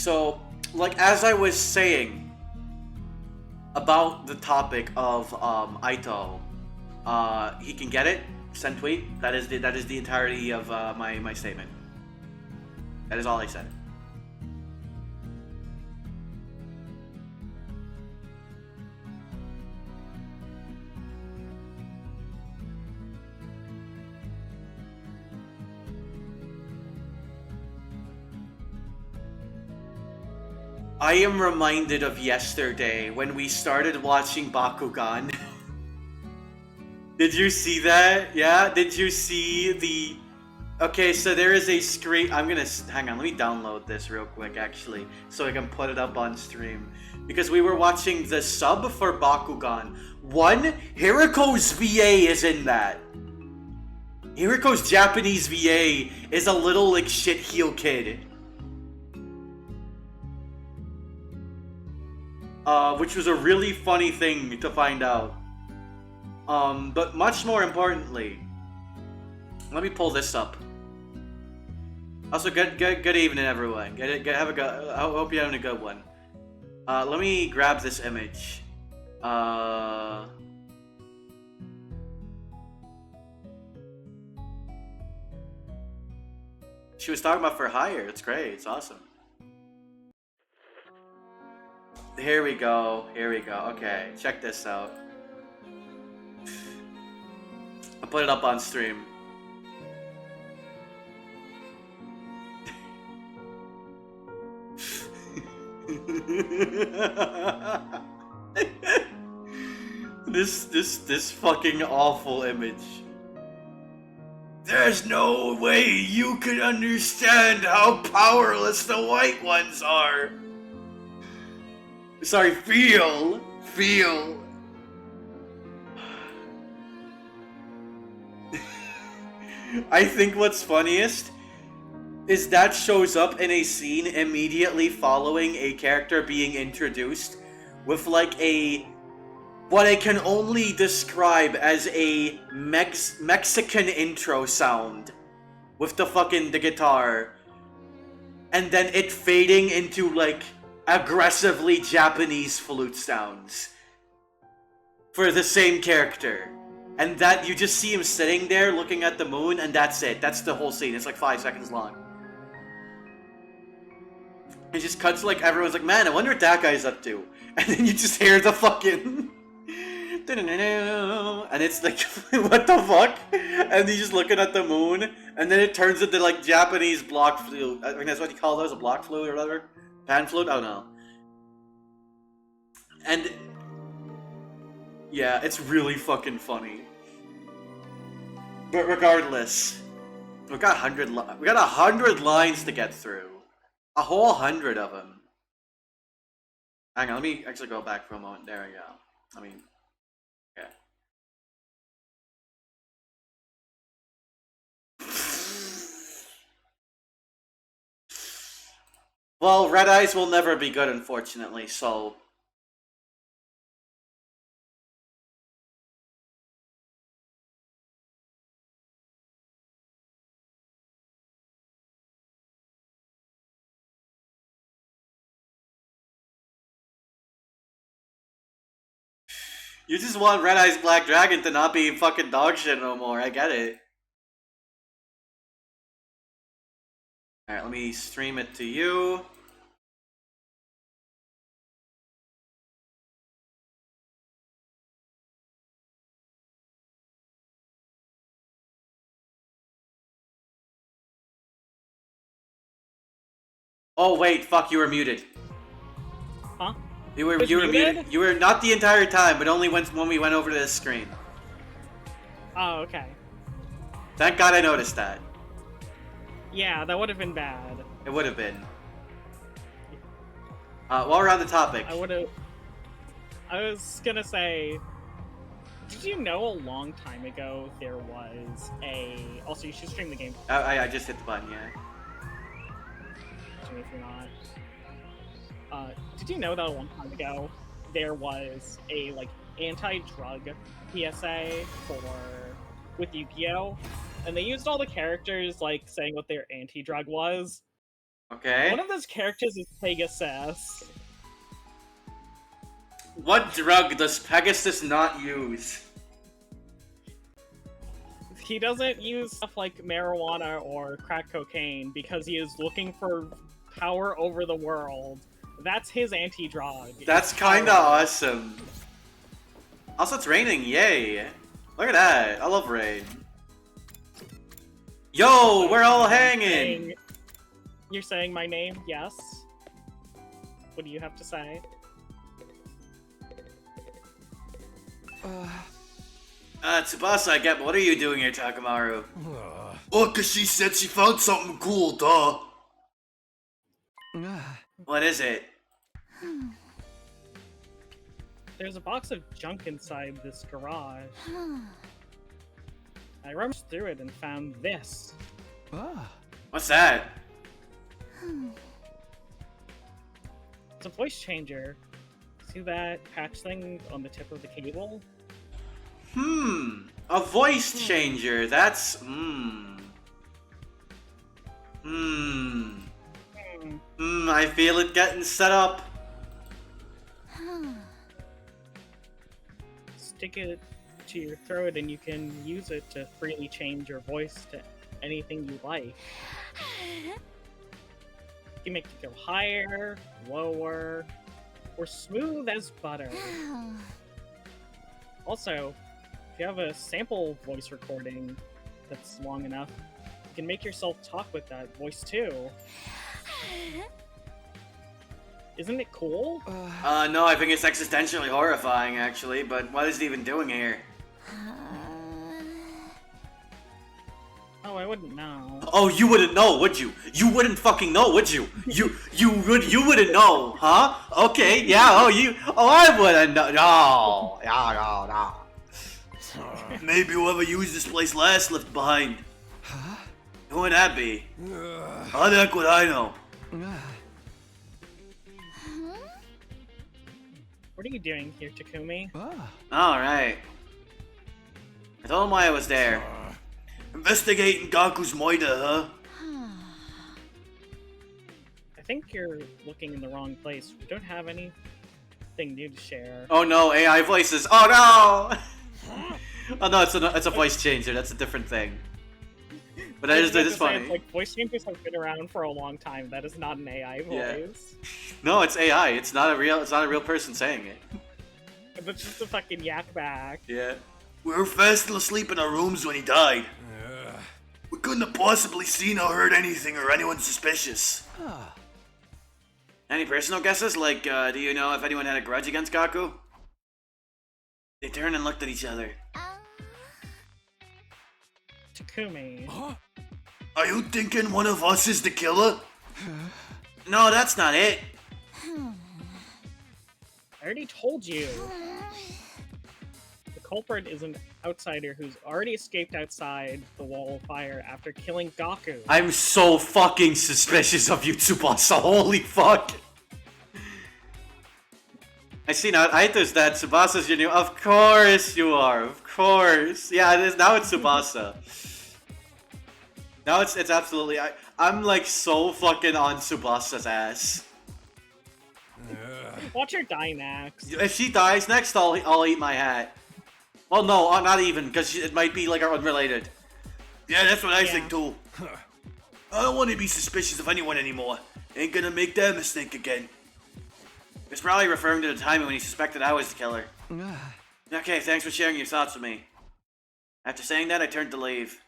So, like as I was saying about the topic of Aito, he can get it. Send tweet. That is the entirety of my statement. That is all I said. I am reminded of yesterday when we started watching Bakugan. Did you see that? Yeah? Did you see the... Okay, so there is a screen... I'm gonna... Hang on, let me download this real quick, actually, so I can put it up on stream. Because we were watching the sub for Bakugan. One, Hiriko's VA is in that. Hiriko's Japanese VA is a little, like, shit heel kid. Which was a really funny thing to find out. But much more importantly, let me pull this up. Also, good evening, everyone. Have a good. I hope you're having a good one. Let me grab this image. She was talking about for hire. It's great. It's awesome. Here we go. Here we go. Okay, check this out. I'll put it up on stream. This fucking awful image. There's no way you can understand how powerless the white ones are. Sorry, feel. I think what's funniest is that shows up in a scene immediately following a character being introduced with like a... what I can only describe as a Mexican intro sound with the guitar, and then it fading into like aggressively Japanese flute sounds for the same character. And that you just see him sitting there looking at the moon, and that's it. That's the whole scene. It's like 5 seconds long. It just cuts like everyone's like, man, I wonder what that guy's up to. And then you just hear the fucking... and it's like, what the fuck? And he's just looking at the moon, and then it turns into like Japanese block flute. I mean, that's what you call those, a block flute or whatever? Pan flute? I don't know. And... yeah, it's really fucking funny. But regardless, we got 100 lines to get through. A whole 100 of them. Hang on, let me actually go back for a moment. There we go. I mean, okay. Well, Red Eyes will never be good, unfortunately, so... You just want Red Eyes Black Dragon to not be fucking dog shit no more, I get it. Alright, let me stream it to you. Oh wait, fuck, you were muted. Huh? You were muted. You were not the entire time, but only when we went over to this screen. Oh, okay. Thank God I noticed that. Yeah, that would have been bad. It would have been. While we're on the topic. I was gonna say, did you know a long time ago there was a... Also, you should stream the game. I just hit the button, yeah. If you're not. Did you know that a long time ago there was a like anti-drug PSA with Yu-Gi-Oh, and they used all the characters like saying what their anti-drug was. Okay. One of those characters is Pegasus. What drug does Pegasus not use? He doesn't use stuff like marijuana or crack cocaine because he is looking for power over the world. That's his anti-drug. That's kinda awesome. Also, it's raining, yay! Look at that, I love rain. Yo, we're all hanging! You're saying my name? Yes. What do you have to say? Tsubasa, I get, but what are you doing here, Takamaru? Oh, 'cause she said she found something cool, duh. What is it? There's a box of junk inside this garage. I rummaged through it and found this. What's that? It's a voice changer. See that patch thing on the tip of the cable? A voice changer, that's, I feel it getting set up. Stick it to your throat and you can use it to freely change your voice to anything you like. You can make it go higher, lower, or smooth as butter. Also, if you have a sample voice recording that's long enough, you can make yourself talk with that voice too. Isn't it cool? No, I think it's existentially horrifying, actually, but what is it even doing here? Oh, I wouldn't know. Oh, you wouldn't know, would you? You wouldn't fucking know, would you? You wouldn't know, huh? Okay, yeah, I wouldn't know. No. Maybe whoever used this place last left behind. Who would that be? How the heck would I know? What are you doing here, Takumi? Alright. I told him why I was there. Investigating Gaku's Moida, huh? I think you're looking in the wrong place. We don't have anything new to share. Oh no, AI voices. Oh no! Oh no, it's a voice changer. That's a different thing. But that is funny. Like, voice changers have been around for a long time. That is not an AI voice. Yeah. No, it's AI. It's not a real person saying it. It's just a fucking yak back. Yeah. We were fast asleep in our rooms when he died. We couldn't have possibly seen or heard anything or anyone suspicious. Any personal guesses? Like, do you know if anyone had a grudge against Gaku? They turned and looked at each other. Takumi. Are you thinking one of us is the killer? No, that's not it. I already told you. The culprit is an outsider who's already escaped outside the wall of fire after killing Gaku. I'm so fucking suspicious of you, Tsubasa. Holy fuck. I see now. I thought that Tsubasa's your new. Of course you are. Of course. Yeah, it is. Now it's Tsubasa. Now it's absolutely. I'm like so fucking on Tsubasa's ass. Watch her die next. If she dies next, I'll eat my hat. Well, no, not even, because it might be like unrelated. Yeah, that's what I think too. I don't want to be suspicious of anyone anymore. Ain't gonna make that mistake again. It's probably referring to the time when he suspected I was the killer. Okay, thanks for sharing your thoughts with me. After saying that, I turned to leave.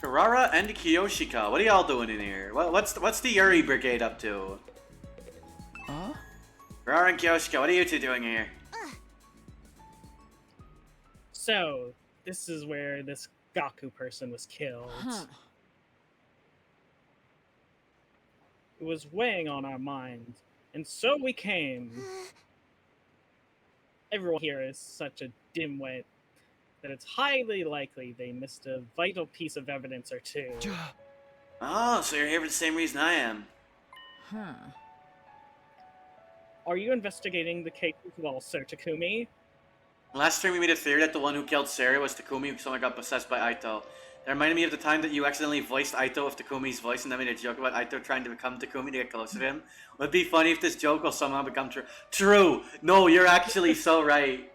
Karara and Kiyoshika, what are y'all doing in here? What's the Yuri Brigade up to? Huh? Karara and Kiyoshika, what are you two doing here? So, this is where this Gaku person was killed. It was weighing on our minds, and so we came. Everyone here is such a dimwit that it's highly likely they missed a vital piece of evidence or two. Oh, so you're here for the same reason I am. Are you investigating the case as well, Sir Takumi? Last time we made a theory that the one who killed Sarah was Takumi, someone got possessed by Aito. It reminded me of the time that you accidentally voiced Aito with Takumi's voice and then made a joke about Aito trying to become Takumi to get closer to him. It would be funny if this joke will somehow become true. True! No, you're actually so right.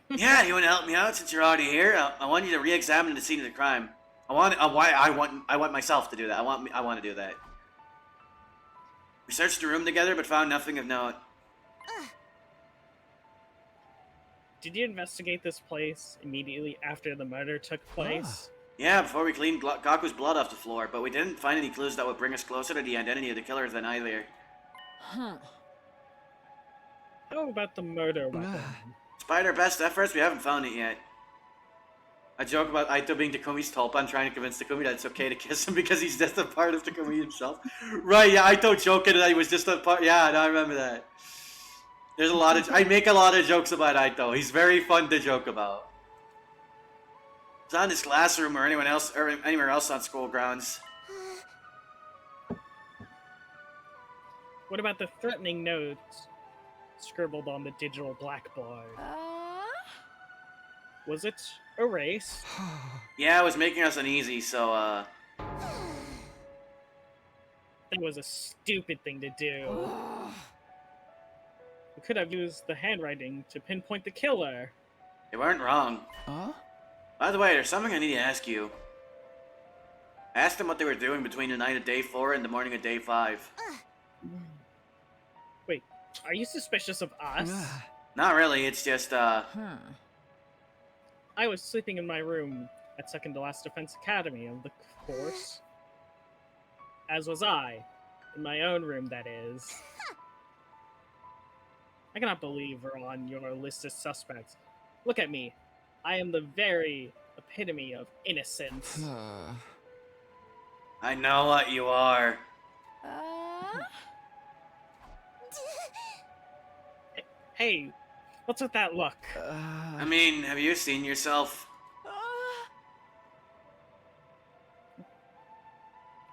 Yeah, you want to help me out since you're already here? I want you to re-examine the scene of the crime. I want myself to do that. I want to do that. We searched the room together, but found nothing of note. Did you investigate this place immediately after the murder took place? Yeah, before we cleaned Gaku's blood off the floor, but we didn't find any clues that would bring us closer to the identity of the killer than either. How about the murder weapon? Despite our best efforts, we haven't found it yet. A joke about Aito being Takumi's tulpa, trying to convince Takumi that it's okay to kiss him because he's just a part of Takumi himself. Right, yeah, Aito joking that he was just a part. Yeah, no, I remember that. There's a lot of. I make a lot of jokes about Aito. He's very fun to joke about. It's not in this classroom or anyone else or anywhere else on school grounds. What about the threatening notes scribbled on the digital blackboard? Was it erased? Yeah, it was making us uneasy, so That was a stupid thing to do. We could have used the handwriting to pinpoint the killer. they weren't wrong. By the way, there's something I need to ask you. I asked them what they were doing between the night of day 4 and the morning of day 5. Wait, are you suspicious of us? Not really, it's just, I was sleeping in my room at second to last Defense Academy, of the course. As was I. In my own room, that is. I cannot believe we're on your list of suspects. Look at me. I am the very epitome of innocence. I know what you are. Hey, what's with that look? I mean, have you seen yourself? I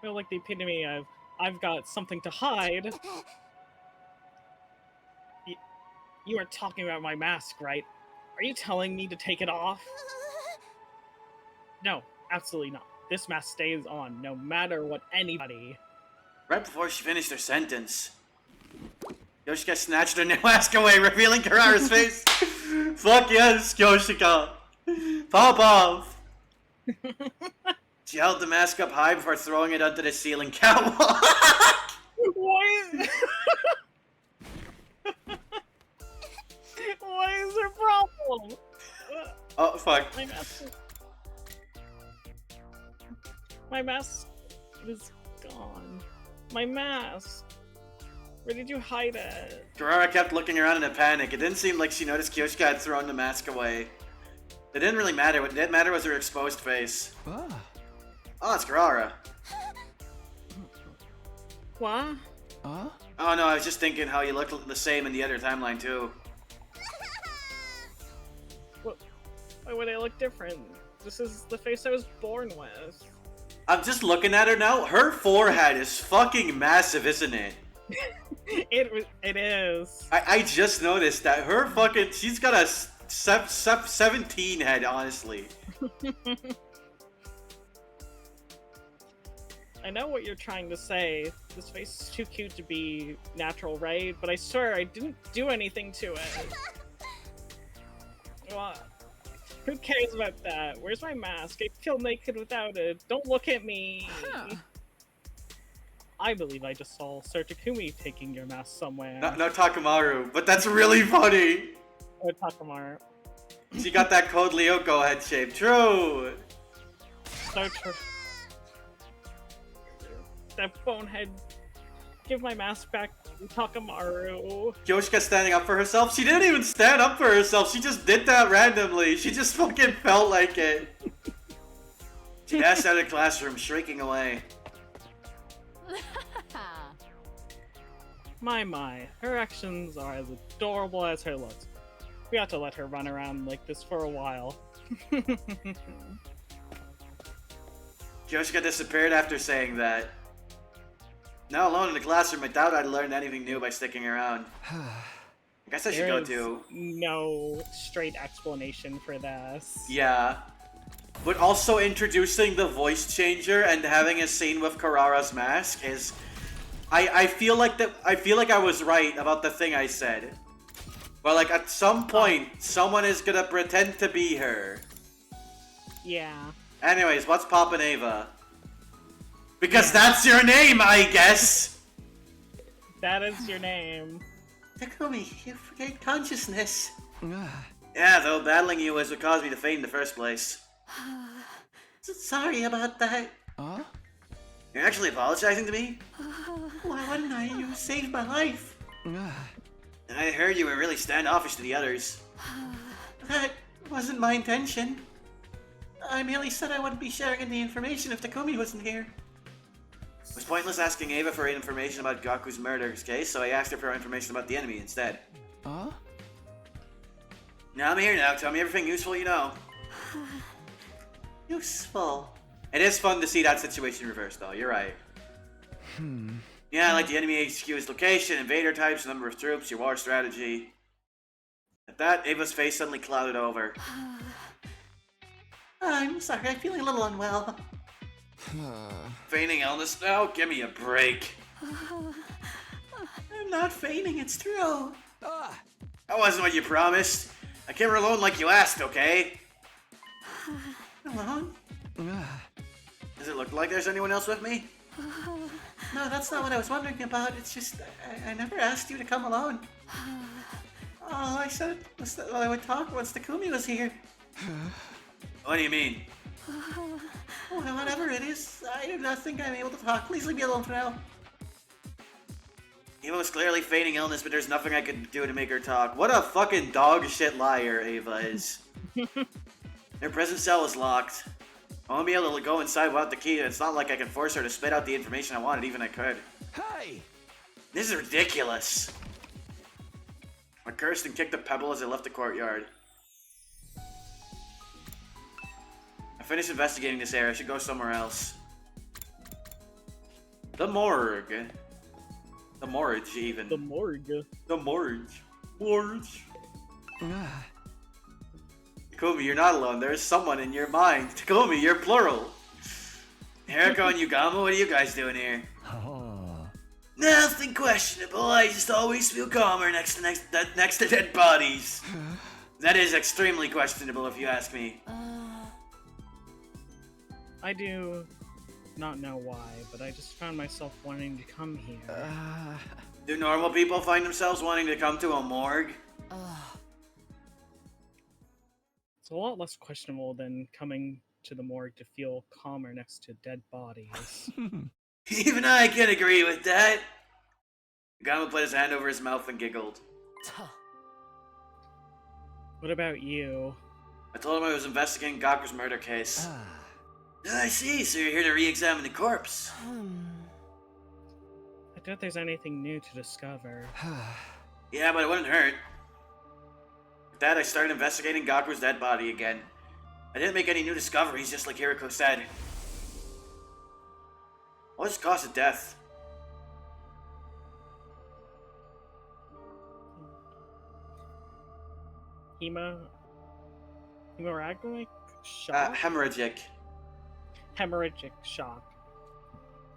feel like the epitome of I've got something to hide. You are talking about my mask, right? Are you telling me to take it off? No, absolutely not. This mask stays on, no matter what anybody. Right before she finished her sentence, Yoshika snatched her mask away, revealing Karara's face. Fuck yes, Yoshika. Pop off. She held the mask up high before throwing it onto the ceiling catwalk. Why? What is her problem? Oh, fuck. My mask is gone. My mask. Where did you hide it? Karara kept looking around in a panic. It didn't seem like she noticed Kyoshika had thrown the mask away. It didn't really matter. What did matter was her exposed face. Oh, it's Karara. What? Oh no, I was just thinking how you looked the same in the other timeline too. Why would I look different? This is the face I was born with. I'm just looking at her now. Her forehead is fucking massive, isn't it? It is. I just noticed that her fucking... She's got a 17 head, honestly. I know what you're trying to say. This face is too cute to be natural, right? But I swear I didn't do anything to it. What? Who cares about that? Where's my mask? I feel naked without it. Don't look at me. I believe I just saw Sir Takumi taking your mask somewhere. No Takamaru, but that's really funny. Oh, Takamaru. She got that Code Lyoko head shape. True. So true. That bonehead. Give my mask back, Takamaru. Yoshika standing up for herself? She didn't even stand up for herself. She just did that randomly. She just fucking felt like it. She dashed out of the classroom, shrieking away. My. Her actions are as adorable as her looks. We ought to let her run around like this for a while. Yoshika disappeared after saying that. Now alone in the classroom, I doubt I'd learned anything new by sticking around. I guess I should go too. No straight explanation for this. Yeah. but also introducing the voice changer and having a scene with Karara's mask is... I feel like I was right about the thing I said. But like at some point, someone is gonna pretend to be her. Yeah. Anyways, what's poppin' Ava? Because that's your name, I guess! That is your name. Takumi, you've regained consciousness. Yeah, though battling you was what caused me to faint in the first place. Sorry about that. You're actually apologizing to me? Why wouldn't I? You saved my life. I heard you were really standoffish to the others. That wasn't my intention. I merely said I wouldn't be sharing any information if Takumi wasn't here. It was pointless asking Ava for information about Gaku's murder case, so I asked her for information about the enemy instead. Now I'm here now. Tell me everything useful you know. Useful. It is fun to see that situation reversed, though. You're right. Yeah, like the enemy HQ's location, invader types, number of troops, your war strategy. At that, Ava's face suddenly clouded over. I'm sorry, I'm feeling a little unwell. Feigning illness now? Give me a break. I'm not feigning, it's true. That wasn't what you promised. I came alone like you asked, okay? Alone? Does it look like there's anyone else with me? No, that's not what I was wondering about. It's just, I never asked you to come alone. Oh, I said I would talk once Takumi was here. What do you mean? Well, whatever it is, I do not think I'm able to talk. Please leave me alone for now. Ava was clearly feigning illness, but there's nothing I could do to make her talk. What a fucking dog shit liar Ava is. Her prison cell is locked. I won't be able to go inside without the key, and it's not like I can force her to spit out the information I wanted, even if I could. Hey! This is ridiculous. I cursed and kicked a pebble as I left the courtyard. I finished investigating this area. I should go somewhere else. The morgue. The morgue, even. The morgue. The morgue. Morgue. Takumi, you're not alone. There's someone in your mind. Takumi, you're plural. Hiriko and Yugamo, what are you guys doing here? Nothing questionable. I just always feel calmer next to dead bodies. That is extremely questionable, if you ask me. I do not know why, but I just found myself wanting to come here. Do normal people find themselves wanting to come to a morgue? It's a lot less questionable than coming to the morgue to feel calmer next to dead bodies. Even I can agree with that. Yugamo put his hand over his mouth and giggled. What about you? I told him I was investigating Gaku's murder case. I see, so you're here to re-examine the corpse. I doubt there's anything new to discover. Yeah, but it wouldn't hurt. With that, I started investigating Gaku's dead body again. I didn't make any new discoveries, just like Hiriko said. What was the cause of death? Hemorrhagic shock? Hemorrhagic. Hemorrhagic shock.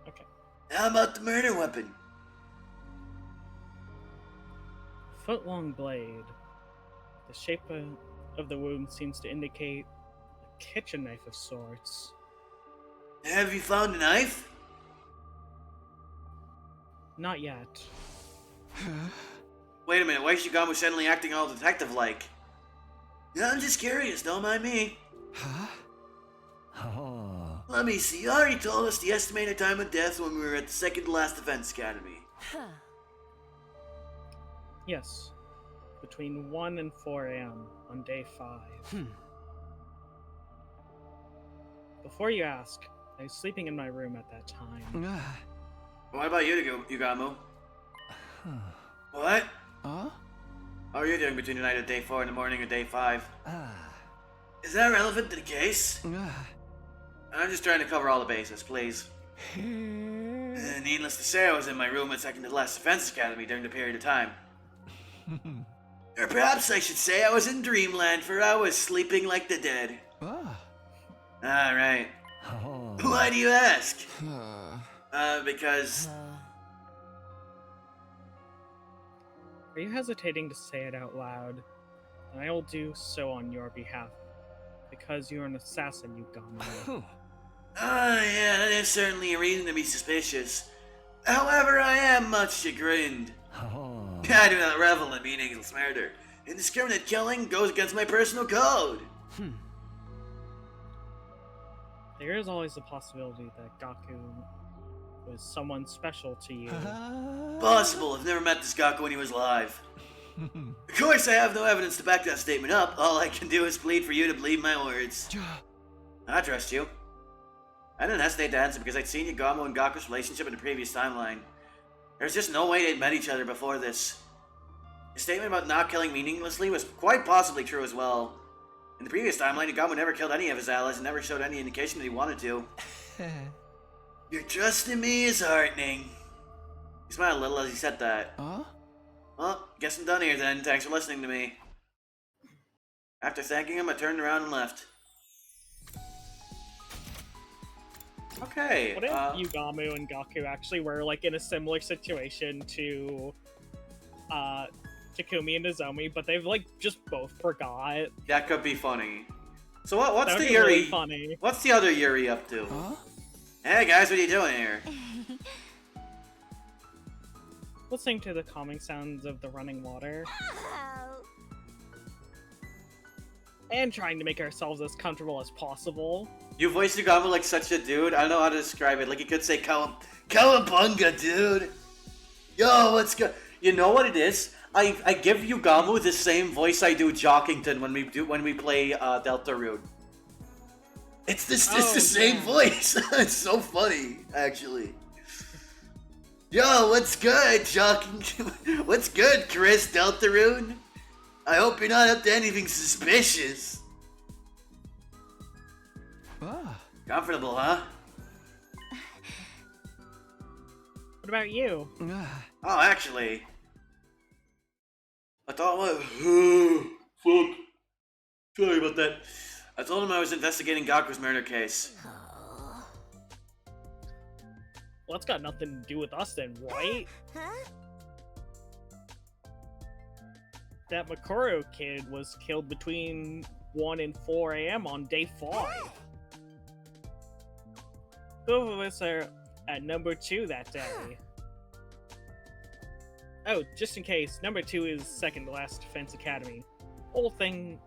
Okay. How about the murder weapon? Foot-long blade. The shape of the wound seems to indicate a kitchen knife of sorts. Have you found a knife? Not yet. Wait a minute, why is Yugamo suddenly acting all detective-like? Yeah, I'm just curious, don't mind me. Let me see, you already told us the estimated time of death when we were at the second to last defense academy. Yes. Between 1 and 4 a.m. on day 5. Before you ask, I was sleeping in my room at that time. What about you, Yugamo? What? How are you doing between the night of day 4 and the morning of day 5? Is that relevant to the case? I'm just trying to cover all the bases, please. Needless to say, I was in my room at second to last defense academy during the period of time. Or perhaps I should say I was in dreamland, for I was sleeping like the dead. Alright. Oh. Why do you ask? Uh, Because... Are you hesitating to say it out loud? And I will do so on your behalf. Because you're an assassin, you Gamo. Yeah, that is certainly a reason to be suspicious. However, I am much chagrined. oh. I do not revel in being needless murder. Indiscriminate killing goes against my personal code. There is always the possibility that Gaku was someone special to you. Possible. I've never met this Gaku when he was alive. Of course, I have no evidence to back that statement up. All I can do is plead for you to believe my words. I trust you. I didn't hesitate to answer because I'd seen Yagamo and Gaku's relationship in the previous timeline. There's just no way they'd met each other before this. His statement about not killing meaninglessly was quite possibly true as well. In the previous timeline, Yagamo never killed any of his allies and never showed any indication that he wanted to. Your trust in me is heartening. He smiled a little as he said that. Well, guess I'm done here then. Thanks for listening to me. After thanking him, I turned around and left. Okay. What if Yugamo and Gaku actually were like in a similar situation to Takumi and Nozomi, but they've like just both forgot? That could be funny. So what's That would the be Yuri? really funny. What's the other Yuri up to? Hey guys, what are you doing here? Listening to the calming sounds of the running water. And trying to make ourselves as comfortable as possible. You voiced Yugamo like such a dude. I don't know how to describe it. Like you could say Kawabunga, dude. Yo, what's good? You know what it is? I give Yugamo the same voice I do Jockington when we play Deltarune. It's the same voice. It's so funny, actually. Yo, what's good, Jockington? What's good, Chris Deltarune? I hope you're not up to anything suspicious. Comfortable, huh? What about you? Oh, actually. I thought, fuck. Sorry about that. I told him I was investigating Gaku's murder case. Well, that's got nothing to do with us then, right? That Makoro kid was killed between 1 and 4 a.m. on day 5. Both of us are at number 2 that day. Oh, just in case, number 2 is second to last Defense Academy. Whole thing's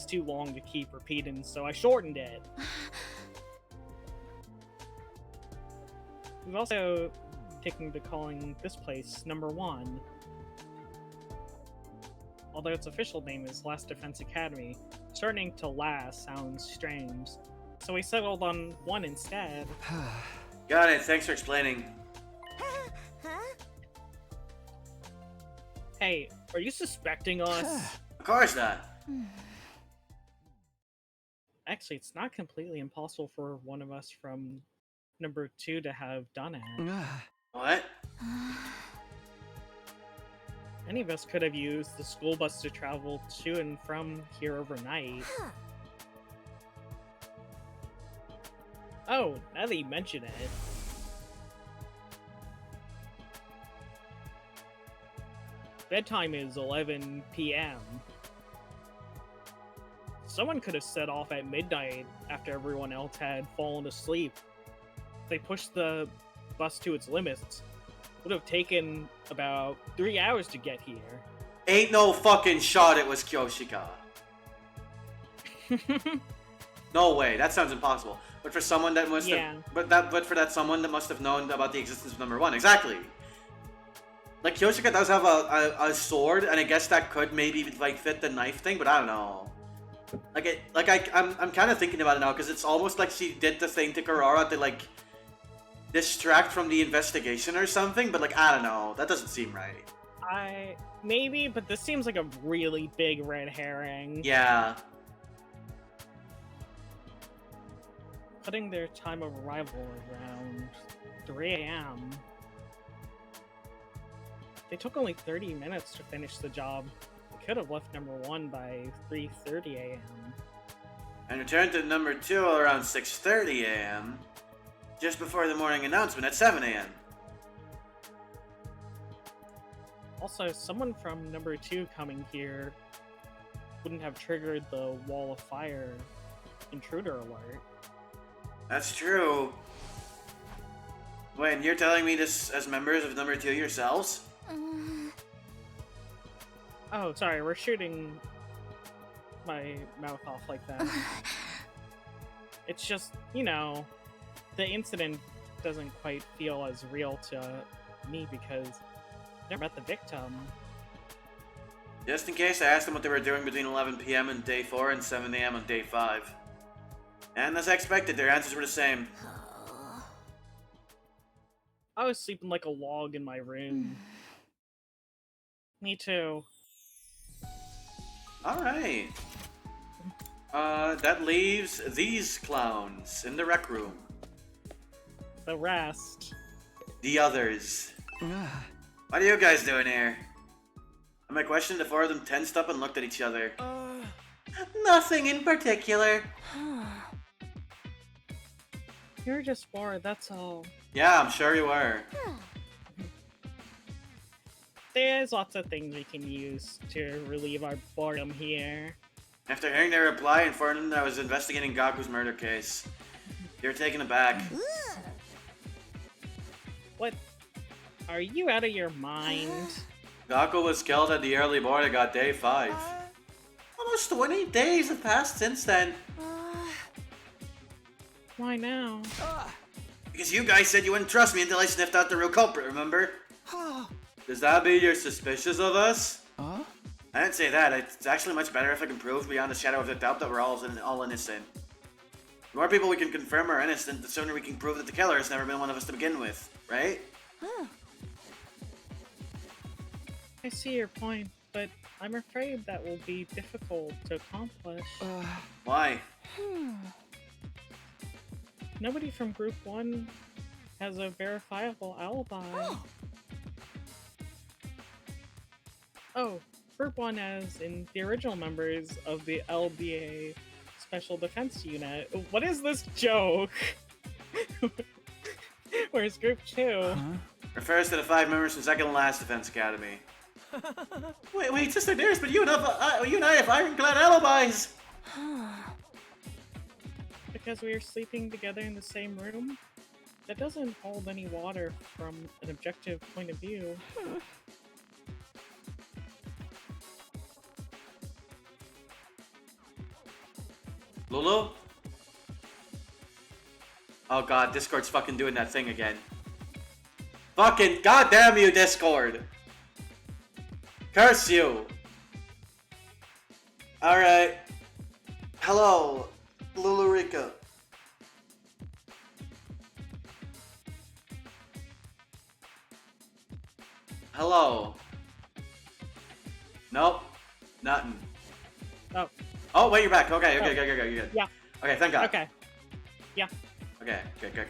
too long to keep repeating, so I shortened it. We've also taken to calling this place number 1. Although its official name is Last Defense Academy, starting to last sounds strange, so we settled on 1 instead. Got it, thanks for explaining. Hey, are you suspecting us? Of course not. Actually, it's not completely impossible for one of us from number 2 to have done it. What? Any of us could have used the school bus to travel to and from here overnight. Oh, now that you mention it. Bedtime is 11 p.m. Someone could have set off at midnight after everyone else had fallen asleep. If they pushed the bus to its limits, it would have taken about 3 hours to get here. Ain't no fucking shot it was Kyoshika. No way, that sounds impossible. But for someone that must have, but for that someone that must have known about the existence of number 1, exactly. Like Kyoshika does have a sword, and I guess that could maybe like fit the knife thing, but I don't know. I'm kind of thinking about it now because it's almost like she did the thing to Kurara to like distract from the investigation or something, but like I don't know, that doesn't seem right. Maybe, but this seems like a really big red herring. Yeah. Putting their time of arrival around 3 a.m. They took only 30 minutes to finish the job. They could have left number 1 by 3:30 a.m. and returned to number 2 around 6:30 a.m., just before the morning announcement at 7 a.m. Also, someone from number 2 coming here wouldn't have triggered the wall of fire intruder alert. That's true. Wait, and you're telling me this as members of number 2 yourselves? Oh, sorry, we're shooting my mouth off like that. It's just, you know, the incident doesn't quite feel as real to me because I never met the victim. Just in case, I asked them what they were doing between 11 p.m. on day 4 and 7 a.m. on day 5. And as I expected, their answers were the same. I was sleeping like a log in my room. Me too. Alright. That leaves these clowns in the rec room. The rest. The others. What are you guys doing here? And my question, the 4 of them tensed up and looked at each other. Nothing in particular. You're just bored, that's all. Yeah, I'm sure you were. There's lots of things we can use to relieve our boredom here. After hearing their reply, I informed them that I was investigating Gaku's murder case. They were taken aback. What? Are you out of your mind? Gaku was killed at the early morning on day 5. Almost 20 days have passed since then. Why now? Because you guys said you wouldn't trust me until I sniffed out the real culprit, remember? Does that mean you're suspicious of us? I didn't say that. It's actually much better if I can prove beyond a shadow of a doubt that we're all innocent. The more people we can confirm are innocent, the sooner we can prove that the killer has never been one of us to begin with, right? I see your point, but I'm afraid that will be difficult to accomplish. Why? Nobody from Group 1 has a verifiable alibi. Oh, Group 1 as in the original members of the LBA Special Defense Unit. What is this joke? Where's Group 2? Refers to the 5 members from second to last Defense Academy. wait, Sister Dearest, but you and I have ironclad alibis! Because we are sleeping together in the same room? That doesn't hold any water from an objective point of view. Lulu? Oh god, Discord's fucking doing that thing again. Fucking goddamn you, Discord! Curse you! Alright. Hello, Lulu Rika. Hello. Nope. Nothing. Oh. Oh, wait, you're back. Okay, you're good. Yeah. Okay, thank God. Okay. Yeah. Okay, good.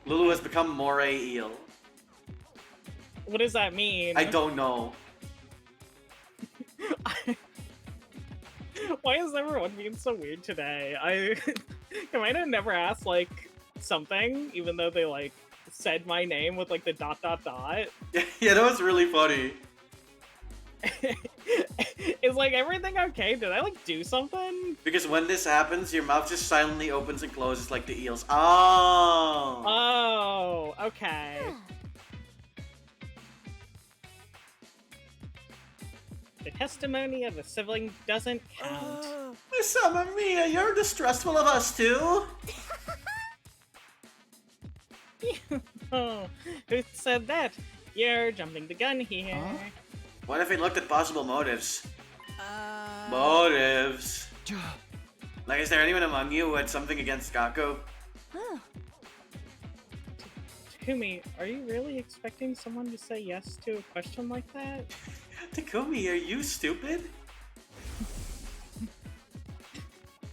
Lulu has become moray eel. What does that mean? I don't know. Why is everyone being so weird today? I might have never asked, like, something, even though they, like, said my name with, like, the ... Yeah, that was really funny. Is, like, everything okay? Did I, like, do something? Because when this happens, your mouth just silently opens and closes like the eels. Oh! Oh, okay. The testimony of a sibling doesn't count. Miss Mamma Mia, you're distrustful of us too? Oh, who said that? You're jumping the gun here. What if we looked at possible motives? Motives? Like, is there anyone among you who had something against Gaku? Takumi, are you really expecting someone to say yes to a question like that? Takumi, are you stupid?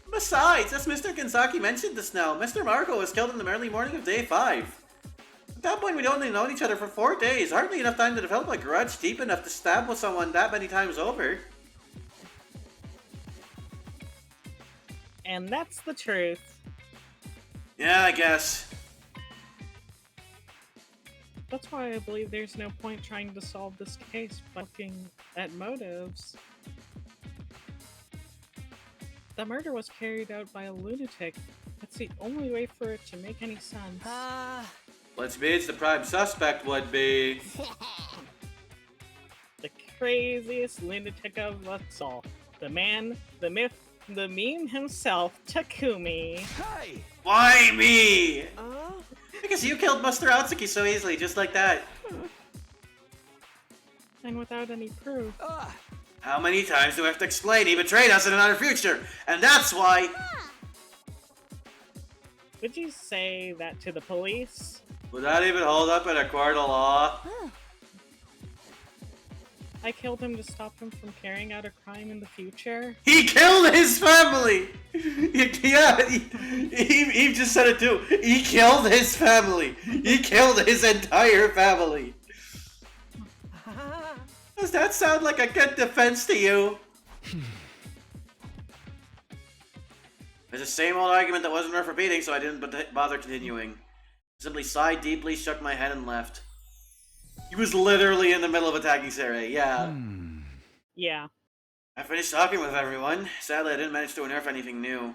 Besides, as Mr. Kansaki mentioned just now, Mr. Marco was killed in the early morning of day 5. At that point, we'd only known each other for 4 days, hardly enough time to develop a grudge deep enough to stab with someone that many times over. And that's the truth. Yeah, I guess. That's why I believe there's no point trying to solve this case by looking at motives. The murder was carried out by a lunatic. That's the only way for it to make any sense. Let's be, it's the prime suspect would be. The craziest lunatic of us all. The man, the myth, the meme himself, Takumi. Hey! Why me? Because you killed Buster Atsuki so easily, just like that. And without any proof. How many times do I have to explain? He betrayed us in another future, and that's why. Would you say that to the police? Would that even hold up in a court of law? I killed him to stop him from carrying out a crime in the future? He killed his family! Yeah, he just said it too. He killed his family. He killed his entire family. Does that sound like a good defense to you? It's the same old argument that wasn't worth repeating, so I didn't bother continuing. Simply sighed deeply, shook my head, and left. He was literally in the middle of attacking Sarah, yeah. Yeah. I finished talking with everyone. Sadly, I didn't manage to unearth anything new.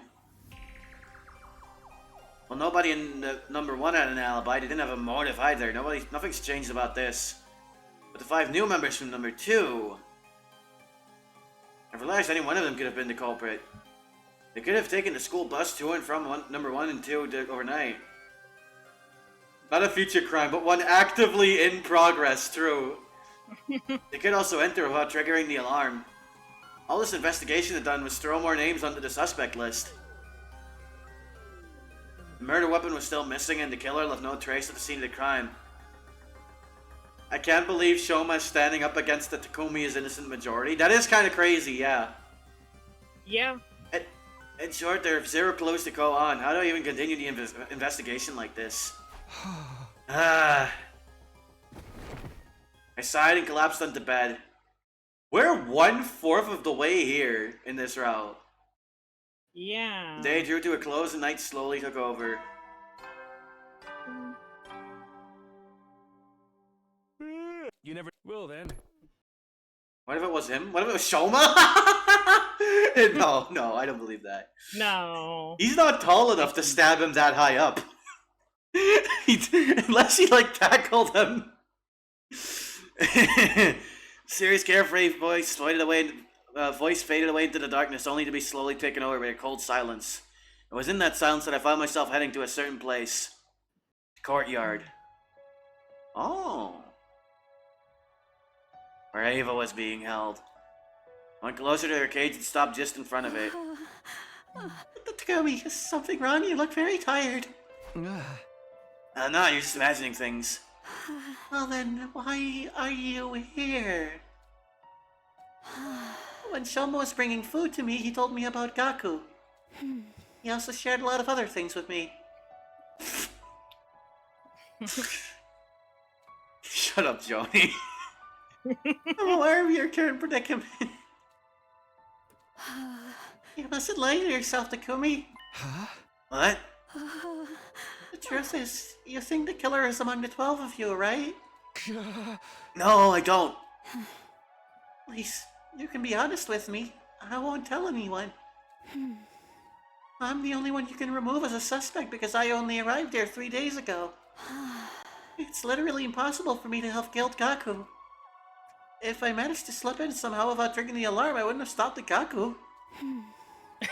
Well, nobody in number 1 had an alibi. They didn't have a motive either. Nothing's changed about this. But the 5 new members from number 2... I realized any one of them could have been the culprit. They could have taken the school bus to and from number 1 and 2 overnight. Not a future crime, but one actively in progress, true. They could also enter without triggering the alarm. All this investigation had done was throw more names onto the suspect list. The murder weapon was still missing and the killer left no trace at the scene of the crime. I can't believe Shoma's standing up against the Takumi's innocent majority. That is kind of crazy, yeah. Yeah. In short, there are 0 clues to go on. How do I even continue the investigation like this? I sighed and collapsed onto bed. We're 1/4 of the way here in this route. Yeah. The day drew to a close and night slowly took over. You never will then. What if it was him? What if it was Shoma? No, I don't believe that. No. He's not tall enough to stab him that high up. Unless he like tackled him. Serious, carefree voice faded away into the darkness, only to be slowly taken over by a cold silence. It was in that silence that I found myself heading to a certain place. The courtyard. Oh. Where Ava was being held. I went closer to her cage and stopped just in front of it. Takumi, is something wrong? You look very tired. No, you're just imagining things. Well then, why are you here? When Shoma was bringing food to me, he told me about Gaku. He also shared a lot of other things with me. Shut up, Joni. I'm aware of your current predicament. You mustn't lie to yourself, Takumi. Huh? What? The truth is, you think the killer is among the 12 of you, right? No, I don't. Please, you can be honest with me. I won't tell anyone. I'm the only one you can remove as a suspect because I only arrived there 3 days ago. It's literally impossible for me to have killed Gaku. If I managed to slip in somehow without triggering the alarm, I wouldn't have stopped the Gaku.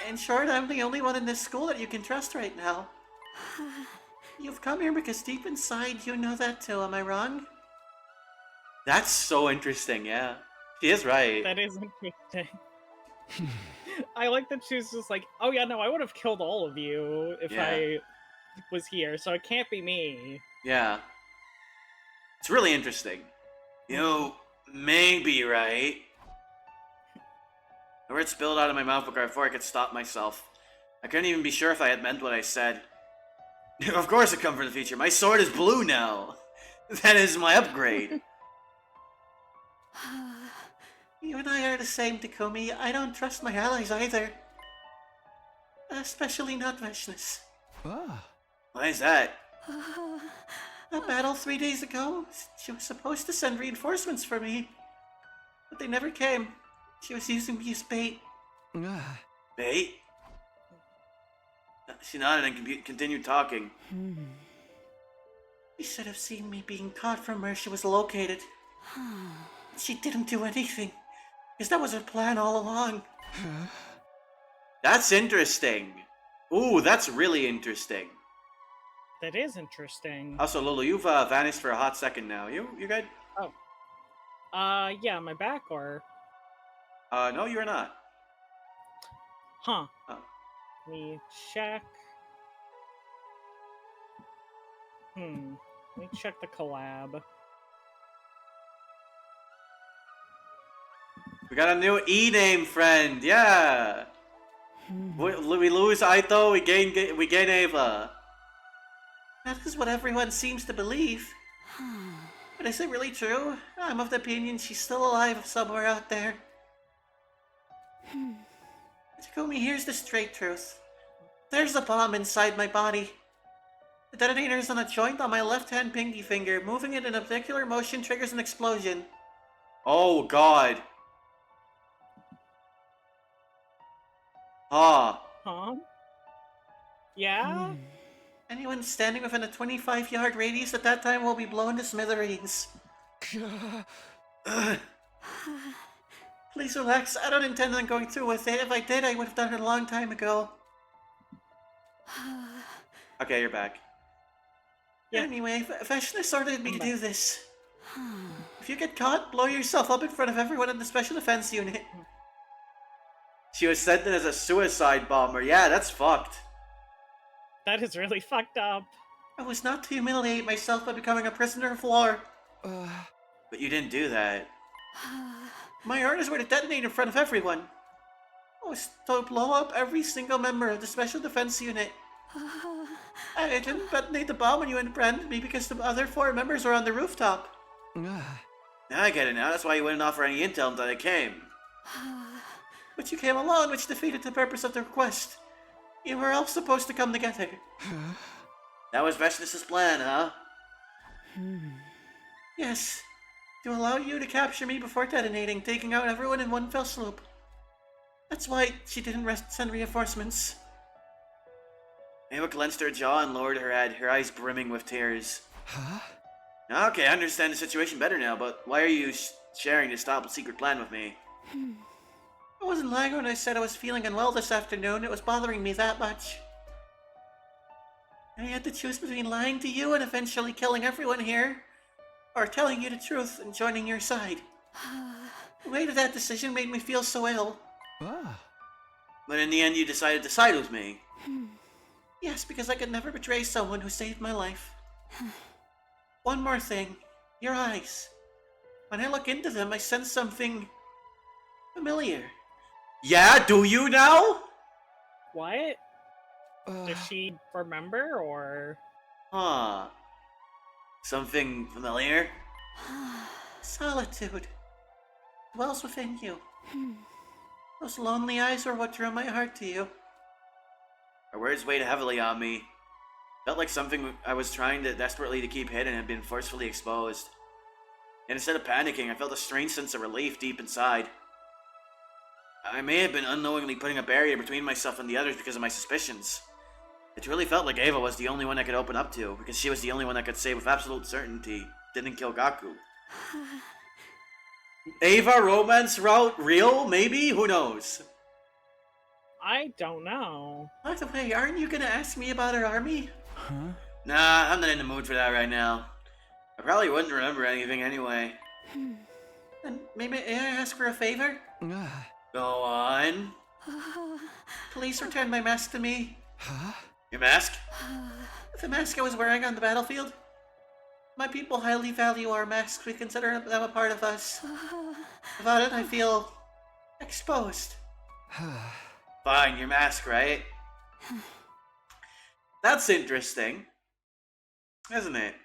In short, I'm the only one in this school that you can trust right now. You've come here because deep inside you know that too, am I wrong? That's so interesting, yeah. She is right. That is interesting. I like that she's just like, oh yeah, no, I would have killed all of you if I was here, so it can't be me. Yeah. It's really interesting. You may be right. The words spilled out of my mouth before I could stop myself. I couldn't even be sure if I had meant what I said. Of course it come from the future. My sword is blue now. That is my upgrade. You and I are the same, Takumi. I don't trust my allies either. Especially not Vashnis. Ah. Why is that? A battle 3 days ago, she was supposed to send reinforcements for me. But they never came. She was using me as bait. Ah. Bait? She nodded and continued talking. She should have seen me being caught from where she was located. She didn't do anything, because that was her plan all along. That's interesting. Ooh, that's really interesting. That is interesting. Also, Lulu, you've vanished for a hot second now. You good? Oh. Yeah, my back or... No, you're not. Huh. Oh. Let me check. Let me check the collab. We got a new E-name friend, yeah! We lose Aito, we gain Ava. That is what everyone seems to believe. But is it really true? I'm of the opinion she's still alive somewhere out there. Takumi, here's the straight truth. There's a bomb inside my body. The detonator is on a joint on my left-hand pinky finger. Moving it in a particular motion triggers an explosion. Oh god. Ah. Huh? Yeah? Anyone standing within a 25-yard radius at that time will be blown to smithereens. Please relax. I don't intend on going through with it. If I did, I would have done it a long time ago. Okay, you're back. Yeah. Anyway, Vashnis ordered me to do this. If you get caught, blow yourself up in front of everyone in the Special Defense Unit. She was sent in as a suicide bomber. Yeah, that's fucked. That is really fucked up. I was not to humiliate myself by becoming a prisoner of war. But you didn't do that. My orders were to detonate in front of everyone. I was to blow up every single member of the Special Defense Unit. I didn't detonate the bomb when you unbranded me because the other 4 members were on the rooftop. Now I get it now. That's why you wouldn't offer any intel until I came. But you came alone, which defeated the purpose of the request. You were all supposed to come together. That was Vashnis' plan, huh? Yes. To allow you to capture me before detonating, taking out everyone in one fell swoop. That's why she didn't send reinforcements. Ava clenched her jaw and lowered her head, her eyes brimming with tears. Okay, I understand the situation better now, but why are you sharing this top-secret plan with me? I wasn't lying when I said I was feeling unwell this afternoon. It was bothering me that much. I had to choose between lying to you and eventually killing everyone here, or telling you the truth and joining your side. The weight of that decision made me feel so ill. But in the end, you decided to side with me. Yes, because I could never betray someone who saved my life. One more thing. Your eyes. When I look into them, I sense something familiar. Yeah, do you now? What? Does she remember, or...? Huh. Something familiar? Solitude. Dwells within you. Those lonely eyes were what drew my heart to you. Her words weighed heavily on me. Felt like something I was trying desperately to keep hidden had been forcefully exposed. And instead of panicking, I felt a strange sense of relief deep inside. I may have been unknowingly putting a barrier between myself and the others because of my suspicions. It really felt like Ava was the only one I could open up to, because she was the only one I could say with absolute certainty didn't kill Gaku. Ava romance route real? Maybe? Who knows? I don't know. By the way, aren't you gonna ask me about her army? Nah, I'm not in the mood for that right now. I probably wouldn't remember anything anyway. Then maybe may I ask for a favor? Go on. Please return my mask to me. Your mask? The mask I was wearing on the battlefield. My people highly value our masks. We consider them a part of us. Without it, I feel exposed. Fine, your mask, right? That's interesting. Isn't it?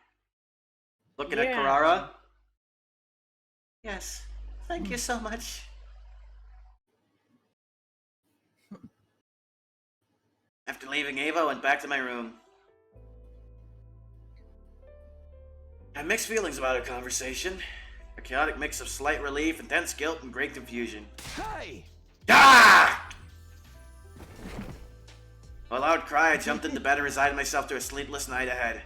Looking at Karara? Yes. Thank you so much. After leaving Ava, I went back to my room. I had mixed feelings about our conversation. A chaotic mix of slight relief, intense guilt, and great confusion. Hey! Ah! With a loud cry, I jumped into bed and resigned myself to a sleepless night ahead.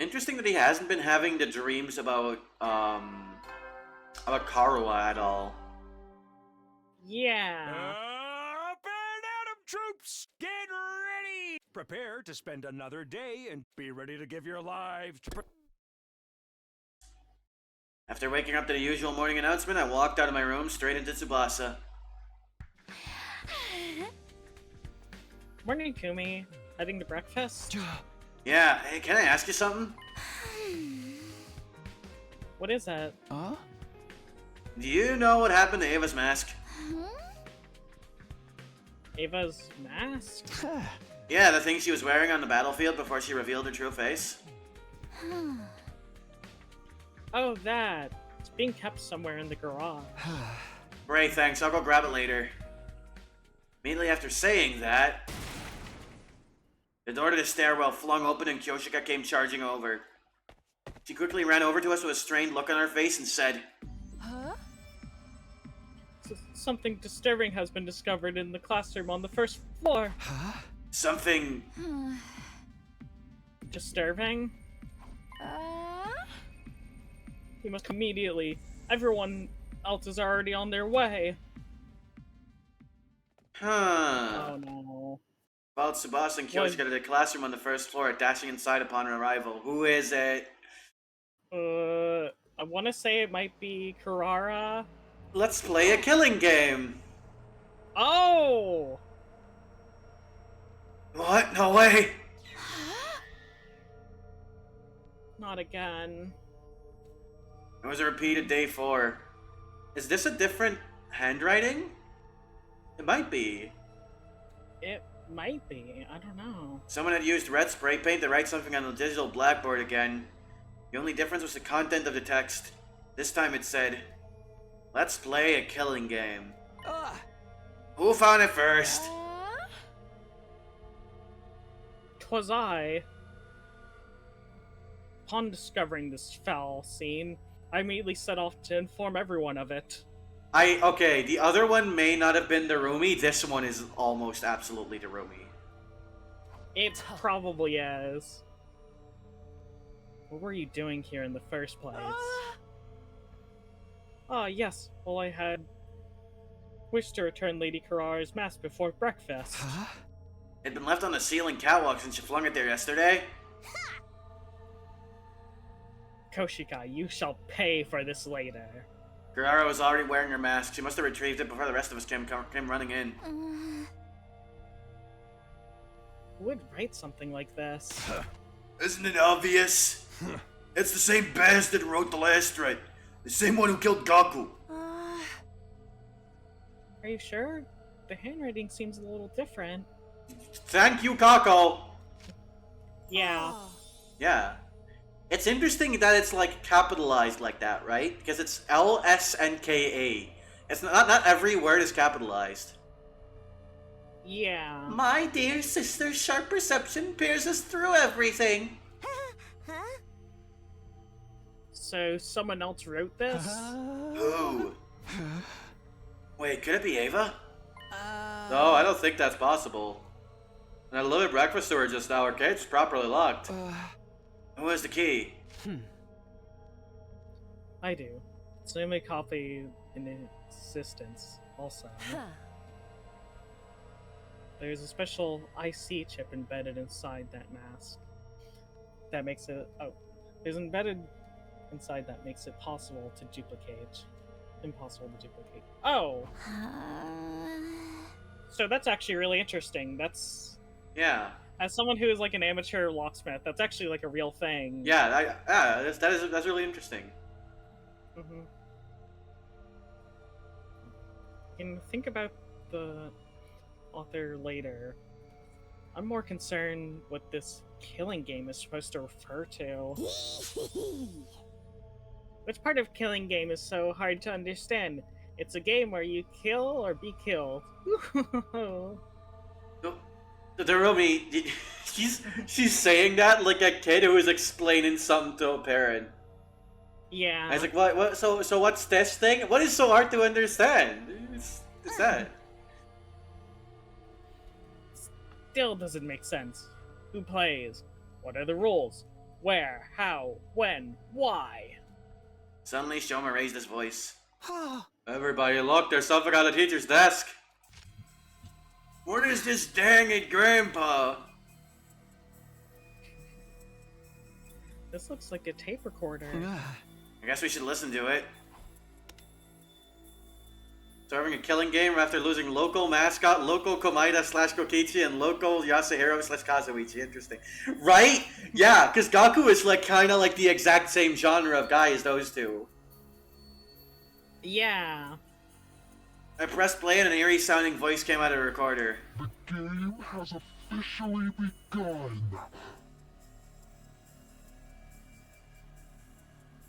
Interesting that he hasn't been having the dreams about Karuha at all. Yeah. Up and Adam troops, get ready! Prepare to spend another day and be ready to give your lives to... After waking up to the usual morning announcement, I walked out of my room straight into Tsubasa. Morning, Kumi. Heading to breakfast? Yeah, hey, can I ask you something? What is that? Huh? Do you know what happened to Ava's mask? Ava's mask? Yeah, the thing she was wearing on the battlefield before she revealed her true face. Oh, that. It's being kept somewhere in the garage. Great, thanks. I'll go grab it later. Immediately after saying that, the door to the stairwell flung open and Kyoshika came charging over. She quickly ran over to us with a strained look on her face and said, Something disturbing has been discovered in the classroom on the first floor. Something... Disturbing? We must immediately. Everyone else is already on their way. Huh. Oh no. Followed Tsubasa and Kyoshika to the classroom on the first floor, dashing inside upon her arrival. Who is it? I want to say it might be Karara. Let's play a killing game. Oh! What? No way. Not again. It was a repeat of day 4. Is this a different handwriting? It might be. It might be. I don't know. Someone had used red spray paint to write something on the digital blackboard again. The only difference was the content of the text. This time it said, "Let's play a killing game." Who found it first? 'Twas I. Upon discovering this foul scene, I immediately set off to inform everyone of it. Okay, the other one may not have been the Rumi. This one is almost absolutely the Rumi. It probably is. What were you doing here in the first place? Ah, yes. Well, I had wished to return Lady Karara's mask before breakfast. It'd been left on the ceiling catwalk since you flung it there yesterday. Koshika, you shall pay for this later. Karara was already wearing her mask. She must have retrieved it before the rest of us came running in. Who would write something like this? Isn't it obvious? It's the same bastard who wrote the last thread. The same one who killed Gaku. Are you sure? The handwriting seems a little different. Thank you, Kako! Yeah. Yeah. It's interesting that it's like capitalized like that, right? Because it's LSNKA. It's not every word is capitalized. Yeah. My dear sister's sharp perception pierces through everything. So someone else wrote this? Who? Wait, could it be Ava? No, I don't think that's possible. And I delivered breakfast to her just now. Her gate's properly locked. And where's the key? I do. It's the only copy in existence, also. There's a special IC chip embedded inside that mask. That makes it... Oh. There's embedded inside that makes it possible to duplicate. Impossible to duplicate. Oh! So that's actually really interesting. That's... Yeah. As someone who is like an amateur locksmith, that's actually like a real thing. Yeah, that's really interesting. Mm-hmm. You can think about the author later. I'm more concerned what this killing game is supposed to refer to. Which part of Killing Game is so hard to understand? It's a game where you kill or be killed. The Rumi, she's saying that like a kid who is explaining something to a parent. Yeah. I was like, what? So what's this thing? What is so hard to understand? It's that. Still doesn't make sense. Who plays? What are the rules? Where? How? When? Why? Suddenly, Shoma raised his voice. Everybody look, there's something on the teacher's desk. What is this dang it, Grandpa? This looks like a tape recorder. I guess we should listen to it. Serving a killing game after losing local mascot, local Komaida / Kokichi, and local Yasuhiro / Kazuichi. Interesting. Right? Yeah, because Gaku is like kind of like the exact same genre of guy as those two. Yeah. I pressed play and an eerie sounding voice came out of the recorder. The game has officially begun.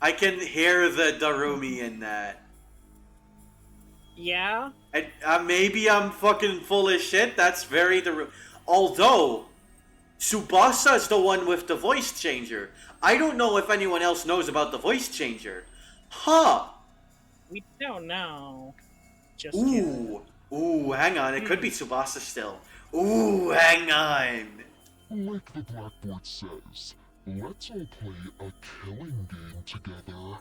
I can hear the Darumi in that. Yeah? And, maybe I'm fucking full of shit. That's very Darumi. Although, Tsubasa the one with the voice changer. I don't know if anyone else knows about the voice changer. Huh. We don't know. Just kidding. Ooh, hang on. It could be Tsubasa still. Ooh, hang on. Like the blackboard says, let's all play a killing game together.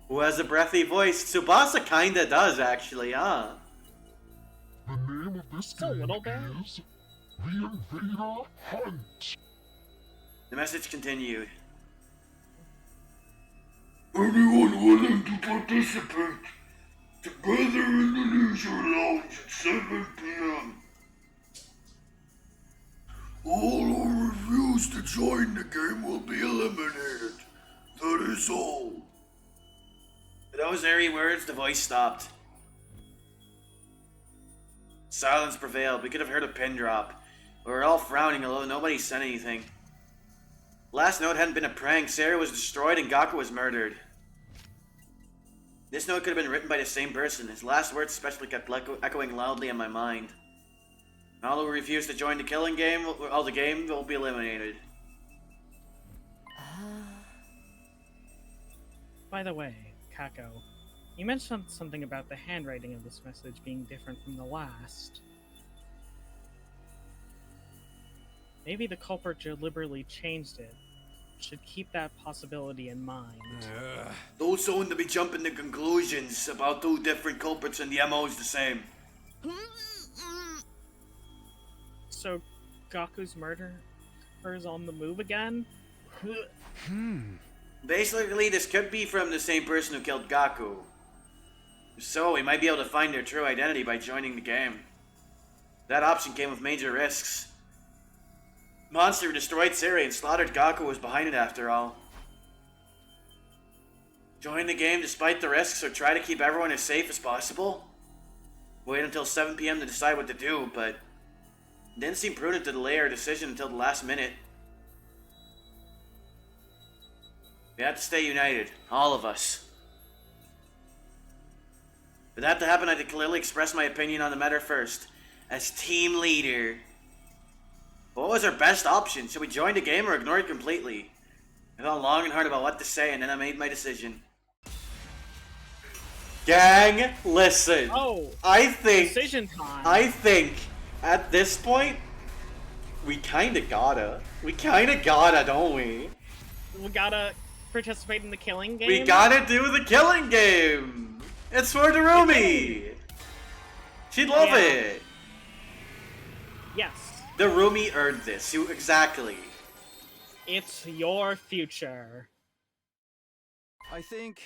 Who has a breathy voice? Tsubasa kinda does, actually, huh? The name of this So game little bit. is The Invader Hunt. The message continued. Anyone willing to participate? Together in the leisure lounge at 7 p.m. All who refuse to join the game will be eliminated. That is all. With those airy words, the voice stopped. Silence prevailed. We could have heard a pin drop. We were all frowning, although nobody said anything. Last note hadn't been a prank. Sarah was destroyed and Gaku was murdered. This note could have been written by the same person. His last words especially kept echoing loudly in my mind. All who refuse to join the killing game, the game will be eliminated. By the way, Kako, you mentioned something about the handwriting of this message being different from the last. Maybe the culprit deliberately changed it. Should keep that possibility in mind. Don't soon to be jumping to conclusions about two different culprits and the MO is the same. So, Gaku's murderer's on the move again? Basically, this could be from the same person who killed Gaku. So, we might be able to find their true identity by joining the game. That option came with major risks. Monster who destroyed Siri and slaughtered Gaku was behind it after all. Join the game despite the risks or try to keep everyone as safe as possible? Wait until 7 p.m. to decide what to do, but it didn't seem prudent to delay our decision until the last minute. We have to stay united, all of us. For that to happen, I had to clearly express my opinion on the matter first, as team leader. What was our best option? Should we join the game or ignore it completely? I thought long and hard about what to say, and then I made my decision. Gang, listen. Oh, I think decision time. I think at this point we kinda gotta, don't we? We gotta participate in the killing game? We gotta do the killing game. It's for Darumi. She'd love Yeah. it. Yes. Darumi earned this. Exactly. It's your future. I think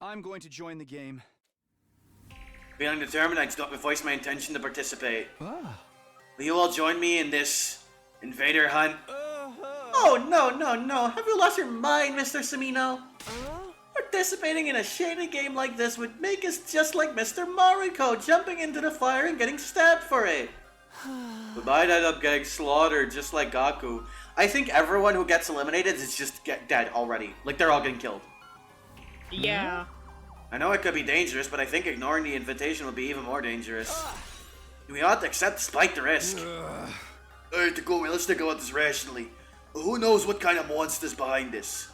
I'm going to join the game. Feeling determined, I voiced my intention to participate. Ah. Will you all join me in this invader hunt? Oh, no. Have you lost your mind, Mr. Samino? Participating in a shady game like this would make us just like Mr. Mariko jumping into the fire and getting stabbed for it. We might end up getting slaughtered just like Gaku. I think everyone who gets eliminated is just dead already. Like, they're all getting killed. Yeah. I know it could be dangerous, but I think ignoring the invitation will be even more dangerous. We ought to accept despite the risk. Alright, Takumi, let's think about this rationally. Who knows what kind of monster's behind this?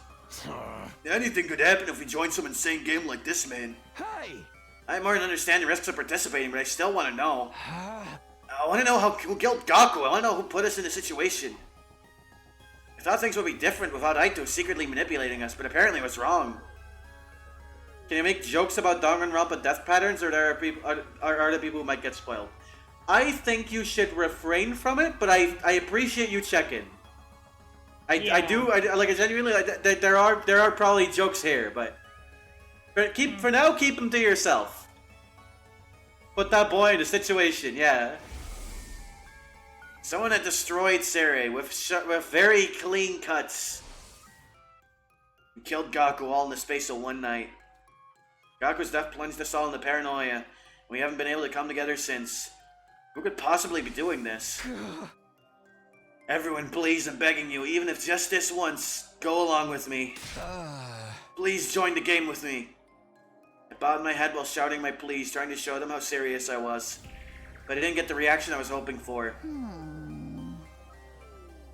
Anything could happen if we join some insane game like this, man. Hey! I more than understand the risks of participating, but I still want to know. I want to know who killed Gaku. I want to know who put us in the situation. I thought things would be different without Aito secretly manipulating us, but apparently it was wrong. Can you make jokes about Danganronpa death patterns, or there are the people who might get spoiled? I think you should refrain from it, but I appreciate you checking. I genuinely there are probably jokes here, but for now keep them to yourself. Put that boy in a situation, yeah. Someone had destroyed Sere with very clean cuts. And killed Gaku all in the space of one night. Gaku's death plunged us all into paranoia. We haven't been able to come together since. Who could possibly be doing this? Everyone, please, I'm begging you, even if just this once, go along with me. Please join the game with me. I bowed my head while shouting my pleas, trying to show them how serious I was. But I didn't get the reaction I was hoping for.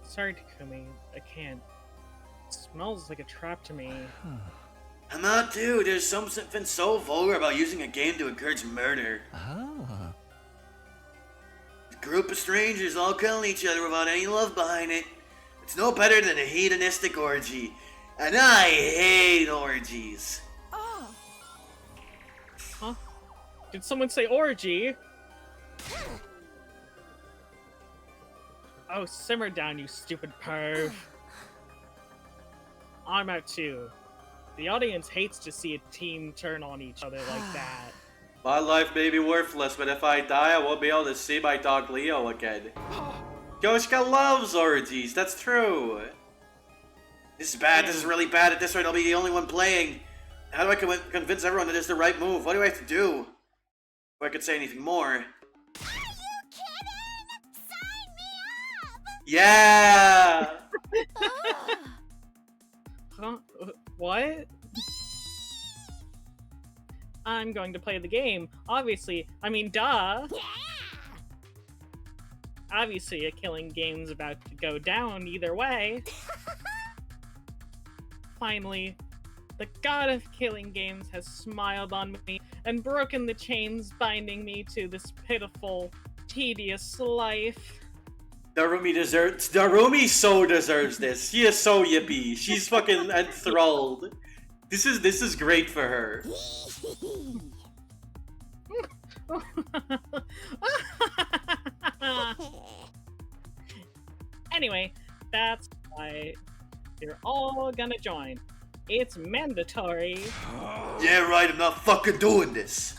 Sorry, Takumi. I can't. It smells like a trap to me. I'm not too. There's something so vulgar about using a game to encourage murder. A group of strangers all killing each other without any love behind it. It's no better than a hedonistic orgy. And I hate orgies. Huh? Did someone say orgy? Oh, simmer down, you stupid perv. I'm out too. The audience hates to see a team turn on each other like that. My life may be worthless, but if I die, I won't be able to see my dog Leo again. Yoshika loves orgies, that's true. This is bad, this is really bad. At this rate, I'll be the only one playing. How do I convince everyone that it's the right move? What do I have to do? If I could say anything more. Yeah! Huh? What? I'm going to play the game. Obviously. I mean, duh. Yeah! Obviously, a killing game's about to go down either way. Finally, the god of killing games has smiled on me and broken the chains binding me to this pitiful, tedious life. Darumi so deserves this. She is so yippee. She's fucking enthralled. This is great for her. Anyway, that's why you're all gonna join. It's mandatory. Yeah, right, I'm not fucking doing this.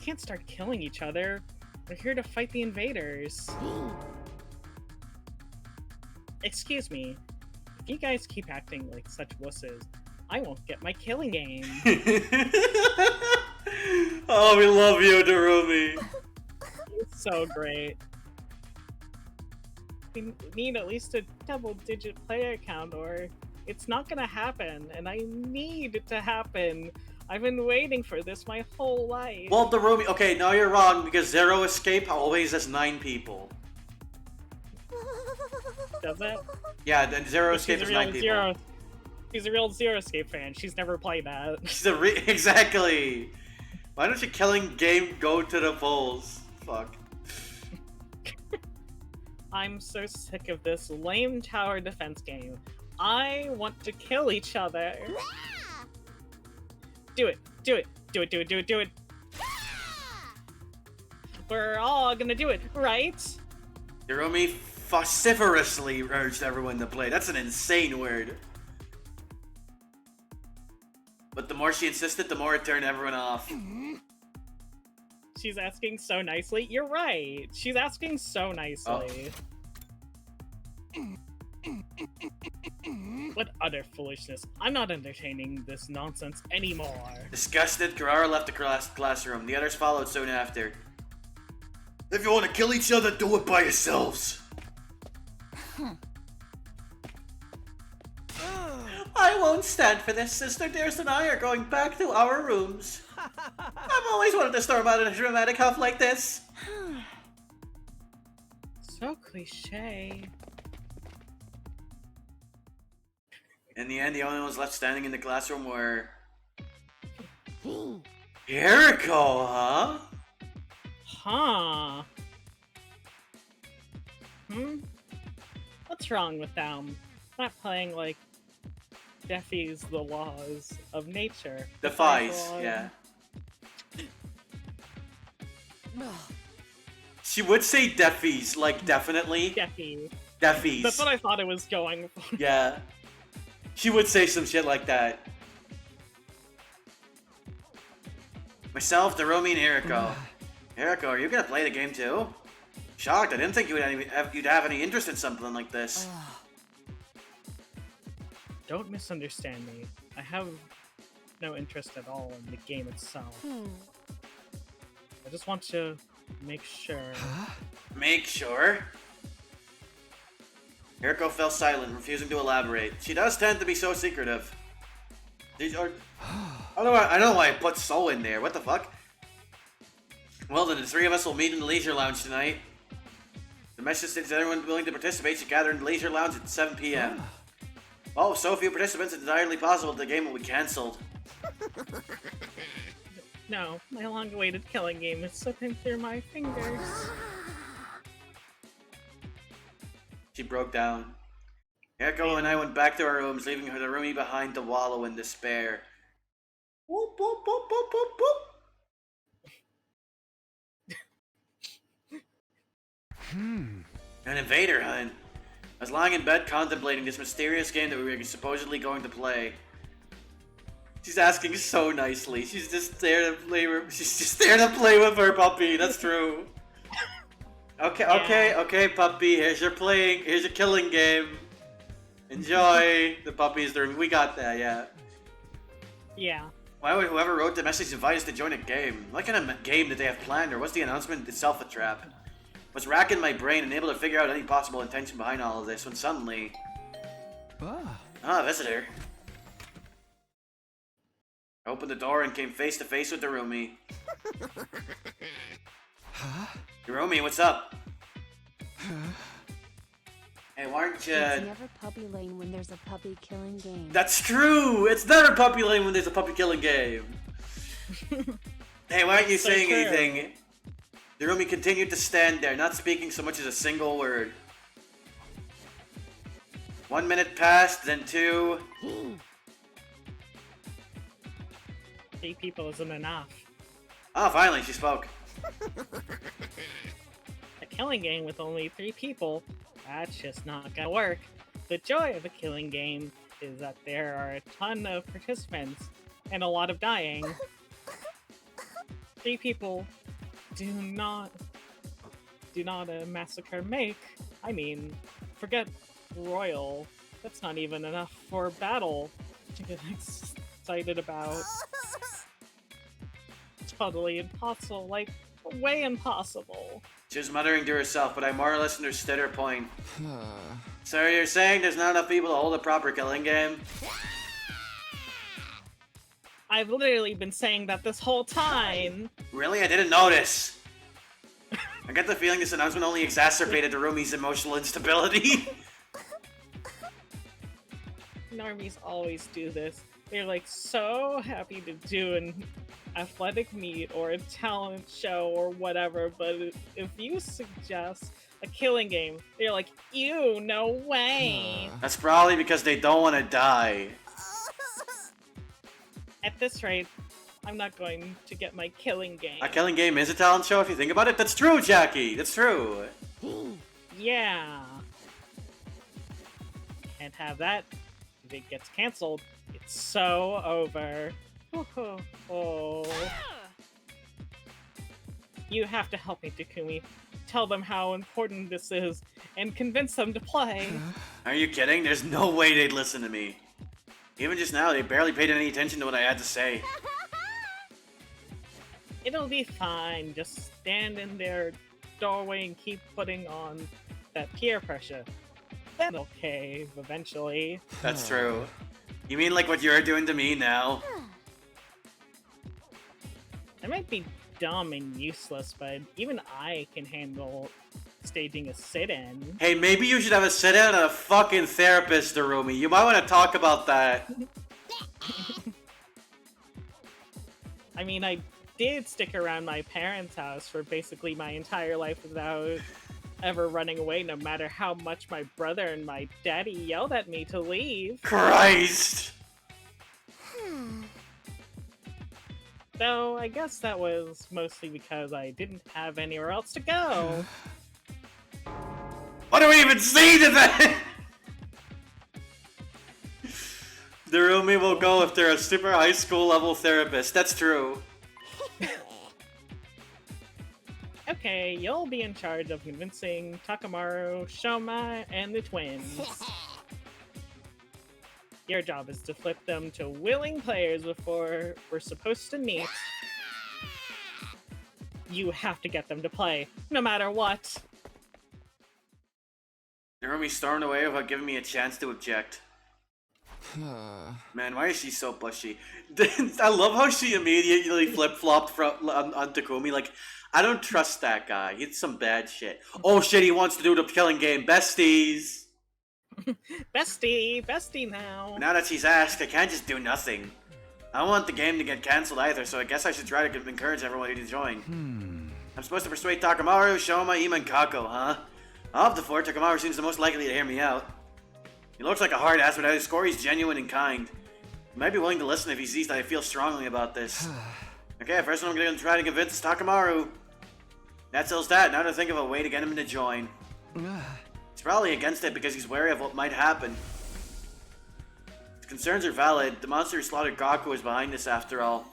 Can't start killing each other. We're here to fight the invaders. Excuse me. If you guys keep acting like such wusses, I won't get my killing game. Oh, we love you, Darumi. It's so great. We need at least a double-digit player count, or it's not gonna happen, and I need it to happen. I've been waiting for this my whole life. Well, Darumi, okay, now you're wrong, because Zero Escape always has 9 people. Does it? Yeah, then Zero Escape is 9 people. She's a real Zero Escape fan. She's never played that. Exactly. Why don't you killing game go to the polls? Fuck. I'm so sick of this lame tower defense game. I want to kill each other. Do it. Do it. Do it. Do it. Do it. Do it. We're all gonna do it, right? Darumi vociferously urged everyone to play. That's an insane word. But the more she insisted, the more it turned everyone off. She's asking so nicely. You're right. She's asking so nicely. What utter foolishness. I'm not entertaining this nonsense anymore. Disgusted, Kurara left the classroom. The others followed soon after. If you want to kill each other, do it by yourselves. I won't stand for this. Sister Dearest and I are going back to our rooms. I've always wanted to storm out in a dramatic huff like this. So cliche. In the end, the only ones left standing in the classroom were... Jericho, huh? Huh. What's wrong with them? Not playing like defies the laws of nature. Defies, yeah. She would say defies, like definitely. Defi. Defies. That's what I thought it was going for. Yeah. She would say some shit like that. Myself, Darumi, and Eriko. Eriko, are you gonna play the game too? Shocked, I didn't think you'd have any interest in something like this. Don't misunderstand me. I have no interest at all in the game itself. I just want to make sure. Make sure? Eriko fell silent, refusing to elaborate. She does tend to be so secretive. These are... I don't know why I put so in there. What the fuck? Well, then the three of us will meet in the leisure lounge tonight. The message states that everyone willing to participate should gather in the leisure lounge at 7 p.m. Oh, with so few participants, it's entirely possible the game will be cancelled. No, my long-awaited killing game is slipping through my fingers. She broke down. Eriko and I went back to our rooms, leaving her the roomie behind to wallow in despair. Whoop, whoop, whoop, whoop, whoop, whoop. An invader hunt. I was lying in bed contemplating this mysterious game that we were supposedly going to play. She's asking so nicely. She's just there to play. She's just there to play with her puppy. That's true. Okay, puppy. Here's your killing game. Enjoy. The puppy's the room. We got that, yeah. Yeah. Why would whoever wrote the message invite us to join a game? What kind of game did they have planned, or was the announcement itself a trap? I was racking my brain, unable to figure out any possible intention behind all of this, when suddenly... visitor. I opened the door and came face to face with the roomie. Roomie, what's up? Hey, why aren't you... It's never puppy lane when there's a puppy killing game. That's true! It's never puppy lane when there's a puppy killing game. Hey, why aren't you saying anything? The roomie continued to stand there, not speaking so much as a single word. 1 minute passed, then 2. 3 people isn't enough. Oh, finally, she spoke. A killing game with only 3 people? That's just not gonna work. The joy of a killing game is that there are a ton of participants and a lot of dying. 3 people do not a massacre make. I mean, forget royal. That's not even enough for battle to get excited about. It's totally impossible, like, way impossible. She was muttering to herself, but I more or less understood her point. So you're saying there's not enough people to hold a proper killing game? I've literally been saying that this whole time! Really? I didn't notice. I get the feeling this announcement only exacerbated the roomie's emotional instability. Normies always do this. They're like so happy to do an athletic meet or a talent show or whatever, but if you suggest a killing game, they're like, ew, no way! That's probably because they don't want to die. At this rate, I'm not going to get my killing game. A killing game is a talent show if you think about it. That's true, Jackie. That's true. Yeah. Can't have that. If it gets cancelled, it's so over. Oh. You have to help me, Takumi. Tell them how important this is, and convince them to play. Are you kidding? There's no way they'd listen to me. Even just now, they barely paid any attention to what I had to say. It'll be fine. Just stand in there doorway and keep putting on that peer pressure. Then they'll cave eventually. That's true. You mean like what you're doing to me now? I might be dumb and useless, but even I can handle staging a sit-in. Hey, maybe you should have a sit-down and a fucking therapist, Darumi. You might want to talk about that. I mean, I did stick around my parents' house for basically my entire life without ever running away, no matter how much my brother and my daddy yelled at me to leave. Christ! Though, I guess that was mostly because I didn't have anywhere else to go. What do we even see to that? Darumi will go if they're a super high school level therapist. That's true. Okay, you'll be in charge of convincing Takamaru, Shoma, and the twins. Your job is to flip them to willing players before we're supposed to meet. You have to get them to play, no matter what. Darumi stormed away without giving me a chance to object. Man, why is she so pushy? I love how she immediately flip-flopped on Takumi. Like, I don't trust that guy. He's some bad shit. Oh shit, he wants to do the killing game. Besties! Bestie now. Now that she's asked, I can't just do nothing. I don't want the game to get cancelled either, so I guess I should try to encourage everybody to join. I'm supposed to persuade Takamaru, Shoma, Ima, and Kako, huh? Of the four, Takamaru seems the most likely to hear me out. He looks like a hard ass, but at his score, he's genuine and kind. He might be willing to listen if he sees that I feel strongly about this. Okay, first one I'm gonna try to convince is Takamaru. That settles that. Now to think of a way to get him to join. He's probably against it because he's wary of what might happen. His concerns are valid. The monster who slaughtered Gaku is behind this after all.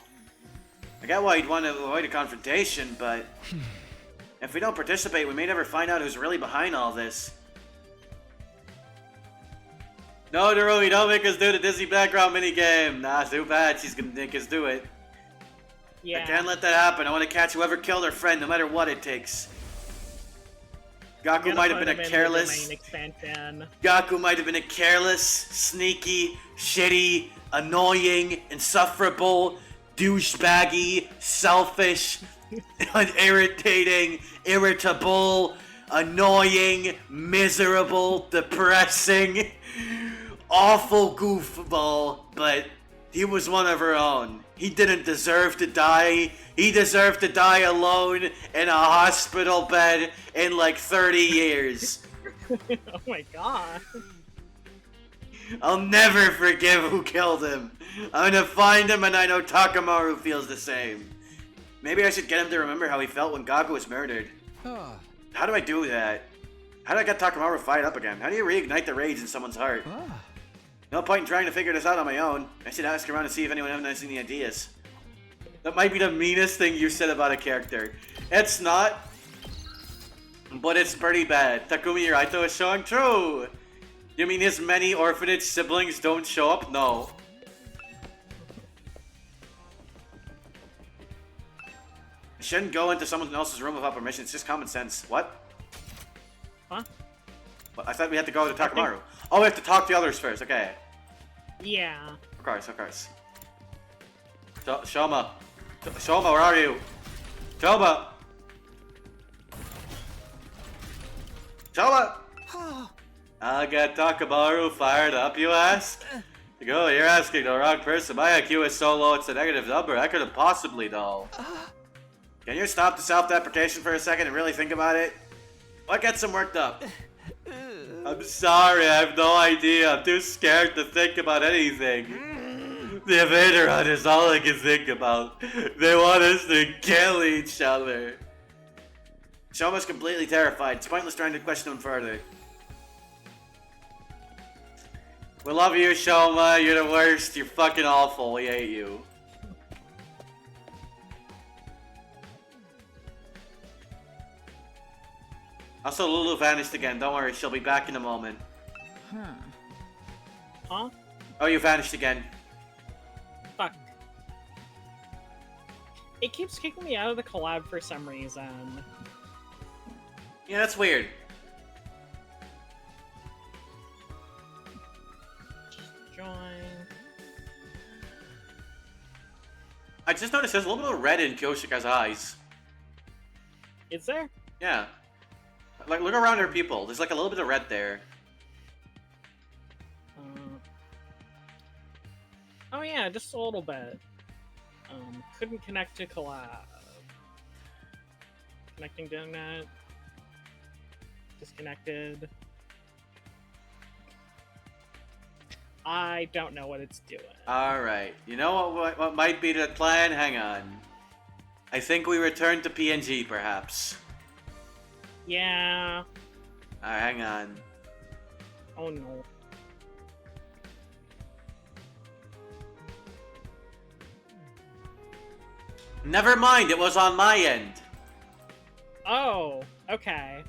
I get why he'd want to avoid a confrontation, but if we don't participate, we may never find out who's really behind all this. No, Darumi, don't make us do the Disney background minigame. Nah, too bad. She's gonna make us do it. Yeah. I can't let that happen. I want to catch whoever killed her friend, no matter what it takes. Gaku might have been a careless. Gaku might have been a careless, sneaky, shitty, annoying, insufferable, douchebaggy, selfish, irritating, irritable, annoying, miserable, depressing, awful goofball, but he was one of her own. He didn't deserve to die. He deserved to die alone in a hospital bed in like 30 years. Oh my god. I'll never forgive who killed him. I'm gonna find him, and I know Takamaru feels the same. Maybe I should get him to remember how he felt when Gaku was murdered. How do I do that? How do I get Takamaru fired up again? How do you reignite the rage in someone's heart? No point in trying to figure this out on my own. I should ask around to see if anyone has any ideas. That might be the meanest thing you said about a character. It's not, but it's pretty bad. Takumi Uraito is showing true. You mean his many orphanage siblings don't show up? No. I shouldn't go into someone else's room without permission. It's just common sense. What? Huh? What? I thought we had to go to Takamaru. Oh, we have to talk to the others first. Okay. Yeah. Of course, of course. Shoma. Shoma, where are you? Shoma! Shoma! I'll get Takamaru fired up, you ask? Go, you're asking the wrong person. My IQ is so low it's a negative number. I couldn't possibly know. Can you stop the self-deprecation for a second and really think about it? What gets him worked up? I'm sorry, I have no idea. I'm too scared to think about anything. The Invader Hunt is all I can think about. They want us to kill each other. Shoma's completely terrified. It's pointless trying to question him further. We love you, Shoma. You're the worst. You're fucking awful. We hate you. Also, Lulu vanished again. Don't worry, she'll be back in a moment. Huh? Oh, you vanished again. Fuck. It keeps kicking me out of the collab for some reason. Yeah, that's weird. Join. I just noticed there's a little bit of red in Kyoshika's eyes. Is there? Yeah. Like, look around her pupil. There's like a little bit of red there. Oh yeah, just a little bit. Couldn't connect to collab. Connecting to internet. Disconnected. I don't know what it's doing. Alright. You know what might be the plan? Hang on. I think we return to PNG, perhaps. Yeah. Alright, hang on. Oh no. Never mind, it was on my end. Oh, okay.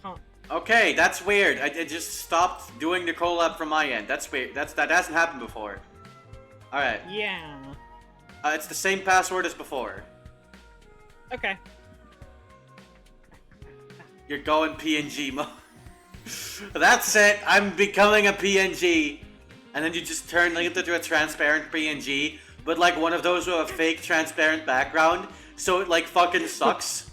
Huh. Okay, that's weird. I just stopped doing the collab from my end. That's weird. That hasn't happened before. Alright. Yeah. It's the same password as before. Okay. You're going PNG mode. That's it. I'm becoming a PNG. And then you just turn it into a transparent PNG, but like one of those with a fake transparent background, so it like fucking sucks.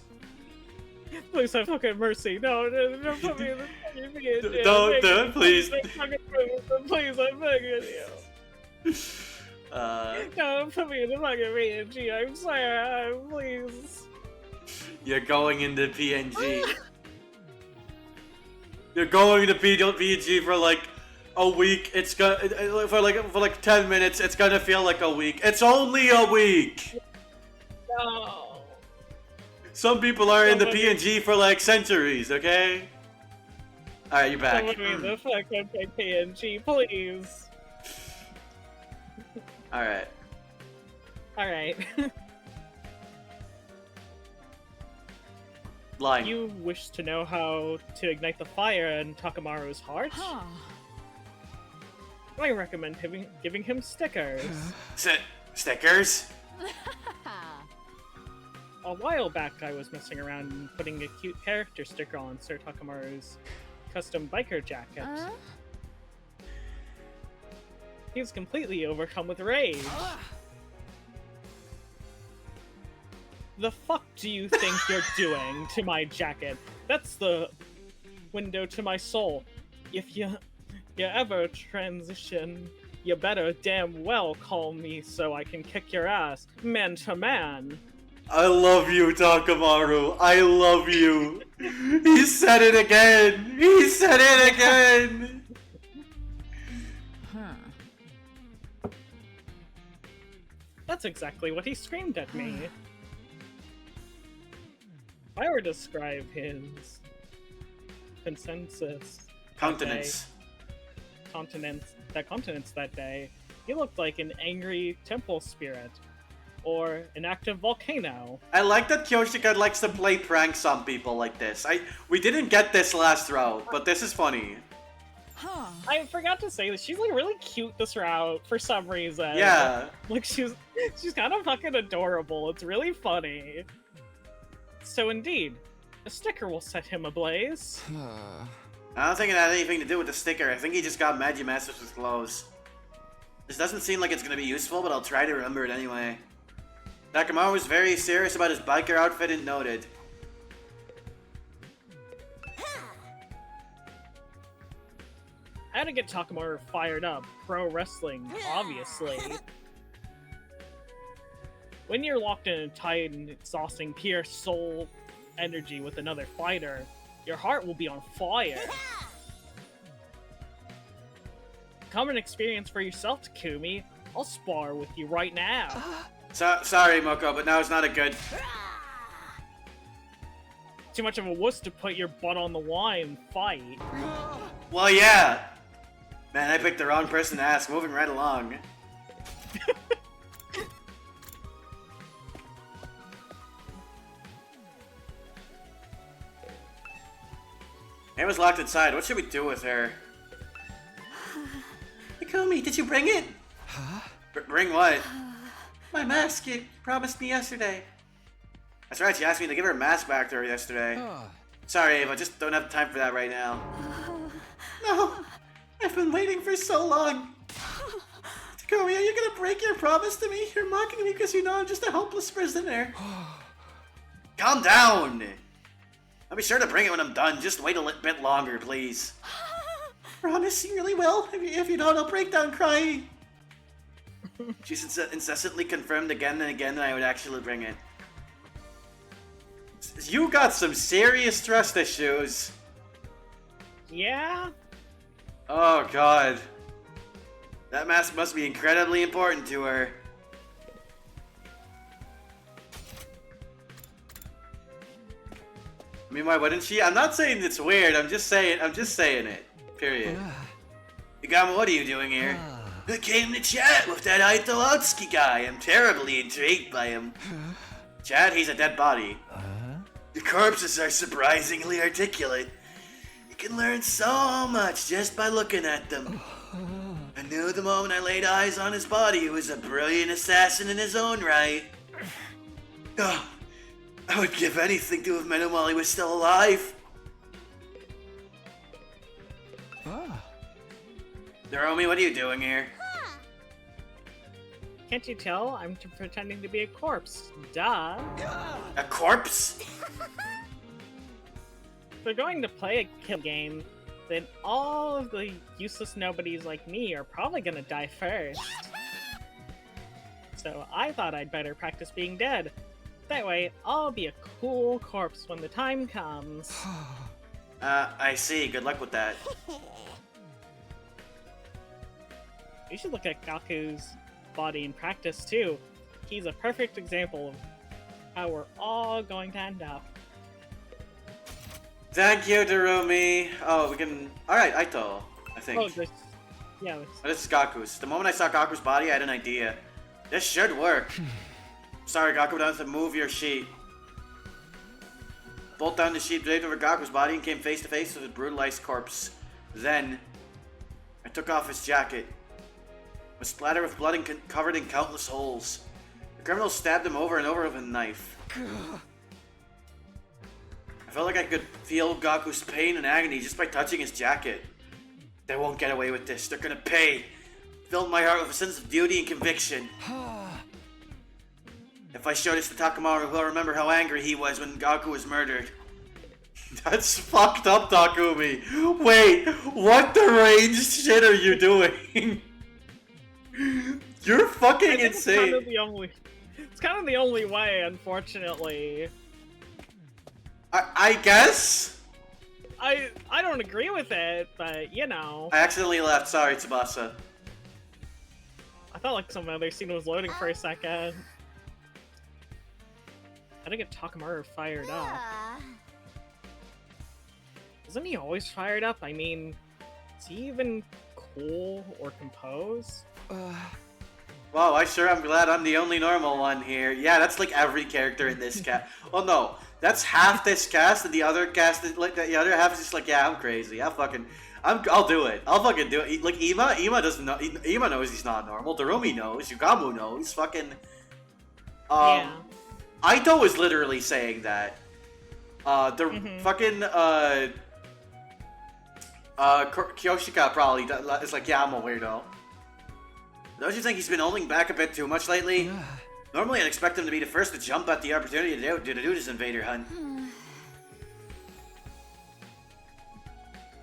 Please have fucking mercy. No, don't put me in the fucking PNG. Don't, please. Please, I'm begging you. Don't put me in the fucking PNG. I'm sorry. Please. You're going into PNG. You're going to PNG for like a week. It's gonna for like 10 minutes. It's gonna feel like a week. It's only a week. No. Some people are in the PNG for like centuries. Okay. All right, you're back. Don't put me in the fucking PNG, please. All right. All right. Line. You wish to know how to ignite the fire in Takamaru's heart? I recommend giving him stickers. Stickers? A while back, I was messing around and putting a cute character sticker on Sir Takamaru's custom biker jacket. He was completely overcome with rage. The fuck do you think you're doing to my jacket? That's the window to my soul. If you ever transition, you better damn well call me so I can kick your ass, man to man. I love you, Takamaru. I love you. He said it again. He said it again. That's exactly what he screamed at me. If I were to describe his countenance that day, he looked like an angry temple spirit, or an active volcano. I like that Kyoshika likes to play pranks on people like this. We didn't get this last route, but this is funny. I forgot to say that she's like really cute this route for some reason. Yeah. Like she's kind of fucking adorable. It's really funny. So indeed, a sticker will set him ablaze. I don't think it had anything to do with the sticker. I think he just got Magimasters with clothes. This doesn't seem like it's gonna be useful, but I'll try to remember it anyway. Takamaru was very serious about his biker outfit and noted. I had to get Takamaru fired up. Pro wrestling, obviously. When you're locked in a tight and exhausting pure soul energy with another fighter, your heart will be on fire. Come and experience for yourself, Takumi. I'll spar with you right now. Sorry, Moko, but now is not a good... Too much of a wuss to put your butt on the line and fight. Well, yeah. Man, I picked the wrong person to ask. Moving right along. It was locked inside. What should we do with her? Takumi, did you bring it? Huh? Bring what? My mask you promised me yesterday. That's right, she asked me to give her mask back to her yesterday. Sorry, Ava, just don't have time for that right now. No, I've been waiting for so long. Takumi, are you gonna break your promise to me? You're mocking me because you know I'm just a helpless prisoner. Calm down. I'll be sure to bring it when I'm done. Just wait a bit longer, please. Promise you really will. If you don't, I'll break down crying. She's incessantly confirmed again and again that I would actually bring it. You got some serious trust issues. Yeah? Oh god. That mask must be incredibly important to her. I mean, why wouldn't she? I'm not saying it's weird, I'm just saying it. Period. Igama, what are you doing here? I came to chat with that Aitowatsuki guy. I'm terribly intrigued by him. Chad, he's a dead body. The corpses are surprisingly articulate. You can learn so much just by looking at them. I knew the moment I laid eyes on his body he was a brilliant assassin in his own right. Oh, I would give anything to have met him while he was still alive. Naomi, what are you doing here? Can't you tell? I'm pretending to be a corpse. Duh. A corpse? If they're going to play a kill game, then all of the useless nobodies like me are probably gonna die first. So I thought I'd better practice being dead. That way, I'll be a cool corpse when the time comes. I see. Good luck with that. You should look at Gaku's body in practice too. He's a perfect example of how we're all going to end up. Thank you, Darumi. Oh, we can... Alright, Aito, I think. Oh, this... Yeah, this... Oh, this is Gaku's. The moment I saw Gaku's body, I had an idea. This should work. Sorry, Gaku, but I have to move your sheet. Bolt down the sheet draped over Gaku's body and came face to face with his brutalized corpse. Then, I took off his jacket. It was splattered with blood and covered in countless holes. The criminal stabbed him over and over with a knife. I felt like I could feel Gaku's pain and agony just by touching his jacket. They won't get away with this. They're gonna pay. Filled my heart with a sense of duty and conviction. If I show this to Takamaru, he'll remember how angry he was when Gaku was murdered. That's fucked up, Takumi. Wait, what deranged shit are you doing? You're fucking insane. It's kind of the only way, unfortunately. I guess? I don't agree with it, but you know. I accidentally left. Sorry, Tsubasa. I felt like some other scene was loading for a second. How to get Takamaru fired up? Isn't he always fired up? I mean, is he even cool or composed? Wow, I sure am glad I'm the only normal one here. Yeah, that's like every character in this cast. Well, no, that's half this cast, and the other cast, like the other half is just like, yeah, I'm crazy. I'll do it. I'll fucking do it. Like Ima doesn't know. Ima knows he's not normal. Darumi knows. Yugamu knows. Fucking. Yeah. Aito is literally saying that. Fucking Kyoshika probably is like, yeah, I'm a weirdo. Don't you think he's been holding back a bit too much lately? Normally I'd expect him to be the first to jump at the opportunity to do this invader hunt.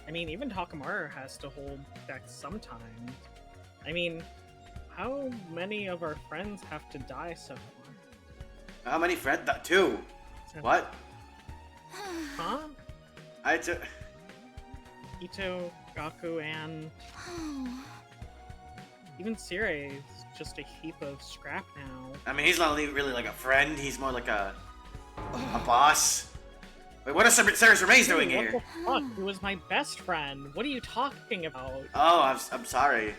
I mean, even Takamaru has to hold back sometimes. I mean, how many of our friends have to die so far? How many friends? Two. What? Huh? Ito, Gaku, and... Even Sire is just a heap of scrap now. I mean, he's not really like a friend, he's more like a boss. Wait, what is Sarah's Remains doing here? What the fuck? He was my best friend. What are you talking about? Oh, I'm sorry.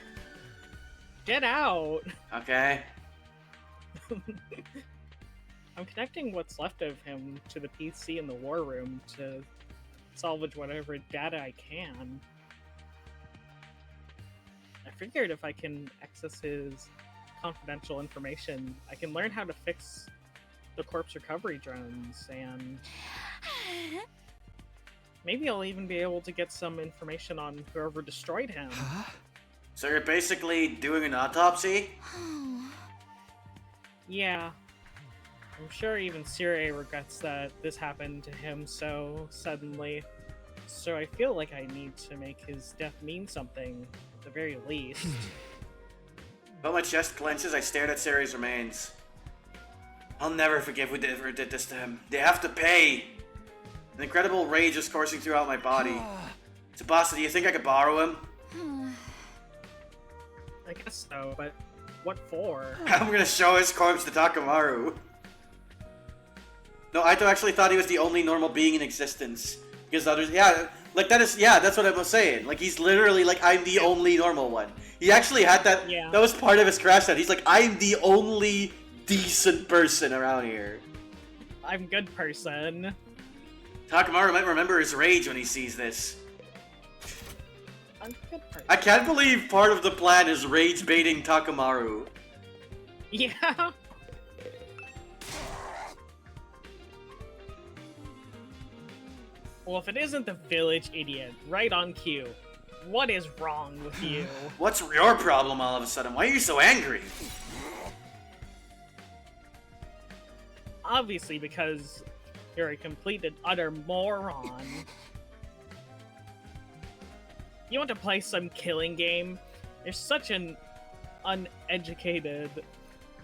Get out! Okay. I'm connecting what's left of him to the PC in the war room to salvage whatever data I can. I figured if I can access his confidential information, I can learn how to fix the corpse recovery drones, and maybe I'll even be able to get some information on whoever destroyed him. So you're basically doing an autopsy? Yeah. I'm sure even Sire regrets that this happened to him so suddenly. So I feel like I need to make his death mean something, at the very least. But my chest clenches, I stared at Sari's remains. I'll never forgive whoever did this to him. They have to pay! An incredible rage is coursing throughout my body. Tsubasa, do you think I could borrow him? I guess so, but what for? I'm gonna show his corpse to Takamaru. No, Aito actually thought he was the only normal being in existence. Because others, yeah, like that is, yeah, that's what I was saying. Like, he's literally like, I'm the only normal one. He actually had that, that was part of his crash set. He's like, I'm the only decent person around here. I'm good person. Takamaru might remember his rage when he sees this. I'm good person. I can't believe part of the plan is rage baiting Takamaru. Yeah. Well, if it isn't the village idiot, right on cue. What is wrong with you? What's your problem all of a sudden? Why are you so angry? Obviously because you're a complete and utter moron. You want to play some killing game? You're such an uneducated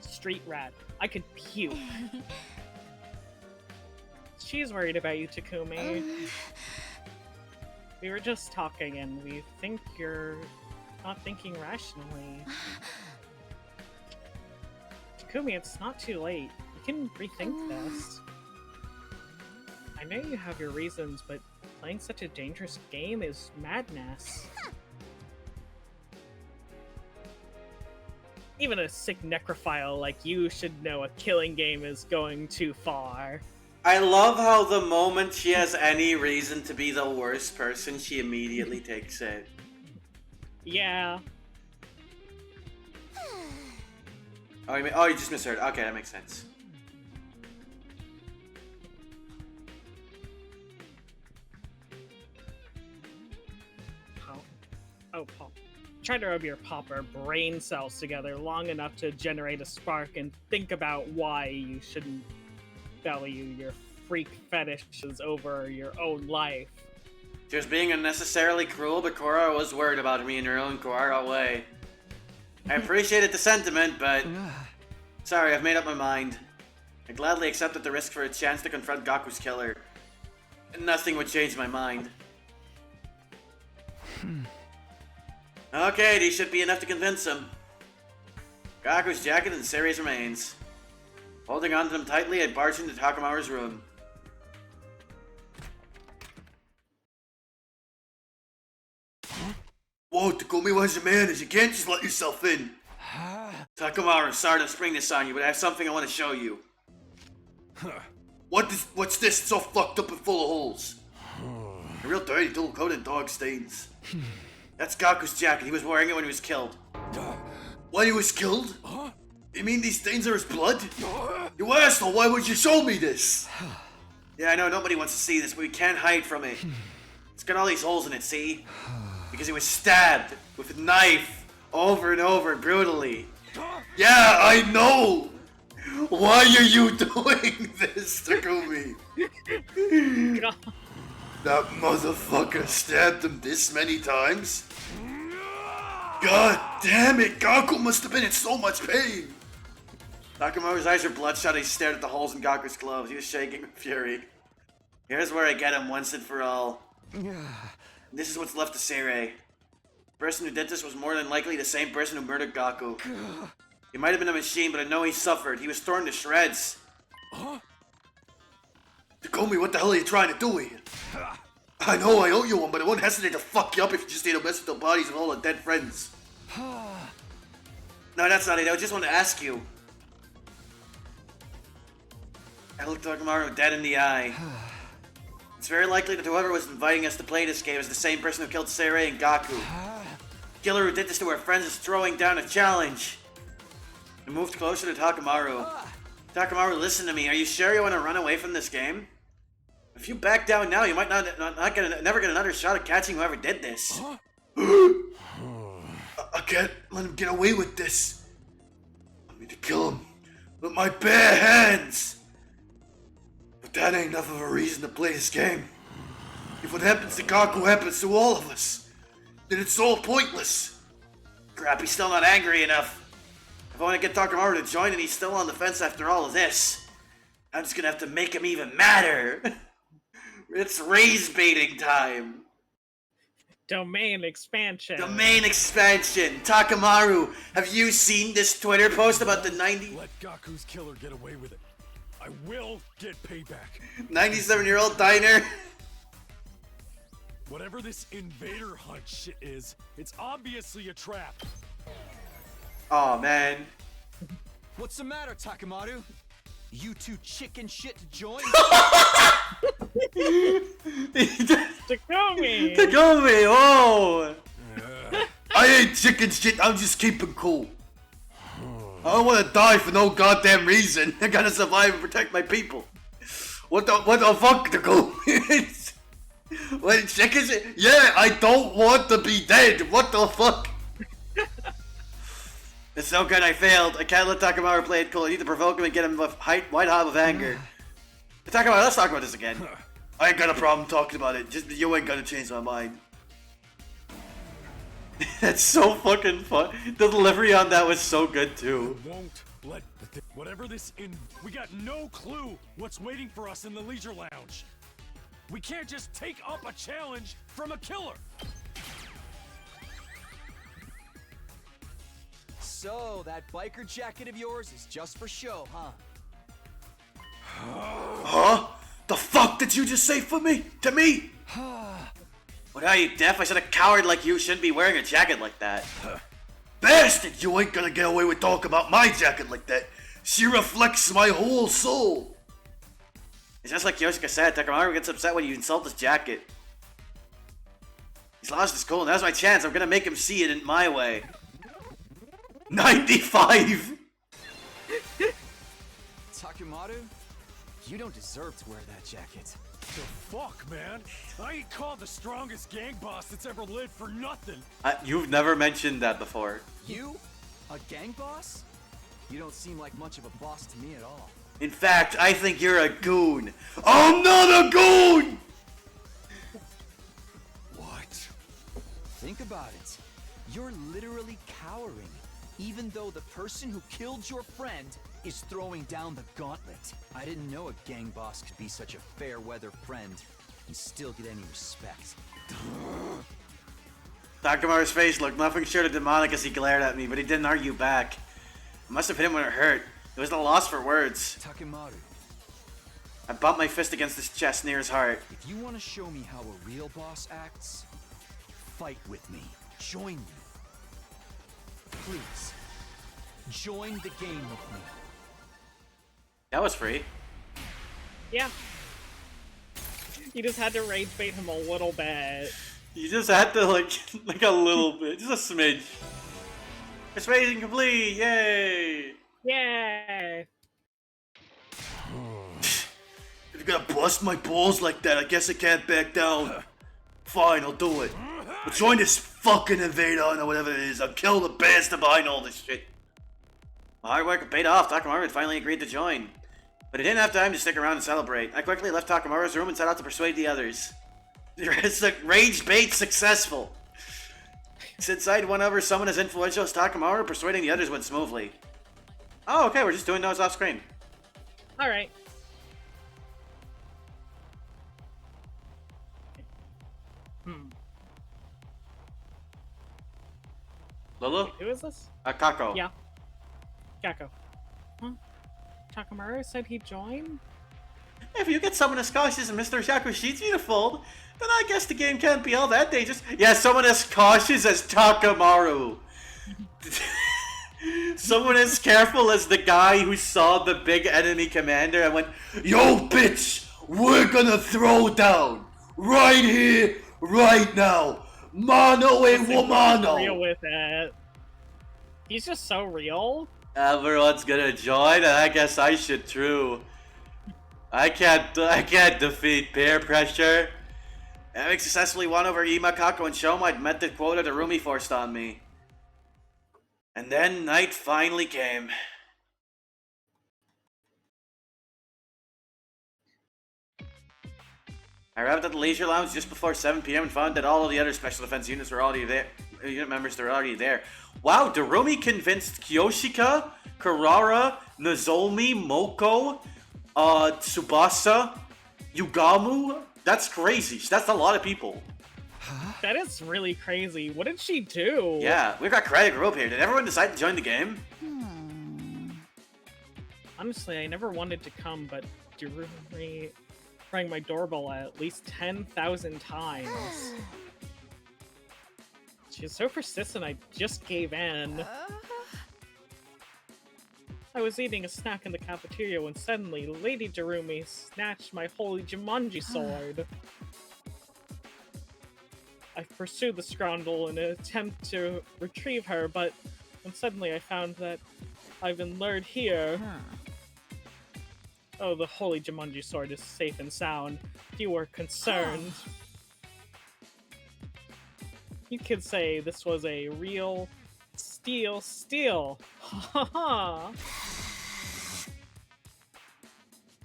street rat. I could puke. She's worried about you, Takumi. We were just talking and we think you're not thinking rationally. Takumi, it's not too late. You can rethink this. I know you have your reasons, but playing such a dangerous game is madness. Even a sick necrophile like you should know a killing game is going too far. I love how the moment she has any reason to be the worst person, she immediately takes it. Yeah. Oh, you just misheard. Okay, that makes sense. Oh, Pop. Try to rub your popper brain cells together long enough to generate a spark and think about why you shouldn't value your freak fetishes over your own life. She was being unnecessarily cruel, but Korra was worried about me in her own Korra way. I appreciated the sentiment, but... Sorry, I've made up my mind. I gladly accepted the risk for a chance to confront Gaku's killer. And nothing would change my mind. Okay, these should be enough to convince him. Gaku's jacket and Seri's remains. Holding onto them tightly, I barged into Takamaru's room. Whoa, Takumi, why's your manners? You can't just let yourself in. Takamaru, sorry to spring this on you, but I have something I want to show you. What's this? It's all fucked up and full of holes. A real dirty, dull coat and dog stains. That's Gaku's jacket. He was wearing it when he was killed. When he was killed? You mean these stains are his blood? You asshole, why would you show me this? Yeah, I know, nobody wants to see this, but we can't hide from it. It's got all these holes in it, see? Because he was stabbed with a knife over and over brutally. Yeah, I know! Why are you doing this, Takumi? God. That motherfucker stabbed him this many times? God damn it, Gaku must have been in so much pain! Takamaru's eyes were bloodshot. He stared at the holes in Gaku's clothes. He was shaking with fury. Here's where I get him once and for all. This is what's left of Seirei. The person who did this was more than likely the same person who murdered Gaku. He might have been a machine, but I know he suffered. He was torn to shreds. Takumi, what the hell are you trying to do here? I know I owe you one, but I won't hesitate to fuck you up if you just stay to mess with the bodies of all the dead friends. No, that's not it. I just wanted to ask you. I looked Takamaru dead in the eye. It's very likely that whoever was inviting us to play this game is the same person who killed Seirei and Gaku. The killer who did this to our friends is throwing down a challenge. I moved closer to Takamaru. Takamaru, listen to me. Are you sure you want to run away from this game? If you back down now, you might never get another shot at catching whoever did this. Huh? I can't let him get away with this. I need to kill him with my bare hands. But that ain't enough of a reason to play this game. If what happens to Gaku happens to all of us, then it's all pointless. Crap, he's still not angry enough. If I want to get Takamaru to join and he's still on the fence after all of this, I'm just gonna have to make him even madder. It's raise baiting time. Domain expansion. Domain expansion. Takamaru, have you seen this Twitter post about the 90... Let Gaku's killer get away with it. I will get payback. 97-year-old diner? Whatever this invader hunt shit is, it's obviously a trap. Aw, man. What's the matter, Takamaru? You too chicken shit to join? Takumi! Takumi, whoa! I ain't chicken shit, I'm just keeping cool. I don't want to die for no goddamn reason. I gotta survive and protect my people. What the fuck, Takumi? What, chicken shit? Yeah, I don't want to be dead. What the fuck? It's so good I failed. I can't let Takamaru play it cool. I need to provoke him and get him white hot with anger. Takamaru, let's talk about this again. I ain't got a problem talking about it. Just you ain't gonna change my mind. That's so fucking fun. The delivery on that was so good too. Won't let whatever this in. We got no clue what's waiting for us in the leisure lounge. We can't just take up a challenge from a killer. So, that biker jacket of yours is just for show, huh? Huh? The fuck did you just say for me? To me? What are you, deaf? I said a coward like you shouldn't be wearing a jacket like that. Bastard, you ain't gonna get away with talk about my jacket like that. She reflects my whole soul. It's just like Yoshika said, Takamaru gets upset when you insult his jacket. He's lost his cool, and now's my chance. I'm gonna make him see it in my way. 95! Takamaru, you don't deserve to wear that jacket. The fuck, man? I ain't called the strongest gang boss that's ever lived for nothing. You've never mentioned that before. You? A gang boss? You don't seem like much of a boss to me at all. In fact, I think you're a goon. I'm not a goon! What? Think about it. You're literally cowering, even though the person who killed your friend is throwing down the gauntlet. I didn't know a gang boss could be such a fair-weather friend and still get any respect. Takamaru's face looked nothing short of demonic as he glared at me, but he didn't argue back. I must have hit him when it hurt. It was a loss for words. Takamaru, I bumped my fist against his chest near his heart. if you want to show me how a real boss acts, fight with me. Join me. Please, join the game with me. That was free. Yeah. You just had to rage bait him a little bit. You just had to, like a little bit. Just a smidge. Persuasion complete! Yay! Yay! If you're gonna bust my balls like that, I guess I can't back down. Fine, I'll do it. But join this fucking invader or whatever it is. I'll kill the bastard behind all this shit. My hard work paid off. Takamaru had finally agreed to join. But he didn't have time to stick around and celebrate. I quickly left Takamaru's room and set out to persuade the others. The rage bait successful. Since I'd won over someone as influential as Takamaru, persuading the others went smoothly. Oh, okay, we're just doing those off screen. Alright. Lulu? Who is this? Kako. Yeah. Gakko. Takamaru said he'd join? If you get someone as cautious as Mr. Shakushitsu to fold, then I guess the game can't be all that dangerous. Yeah, someone as cautious as Takamaru. Someone as careful as the guy who saw the big enemy commander and went, Yo, bitch! We're gonna throw down! Right here, right now! Mano e Real womano! with it. He's just so real. Everyone's gonna join, and I guess I should too. I can't defeat peer pressure. Having successfully won over Imakako and Shoma, I'd met the quota Darumi forced on me. And then night finally came. I arrived at the leisure lounge just before 7 p.m. and found that all of the other special defense units were already there. Unit members were already there. Wow, Darumi convinced Kyoshika, Karara, Nozomi, Moko, Tsubasa, Yugamu. That's crazy. That's a lot of people. That is really crazy. What did she do? Yeah, we've got quite a group here. Did everyone decide to join the game? Honestly, I never wanted to come, but Darumi rang my doorbell at least 10,000 times. She was so persistent, I just gave in. I was eating a snack in the cafeteria when suddenly Lady Darumi snatched my holy Jumanji sword. I pursued the scoundrel in an attempt to retrieve her, but then suddenly I found that I've been lured here. Oh, the holy Jumanji sword is safe and sound. If you were concerned. You could say this was a real steal. Ha ha!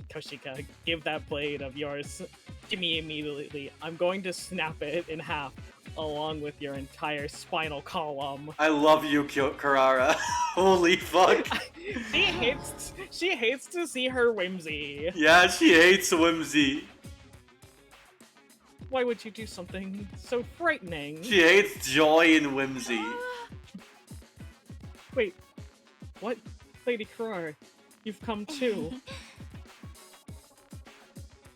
Koshika, give that blade of yours to me immediately. I'm going to snap it in half, along with your entire spinal column. I love you, Karara. Holy fuck. She hates to see her whimsy. Yeah, she hates whimsy. Why would you do something so frightening? She hates joy and whimsy. Wait, what? Lady Karara, you've come too.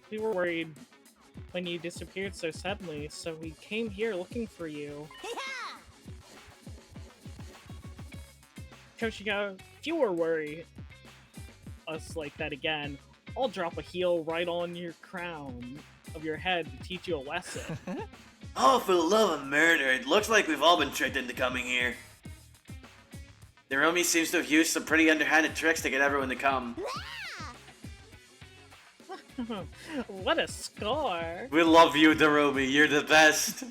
We were worried when you disappeared so suddenly, so we came here looking for you. Koshika, if you were worried us like that again, I'll drop a heel right on your crown of your head to teach you a lesson. Oh, for the love of murder, it looks like we've all been tricked into coming here. Darumi seems to have used some pretty underhanded tricks to get everyone to come. What a score! We love you, Darumi. You're the best.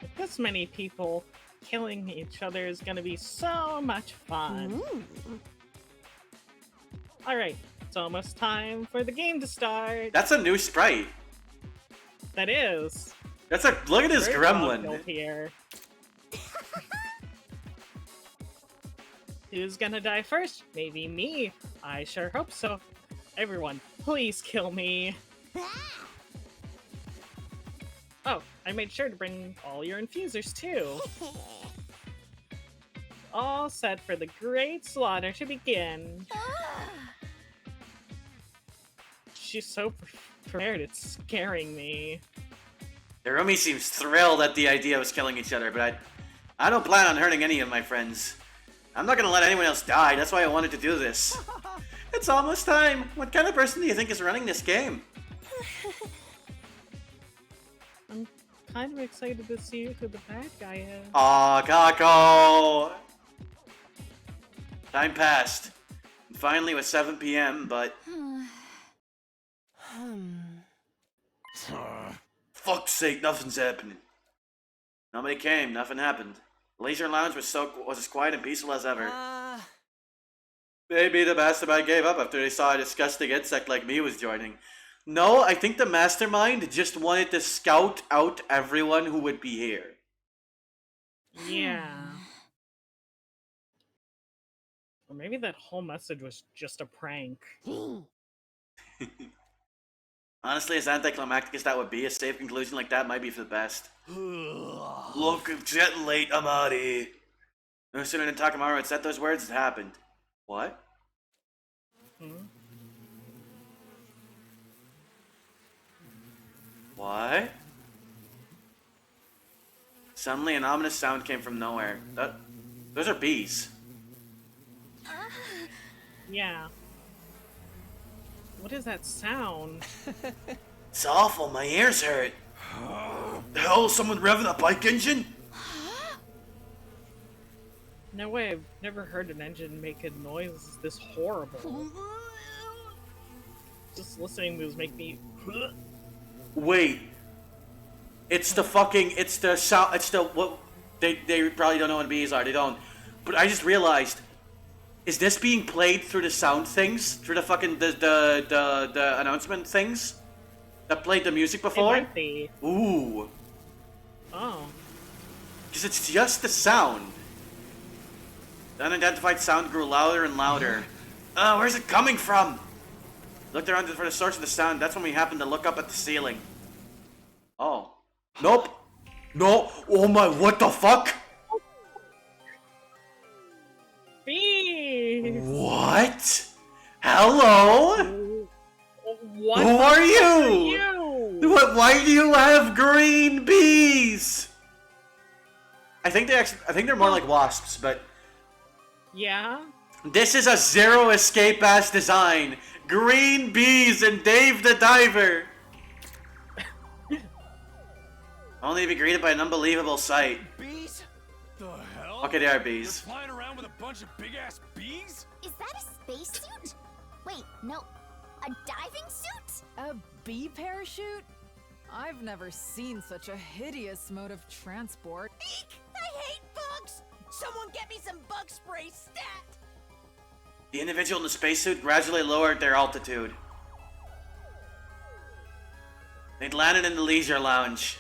With this many people, killing each other is gonna be so much fun. Alright, it's almost time for the game to start. That's a new sprite. That is. That's a look at this Very gremlin. thoughtful here. Who's gonna die first? Maybe me. I sure hope so. Everyone, please kill me. Oh, I made sure to bring all your infusers too. All set for the great slaughter to begin. She's so prepared, it's scaring me. Darumi seems thrilled at the idea of us killing each other, but I don't plan on hurting any of my friends. I'm not gonna let anyone else die, that's why I wanted to do this. It's almost time! What kind of person do you think is running this game? I'm kind of excited to see who the bad guy is. Aw, Kako! Time passed. And finally it was 7 p.m., but... Fuck's sake, nothing's happening. Nobody came, nothing happened. The leisure lounge was as quiet and peaceful as ever. Maybe the mastermind gave up after they saw a disgusting insect like me was joining. No, I think the mastermind just wanted to scout out everyone who would be here. Yeah. Or maybe that whole message was just a prank. Honestly, as anticlimactic as that would be, a safe conclusion like that might be for the best. Look, it's getting late, Amari. No sooner than Takamaru had said those words, it happened. What? What? Suddenly, an ominous sound came from nowhere. Those are bees. Yeah. What is that sound? It's awful, my ears hurt. The hell is someone revving a bike engine? No way, I've never heard an engine make a noise this horrible. Just listening to this make me... Wait. It's the fucking, it's the sound, it's the, what, they probably don't know what bees are, they don't. But I just realized, is this being played through the sound things? Through the fucking, the announcement things? That played the music before? It might be. Ooh. Oh. Because it's just the sound. The unidentified sound grew louder and louder. Where's it coming from? Looked around for the source of the sound. That's when we happened to look up at the ceiling. Oh. Nope. No. Oh my, what the fuck? Bees! What? Hello? What Who are you? you? What? Why do you have green bees? I think they're more like wasps, but Yeah? this is a zero escape ass design. Green bees and Dave the Diver. Only to be greeted by an unbelievable sight. Bees? The hell? Okay, they are You're bees. flying around with a bunch of big-ass bees? Is that a spacesuit? Wait, no. A diving suit? A bee parachute? I've never seen such a hideous mode of transport. Eek! I hate bugs! Someone get me some bug spray stat! The individual in the spacesuit gradually lowered their altitude. They'd landed in the leisure lounge.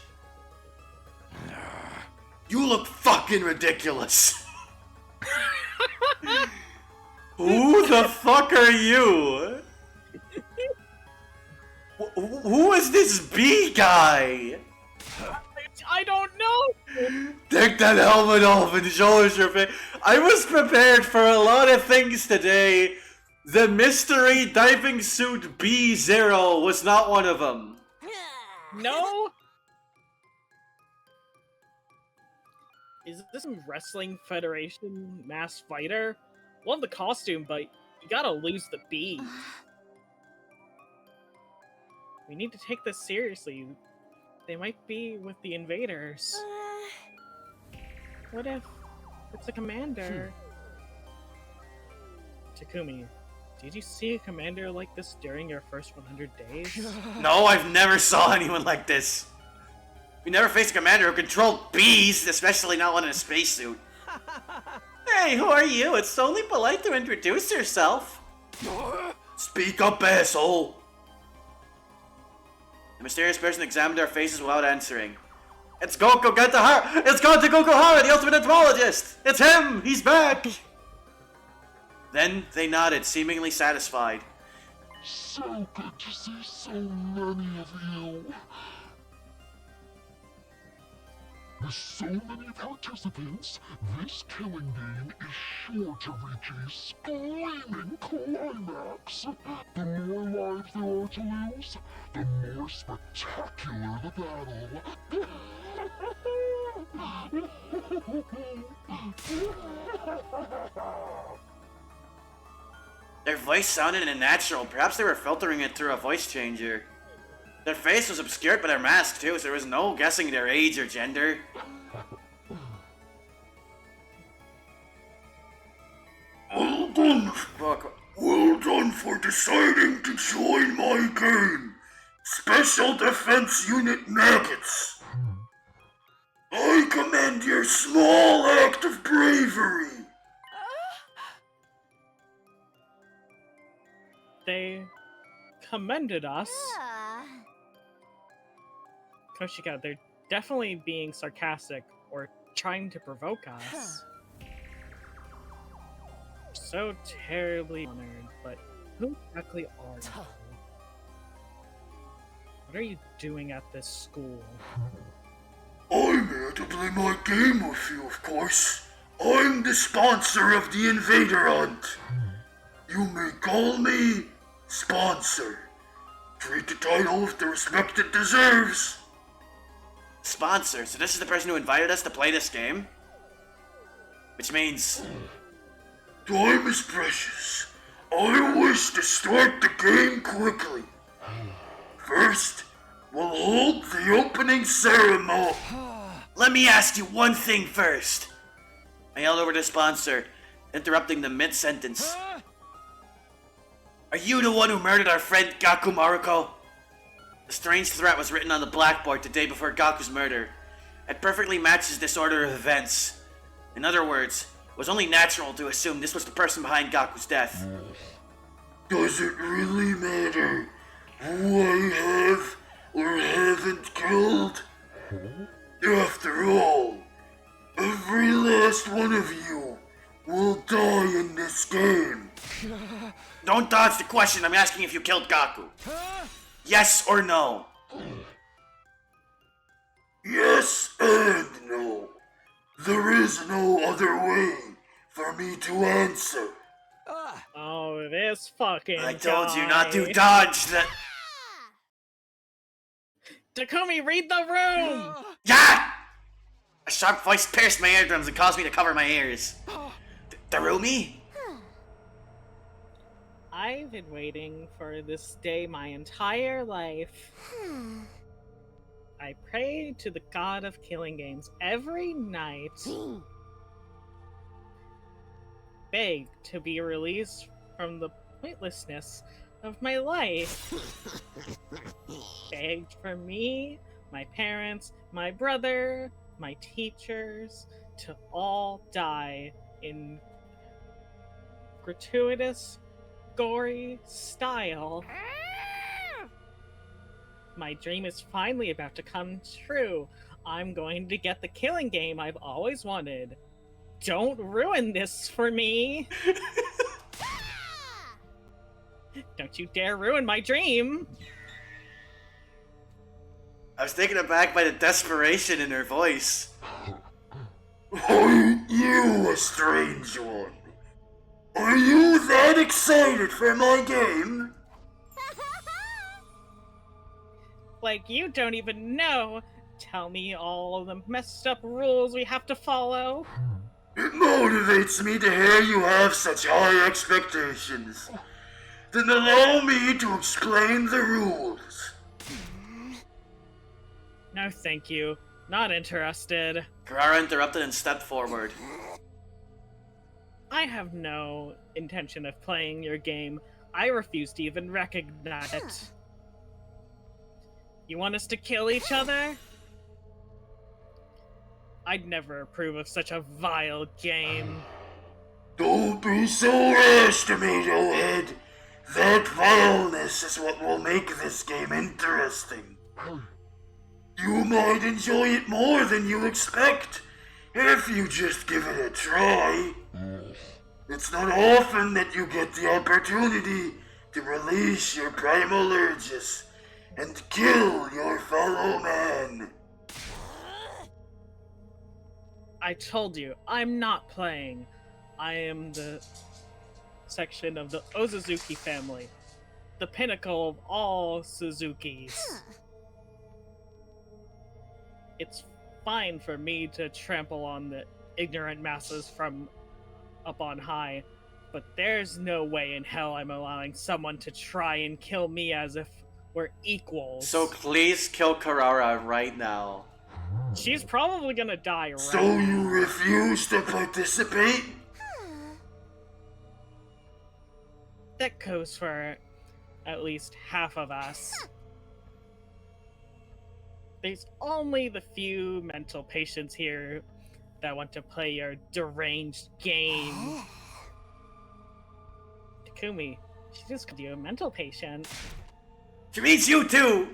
You look fucking ridiculous. Who the fuck are you? Who is this bee guy? I don't know! Take that helmet off and show us your face. I was prepared for a lot of things today. The mystery diving suit B0 was not one of them. No? Is this some wrestling federation mass fighter? Love the costume, but you gotta lose the bees. We need to take this seriously. They might be with the invaders. What if it's a commander? Takumi, did you see a commander like this during your first 100 days? No, I've never saw anyone like this. We never faced a commander who controlled bees, especially not one in a spacesuit. Hey, who are you? It's only polite to introduce yourself. Speak up, asshole. The mysterious person examined our faces without answering. It's Goku Gentahara! It's gone to Gokuhara, the ultimate entomologist! It's him! He's back! Then they nodded, seemingly satisfied. So good to see so many of you. With so many participants, this killing game is sure to reach a screaming climax. The more lives there are to lose, the more spectacular the battle. Their voice sounded unnatural. Perhaps they were filtering it through a voice changer. Their face was obscured by their mask too, so there was no guessing their age or gender. Well done. Look, Well done for deciding to join my game. Special Defense Unit Maggots. I commend your small act of bravery. They commended us. Ah. Koshika, they're definitely being sarcastic or trying to provoke us. So terribly honored, but who exactly are you? What are you doing at this school? I'm here to play my game with you, of course. I'm the sponsor of the Invader Hunt. You may call me Sponsor. Treat the title with the respect it deserves. sponsor. So this is the person who invited us to play this game? Which means... Time is precious. I wish to start the game quickly. First, we'll hold the opening ceremony. Let me ask you one thing first. I yelled over the sponsor, interrupting the mid-sentence. Are you the one who murdered our friend Gaku Maruko? The strange threat was written on the blackboard the day before Gaku's murder. It perfectly matches this order of events. In other words, it was only natural to assume this was the person behind Gaku's death. Does it really matter who I have or haven't killed? After all, every last one of you will die in this game. Don't dodge the question, I'm asking if you killed Gaku. Yes or no? Yes and no. There is no other way for me to answer. Oh, this fucking I told you not to guy. dodge the... Takumi, read the room! Yeah! A sharp voice pierced my eardrums and caused me to cover my ears. Darumi? I've been waiting for this day my entire life. I pray to the god of killing games every night. Beg to be released from the pointlessness of my life. Begged for me, my parents, my brother, my teachers to all die in gratuitous, gory style. My dream is finally about to come true. I'm going to get the killing game I've always wanted. Don't ruin this for me! Don't you dare ruin my dream! I was taken aback by the desperation in her voice. Are you a strange one? Are you that excited for my game? Like you don't even know! Tell me all the messed up rules we have to follow! It motivates me to hear you have such high expectations. Then allow me to explain the rules. No thank you. Not interested. Carrara interrupted and stepped forward. I have no intention of playing your game. I refuse to even recognize it. You want us to kill each other? I'd never approve of such a vile game. Don't be so rash, Tomato Head. That vileness is what will make this game interesting. You might enjoy it more than you expect, if you just give it a try. It's not often that you get the opportunity to release your primal urges and kill your fellow man. I told you, I'm not playing. I am the section of the Ozazuki family, the pinnacle of all Suzukis. It's fine for me to trample on the ignorant masses from up on high, but there's no way in hell I'm allowing someone to try and kill me as if we're equals. So please kill Carrara right now. She's probably gonna die right So you refuse to participate? That goes for at least half of us. There's only the few mental patients here that want to play your deranged game. Takumi, she just called you a mental patient. She means you too!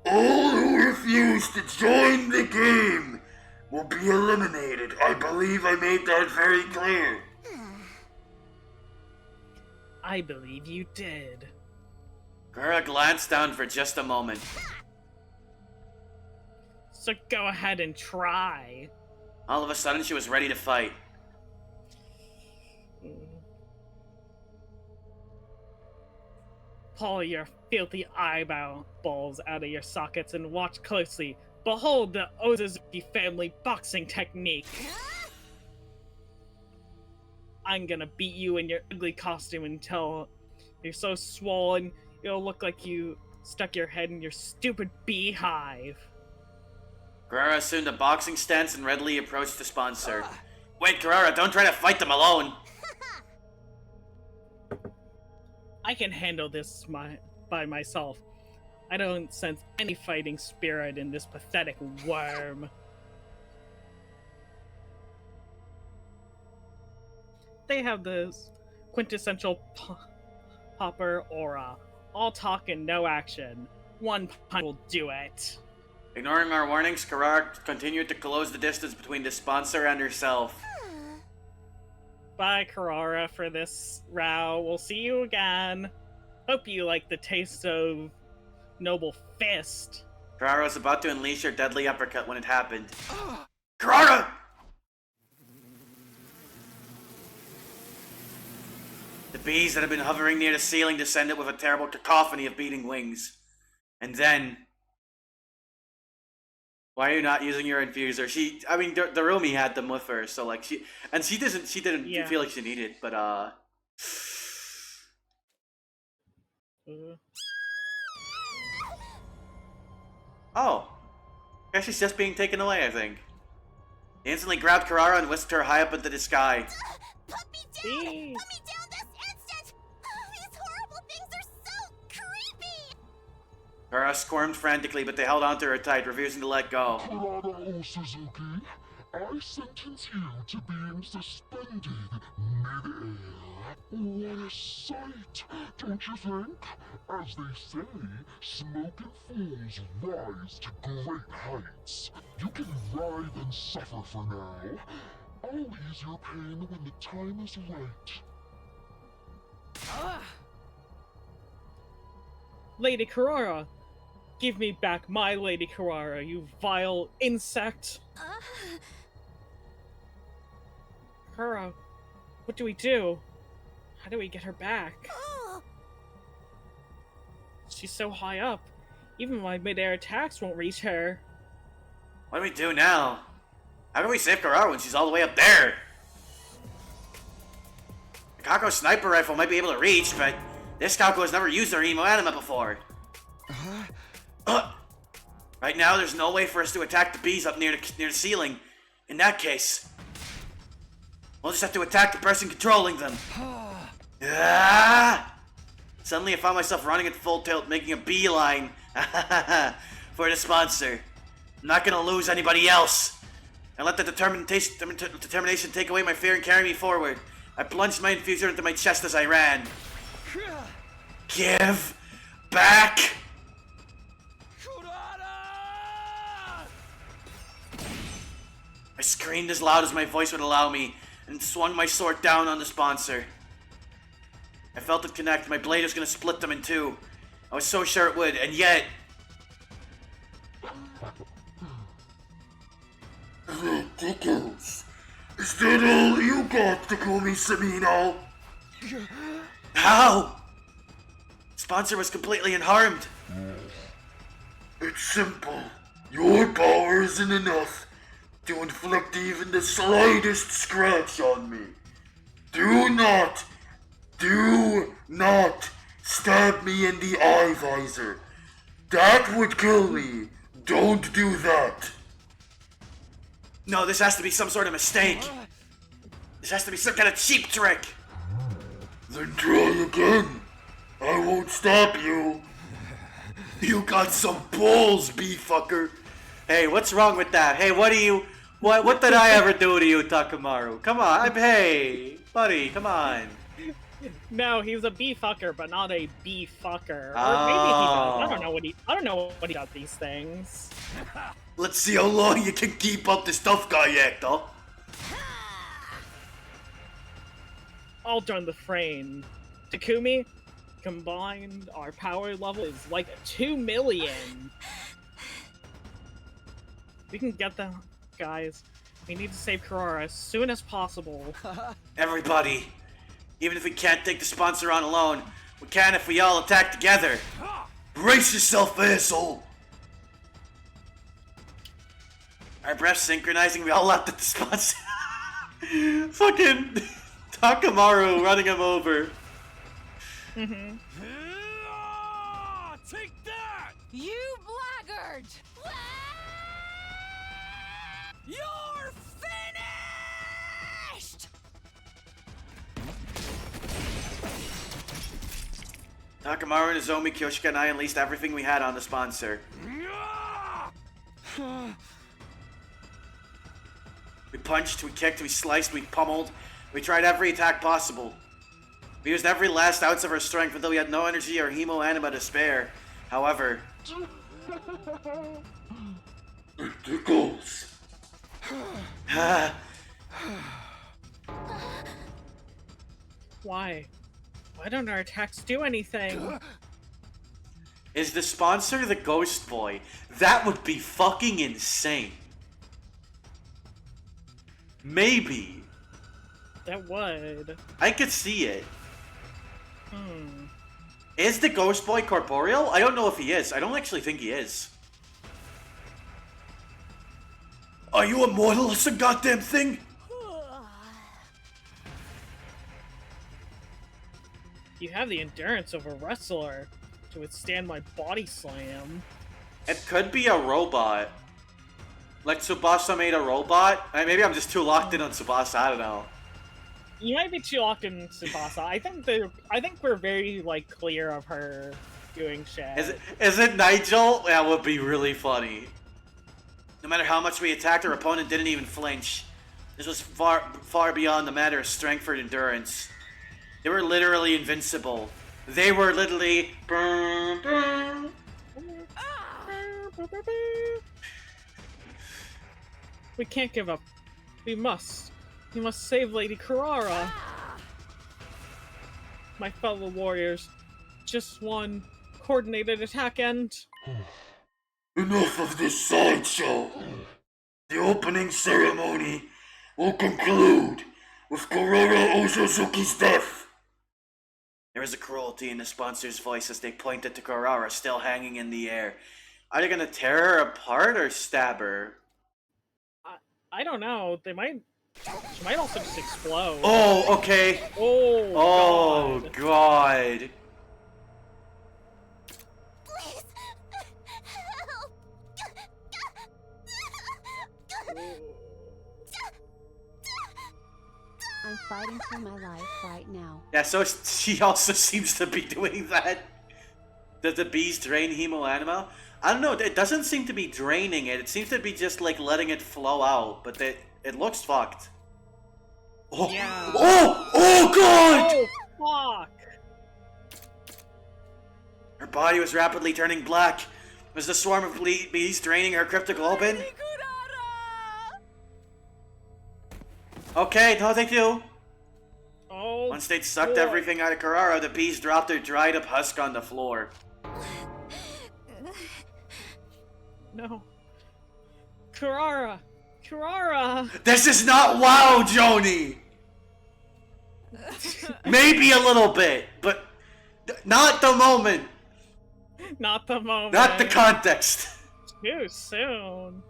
All who refuse to join the game will be eliminated. I believe I made that very clear. I believe you did. Carrara glanced down for just a moment. So go ahead and try. All of a sudden, she was ready to fight. Pull your filthy eyeballs out of your sockets and watch closely. Behold the Ozazuki family boxing technique. I'm gonna beat you in your ugly costume until you're so swollen it'll look like you stuck your head in your stupid beehive. Carrara assumed a boxing stance and readily approached the sponsor. Wait, Carrara, don't try to fight them alone! I can handle this by myself. I don't sense any fighting spirit in this pathetic worm. They have this quintessential popper aura. All talk and no action. One punch will do it. Ignoring our warnings, Carrara continued to close the distance between the sponsor and herself. Bye, Carrara, for this row. We'll see you again. Hope you like the taste of noble fist. Carrara was about to unleash her deadly uppercut when it happened. Carrara! The bees that had been hovering near the ceiling descended with a terrible cacophony of beating wings. And then... Why are you not using your infuser? The Rumi had them with her, so like she didn't Yeah. feel like she needed, but Oh. Guess she's just being taken away, I think. He instantly grabbed Carrara and whisked her high up into the sky. Put me down! Put me down this instant! These horrible things are so creepy! Carrara squirmed frantically, but they held onto her tight, refusing to let go. Karada Suzuki, I sentence you to being suspended mid-air. What a sight, don't you think? As they say, smoke and fools rise to great heights. You can writhe and suffer for now. I'll ease your pain when the time is right. Lady Carrara! Give me back my Lady Carrara, you vile insect! Carrara, what do we do? How do we get her back? She's so high up. Even my mid-air attacks won't reach her. What do we do now? How can we save Carrara when she's all the way up there? The Kako sniper rifle might be able to reach, but this Kako has never used her emo anima before. Right now, there's no way for us to attack the bees up near the ceiling. In that case, we'll just have to attack the person controlling them. Suddenly, I found myself running at full tilt, making a beeline for the sponsor. I'm not gonna lose anybody else. I let the determination take away my fear and carry me forward. I plunged my infuser into my chest as I ran. Give back! I screamed as loud as my voice would allow me, and swung my sword down on the sponsor. I felt it connect. My blade was gonna split them in two. I was so sure it would, and yet... Ridiculous. Is that all you got to call me Samino? How? Sponsor was completely unharmed. It's simple. Your power isn't enough to inflict even the slightest scratch on me. Do not stab me in the eye visor. That would kill me. Don't do that. No, this has to be some sort of mistake. This has to be some kind of cheap trick. Then try again. I won't stop you. You got some balls, bee-fucker. Hey, what's wrong with that? Hey, what did I ever do to you, Takamaru? Come on, hey, buddy, come on. No, he's a bee fucker, but not a bee fucker. Or Oh. maybe he does. I don't know what he does these things. Let's see how long you can keep up this tough guy act, huh? I'll join the frame. Takumi, combined, our power level is like 2 million. We can get them, guys. We need to save Carrara as soon as possible. Everybody, even if we can't take the sponsor on alone, we can if we all attack together. Brace yourself, asshole! Our breaths synchronizing, we all leapt at the sponsor. Fucking Takamaru running him over. Mm-hmm. Take that! You blackguard! You're finished! Takamaru, Nozomi, Kyoshika, and I unleashed everything we had on the sponsor. We punched, we kicked, we sliced, we pummeled. We tried every attack possible. We used every last ounce of our strength until we had no energy or hemo anima to spare. However... It tickles. Why? Why don't our attacks do anything? Is the sponsor the Ghost Boy? That would be fucking insane. Maybe. That would. I could see it. Hmm. Is the Ghost Boy corporeal? I don't know if he is. I don't actually think he is. Are you immortal? It's a goddamn thing. You have the endurance of a wrestler to withstand my body slam. It could be a robot. Like Tsubasa made a robot? Maybe I'm just too locked in on Tsubasa, I don't know. You might be too locked in Tsubasa. I think we're very like clear of her doing shit. Is it Nigel? That would be really funny. No matter how much we attacked, our opponent didn't even flinch. This was far beyond the matter of strength or endurance. They were literally invincible. They were literally... We can't give up. We must. We must save Lady Carrara. My fellow warriors. Just one coordinated attack and... Enough of this sideshow. The opening ceremony will conclude with Karara Osazuki's death. There was a cruelty in the sponsor's voice as they pointed to Karara, still hanging in the air. Are they gonna tear her apart or stab her? I don't know. She might also just explode. Oh, okay. Oh, God. Please, help! I'm fighting for my life right now. Yeah, so she also seems to be doing that. Does the bees drain hemo anima? I don't know, it doesn't seem to be draining it. It seems to be just like letting it flow out, but it looks fucked. Oh, yeah. Oh God! Oh, fuck! Her body was rapidly turning black. Was the swarm of bees draining her cryptoglobin? Okay, no thank you. Oh, Once they'd sucked everything out of Karara, the bees dropped their dried up husk on the floor. No. Carrara! Carrara! This is not WoW, Joni! Maybe a little bit, but not the moment. Not the moment. Not the context. Too soon.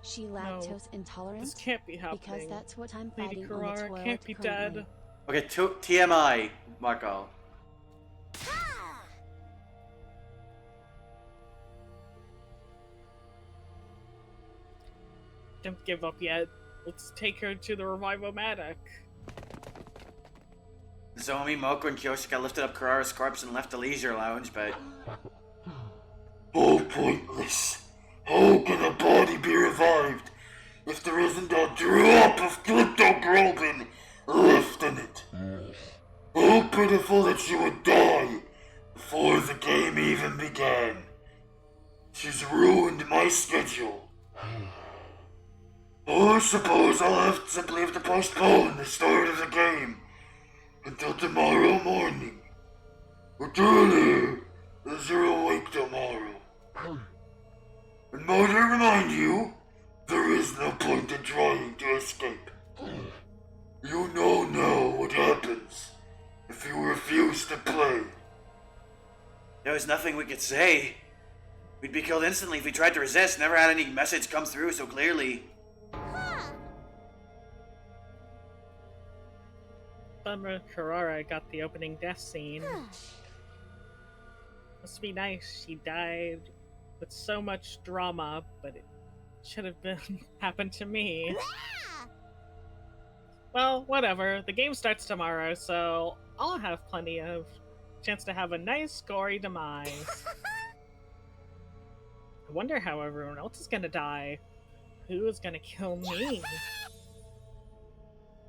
She lactose intolerant? This can't be happening. Because that's what I'm Lady fighting on the Carrara toilet can't be currently. dead. Okay, TMI, Marco. Don't give up yet. Let's take her to the Revivomatic. Zomi, Moko, and Kyoshika lifted up Karara's corpse and left the leisure lounge, but... All pointless. How can a body be revived if there isn't a drop of cryptoglobin left in it? How pitiful that she would die before the game even began. She's ruined my schedule. I suppose I'll simply have to postpone the start of the game until tomorrow morning. But earlier, as you're awake tomorrow. And might I remind you, there is no point in trying to escape. You know now what happens if you refuse to play. There was nothing we could say. We'd be killed instantly if we tried to resist. Never had any message come through so clearly. Bummer Carrara got the opening death scene. Must be nice. She died with so much drama, but should have been happened to me. Yeah! Well, whatever. The game starts tomorrow, so I'll have plenty of chance to have a nice, gory demise. I wonder how everyone else is gonna die. Who is gonna kill me?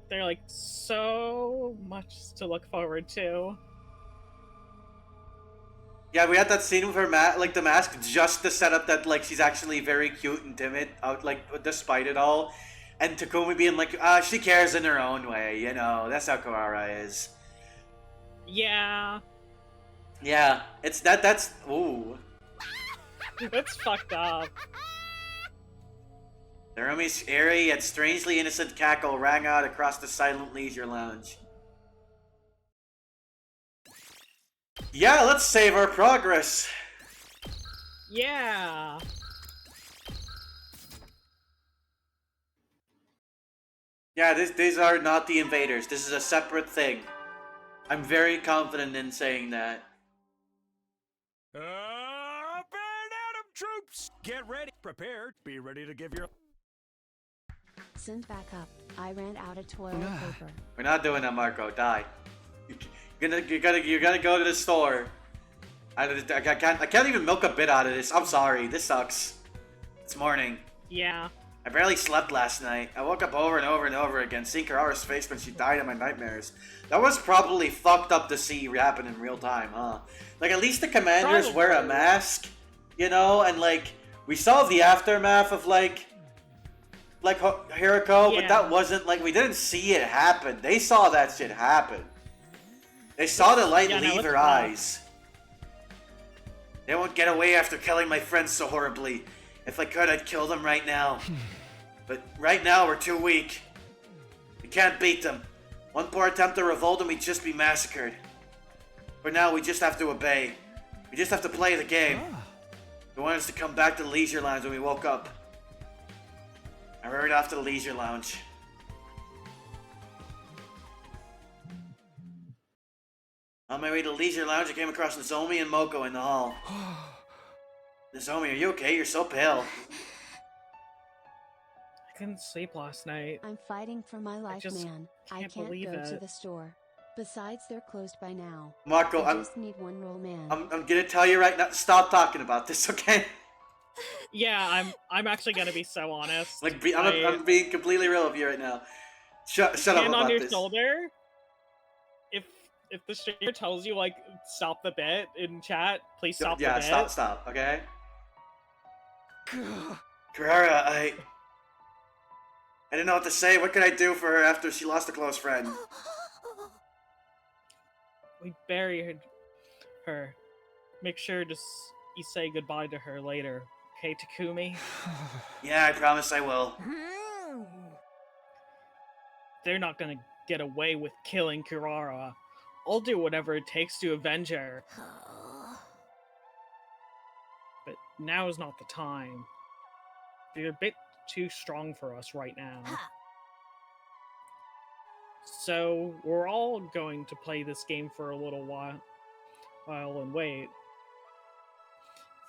They're like so much to look forward to. Yeah, we had that scene with her like the mask, just to set up that like she's actually very cute and timid, out like despite it all, and Takumi being like, she cares in her own way, you know. That's how Kawara is. Yeah, Yeah, it's that. That's ooh. that's fucked up. Narumi's airy yet strangely innocent cackle rang out across the silent leisure lounge. Yeah, let's save our progress. Yeah. Yeah, these are not the invaders. This is a separate thing. I'm very confident in saying that. Up and at 'em, troops! Get ready, prepared, be ready to give your... Send back up. I ran out of toilet paper. We're not doing that, Marco. Die. You're gonna go to the store. I can't even milk a bit out of this. I'm sorry. This sucks. It's morning. Yeah. I barely slept last night. I woke up over and over and over again, seeing Karara's face when she died in my nightmares. That was probably fucked up to see happen in real time, huh? Like, at least the commanders wear a mask, you know? And, like, we saw the aftermath of, like Hiroko, but that wasn't, like, we didn't see it happen. They saw that shit happen. They saw the light leave her eyes. They won't get away after killing my friends so horribly. If I could, I'd kill them right now. But right now, we're too weak. We can't beat them. One poor attempt to revolt and we'd just be massacred. For now, we just have to obey. We just have to play the game. They wanted us to come back to the leisure lounge when we woke up. I hurried off to the leisure lounge. On my way to the leisure lounge, I came across Nozomi and Moko in the hall. Nozomi, are you okay? You're so pale. I couldn't sleep last night. I'm fighting for my life, man. I can't believe go to it. the store. Besides, they're closed by now. Marco, I just need one roll, man. I'm gonna tell you right now. Stop talking about this, okay? Yeah, I'm actually gonna be so honest. Like, I'm being completely real with you right now. Shut up Hand about on your this. shoulder. If the streamer tells you like stop the bit in chat, please stop the bit. Yeah, stop, okay? Karara, I didn't know what to say. What could I do for her after she lost a close friend? We buried her. Make sure to you say goodbye to her later, okay, Takumi? Yeah, I promise I will. They're not gonna get away with killing Kirara. I'll do whatever it takes to avenge her. But now is not the time. They're a bit too strong for us right now. So we're all going to play this game for a little while and wait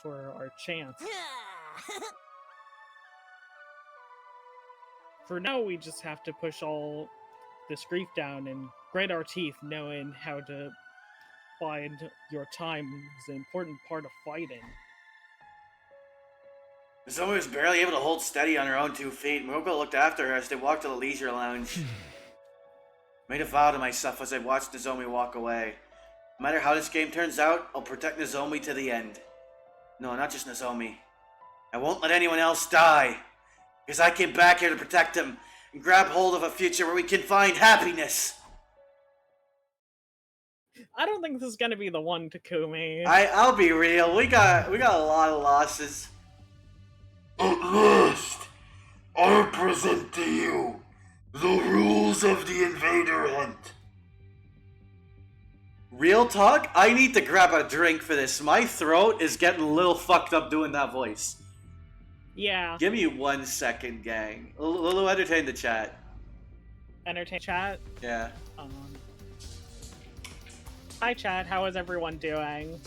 for our chance. For now, we just have to push all this grief down and grit our teeth, knowing how to bide your time is an important part of fighting. Nozomi was barely able to hold steady on her own 2 feet. Moko looked after her as they walked to the leisure lounge. Made a vow to myself as I watched Nozomi walk away. No matter how this game turns out, I'll protect Nozomi to the end. No, not just Nozomi. I won't let anyone else die. Because I came back here to protect him and grab hold of a future where we can find happiness. I don't think this is gonna be the one, Takumi. I'll be real. We got a lot of losses. At last, I present to you the rules of the invader hunt. Real talk? I need to grab a drink for this. My throat is getting a little fucked up doing that voice. Yeah. Give me 1 second, gang. Lulu, entertain the chat. Entertain chat? Yeah. Hi chat, how is everyone doing?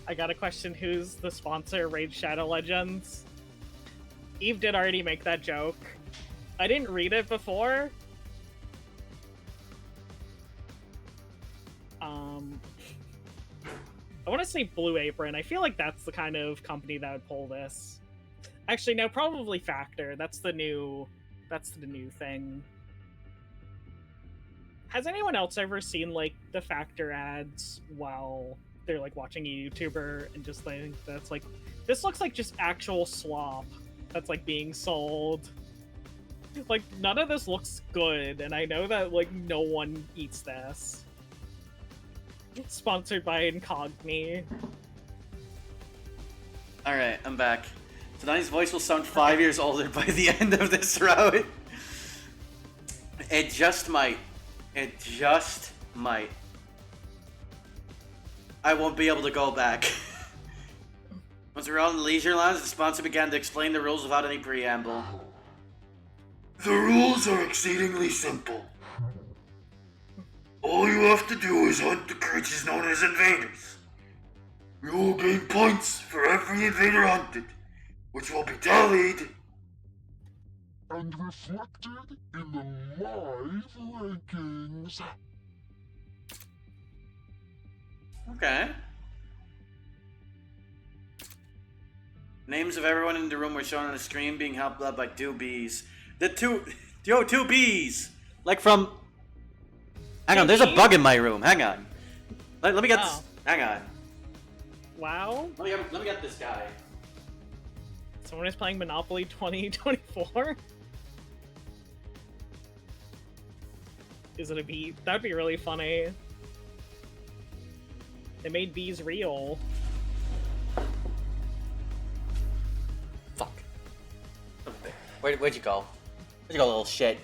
I got a question, who's the sponsor, Raid Shadow Legends? Eve did already make that joke. I didn't read it before. I want to say Blue Apron. I feel like that's the kind of company that would pull this. Actually, no, probably Factor. That's the new thing. Has anyone else ever seen, like, the Factor ads while they're, like, watching a YouTuber and just think that's, like, this looks like just actual slop that's, like, being sold? Like, none of this looks good, and I know that, like, no one eats this. Sponsored by Incogni. Alright, I'm back. Tonight's voice will sound 5 years older by the end of this route. It just might. It just might. I won't be able to go back. Once we were out in the leisure lounge, the sponsor began to explain the rules without any preamble. The rules are exceedingly simple. All you have to do is hunt the creatures known as invaders. You will gain points for every invader hunted, which will be tallied and reflected in the live rankings. Okay. Names of everyone in the room were shown on the screen, being helped out by two bees. Two bees! Like from... Hang on, there's a bug in my room. Hang on. Let me get this. Hang on. Wow. Let me get this guy. Someone is playing Monopoly 2024? Is it a bee? That'd be really funny. They made bees real. Fuck. Where'd you go? Where'd you go, little shit?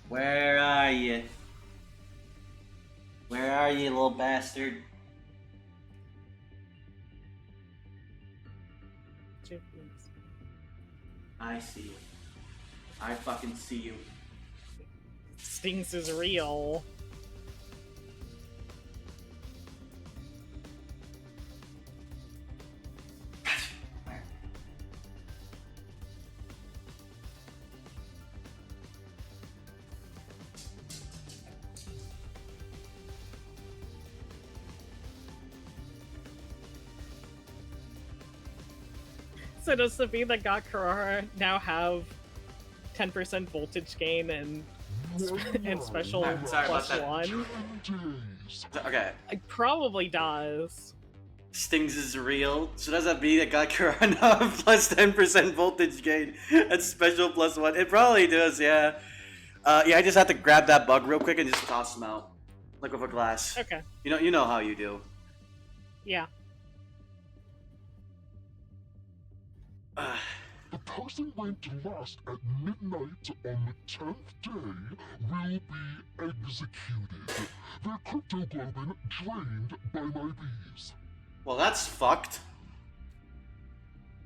Where are you? Where are you, little bastard? I see you. I fucking see you. Stings is real. So does the bee that got Karara now have 10% voltage gain and special Sorry about that. +1? Okay. It probably does. Stings is real. So does that bee that got Karana plus 10% voltage gain and special +1? It probably does, yeah. Yeah, I just have to grab that bug real quick and just toss him out. Like with a glass. Okay. You know how you do. Yeah. The person ranked last at midnight on the 10th day will be executed. Their cryptoglobin drained by my bees. Well, that's fucked.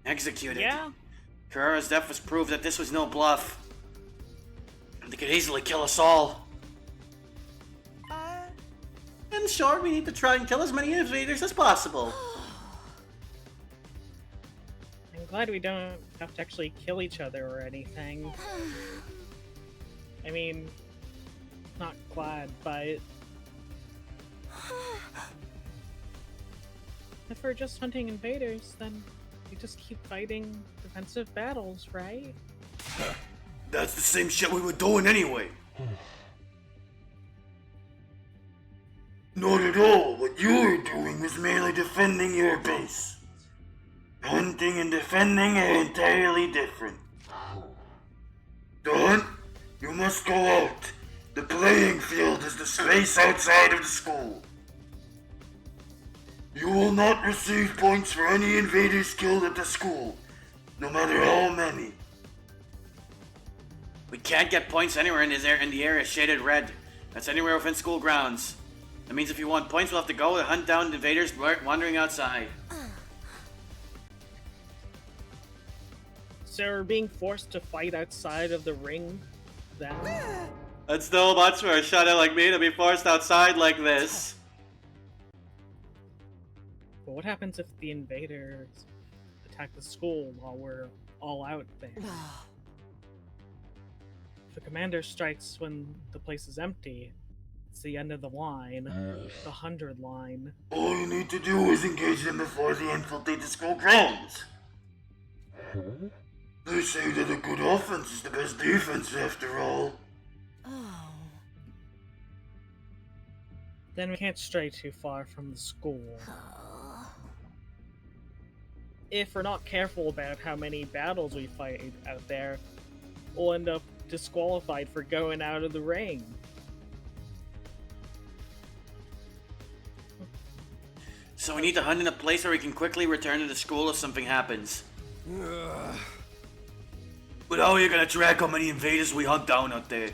Executed. Yeah. Karara's death was proof that this was no bluff. They could easily kill us all. And sure, we need to try and kill as many invaders as possible. I'm glad we don't have to actually kill each other or anything. I mean, not glad, but... if we're just hunting invaders, then we just keep fighting defensive battles, right? That's the same shit we were doing anyway. Not at all. What you were doing was merely defending your base. Hunting and defending are entirely different. To hunt, you must go out. The playing field is the space outside of the school. You will not receive points for any invaders killed at the school, no matter how many. We can't get points anywhere in the area shaded red. That's anywhere within school grounds. That means if you want points, we'll have to go and hunt down invaders wandering outside. So we're being forced to fight outside of the ring, then? That's still much for a shadow like me to be forced outside like this. what happens if the invaders attack the school while we're all out there? If the commander strikes when the place is empty, it's the end of the line, the 100 line. All you need to do is engage them before they infiltrate the school grounds. Huh? They say that a good offense is the best defense after all. Oh. Then we can't stray too far from the school. If we're not careful about how many battles we fight out there, we'll end up disqualified for going out of the ring. So we need to hunt in a place where we can quickly return to the school if something happens. But how are you gonna track how many invaders we hunt down out there?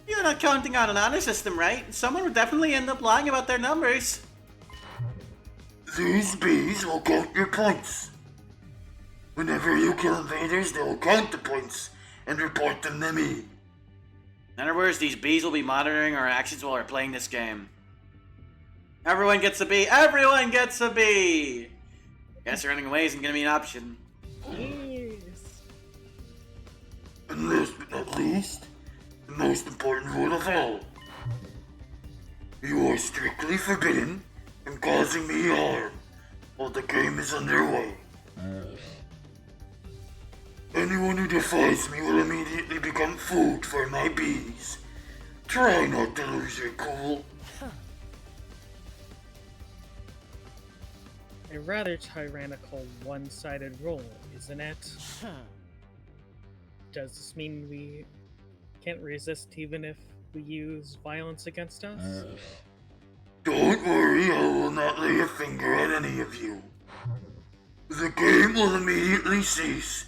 You're not counting on an honor system, right? Someone would definitely end up lying about their numbers. These bees will count your points. Whenever you kill invaders, they will count the points and report them to me. In other words, these bees will be monitoring our actions while we're playing this game. Everyone gets a bee! Everyone gets a bee! Guess running away isn't gonna be an option. Yes. And last but not least, the most important rule of all. You are strictly forbidden from causing me harm while the game is underway. Anyone who defies me will immediately become food for my bees. Try not to lose your cool. A rather tyrannical, one-sided rule, isn't it? Does this mean we can't resist even if we use violence against us? Don't worry, I will not lay a finger on any of you. The game will immediately cease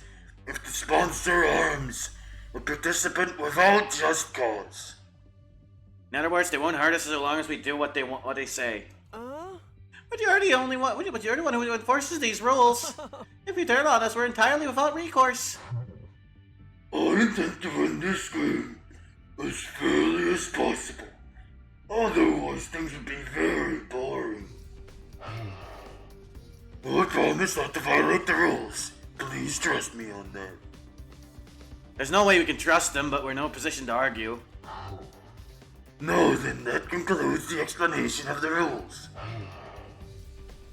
if the sponsor harms a participant without just cause. In other words, they won't hurt us as long as we do what they want, what they say. But you're the only one. But you're the one who enforces these rules. If you turn on us, we're entirely without recourse. I intend to win this game as fairly as possible. Otherwise, things would be very boring. I promise not to violate the rules. Please trust me on that. There's no way we can trust them, but we're in no position to argue. No, then that concludes the explanation of the rules.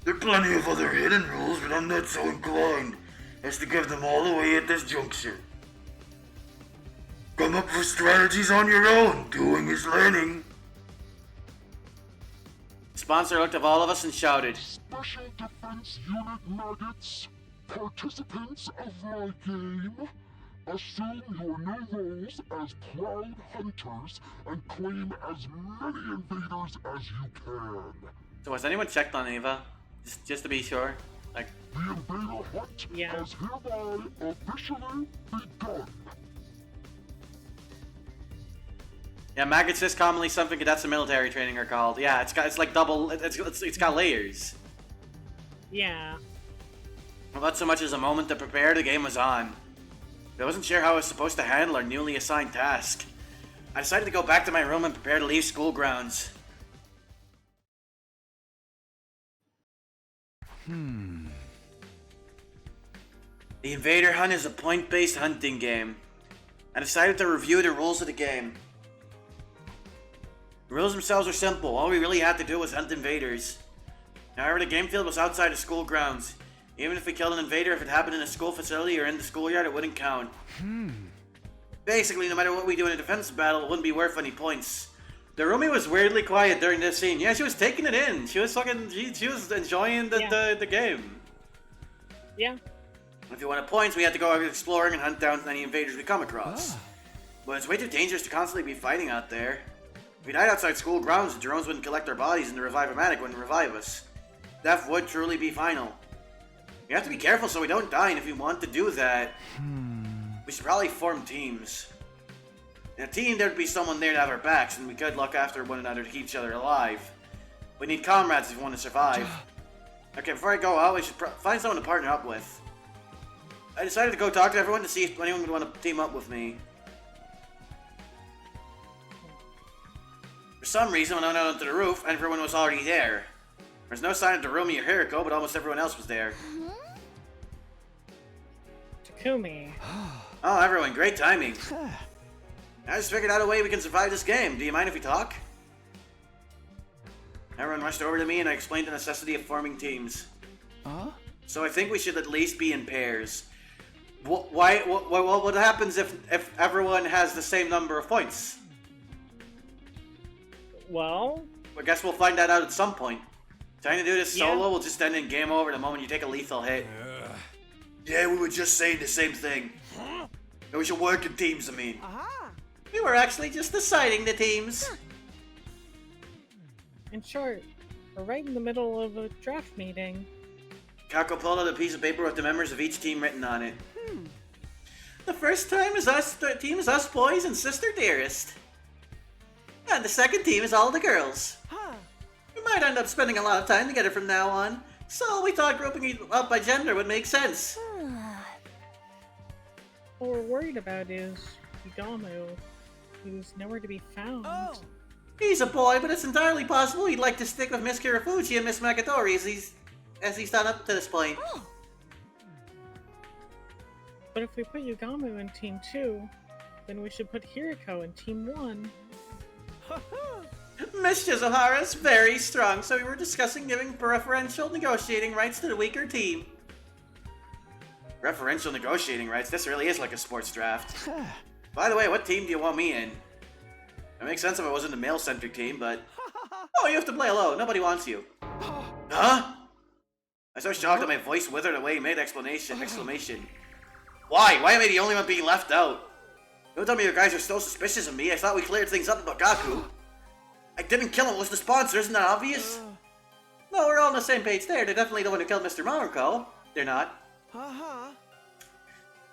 There are plenty of other hidden rules, but I'm not so inclined as to give them all away at this juncture. Come up with strategies on your own. Doing is learning. The sponsor looked at all of us and shouted, Special Defense Unit maggots, participants of my game, assume your new roles as proud hunters and claim as many invaders as you can. So has anyone checked on Ava? Just to be sure? Like, The invader hunt Yeah. has hereby officially begun. yeah, maggots is commonly something cadets in military training are called. Yeah, it's like double, it's got layers. Yeah. Not so much as a moment to prepare, the game was on. I wasn't sure how I was supposed to handle our newly assigned task. I decided to go back to my room and prepare to leave school grounds. The Invader Hunt is a point-based hunting game. I decided to review the rules of the game. The rules themselves are simple. All we really had to do was hunt invaders. However, the game field was outside of school grounds. Even if we killed an invader, if it happened in a school facility or in the schoolyard, it wouldn't count. Basically, no matter what we do in a defense battle, it wouldn't be worth any points. The roomie was weirdly quiet during this scene. Yeah, she was taking it in. She was fucking, she was enjoying the game. Yeah. If you wanted points, we had to go out exploring and hunt down any invaders we come across. But it's way too dangerous to constantly be fighting out there. If we died outside school grounds, the drones wouldn't collect our bodies and the revive-o-matic wouldn't revive us. Death would truly be final. We have to be careful so we don't die, and if we want to do that, we should probably form teams. In a team, there'd be someone there to have our backs, and we could look after one another to keep each other alive. We need comrades if we want to survive. Okay, before I go out, we should find someone to partner up with. I decided to go talk to everyone to see if anyone would want to team up with me. For some reason, when I went out onto the roof, everyone was already there. There's no sign of Darumi or Hiriko, but almost everyone else was there. Takumi. Oh, everyone, great timing. I just figured out a way we can survive this game. Do you mind if we talk? Everyone rushed over to me and I explained the necessity of forming teams. So I think we should at least be in pairs. What happens if everyone has the same number of points? Well, I guess we'll find that out at some point. Trying to do this solo will just end in game over the moment you take a lethal hit. Yeah, we were just saying the same thing. That we should work in teams, I mean. We were actually just deciding the teams. in short, we're right in the middle of a draft meeting. Kako pulled out a piece of paper with the members of each team written on it. The first team is us boys and Sister Dearest. And the second team is all the girls. We might end up spending a lot of time together from now on, so we thought grouping it up by gender would make sense. What we're worried about is Higamu, who's nowhere to be found. He's a boy, but it's entirely possible he'd like to stick with Miss Kirafuji and Miss Makatori as he's done up to this point. But if we put Yugamu in Team 2, then we should put Hiriko in Team 1. Miss Shizuhara's very strong, so we were discussing giving preferential negotiating rights to the weaker team. Preferential negotiating rights? This really is like a sports draft. By the way, what team do you want me in? It makes sense if I wasn't a male-centric team, but... Oh, you have to play alone. Nobody wants you. Huh? I was so shocked that my voice withered away mid-exclamation. Why? Why am I the only one being left out? Don't tell me you guys are so suspicious of me. I thought we cleared things up about Gaku. I didn't kill him. It was the sponsor. Isn't that obvious? No, we're all on the same page there. They're definitely the one who killed Mr. Maruko. They're not.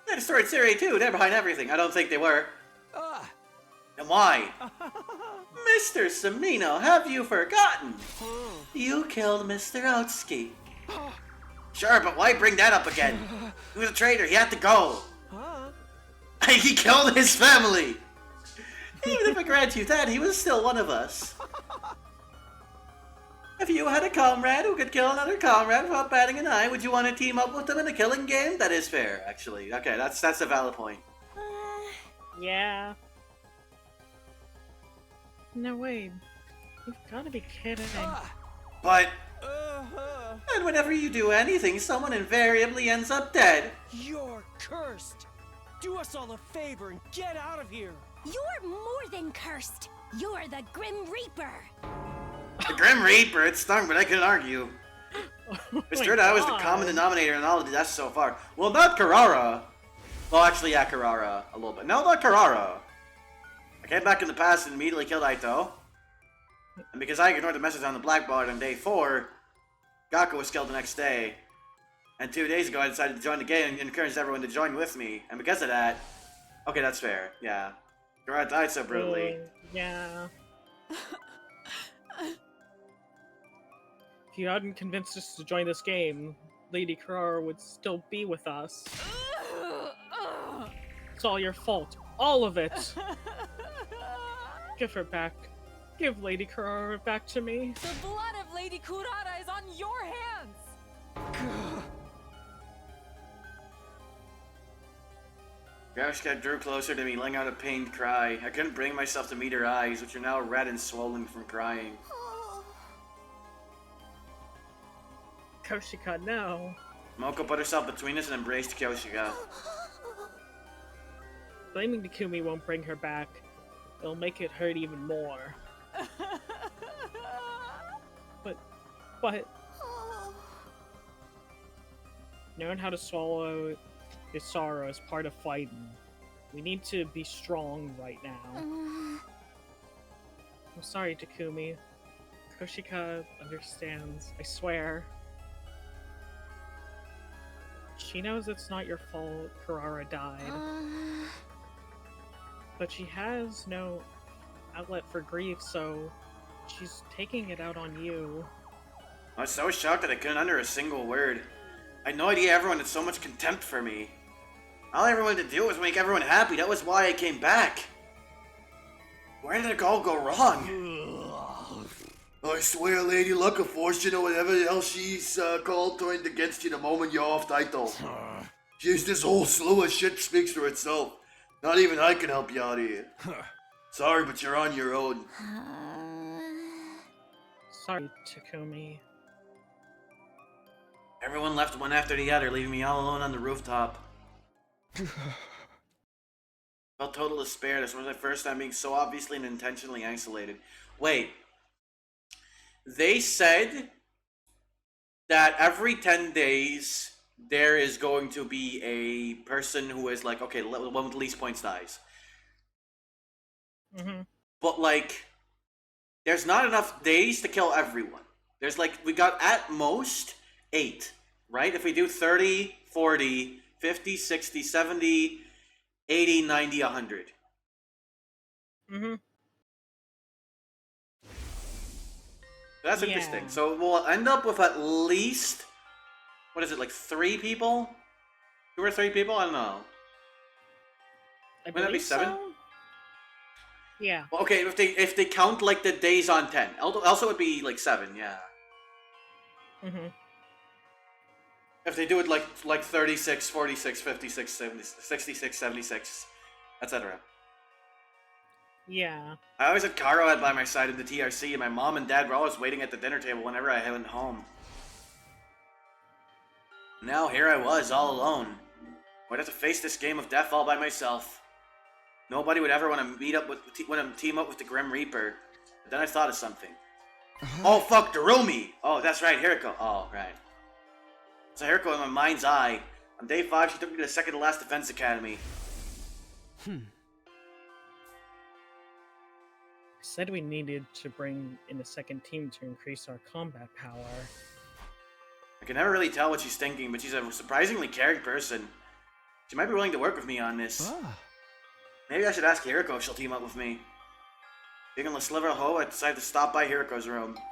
They destroyed Serie too. They're behind everything. I don't think they were. And why? Mr. Samino, have you forgotten? You killed Mr. Otsuki. Sure, but why bring that up again? He was a traitor. He had to go. He killed his family. Even if I grant you that, he was still one of us. If you had a comrade who could kill another comrade without batting an eye, would you want to team up with them in a killing game? That is fair, actually. Okay, that's a valid point. Yeah. No, wait. You've gotta be kidding. But... And whenever you do anything, someone invariably ends up dead. You're cursed! Do us all a favor and get out of here! You're more than cursed. You're the Grim Reaper. The Grim Reaper, it stung, but I couldn't argue. Mr. That was the common denominator in all of the deaths so far. Well, not Karara. Well, actually, yeah, Karara. A little bit. No, not Karara. I came back in the past and immediately killed Aito. And because I ignored the message on the blackboard on day 4, Gaku was killed the next day. And 2 days ago I decided to join the game and encouraged everyone to join with me. And because of that... Okay, that's fair. Yeah. Karara died so brutally. Yeah. If you hadn't convinced us to join this game, Lady Karara would still be with us. It's all your fault. All of it! Give her back. Give Lady Karara back to me. The blood of Lady Kurara is on your hands! Gauchka drew closer to me, letting out a pained cry. I couldn't bring myself to meet her eyes, which are now red and swollen from crying. Koshika, no. Moko put herself between us and embraced Kyoshika. Blaming Takumi won't bring her back. It'll make it hurt even more. But... Knowing how to swallow his sorrow is part of fighting. We need to be strong right now. I'm sorry, Takumi. Koshika understands, I swear. She knows it's not your fault Karara died. But she has no outlet for grief, so she's taking it out on you. I was so shocked that I couldn't utter a single word. I had no idea everyone had so much contempt for me. All I ever wanted to do was make everyone happy. That was why I came back. Where did it all go wrong? I swear Lady Luck of Fortune or whatever the hell she's called turned against you the moment you're off title. Jeez, this whole slew of shit speaks for itself. Not even I can help you out here. Sorry, but you're on your own. Sorry, Takumi. Everyone left one after the other, leaving me all alone on the rooftop. Felt total despair. This was my first time being so obviously and intentionally isolated. Wait. They said that every 10 days there is going to be a person who is like, okay, the one with the least points dies. Mm-hmm. But like, there's not enough days to kill everyone. There's like, we got at most 8, right? If we do 30, 40, 50, 60, 70, 80, 90, 100. Mm-hmm. That's interesting. So we'll end up with at least, what is it, like 3 people? 2 or 3 people? I don't know. I Wouldn't that be 7? So? Yeah. Well, okay, if they count like the days on 10. Also it would be like 7, yeah. Mm-hmm. If they do it like 36, 46, 56, 70, 66, 76, etc. Yeah. I always had Karo by my side in the TRC, and my mom and dad were always waiting at the dinner table whenever I went home. Now here I was, all alone. I'd have to face this game of death all by myself. Nobody would ever want to team up with the Grim Reaper. But then I thought of something. Oh fuck, Darumi! Oh, that's right, Hiriko. Oh, right. So Hiriko in my mind's eye. On day 5, she took me to the second to last defense academy. Said we needed to bring in a second team to increase our combat power. I can never really tell what she's thinking, but she's a surprisingly caring person. She might be willing to work with me on this. Maybe I should ask Hiriko if she'll team up with me. Being on the sliver of hope, I decided to stop by Hiriko's room. I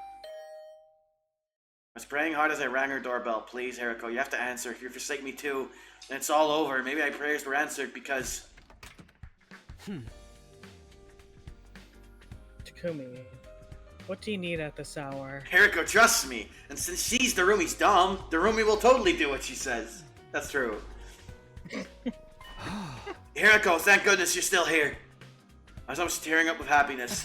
was praying hard as I rang her doorbell. Please, Hiriko, you have to answer. If you forsake me too, then it's all over. Maybe my prayers were answered because... Takumi, what do you need at this hour? Hiriko trusts me, and since she's Darumi's dom, Darumi will totally do what she says. That's true. Hiriko, thank goodness you're still here. I was almost tearing up with happiness.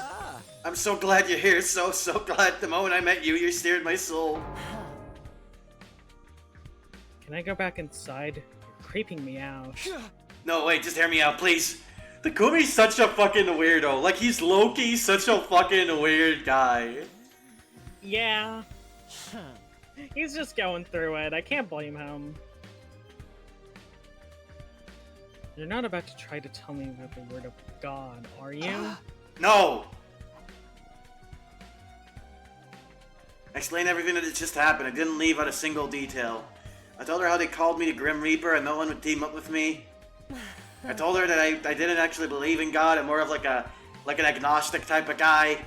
I'm so glad you're here, so glad the moment I met you, you steered my soul. Can I go back inside? You're creeping me out. No, wait, just hear me out, please. Takumi's such a fucking weirdo. Like, he's low-key such a fucking weird guy. Yeah. He's just going through it. I can't blame him. You're not about to try to tell me about the word of God, are you? No! I explained everything that had just happened. I didn't leave out a single detail. I told her how they called me the Grim Reaper and no one would team up with me. I told her that I didn't actually believe in God. I'm more of like an agnostic type of guy.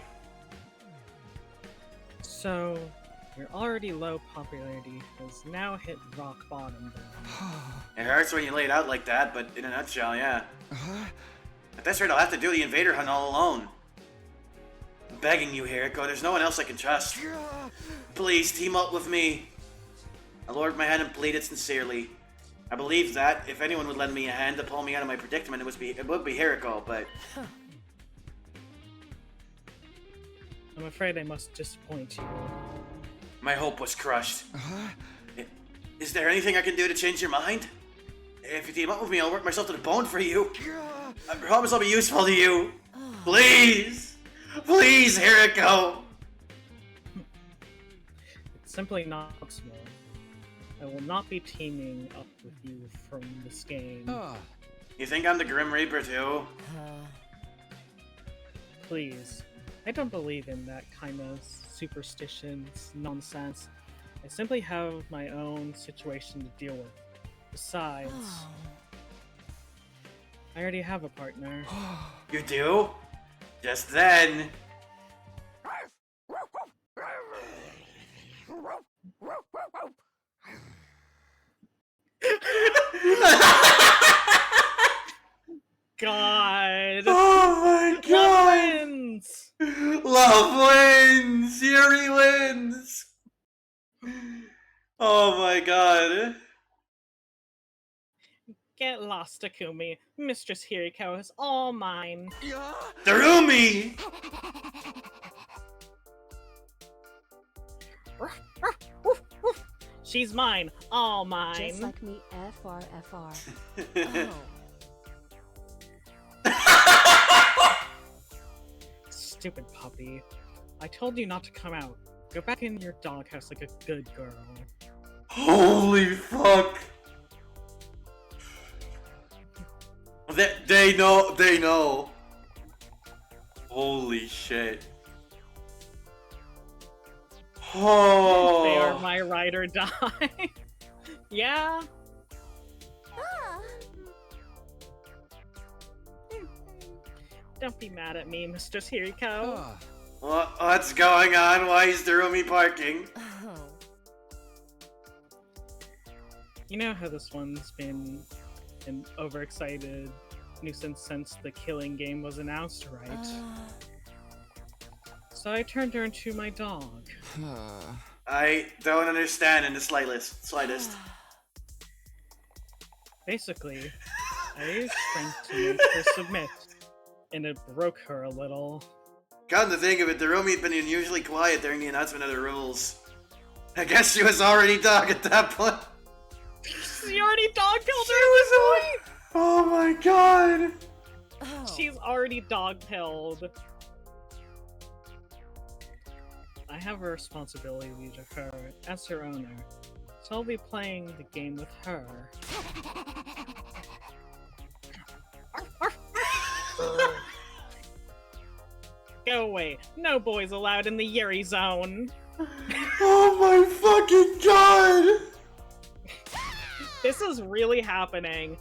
So, your already low popularity has now hit rock bottom then. It hurts when you lay it out like that, but in a nutshell, yeah. At this rate, I'll have to do the invader hunt all alone. I'm begging you, Hiriko. There's no one else I can trust. Please, team up with me. I lowered my head and pleaded sincerely. I believe that if anyone would lend me a hand to pull me out of my predicament, it would be Hiriko, but... I'm afraid I must disappoint you. My hope was crushed. Is there anything I can do to change your mind? If you team up with me, I'll work myself to the bone for you. I promise I'll be useful to you. Please! Please, Hiriko! It's simply not possible. I will not be teaming up with you from this game. You think I'm the Grim Reaper too? Please. I don't believe in that kind of superstitions nonsense. I simply have my own situation to deal with. Besides, I already have a partner. You do? Just then. God! Oh my god! Love wins! Love wins! You're Yuri wins! Oh my god. Get lost, Takumi. Mistress Hiriko is all mine. Darumi! She's mine, all mine. Just like me, FR. Stupid puppy. I told you not to come out. Go back in your doghouse like a good girl. Holy fuck! They know. Holy shit. Oh. They are my ride or die. Yeah. Ah. Don't be mad at me, Mistress Hiriko. What's going on? Why is Darumi parking? You know how this one's been an overexcited nuisance since the killing game was announced, right? So I turned her into my dog. I don't understand in the slightest. Basically, I used strength to make her submit, and it broke her a little. Come to think of it, Darumi had been unusually quiet during the announcement of the rules. I guess she was already dog at that point. She already dog killed her! Oh my god! She's already dog pilled. I have a responsibility to her as her owner, so I'll be playing the game with her. Go away. No boys allowed in the Yuri zone. Oh my fucking god! This is really happening.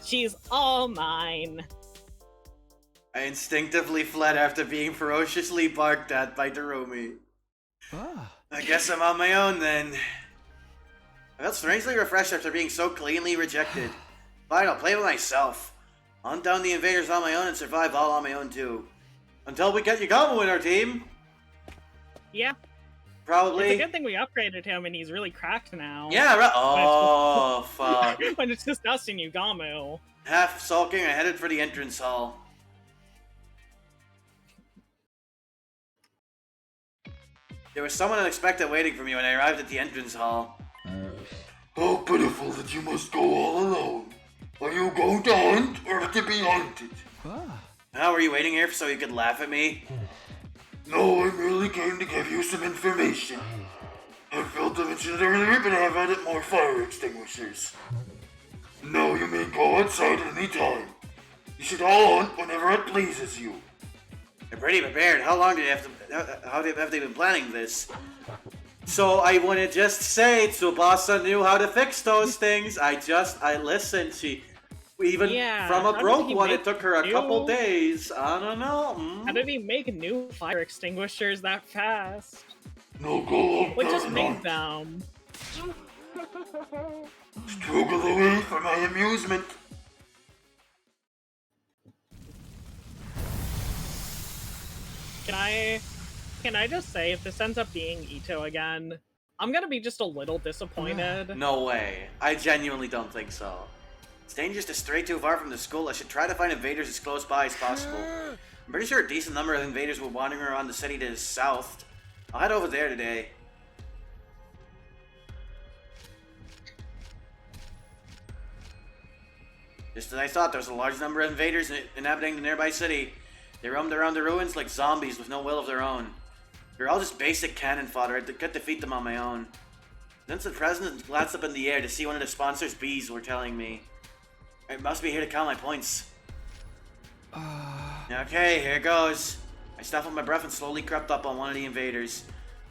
She's all mine. I instinctively fled after being ferociously barked at by Darumi. I guess I'm on my own then. I felt strangely refreshed after being so cleanly rejected. Fine, I'll play with myself. Hunt down the invaders on my own and survive all on my own too. Until we get Yagamo in our team. Yeah. Probably. It's a good thing we upgraded him and he's really cracked now. Yeah, right. Oh, fuck. When it's just us and Yugamo. Half sulking, I headed for the entrance hall. There was someone unexpected waiting for me when I arrived at the entrance hall. How pitiful that you must go all alone. Are you going to hunt or to be hunted? How were you waiting here so you could laugh at me? No, I merely came to give you some information. I failed to mention it earlier, but I have added more fire extinguishers. Now you may go outside at any time. You should all hunt whenever it pleases you. They're pretty prepared. How long do you have to? How have they been planning this? So I want to just say, Tsubasa knew how to fix those things. I listened. From a broke one, it took her a couple days. I don't know. How did he make new fire extinguishers that fast? No, go up. What just made them? Struggle away for my amusement. Can I just say, if this ends up being Ito again, I'm gonna be just a little disappointed. No way. I genuinely don't think so. It's dangerous to stray too far from the school. I should try to find invaders as close by as possible. I'm pretty sure a decent number of invaders were wandering around the city to the south. I'll head over there today. Just as I thought, there was a large number of invaders inhabiting the nearby city. They roamed around the ruins like zombies with no will of their own. They're all just basic cannon fodder. I could defeat them on my own. Then the president glanced up in the air to see one of the sponsors' bees were telling me. I must be here to count my points. Okay, here goes. I stifled my breath and slowly crept up on one of the invaders.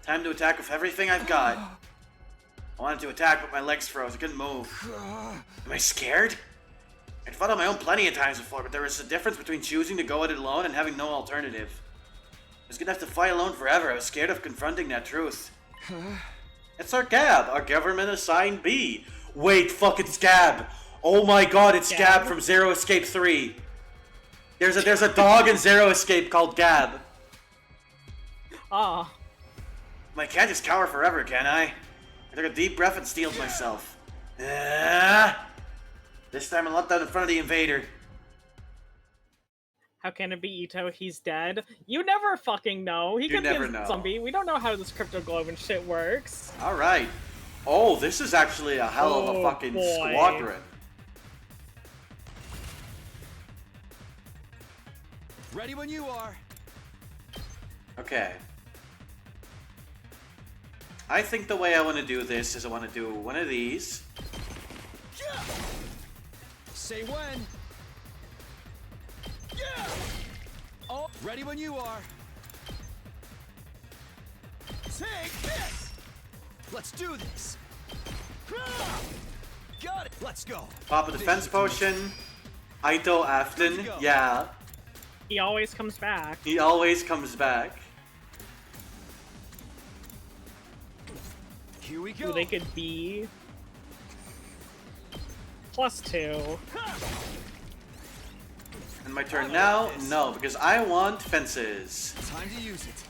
Time to attack with everything I've got. I wanted to attack, but my legs froze. I couldn't move. Am I scared? I'd fought on my own plenty of times before, but there was a difference between choosing to go at it alone and having no alternative. I was gonna have to fight alone forever. I was scared of confronting that truth. It's our Gab, our government-assigned bee. Wait, fuck, it's Gab. Oh my god, it's Gab from Zero Escape 3. There's a dog in Zero Escape called Gab. Ah. I can't just cower forever, can I? I took a deep breath and steeled myself. This time I'm let down in front of the invader. How can it be Ito? He's dead. You never fucking know. He You could be never a know. zombie. We don't know how this crypto globe and shit works. Alright. Oh, this is actually a hell of a Oh, fucking boy. squadron. Ready when you are. Okay. I think the way I want to do this is I want to do one of these. Say when. Yeah. Oh, ready when you are. Take this. Let's do this. Got it. Let's go. Pop a defense potion. Aito Afton. Yeah. He always comes back. He always comes back. Here we Who go. they could be. +2. And my turn now? No, because I want fences. Time to use it.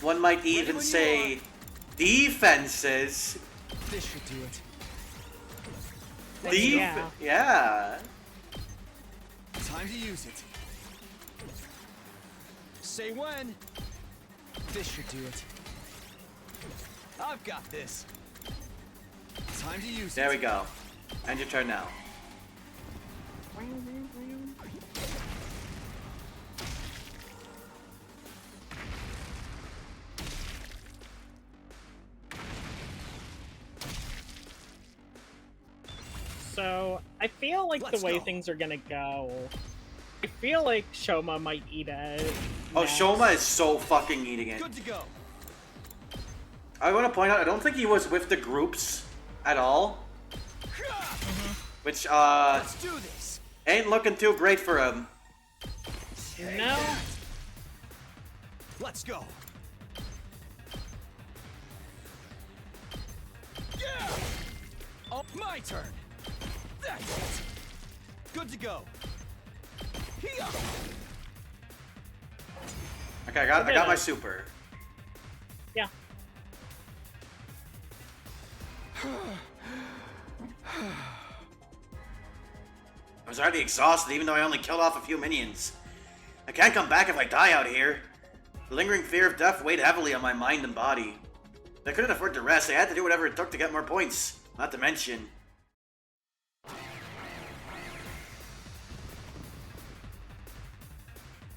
One might even say defenses. This should do it. Yeah. Time to use it. Say when. This should do it. I've got this. Time to use There it. we go. And your turn now. So, I feel like Let's the way go. things are gonna go, I feel like Shoma might eat it. Oh, next. Shoma is so fucking eating it. Good to go. I want to point out, I don't think he was with the groups at all. Which, Let's do this. ain't looking too great for him. No. Let's go. Yeah. Oh, my turn. That's it. Good to go. Here. Okay, I got my super. Yeah. I was already exhausted, even though I only killed off a few minions. I can't come back if I die out here. The lingering fear of death weighed heavily on my mind and body. I couldn't afford to rest. I had to do whatever it took to get more points. Not to mention...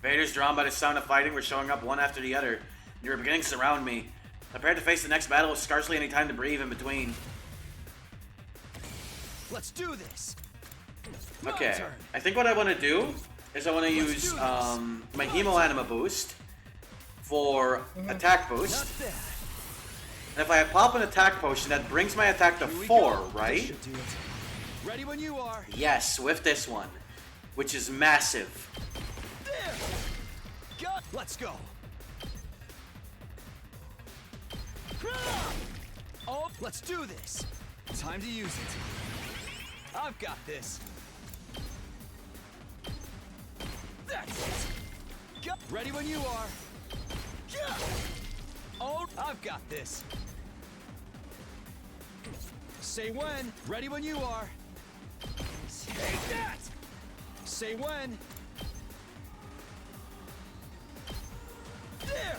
Invaders drawn by the sound of fighting were showing up one after the other. They were beginning to surround me. I prepared to face the next battle with scarcely any time to breathe in between. Let's do this. Okay, turn. I think what I want to do is I want to use do this. my Hemo Anima boost for attack Not boost. bad. And if I pop an attack potion, that brings my attack to Here we 4, go. This right? should do it. Ready when you are. Yes, with this one, which is massive. There. Got. Let's go. Oh, let's do this. Time to use it. I've got this. That's it. Go. Ready when you are. Yeah. Oh, I've got this. Say when. Ready when you are. Take that. Say when. There.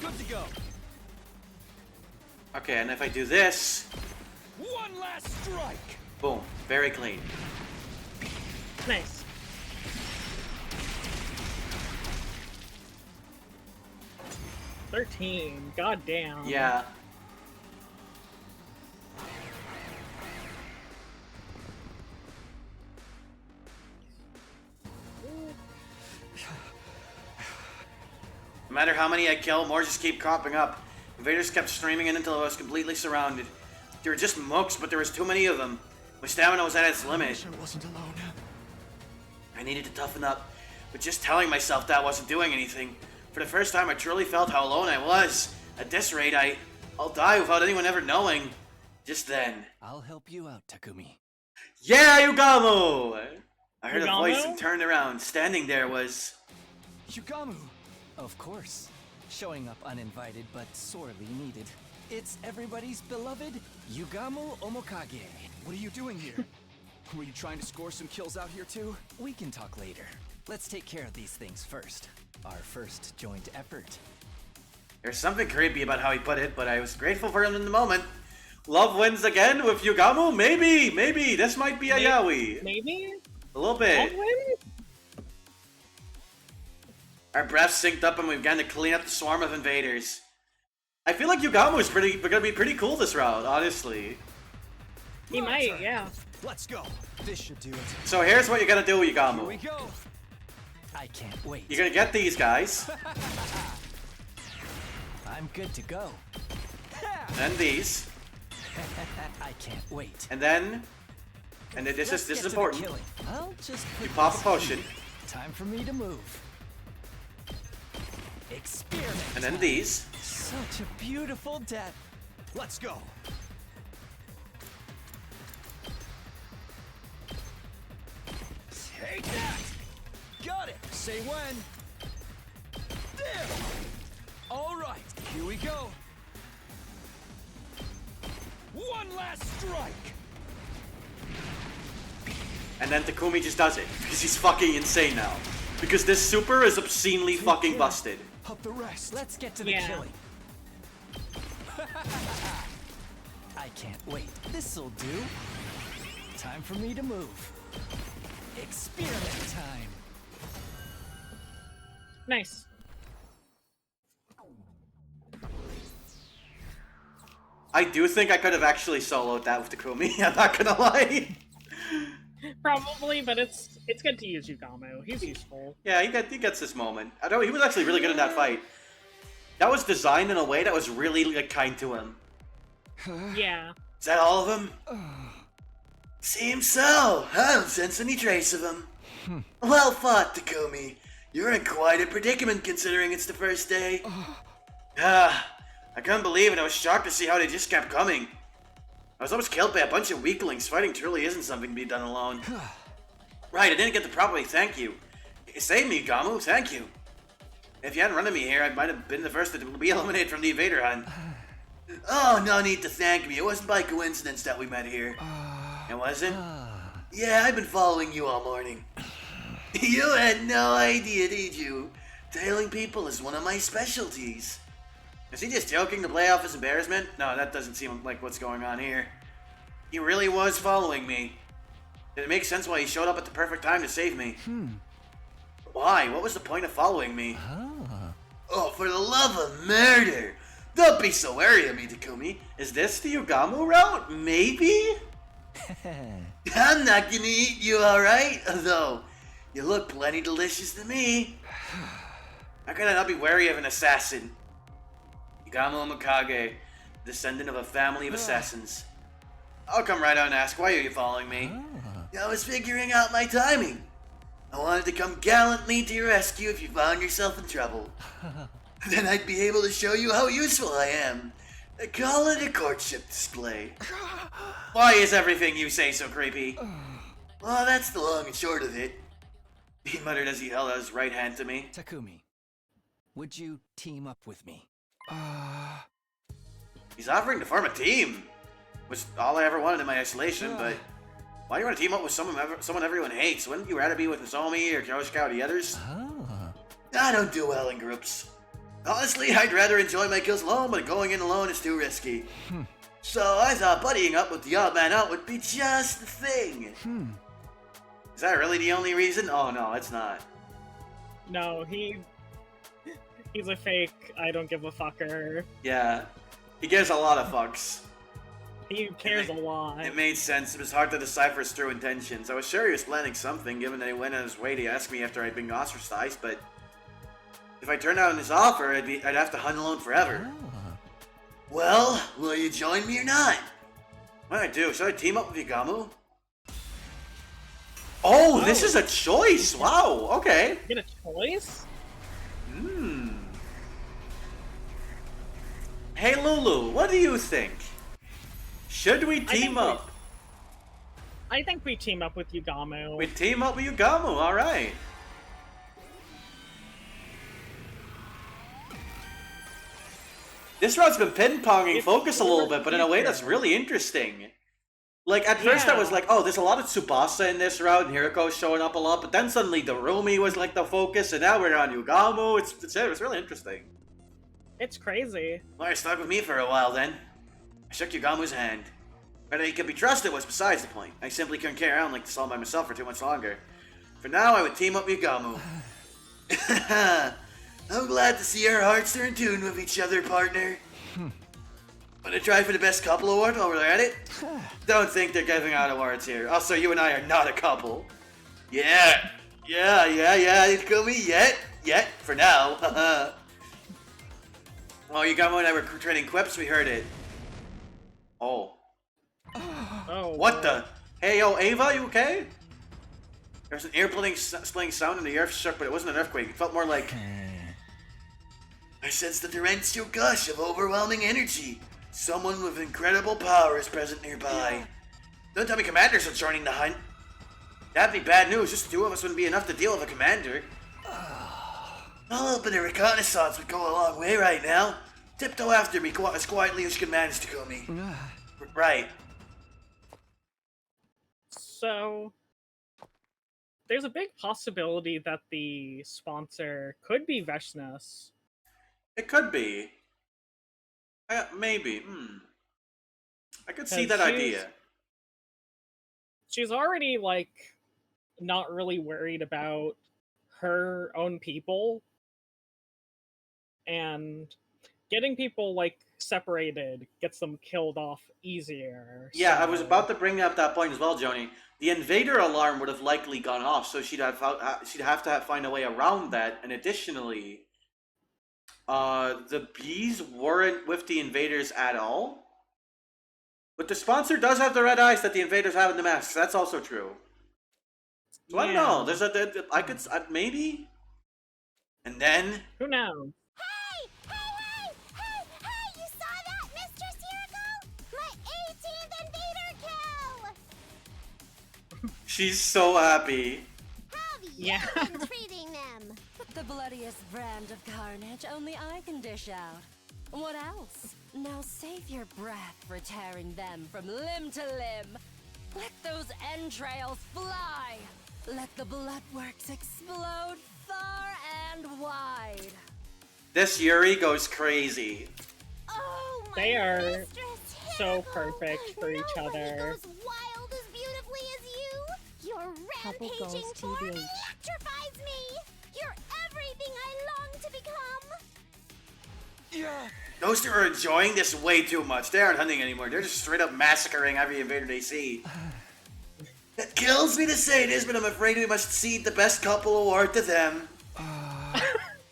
Good to go. Okay, and if I do this, One last strike. boom, very clean. Nice. $13. God damn. Yeah. No matter how many I kill, more just keep cropping up. Invaders kept streaming in until I was completely surrounded. They were just mooks, but there was too many of them. My stamina was at its limit. I wasn't alone. I needed to toughen up, but just telling myself that wasn't doing anything. For the first time, I truly felt how alone I was. At this rate, I'll die without anyone ever knowing. Just then. I'll help you out, Takumi. Yeah, Yugamu! I heard a Yugamu? voice and turned around. Standing there was... Yugamu! Of course. Showing up uninvited but sorely needed. It's everybody's beloved Yugamu Omokage. What are you doing here? Were you trying to score some kills out here too? We can talk later. Let's take care of these things first. Our first joint effort. There's something creepy about how he put it, but I was grateful for him in the moment. Love wins again with Yugamu? Maybe. This might be a yaoi. Maybe? A little bit. Our breaths synced up and we began to clean up the swarm of invaders. I feel like Yugamu is gonna be pretty cool this round, honestly. He might, yeah. Let's go. This should do it. So here's what you're gonna do, Here Yugamu. we go. I can't wait. You're gonna get these guys. I'm good to go. And these. I can't wait. And then... And this Let's is get to the important. killing. I'll just You put pop a this potion. here. Time for me to move. Experiment. And then time. these. Such a beautiful death. Let's go. Take that. Got it. Say when. There. All right. Here we go. One last strike. And then Takumi just does it. Because he's fucking insane now. Because this super is obscenely fucking busted. Up the rest. Let's get to the Yeah. killing. I can't wait. This'll do. Time for me to move. Experiment time. Nice. I do think I could have actually soloed that with Takumi. I'm not gonna lie. Probably, but it's good to use Yugamu. He's useful. Yeah, he gets this moment. I know he was actually really good in that fight. That was designed in a way that was really like, kind to him. Yeah. Is that all of them? Seems so. I don't sense any trace of them. Well fought, Takumi. You're in quite a predicament considering it's the first day. I couldn't believe it. I was shocked to see how they just kept coming. I was almost killed by a bunch of weaklings. Fighting truly isn't something to be done alone. Right, I didn't get to properly thank you. You saved me, Gamu. Thank you. If you hadn't run to me here, I might have been the first to be eliminated from the invader hunt. Oh, no need to thank me. It wasn't by coincidence that we met here. It wasn't? Yeah, I've been following you all morning. You had no idea, did you? Tailing people is one of my specialties. Is he just joking to play off his embarrassment? No, that doesn't seem like what's going on here. He really was following me. Did it make sense why he showed up at the perfect time to save me? Why? What was the point of following me? Oh, for the love of murder! Don't be so wary of me, Takumi. Is this the Yugamu route? Maybe? I'm not gonna eat you, alright? Though, you look plenty delicious to me. How can I not be wary of an assassin? Yugamu Omokage, descendant of a family of assassins. I'll come right out and ask, why are you following me? I was figuring out my timing. I wanted to come gallantly to your rescue if you found yourself in trouble. Then I'd be able to show you how useful I am. Call it a courtship display. Why is everything you say so creepy? Well, that's the long and short of it. He muttered as he held out his right hand to me. Takumi, would you team up with me? He's offering to form a team. Which all I ever wanted in my isolation, but... Why do you want to team up with someone everyone hates? Wouldn't you rather be with Nozomi or Kyoshika or the others? I don't do well in groups. Honestly, I'd rather enjoy my kills alone, but going in alone is too risky. So I thought buddying up with the odd man out would be just the thing. Is that really the only reason? Oh no, it's not. No, he's a fake, I don't give a fucker. Yeah, he gives a lot of fucks. He cares a lot. It made sense. It was hard to decipher his true intentions. I was sure he was planning something, given that he went on his way to ask me after I'd been ostracized, but... If I turned down his offer, I'd have to hunt alone forever. Well, will you join me or not? What do I do? Should I team up with Yugamu? Oh, this is a choice! Wow, okay. Get a choice? Hey Lulu, what do you think? Should we team up? I think we team up with Yugamu. We team up with Yugamu, alright. This round's been ping-ponging It's focus a little over bit, but in a way that's here. really interesting. Like, at first I was Yeah. like, oh, there's a lot of Tsubasa in this round, and Hiriko's showing up a lot, but then suddenly Darumi was like the focus, and now we're on Yugamu. It's really interesting. It's crazy. Well, you're stuck with me for a while then. I shook Yugamu's hand. Whether he could be trusted was besides the point. I simply couldn't carry on like this all by myself for too much longer. For now, I would team up with Yugamu. I'm glad to see our hearts are in tune with each other, partner. Wanna try for the best couple award while we're at it? Don't think they're giving out awards here. Also, you and I are not a couple. Yeah, you call me yet, for now. Well, Yugamu and I were trading quips, we heard it. Oh. Oh. What the? Hey, yo, Ava, you okay? There's an ear-splitting sound and the earth shook, but it wasn't an earthquake. It felt more like... I sense the torrential gush of overwhelming energy. Someone with incredible power is present nearby. Don't tell me commanders are joining the hunt. That'd be bad news. Just the two of us wouldn't be enough to deal with a commander. A little bit of reconnaissance would go a long way right now. Tiptoe after me as quietly as you can manage to kill me. Right. So, there's a big possibility that the sponsor could be Veshnas. It could be. Maybe. I could see that idea. She's already, like, not really worried about her own people. And getting people, like, separated gets them killed off easier. Yeah, I so- was about to bring up that point as well, Joni. The invader alarm would have likely gone off, so she'd have to find a way around that. And additionally, the bees weren't with the invaders at all. But the sponsor does have the red eyes that the invaders have in the masks. That's also true. So I don't know. There's maybe. And then Who knows? Hey! You saw that, Mistress Hiriko? My 18th invader kill! she's so happy. Have you Yeah. been treating them? The bloodiest brand of carnage only I can dish out. What else? Now save your breath for tearing them from limb to limb. Let those entrails fly. Let the bloodworks explode far and wide. This Yuri goes crazy. Oh, my They are Mistress so Hiriko. perfect for each Nobody other. goes wild as beautifully as you. Your Couple rampaging goals form TBH. electrifies me. You're everything I long to become. Those two are enjoying this way too much. They aren't hunting anymore. They're just straight up massacring every invader they see. It kills me to say this, but I'm afraid we must cede the best couple award to them.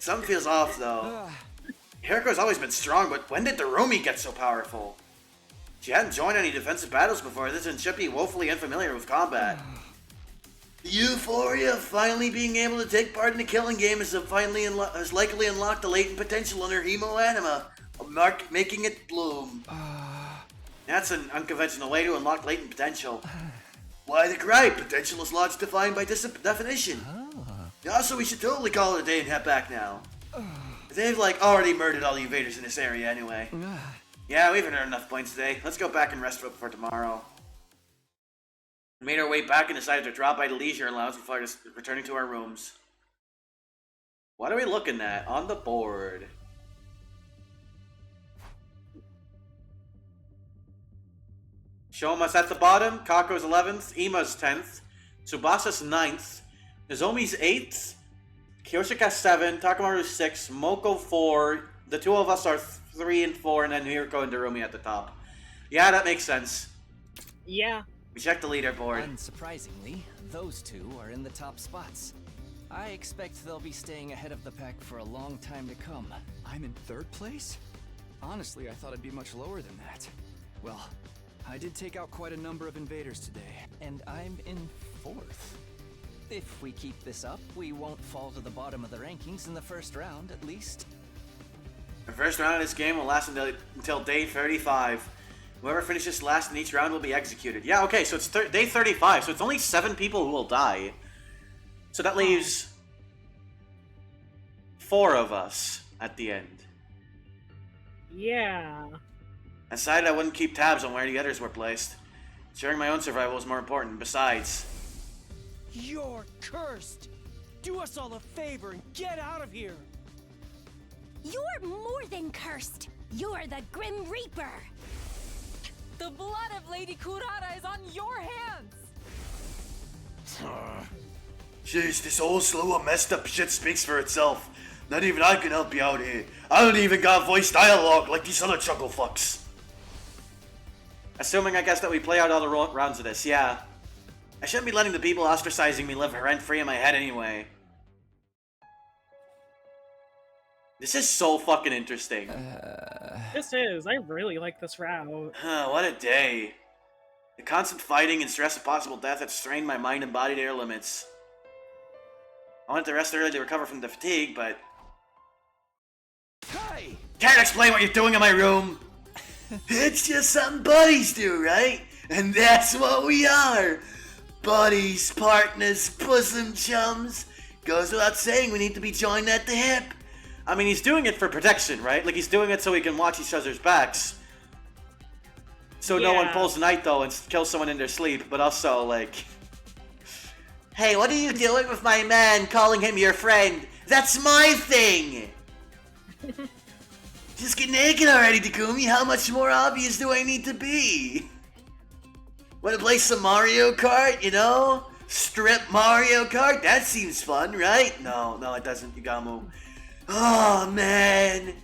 Something feels off, though. Hiriko's always been strong, but when did Darumi get so powerful? She hadn't joined any defensive battles before this, and should be woefully unfamiliar with combat. The euphoria of finally being able to take part in the killing game has likely unlocked the latent potential in her hemo anima, making it bloom. That's an unconventional way to unlock latent potential. Why the gripe? Potential is largely defined by definition. Also, we should totally call it a day and head back now. They've already murdered all the invaders in this area anyway. Yeah, we haven't earned enough points today. Let's go back and rest up for tomorrow. We made our way back and decided to drop by the leisure lounge before returning to our rooms. What are we looking at on the board? Shoma's at the bottom, Kako's 11th, Ima's 10th, Tsubasa's 9th, Nozomi's 8th, Kyoshika's 7, Takamaru's 6, Moko 4, the two of us are 3 and 4, and then Hiriko and Darumi at the top. Yeah, that makes sense. Yeah. We checked the leaderboard. Unsurprisingly, those two are in the top spots. I expect they'll be staying ahead of the pack for a long time to come. I'm in third place? Honestly, I thought I'd be much lower than that. Well, I did take out quite a number of invaders today, and I'm in fourth. If we keep this up, we won't fall to the bottom of the rankings in the first round, at least. The first round of this game will last until day 35. Whoever finishes last in each round will be executed. Yeah, okay, so it's day 35, so it's only 7 people who will die. So that leaves 4 of us at the end. Yeah. I decided I wouldn't keep tabs on where the others were placed. Ensuring my own survival was more important. Besides, You're cursed! Do us all a favor and get out of here! You're more than cursed. You're the Grim Reaper. The blood of Lady Kurara is on your hands! Jeez, this whole slew of messed up shit speaks for itself. Not even I can help you out here. I don't even got voice dialogue like these other chuckle fucks. assuming I guess that we play out all the rounds of this, yeah. I shouldn't be letting the people ostracizing me live rent-free in my head anyway. This is so fucking interesting. This is. I really like this route. What a day. The constant fighting and stress of possible death had strained my mind and body to their limits. I wanted to rest early to recover from the fatigue, but... Hey! Can't explain what you're doing in my room! It's just something buddies do, right? And that's what we are. Buddies, partners, bosom chums. Goes without saying we need to be joined at the hip. I mean, he's doing it for protection, right? Like, he's doing it so he can watch each other's backs. So no one pulls a knife, though, and kills someone in their sleep, but also, like... Hey, what are you doing with my man, calling him your friend? That's my thing! Just get naked already, Takumi. How much more obvious do I need to be? Wanna play some Mario Kart, you know? Strip Mario Kart? That seems fun, right? No, it doesn't, Yugamu. Oh, man.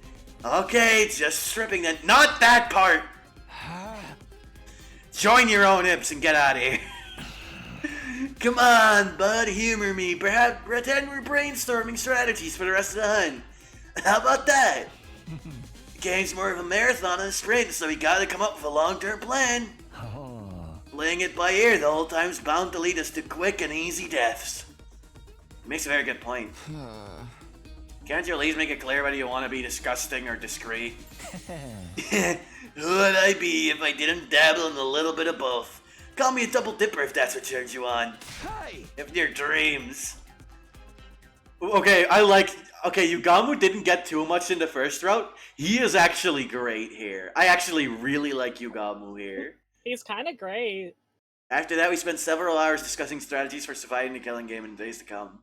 Okay, just stripping then. Not that part! Join your own imps and get out of here. Come on, bud, humor me. Perhaps pretend we're brainstorming strategies for the rest of the hunt. How about that? The game's more of a marathon than a sprint, so we gotta come up with a long-term plan. Playing it by ear the whole time's bound to lead us to quick and easy deaths. He makes a very good point. Can't you at least make it clear whether you want to be disgusting or discreet? Who would I be if I didn't dabble in a little bit of both? Call me a double dipper if that's what turns you on. Hey! If they're dreams. Okay, Yugamu didn't get too much in the first route. He is actually great here. I actually really like Yugamu here. He's kind of great. After that, we spent several hours discussing strategies for surviving the killing game in the days to come.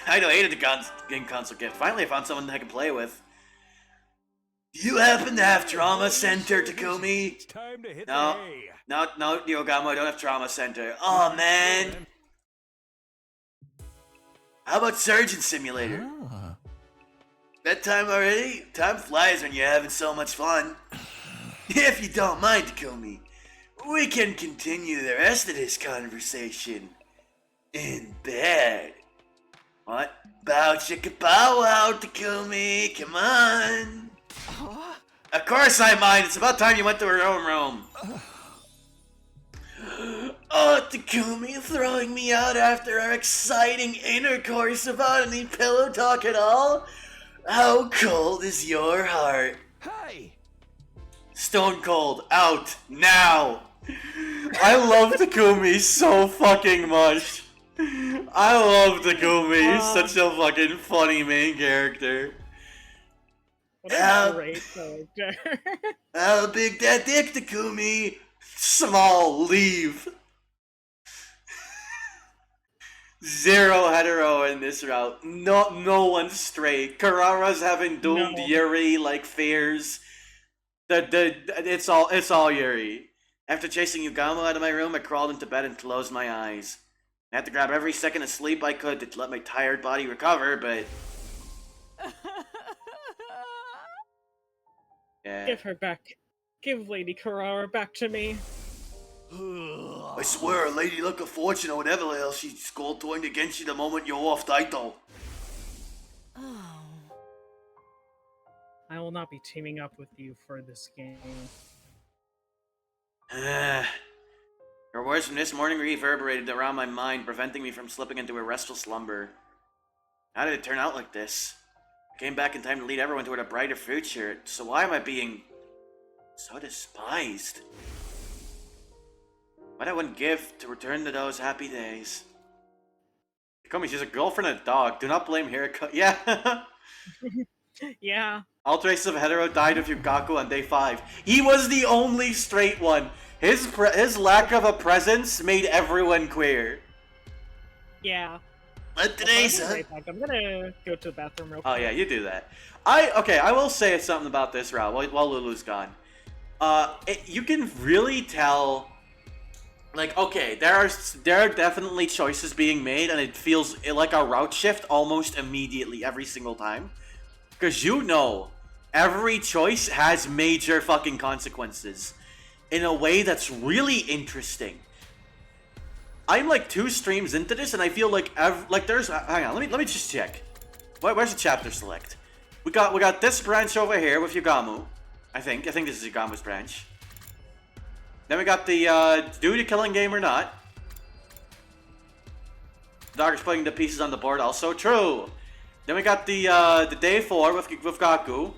I know, hated the game console gift. Finally, I found someone I can play with. Do you happen to have Trauma Center, Takumi? It's time to hit No, the hay. no, Yugamu, I don't have Trauma Center. Oh, man. How about Surgeon Simulator? Bedtime already? Time flies when you're having so much fun. If you don't mind, Takumi, we can continue the rest of this conversation in bed. What? Bow chicka bow wow, Takumi, come on. Of course I mind. It's about time you went to her own room. Oh, Takumi, throwing me out after our exciting intercourse without any pillow talk at all? How cold is your heart? Hey! Stone cold. Out. Now. I love Takumi so fucking much. I love Takumi. He's such a fucking funny main character. What a great character. How big that dick, Takumi? Small. Leave. Zero hetero in this route. No one's straight. Karara's having doomed Yuri like fears. It's all Yuri. After chasing Yugamu out of my room, I crawled into bed and closed my eyes. I had to grab every second of sleep I could to let my tired body recover, but... Yeah. Give her back. Give Lady Kurara back to me. I swear, Lady Luck of Fortune or whatever the hell she's called turned against you the moment you're off title. I will not be teaming up with you for this game. Her words from this morning reverberated around my mind, preventing me from slipping into a restful slumber. How did it turn out like this? I came back in time to lead everyone toward a brighter future, so why am I being so despised? What I wouldn't give to return to those happy days. Come, she's a girlfriend and a dog. Do not blame haircut. Yeah. Yeah. All traces of hetero died of Yugaku on day 5. He was the only straight one. His lack of a presence made everyone queer. Yeah. Let today's I'm gonna go to the bathroom real quick. Oh yeah, you do that. I will say something about this route while Lulu's gone. You can really tell. Like, okay, there are definitely choices being made, and it feels like a route shift almost immediately every single time. Because you know, every choice has major fucking consequences in a way that's really interesting. I'm like 2 streams into this, and I feel like there's. Hang on, let me just check. Where's the chapter select? We got this branch over here with Yugamu. I think this is Yugamu's branch. Then we got the do the killing game or not. Dog is putting the pieces on the board. Also true. Then we got the day 4 with Gaku.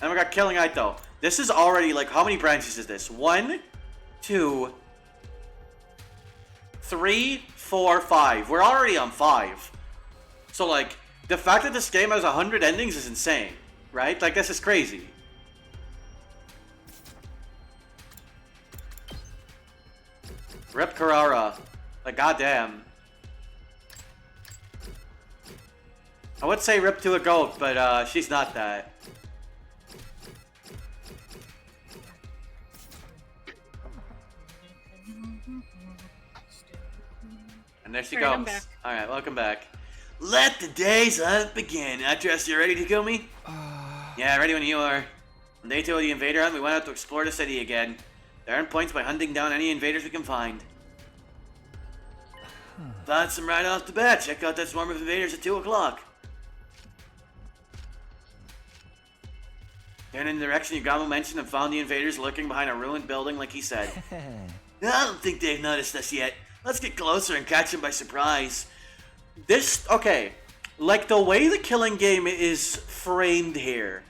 And we got killing Aito. This is already like, how many branches is this? 1, 2, 3, 4, 5. We're already on 5. So like, the fact that this game has 100 endings is insane, right? Like, this is crazy. Rip Carrara. Like, goddamn. I would say rip to a goat, but she's not that. And there she comes. Alright, welcome back. Let the day's hunt begin. I trust you're ready to kill me? Yeah, ready when you are. On day 2 of the invader hunt, we went out to explore the city again. They earn points by hunting down any invaders we can find. Found some right off the bat. Check out that swarm of invaders at 2 o'clock. Turned in the direction Yugamu mentioned and found the invaders lurking behind a ruined building like he said. I don't think they've noticed us yet. Let's get closer and catch them by surprise. Okay, like the way the killing game is framed here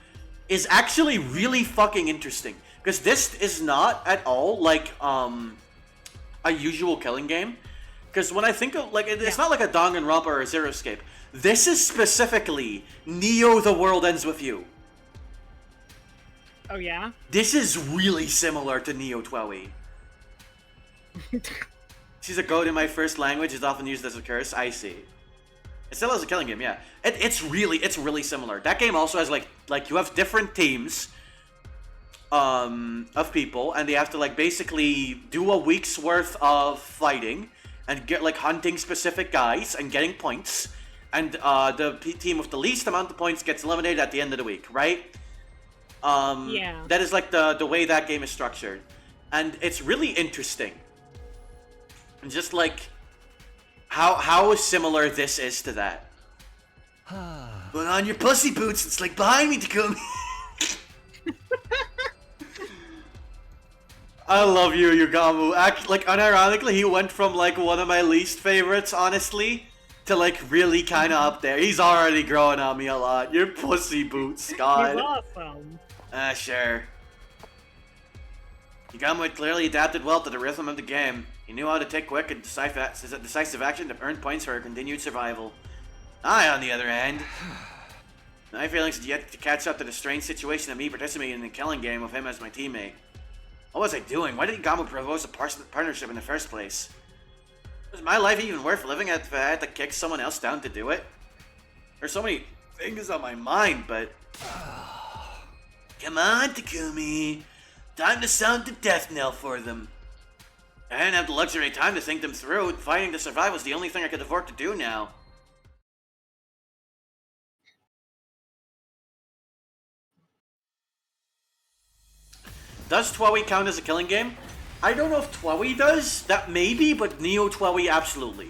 is actually really fucking interesting. Because this is not at all like a usual killing game. Because when I think of, like, it's not like a Danganronpa or a Zero Escape. This is specifically Neo The World Ends With You. Oh yeah? This is really similar to Neo Twowie. She's a goat in my first language, is often used as a curse. I see. It still has a killing game, yeah. It's really similar. That game also has like you have different teams of people, and they have to like basically do a week's worth of fighting and get like hunting specific guys and getting points. And the team with the least amount of points gets eliminated at the end of the week, right? Yeah. That is like the way that game is structured. And it's really interesting. And just like how similar this is to that. Put on your pussy boots. It's like behind me, Takumi. I love you, Yugamu. Like, unironically, he went from like one of my least favorites, honestly, to like really kind of up there. He's already growing on me a lot. Your pussy boots, God. He's awesome. Sure. Yugamu had clearly adapted well to the rhythm of the game. He knew how to take quick and decisive action to earn points for continued survival. I, on the other hand, my feelings had yet to catch up to the strange situation of me participating in the killing game with him as my teammate. What was I doing? Why did Yugamu propose a partnership in the first place? Was my life even worth living if I had to kick someone else down to do it? There's so many things on my mind, but... Come on, Takumi. Time to sound the death knell for them. I didn't have the luxury of time to think them through. Fighting to survive was the only thing I could afford to do now. Does Twowie count as a killing game? I don't know if Twowie does. That maybe, but Neo Twowie absolutely.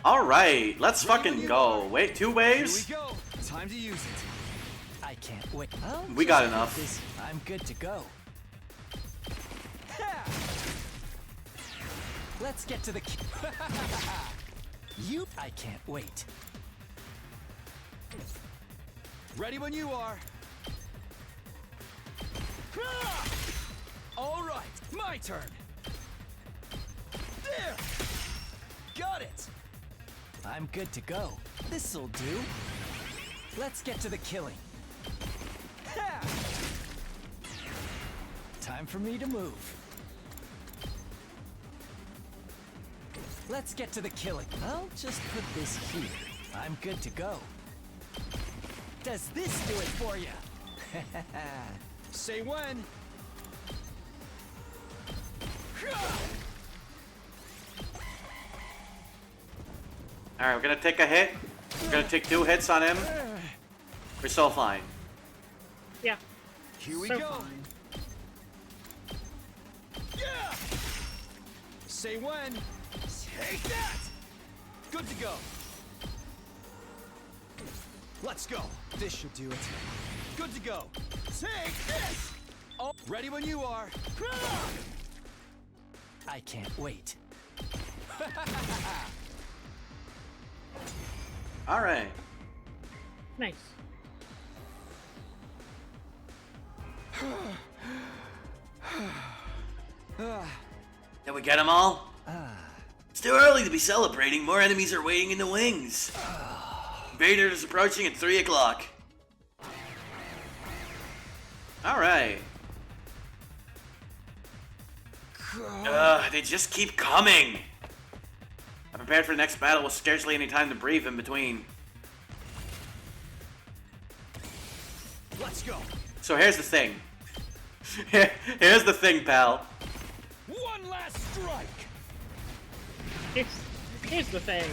Alright, let's fucking go. Wait, 2 waves? Here we go. Time to use it. I can't wait. We got enough. I'm good to go. Let's get to the... I can't wait. Ready when you are. All right, my turn. There. Got it. I'm good to go. This'll do. Let's get to the killing. Ha! Time for me to move. Let's get to the killing. I'll just put this here. I'm good to go. Does this do it for you? Say when. Alright, we're gonna take a hit. We're gonna take 2 hits on him. We're so fine. Yeah. Here we So go. fine. Yeah! Say when. Take that! Good to go. Let's go. This should do it. Good to go. Take this! Oh, ready when you are. I can't wait. Alright. Nice. Did we get them all? It's too early to be celebrating. More enemies are waiting in the wings. Vader is approaching at 3 o'clock. Alright. They just keep coming. I'm prepared for the next battle with scarcely any time to breathe in between. Let's go. So here's the thing. Here's the thing, pal. One last strike. Here's the thing.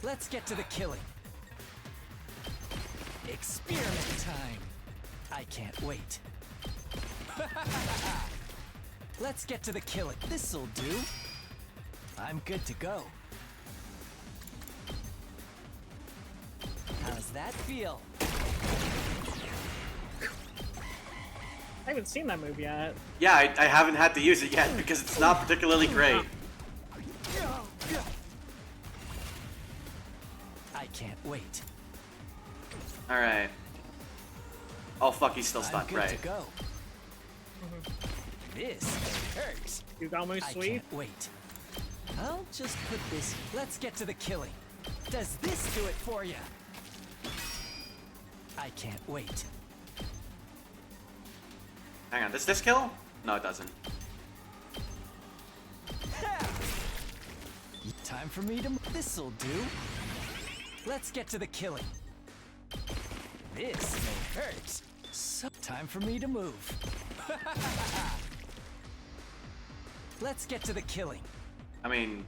Let's get to the killing. Experiment time. I can't wait. Let's get to the killing. This'll do. I'm good to go. How's that feel? I haven't seen that move yet. Yeah, I haven't had to use it yet because it's not particularly great. I can't wait. Alright. Oh fuck, he's still I'm stuck, good right. to go. This hurts. You got my I sweet? can't wait. I'll just put this. Let's get to the killing. Does this do it for you? I can't wait. Hang on, does this kill? No, it doesn't. Time for me to. This'll do. Let's get to the killing. This may hurt. So, time for me to move. Let's get to the killing. I mean...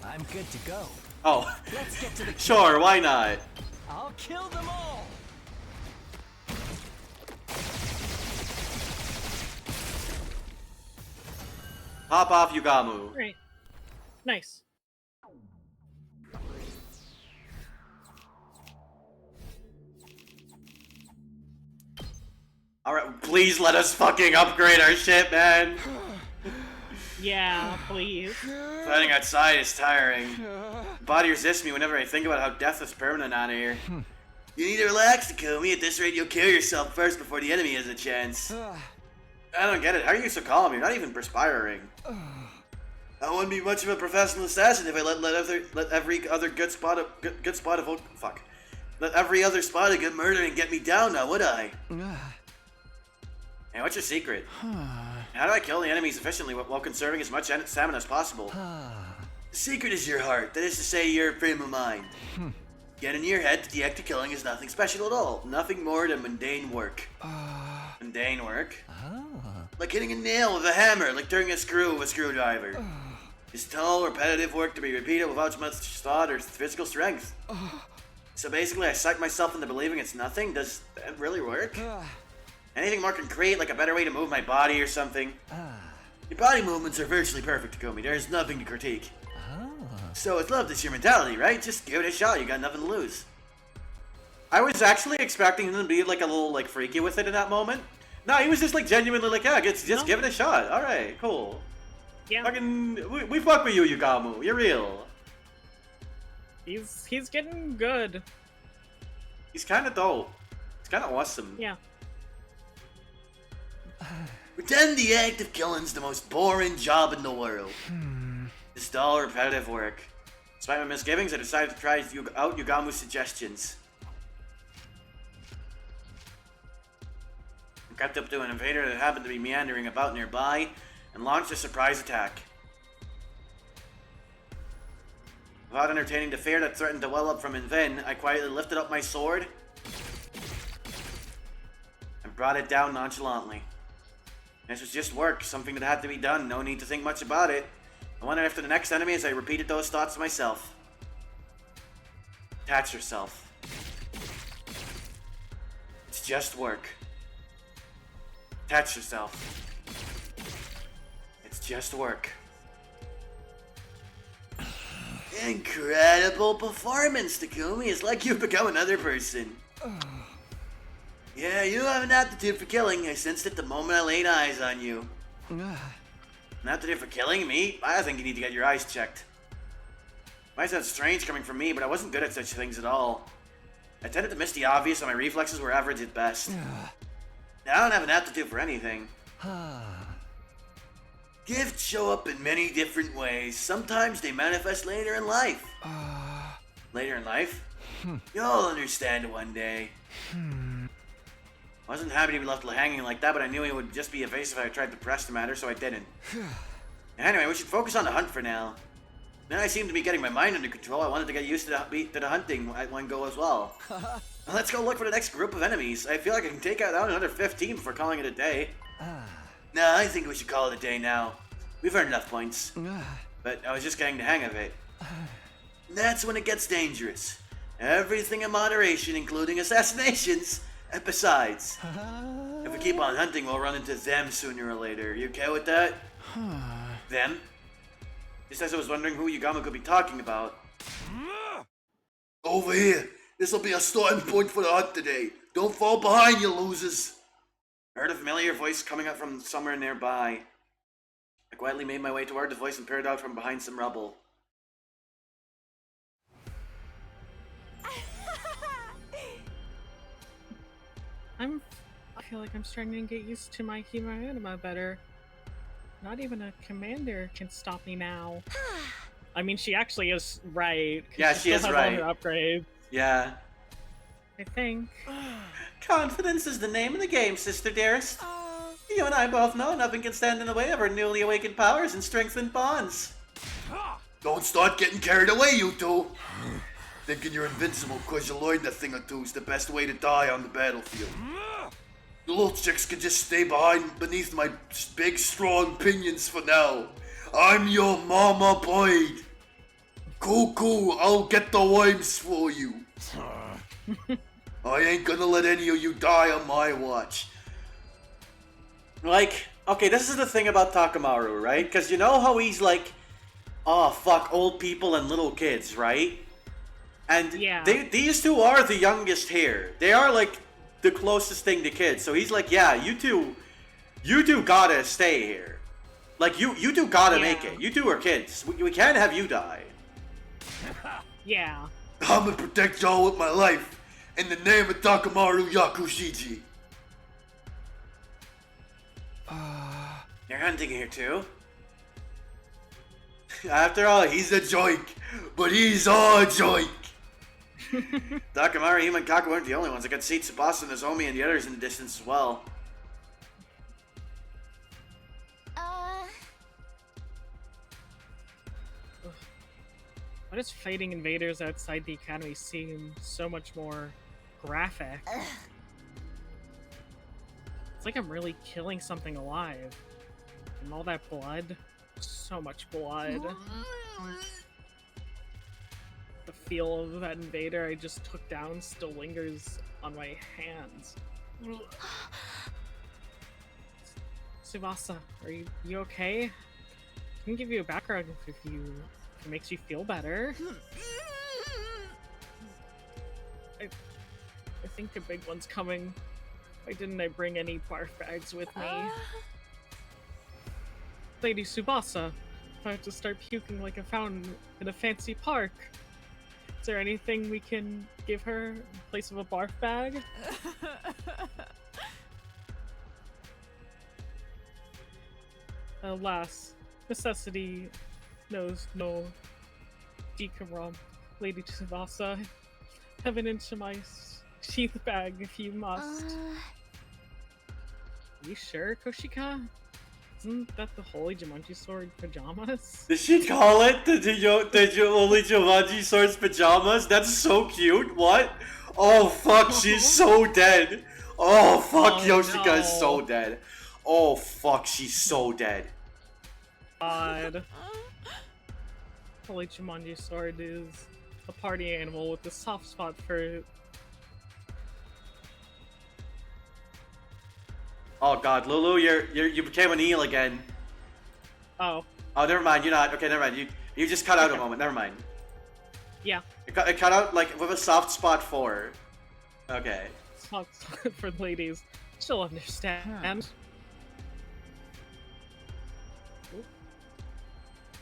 I'm good to go. Oh. Let's get to the Sure, why not? I'll kill them all. Pop off, Yugamu. Great. Nice. Alright, please let us fucking upgrade our shit, man. Yeah, please. Fighting outside is tiring. Body resists me whenever I think about how death is permanent on here. You need to relax, Takumi. At this rate, you'll kill yourself first before the enemy has a chance. I don't get it. How are you so calm? You're not even perspiring. I wouldn't be much of a professional assassin if I let every other good spot of let every other spot of good murder and get me down now, would I? Hey, what's your secret? How do I kill the enemies efficiently while conserving as much stamina as possible? The secret is your heart. That is to say, your frame of mind. Get in your head that the act of killing is nothing special at all. Nothing more than mundane work. Mundane work? Like hitting a nail with a hammer, like turning a screw with a screwdriver. It's dull, repetitive work to be repeated without much thought or physical strength. So basically, I psych myself into believing it's nothing. Does that really work? Anything more concrete, like a better way to move my body or something? Your body movements are virtually perfect, Takumi. There's nothing to critique. So it's love, this your mentality, right? Just give it a shot. You got nothing to lose. I was actually expecting him to be like a little like freaky with it in that moment. No, he was just like genuinely like, yeah, just give it a shot. All right, cool. Yeah. Fucking, we fuck with you, Yugamu. You're real. He's getting good. He's kind of dope. It's kind of awesome. Yeah. Pretend the act of killing's the most boring job in the world. It's dull, repetitive work. Despite my misgivings, I decided to try out Yugamu's suggestions. I crept up to an invader that happened to be meandering about nearby and launched a surprise attack. Without entertaining the fear that threatened to well up from within, I quietly lifted up my sword and brought it down nonchalantly. This was just work, something that had to be done, no need to think much about it. I went after the next enemy as I repeated those thoughts to myself. Attach yourself. It's just work. Attach yourself. It's just work. Incredible performance, Takumi. It's like you've become another person. Yeah, you have an aptitude for killing. I sensed it the moment I laid eyes on you. An aptitude for killing me? I think you need to get your eyes checked. Might sound strange coming from me, but I wasn't good at such things at all. I tended to miss the obvious and my reflexes were average at best. I don't have an aptitude for anything. Gifts show up in many different ways. Sometimes they manifest later in life. Later in life? You'll understand one day. I wasn't happy to be left hanging like that, but I knew he would just be evasive if I tried to press the matter, so I didn't. Anyway, we should focus on the hunt for now. Then I seem to be getting my mind under control. I wanted to get used to the hunting at one go as well. Let's go look for the next group of enemies. I feel like I can take out another 15 before calling it a day. Nah, I think we should call it a day now. We've earned enough points. But I was just getting the hang of it. That's when it gets dangerous. Everything in moderation, including assassinations. And besides, if we keep on hunting, we'll run into them sooner or later. You okay with that? Them? Just as I was wondering who Yugamu could be talking about. Over here. This'll be a starting point for the hunt today. Don't fall behind, you losers. I heard a familiar voice coming up from somewhere nearby. I quietly made my way toward the voice and peered out from behind some rubble. I feel like I'm starting to get used to my Hima Anima better. Not even a commander can stop me now. I mean, she actually is right. Yeah, she is right. All her upgrades. Yeah. I think. Confidence is the name of the game, sister dearest. You and I both know nothing can stand in the way of our newly awakened powers and strengthened bonds. Don't start getting carried away, you two. Thinking you're invincible because you learned a thing or two is the best way to die on the battlefield. The little chicks can just stay beneath my big, strong pinions for now. I'm your mama blade. Cool, I'll get the worms for you. I ain't gonna let any of you die on my watch. Like, okay, this is the thing about Takamaru, right? Because you know how he's like, oh, fuck, old people and little kids, right? And yeah. These two are the youngest here. They are like the closest thing to kids. So he's like, yeah, you two gotta stay here. Like, you two gotta make it. You two are kids. We can't have you die. Yeah. I'm gonna protect y'all with my life. In the name of Takamaru Yakushiji. You're hunting here too? After all, he's a joik. But he's a joik. Takamaru, Hima, and Kaku weren't the only ones. I could see Tsubasa and Nozomi and the others in the distance as well. Why does fighting invaders outside the academy seem so much more graphic? It's like I'm really killing something alive. And all that blood. So much blood. The feel of that invader I just took down still lingers on my hands. Tsubasa, are you okay? I can give you a background if it makes you feel better. I think a big one's coming. Why didn't I bring any barf bags with me? Lady Tsubasa, if I have to start puking like a fountain in a fancy park, is there anything we can give her in place of a barf bag? Alas, necessity knows no decorum. Lady Tsubasa, have it into my sheath bag if you must. You sure, Koshika? Isn't that the Holy Jumanji Sword pajamas? Did she call it the Holy Jumanji Sword's pajamas? That's so cute. What? Oh fuck, she's so dead. Oh fuck, Yoshika is so dead. Oh fuck, she's so dead. God. Holy Jumanji Sword is a party animal with a soft spot for... Oh god, Lulu, you became an eel again. Oh. Oh, never mind. You're not. Okay, never mind. You just cut out a moment. Never mind. Yeah. It cut out like with a soft spot for. Okay. Soft spot for ladies. She'll understand.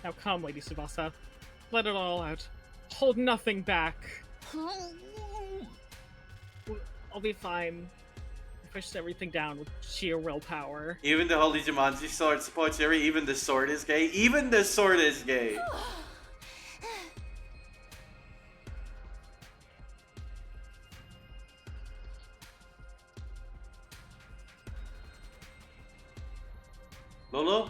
Now come, Lady Tsubasa. Let it all out. Hold nothing back. I'll be fine. I pushed everything down with sheer willpower. Even the Holy Jumanji Sword supports Yuri. Even the sword is gay. Even the sword is gay. Lulu?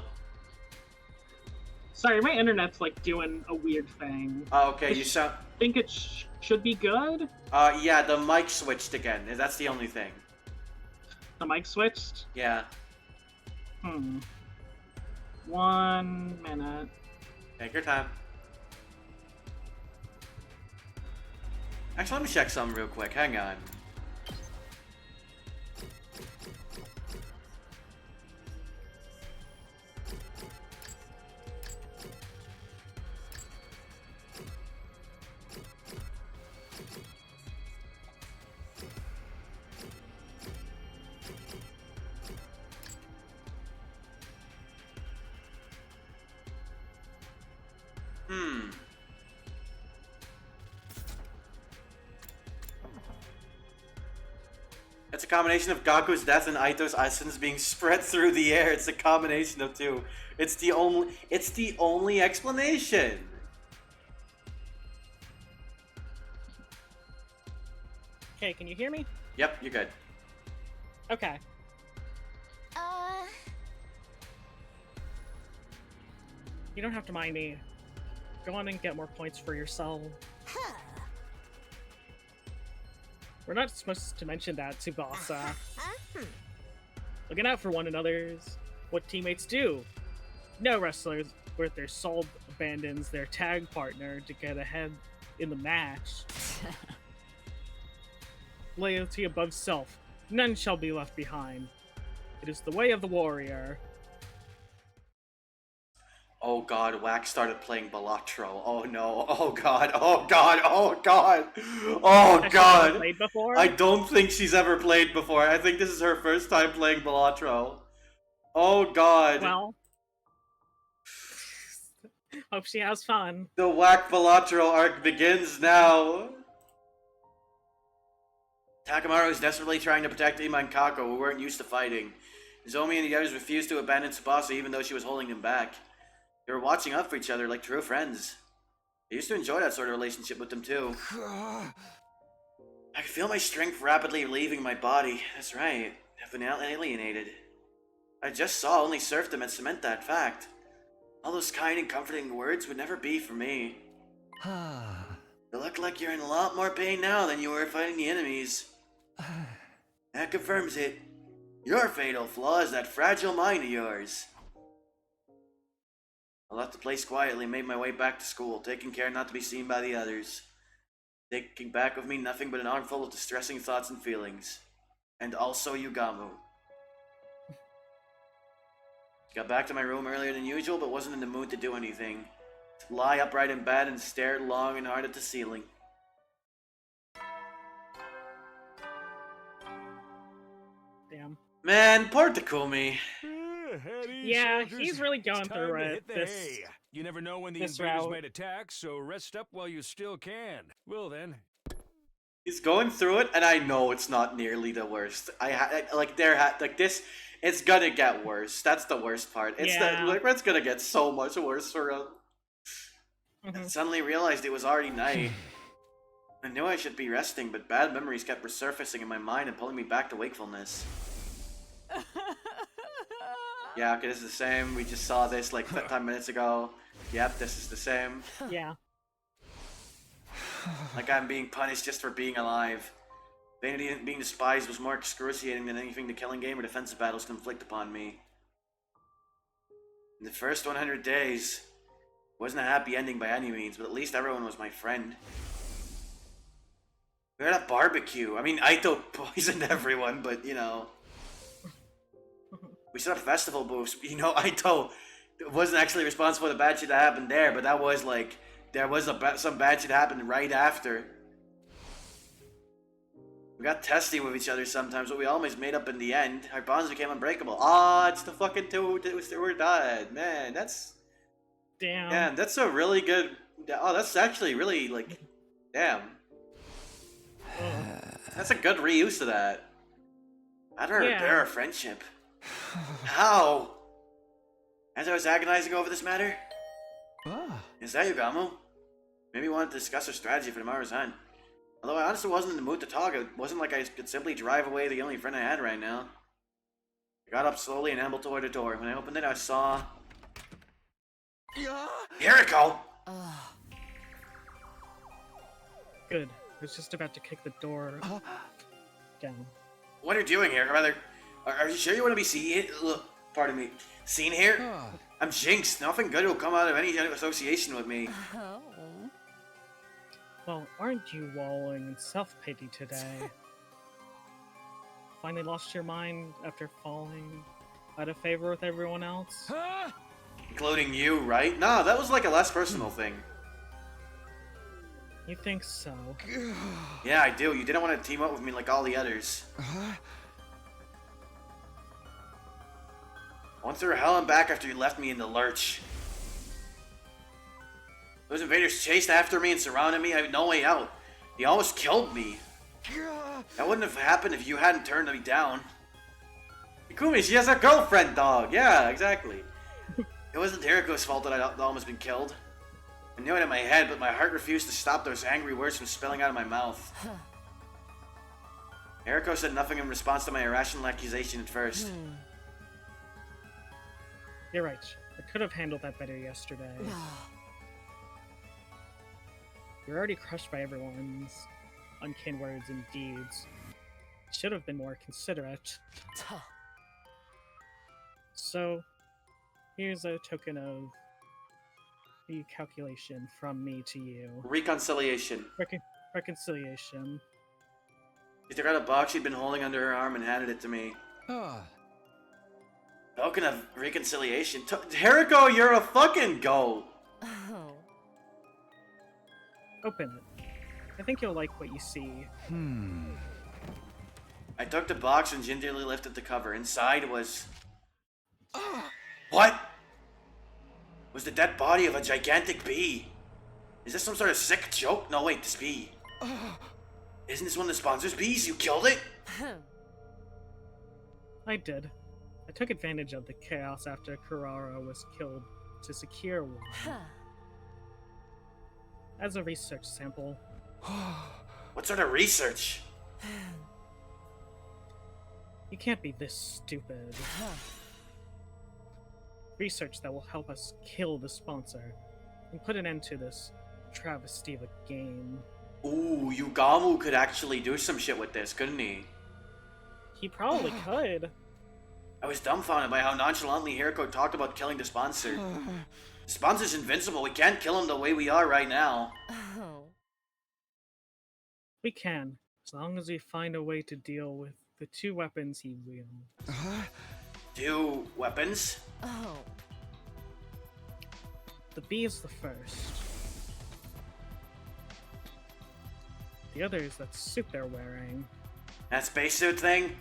Sorry, my internet's like doing a weird thing. Oh, okay, you sound... think it should be good? Yeah, the mic switched again. That's the only thing. The mic switched? Yeah. 1 minute. Take your time. Actually, let me check something real quick. Hang on. It's a combination of Gaku's death and Aito's essence being spread through the air. It's a combination of two. It's the only explanation. Okay, can you hear me? Yep, you're good. Okay. You don't have to mind me. Go on and get more points for yourself. We're not supposed to mention that, Tsubasa. Looking out for one another's what teammates do. No wrestler worth their salt abandons their tag partner to get ahead in the match. Loyalty above self. None shall be left behind. It is the way of the warrior. Oh god, Wax started playing Balatro. Oh no. Oh god. Oh god. Oh god. Oh god. Played before? I don't think she's ever played before. I think this is her first time playing Balatro. Oh god. Well, hope she has fun. The Whack Balatro arc begins now. Takamaru is desperately trying to protect Ima and Kako, who weren't used to fighting. Zomi and the others refused to abandon Tsubasa even though she was holding them back. They were watching out for each other like true friends. I used to enjoy that sort of relationship with them too. I can feel my strength rapidly leaving my body. That's right. I've been alienated. I just saw only serfdom and cement that fact. All those kind and comforting words would never be for me. You look like you're in a lot more pain now than you were fighting the enemies. That confirms it. Your fatal flaw is that fragile mind of yours. I left the place quietly and made my way back to school, taking care not to be seen by the others. Taking back with me nothing but an armful of distressing thoughts and feelings. And also Yugamu. Got back to my room earlier than usual, but wasn't in the mood to do anything. To lie upright in bed and stare long and hard at the ceiling. Damn. Man, poor Takumi. Yeah, he's really going through it. You never know when the this invaders route. might attack, so rest up while you still can. Well then, He's going through it, and I know it's not nearly the worst. Like this. It's gonna get worse. That's the worst part. It's it's gonna get so much worse for him. And suddenly realized it was already night. I knew I should be resting, but bad memories kept resurfacing in my mind and pulling me back to wakefulness. Yeah, okay, this is the same. We just saw this like 10 minutes ago. Yep, this is the same. Yeah. Like I'm being punished just for being alive. Vanity and being despised was more excruciating than anything the killing game or defensive battles can inflict upon me. In the first 100 days, it wasn't a happy ending by any means, but at least everyone was my friend. We were at a barbecue. I mean, Aito poisoned everyone, but you know. We set up festival booths. You know, Aito wasn't actually responsible for the bad shit that happened there, but that was like, there was some bad shit happened right after. We got testy with each other sometimes, but we always made up in the end. Our bonds became unbreakable. Ah, it's the fucking two were dead. Man, that's... Damn, that's a really good... Oh, that's actually really, like... Damn. That's a good reuse of that. How do I repair our friendship? How? As I was agonizing over this matter? Is that Yugamu? Maybe we wanted to discuss our strategy for tomorrow's hunt. Although I honestly wasn't in the mood to talk, it wasn't like I could simply drive away the only friend I had right now. I got up slowly and ambled toward the door. When I opened it, I saw... Hiriko! Good. I was just about to kick the door down. What are you doing here? Or rather, are you sure you want to be seen? Pardon me. Seen here? I'm Jinx. Nothing good will come out of any association with me. Well, aren't you wallowing in self-pity today? Finally lost your mind after falling out of favor with everyone else? Including you, right? Nah, that was like a less personal thing. You think so? Yeah, I do. You didn't want to team up with me like all the others. I went through hell and back after you left me in the lurch. Those invaders chased after me and surrounded me. I had no way out. They almost killed me. That wouldn't have happened if you hadn't turned me down. Ikumi, she has a girlfriend, dog. Yeah, exactly. It wasn't Hiriko's fault that I'd almost been killed. I knew it in my head, but my heart refused to stop those angry words from spilling out of my mouth. Hiriko said nothing in response to my irrational accusation at first. You're right. I could have handled that better yesterday. You're already crushed by everyone's unkind words and deeds. Should have been more considerate. So, here's a token of the calculation from me to you. Reconciliation. Reconciliation. She took out a box she'd been holding under her arm and handed it to me. Token of reconciliation. Hiriko, you're a fucking goat! Open it. I think you'll like what you see. I took the box and gingerly lifted the cover. Inside was... What? Was the dead body of a gigantic bee. Is this some sort of sick joke? No, wait, this bee. Isn't this one of the sponsor's bees? You killed it? I did. I took advantage of the chaos after Kurara was killed to secure one. As a research sample. What sort of research? You can't be this stupid. Research that will help us kill the sponsor and put an end to this travesty of a game. Ooh, Yugamu could actually do some shit with this, couldn't he? He probably could. I was dumbfounded by how nonchalantly Hiriko talked about killing the sponsor. The sponsor's invincible. We can't kill him the way we are right now. We can, as long as we find a way to deal with the two weapons he wields. 2 weapons? The bee is the first. The other is that suit they're wearing. That spacesuit thing?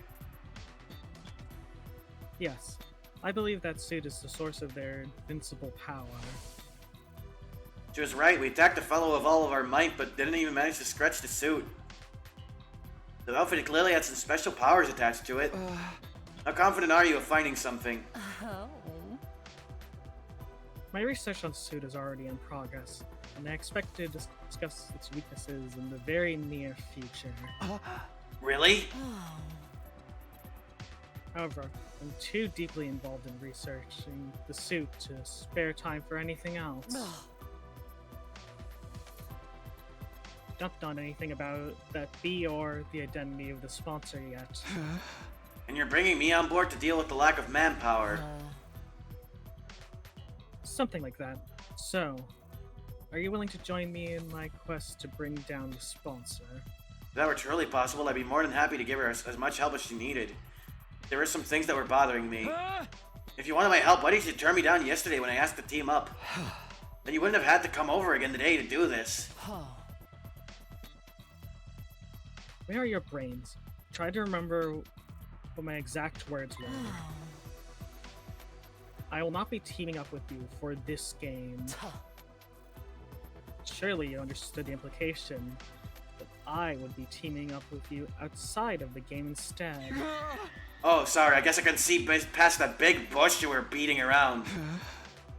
Yes. I believe that suit is the source of their invincible power. She was right. We attacked the fellow with all of our might, but didn't even manage to scratch the suit. The outfit clearly had some special powers attached to it. How confident are you of finding something? Oh. My research on the suit is already in progress, and I expect to discuss its weaknesses in the very near future. Really? However, I'm too deeply involved in researching the suit to spare time for anything else. Don't know anything about that B or the identity of the sponsor yet. And you're bringing me on board to deal with the lack of manpower. Something like that. So, are you willing to join me in my quest to bring down the sponsor? If that were truly possible, I'd be more than happy to give her as much help as she needed. There were some things that were bothering me. If you wanted my help, why did you turn me down yesterday when I asked to team up? Then you wouldn't have had to come over again today to do this. Where are your brains? Try to remember what my exact words were. I will not be teaming up with you for this game. Surely you understood the implication that I would be teaming up with you outside of the game instead. Oh, sorry, I guess I can see past that big bush you were beating around.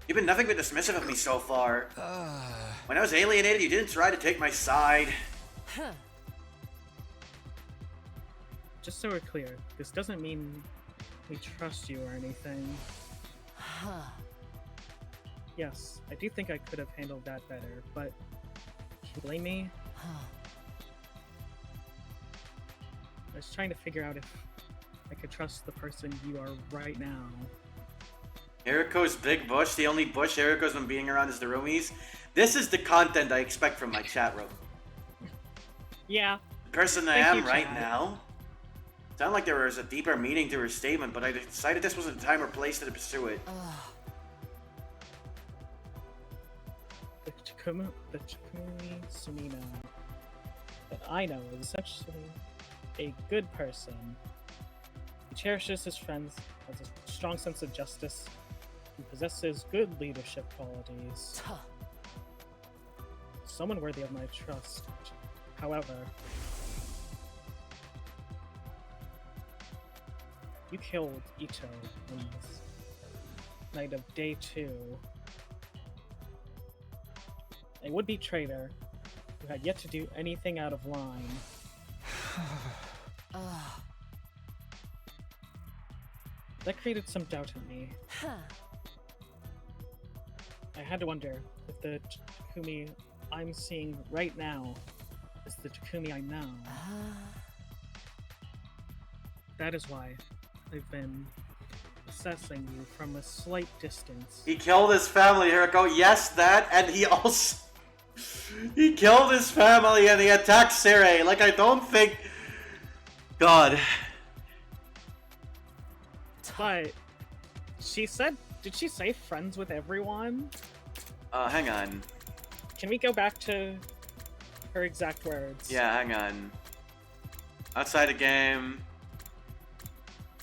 You've been nothing but dismissive of me so far. When I was alienated, you didn't try to take my side. Just so we're clear, this doesn't mean we trust you or anything. Yes, I do think I could have handled that better, but can you blame me? I was trying to figure out if I could trust the person you are right now. Eriko's big bush, the only bush Eriko's been beating around is the roomies. This is the content I expect from my chat room. Yeah. The person I Thank am you, right chat. now. Sounded like there was a deeper meaning to her statement, but I decided this wasn't the time or place to pursue it. The Takumi Sumino that I know is essentially a good person. He cherishes his friends, has a strong sense of justice, and possesses good leadership qualities. Someone worthy of my trust. However, you killed Ito on this night of day 2. A would-be traitor who had yet to do anything out of line. That created some doubt in me. I had to wonder if the Takumi I'm seeing right now is the Takumi I know. That is why I've been assessing you from a slight distance. He killed his family, Hiroko. Yes, that, and he also... he killed his family and he attacked Sere. Like, I don't think... God. But she said, did she say friends with everyone? Hang on. Can we go back to her exact words? Yeah, hang on. Outside the game.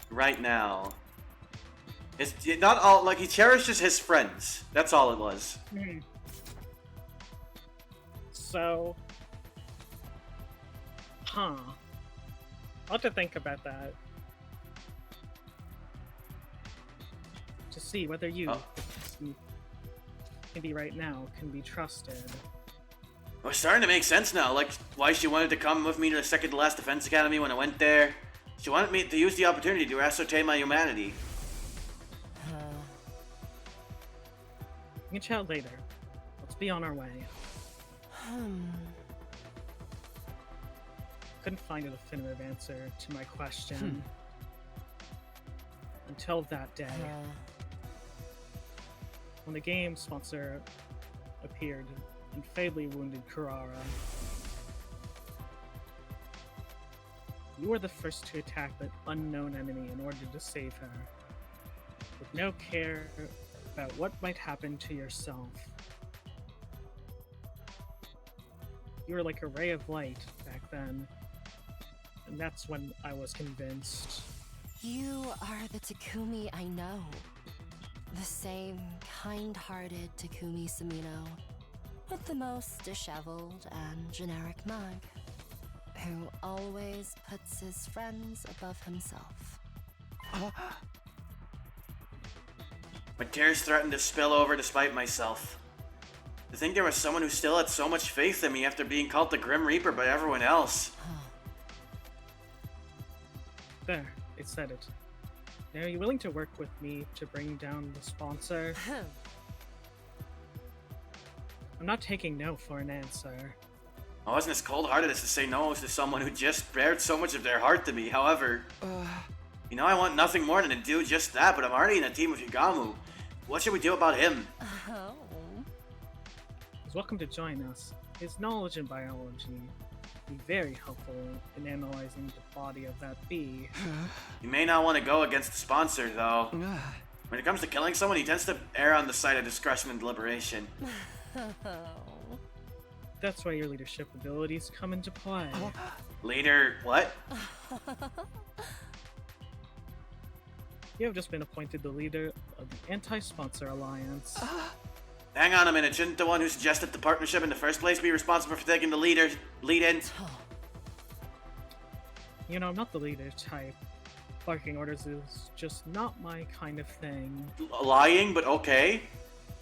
Right now. It's not all, like, he cherishes his friends. That's all it was. So... I'll have to think about that. To see whether you, maybe right now, can be trusted. Well, it's starting to make sense now, like, why she wanted to come with me to the second to last defense academy when I went there. She wanted me to use the opportunity to ascertain my humanity. We can chat later. Let's be on our way. Couldn't find a definitive answer to my question. Until that day. When the game sponsor appeared and fatally wounded Kurara. You were the first to attack that unknown enemy in order to save her, with no care about what might happen to yourself. You were like a ray of light back then, and that's when I was convinced. You are the Takumi I know. The same kind-hearted Takumi Sumino, with the most disheveled and generic mug. who always puts his friends above himself. My tears threatened to spill over despite myself. To think there was someone who still had so much faith in me after being called the Grim Reaper by everyone else. There, it said it. Now, are you willing to work with me to bring down the sponsor? I'm not taking no for an answer. I wasn't as cold-hearted as to say no to someone who just bared so much of their heart to me. However, you know, I want nothing more than to do just that, but I'm already in a team with Higamu. What should we do about him? Oh. He's welcome to join us. His knowledge in biology will be very helpful in analyzing the body of that bee. You may not want to go against the sponsor, though. When it comes to killing someone, he tends to err on the side of discretion and deliberation. That's why your leadership abilities come into play. Leader, what? You have just been appointed the leader of the Anti-Sponsor Alliance. Hang on a minute, shouldn't the one who suggested the partnership in the first place be responsible for taking the lead in? You know, I'm not the leader type. Barking orders is just not my kind of thing. Lying, but okay.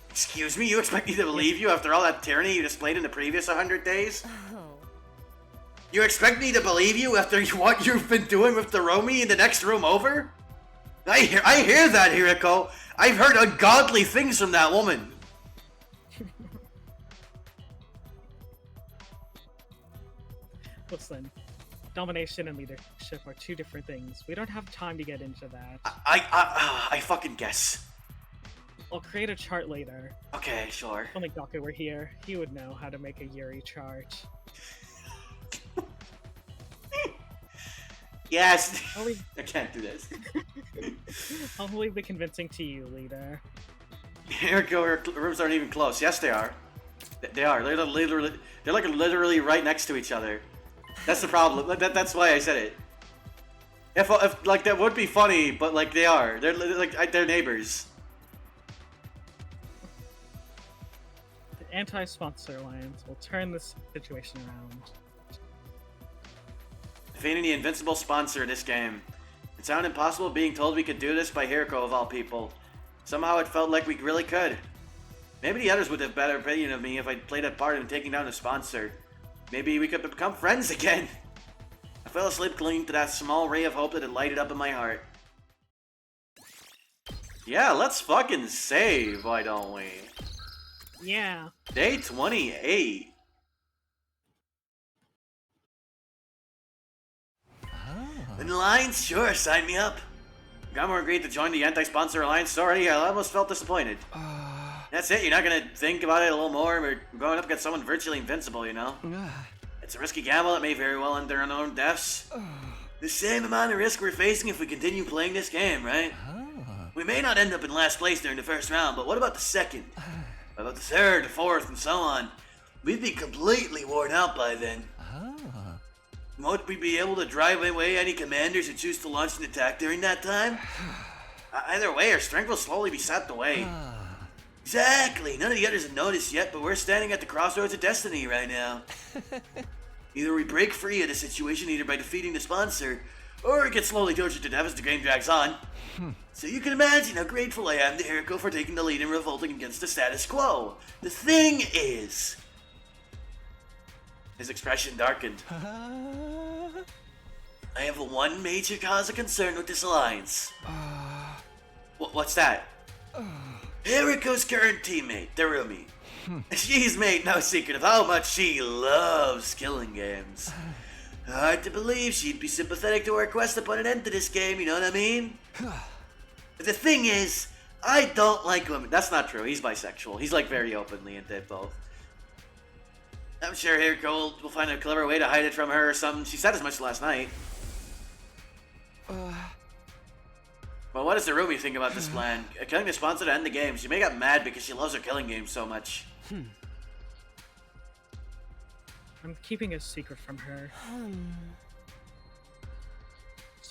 Excuse me, you expect me to believe you after all that tyranny you displayed in the previous 100 days? You expect me to believe you after what you've been doing with the Romy in the next room over? I hear that, Hiriko. I've heard ungodly things from that woman. Listen, domination and leadership are two different things. We don't have time to get into that. I fucking guess. I'll create a chart later. Okay, sure. If only Gaku were here, he would know how to make a Yuri chart. Yes! I can't do this. I'll leave the convincing to you, leader. Hiriko, her rooms aren't even close. Yes, they are. They are. They're literally right next to each other. That's the problem. That's why I said it. If like that would be funny, but like they are. They're neighbors. The Anti-Sponsor Alliance will turn this situation around. Defeating the invincible sponsor of this game. It sounded impossible being told we could do this by Hiriko of all people. Somehow it felt like we really could. Maybe the others would have better opinion of me if I'd played a part in taking down the sponsor. Maybe we could become friends again. I fell asleep clinging to that small ray of hope that had lighted up in my heart. Yeah, let's fucking save, why don't we? Yeah. Day 28. An alliance? Sure, sign me up. Gamma agreed to join the Anti-Sponsor Alliance. Sorry, I almost felt disappointed. That's it, you're not gonna think about it a little more? We're going up against someone virtually invincible, you know? It's a risky gamble that may very well end in our own deaths. The same amount of risk we're facing if we continue playing this game, right? We may not end up in last place during the first round, but what about the second? What about the third, the fourth, and so on? We'd be completely worn out by then. Won't we be able to drive away any commanders who choose to launch an attack during that time? Either way, our strength will slowly be sapped away. Exactly! None of the others have noticed yet, but we're standing at the crossroads of destiny right now. Either we break free of the situation either by defeating the sponsor, or we get slowly tortured to death as the game drags on. So you can imagine how grateful I am to Hiriko for taking the lead and revolting against the status quo. The thing is... His expression darkened. I have one major cause of concern with this alliance. What's that? Hiriko's current teammate, Darumi. She's made no secret of how much she loves killing games. Hard to believe she'd be sympathetic to our quest to put an end to this game, you know what I mean? The thing is, I don't like women. That's not true, he's bisexual. He's like very openly into both. I'm sure Hiriko will find a clever way to hide it from her or something. She said as much last night. Well, what does Darumi think about this plan? Killing the sponsor to end the game. She may get mad because she loves her killing games so much. I'm keeping a secret from her.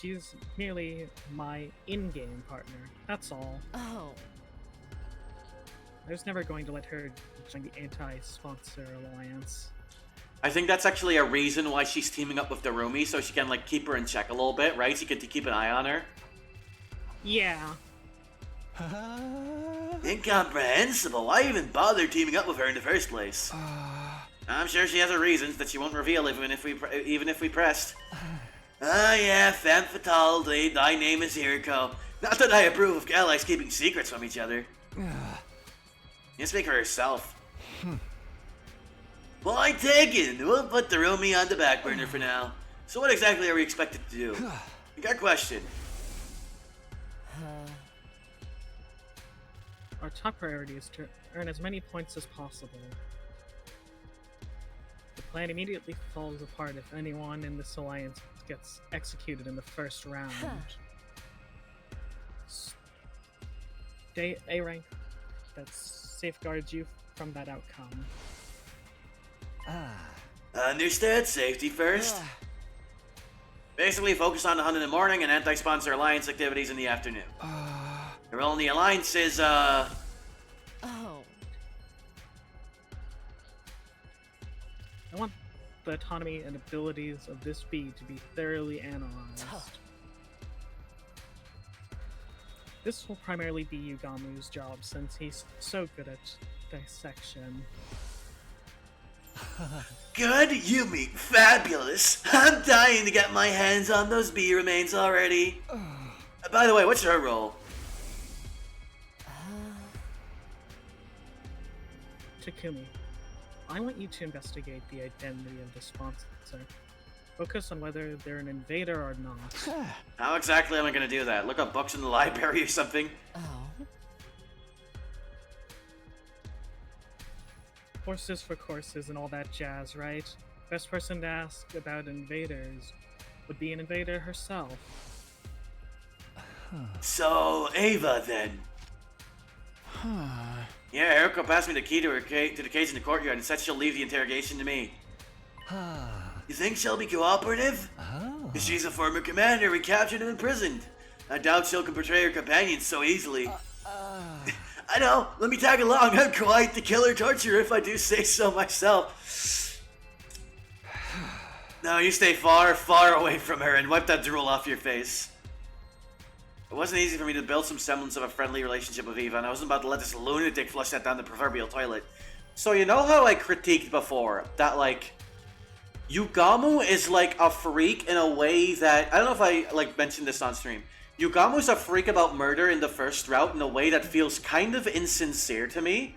She's merely my in-game partner, that's all. Oh. I was never going to let her join the Anti-Sponsor Alliance. I think that's actually a reason why she's teaming up with Darumi, so she can, like, keep her in check a little bit, right? She can keep an eye on her. Yeah. Incomprehensible. Why even bother teaming up with her in the first place? I'm sure she has her reasons that she won't reveal even if we pressed. Yeah, femme fatale, thy name is Hiriko. Not that I approve of allies keeping secrets from each other. You speak for herself. Point taken. We'll put the Darumi on the back burner for now. So what exactly are we expected to do? We got a question. Our top priority is to earn as many points as possible. The plan immediately falls apart if anyone in this alliance gets executed in the first round. Stay A rank. That safeguards you from that outcome. Understood. Safety first. Basically, focus on the hunt in the morning and anti-sponsor alliance activities in the afternoon. The role in the alliance is, Oh. I want the autonomy and abilities of this bee to be thoroughly analyzed. This will primarily be Yugamu's job since he's so good at dissection. Good, Yumi. Fabulous. I'm dying to get my hands on those bee remains already. By the way, what's her role? Takumi, I want you to investigate the identity of the sponsor. Focus on whether they're an invader or not. How exactly am I gonna do that? Look up books in the library or something? Horses for courses and all that jazz, right? Best person to ask about invaders would be an invader herself. So, Ava, then. Yeah, Eriko passed me the key to the cage in the courtyard and said she'll leave the interrogation to me. You think she'll be cooperative? If she's a former commander, we captured him and imprisoned. I doubt she'll betray her companions so easily. I know, let me tag along. I'm quite the killer torturer if I do say so myself. No, you stay far, far away from her and wipe that drool off your face. It wasn't easy for me to build some semblance of a friendly relationship with Eva, and I wasn't about to let this lunatic flush that down the proverbial toilet. So you know how I critiqued before that, like, Yugamu is like a freak in a way that, I don't know if I like mentioned this on stream. Yugamu's a freak about murder in the first route in a way that feels kind of insincere to me.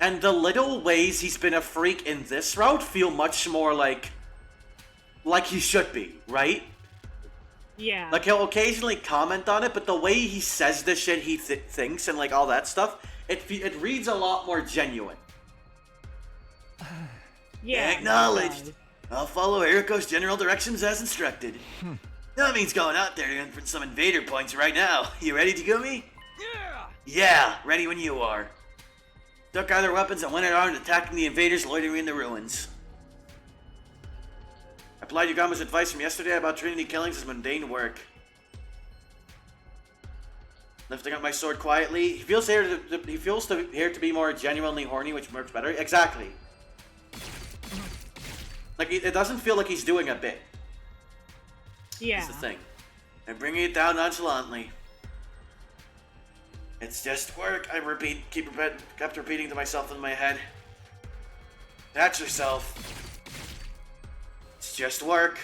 And the little ways he's been a freak in this route feel much more like he should be, right? Yeah. Like, he'll occasionally comment on it, but the way he says the shit he thinks and, like, all that stuff, it reads a lot more genuine. Yeah. Acknowledged. I'll follow Eriko's general directions as instructed. That means going out there and for some invader points right now. You ready, Takumi? Yeah! Yeah, ready when you are. Took our weapons and went around attacking the invaders loitering in the ruins. I applied Yugamu's advice from yesterday about Trinity killings as mundane work. Lifting up my sword quietly, he feels here to be more genuinely horny, which works better. Exactly. Like, it doesn't feel like he's doing a bit. Yeah. That's the thing. And bringing it down nonchalantly. It's just work, I kept repeating to myself in my head. That's yourself. It's just work.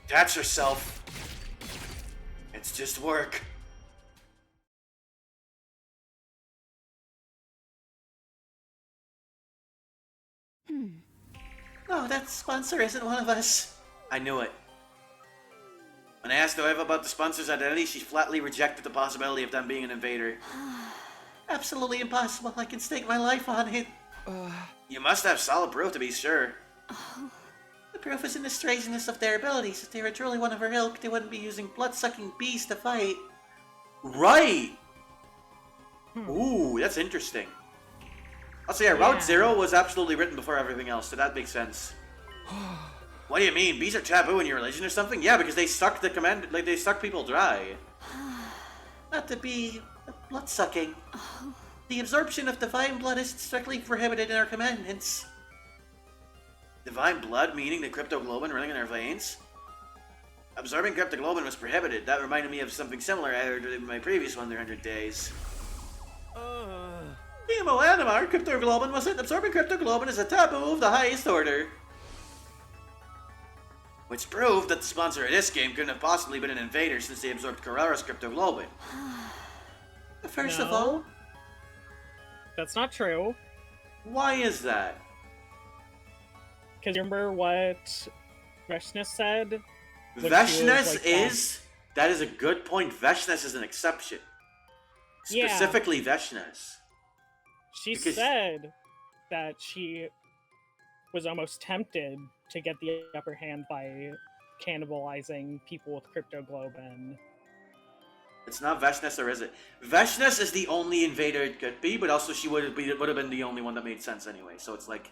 That's yourself. It's just work. No, that sponsor isn't one of us. I knew it. When I asked Eva about the sponsor's identity, she flatly rejected the possibility of them being an invader. Absolutely impossible. I can stake my life on it. You must have solid proof to be sure. The proof is in the strangeness of their abilities. If they were truly one of her ilk, they wouldn't be using blood-sucking bees to fight. Right! Ooh, that's interesting. Also, yeah, Route Zero was absolutely written before everything else, so that makes sense. What do you mean? Bees are taboo in your religion or something? Yeah, because they suck they suck people dry. Not to be blood-sucking. The absorption of divine blood is strictly prohibited in our commandments. Divine blood, meaning the cryptoglobin running in our veins? Absorbing cryptoglobin was prohibited. That reminded me of something similar I heard in my previous 100 days. Being a Animar, cryptoglobin wasn't. Absorbing cryptoglobin is a taboo of the highest order. Which proved that the sponsor of this game couldn't have possibly been an invader since they absorbed Carrara's cryptoglobin. First of all... That's not true. Why is that? Because remember what Veshness said? Veshness is... That is a good point. Veshness is an exception. Specifically Veshness. She said that she was almost tempted to get the upper hand by cannibalizing people with cryptoglobin. It's not Veshness, or is it? Veshness is the only invader it could be, but also she would have been the only one that made sense anyway, so it's like...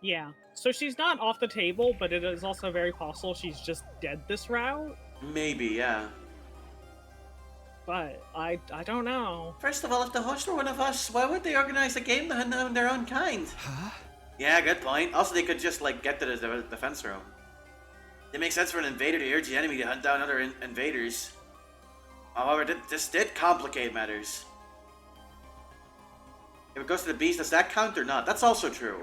Yeah, so she's not off the table, but it is also very possible she's just dead this route. Maybe, yeah. But I don't know. First of all, if the hosts were one of us, why would they organize a game to hunt down their own kind? Huh? Yeah, good point. Also, they could just, like, get to the defense room. It makes sense for an invader to urge the enemy to hunt down other invaders. However, this did complicate matters. If it goes to the beast, does that count or not? That's also true.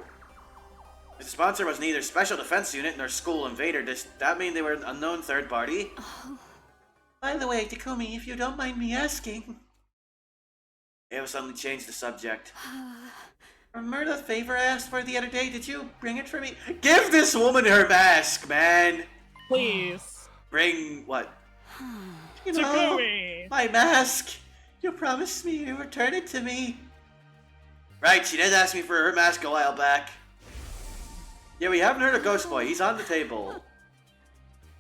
If the sponsor was neither special defense unit nor school invader, does that mean they were an unknown third party? By the way, Takumi, if you don't mind me asking... Ava suddenly changed the subject. Remember the favor I asked for the other day? Did you bring it for me? Give this woman her mask, man! Please. Bring what? You Takumi! My mask! You promised me you'd return it to me. Right, she did ask me for her mask a while back. Yeah, we haven't heard of Ghost Boy. He's on the table.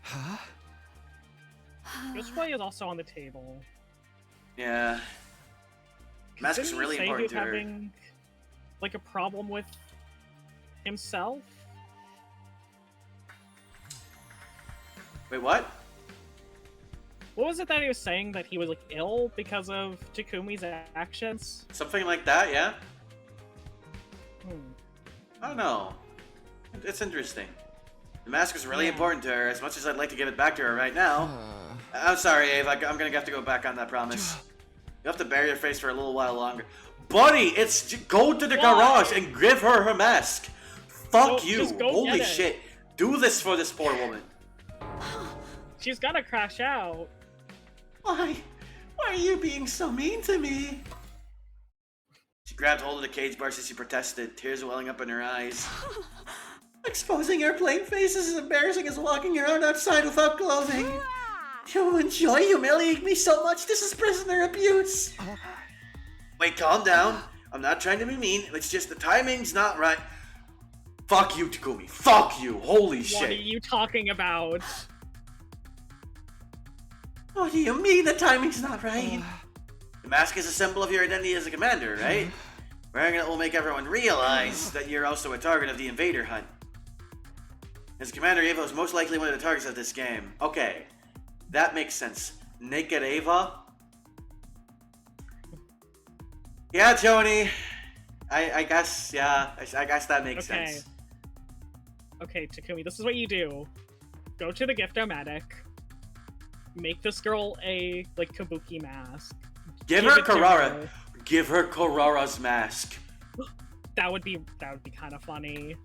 Huh? Ghost Boy is also on the table. Yeah. Mask is really important to her. Having, like, a problem with himself? Wait, what? What was it that he was saying, that he was, like, ill because of Takumi's actions? Something like that, yeah? I don't know. It's interesting. The mask is really important to her, as much as I'd like to give it back to her right now. I'm sorry, Ava, I'm gonna have to go back on that promise. You have to bury your face for a little while longer. Buddy, it's go to the garage and give her her mask. Fuck you. Holy shit. Do this for this poor woman. She's gotta crash out. Why? Why are you being so mean to me? She grabbed hold of the cage bar as she protested, tears welling up in her eyes. Exposing her plain face is as embarrassing as walking around outside without clothing. You enjoy humiliating me so much. This is prisoner abuse. Wait, calm down. I'm not trying to be mean. It's just the timing's not right. Fuck you, Takumi. Fuck you. Holy shit. What are you talking about? What do you mean the timing's not right? The mask is a symbol of your identity as a commander, right? Wearing it will make everyone realize that you're also a target of the invader hunt. As Commander, Ava is most likely one of the targets of this game. Okay, that makes sense. Naked Ava? Yeah, Joni. I guess, yeah, I guess that makes sense. Okay, Takumi, this is what you do. Go to the Gift-O-Matic. Make this girl a, like, kabuki mask. Give her Carrara. Give her Carrara's mask. That would be kind of funny.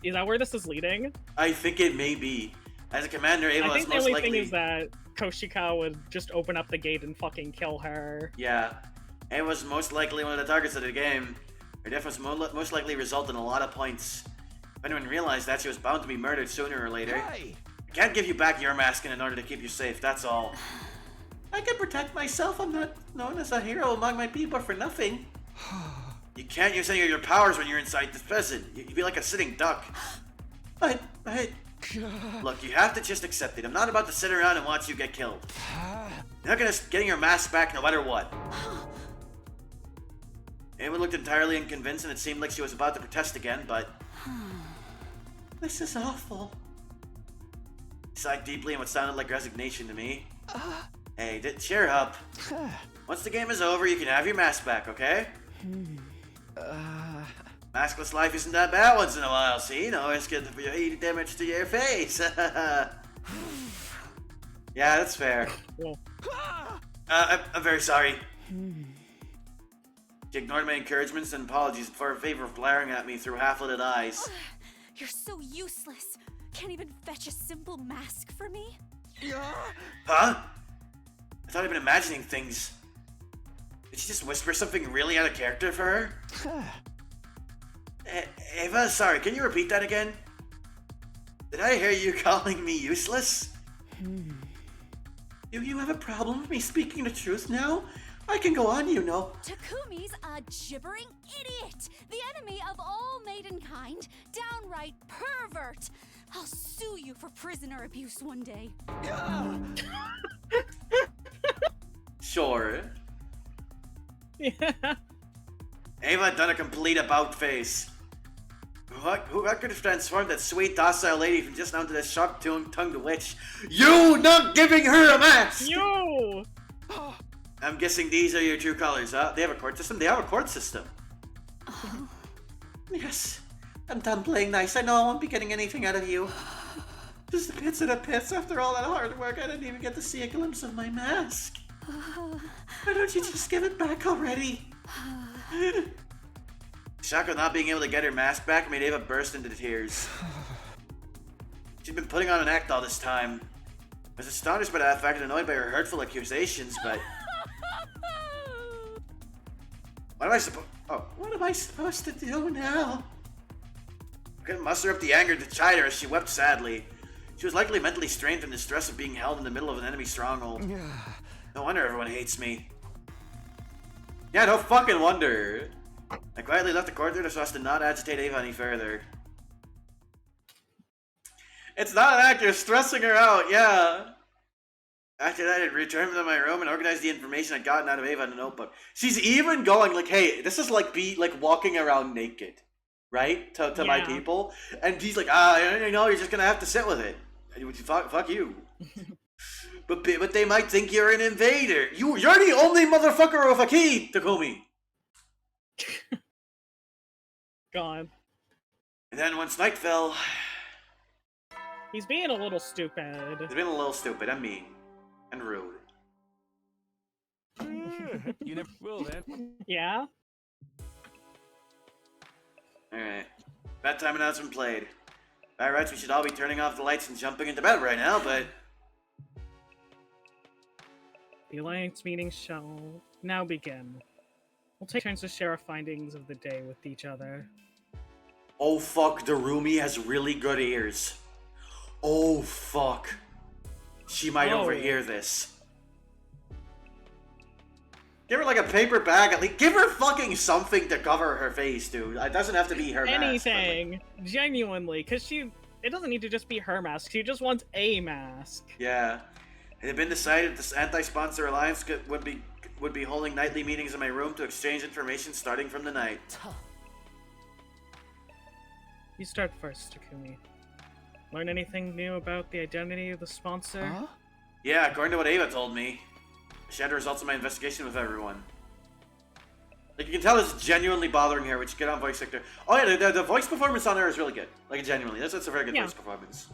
Is that where this is leading? I think it may be. As a commander, Ava is most likely... I think the only thing is that Koshika would just open up the gate and fucking kill her. Yeah. Ava was most likely one of the targets of the game. Her death was most likely result in a lot of points. If anyone realized that, she was bound to be murdered sooner or later. Hey. I can't give you back your mask in order to keep you safe, that's all. I can protect myself. I'm not known as a hero among my people for nothing. You can't use any of your powers when you're inside this prison. You'd be like a sitting duck. But... Look, you have to just accept it. I'm not about to sit around and watch you get killed. You're not getting your mask back no matter what. Ava looked entirely unconvinced, and it seemed like she was about to protest again, but... This is awful. She sighed deeply in what sounded like resignation to me. Hey, cheer up. Once the game is over, you can have your mask back, okay? Maskless life isn't that bad once in a while, see? You know, it's good for your heat damage to your face. Yeah, that's fair. Well, I'm very sorry. She ignored my encouragements and apologies for a favor of glaring at me through half-lidded eyes. You're so useless. Can't even fetch a simple mask for me? Huh? I thought I'd been imagining things. Did she just whisper something really out of character for her? Ava, sorry, can you repeat that again? Did I hear you calling me useless? Do you have a problem with me speaking the truth now? I can go on, you know. Takumi's a gibbering idiot! The enemy of all maidenkind! Downright pervert! I'll sue you for prisoner abuse one day. Sure. yeah. Ava had done a complete about face. Who could have transformed that sweet, docile lady from just now into this sharp-tongued witch? You not giving her a mask! You! I'm guessing these are your true colors, huh? They have a court system? They have a court system. Yes. I'm done playing nice. I know I won't be getting anything out of you. Just the pits of the pits. After all that hard work, I didn't even get to see a glimpse of my mask. Why don't you just give it back already? Shaka not being able to get her mask back made Ava burst into tears. She'd been putting on an act all this time. I was astonished by that fact and annoyed by her hurtful accusations, but... What am I supposed to do now? I couldn't muster up the anger to chide her as she wept sadly. She was likely mentally strained from the stress of being held in the middle of an enemy stronghold. No wonder everyone hates me. Yeah, no fucking wonder. I quietly left the courtyard so as to not agitate Ava any further. It's not an act, you're stressing her out, yeah. After that, I'd returned to my room and organized the information I'd gotten out of Ava in a notebook. She's even going like, hey, this is like walking around naked, right? To my people. And he's like, you know, you're just gonna have to sit with it. Fuck you. but they might think you're an invader. You're the only motherfucker with a key, Takumi. God. And then once night fell... He's being a little stupid. He's being a little stupid and mean. And rude. You never will, then. Yeah? Alright. Bedtime announcement played. By rights, we should all be turning off the lights and jumping into bed right now, but... The Alliance meeting shall now begin. We'll take turns to share our findings of the day with each other. Oh fuck, the roomie has really good ears. Oh fuck. She might overhear this. Give her like a paper bag, at least. Give her fucking something to cover her face, dude. It doesn't have to be her Anything. mask. Like... Genuinely, because it doesn't need to just be her mask. She just wants a mask. Yeah. It had been decided this anti-sponsor alliance would be holding nightly meetings in my room to exchange information starting from tonight. You start first, Takumi. Learn anything new about the identity of the sponsor? Huh? Yeah, according to what Ava told me. I shared the results of my investigation with everyone. Like, you can tell it's genuinely bothering her, which get on voice actor. Oh yeah, the voice performance on her is really good. Like, genuinely. That's a very good voice performance.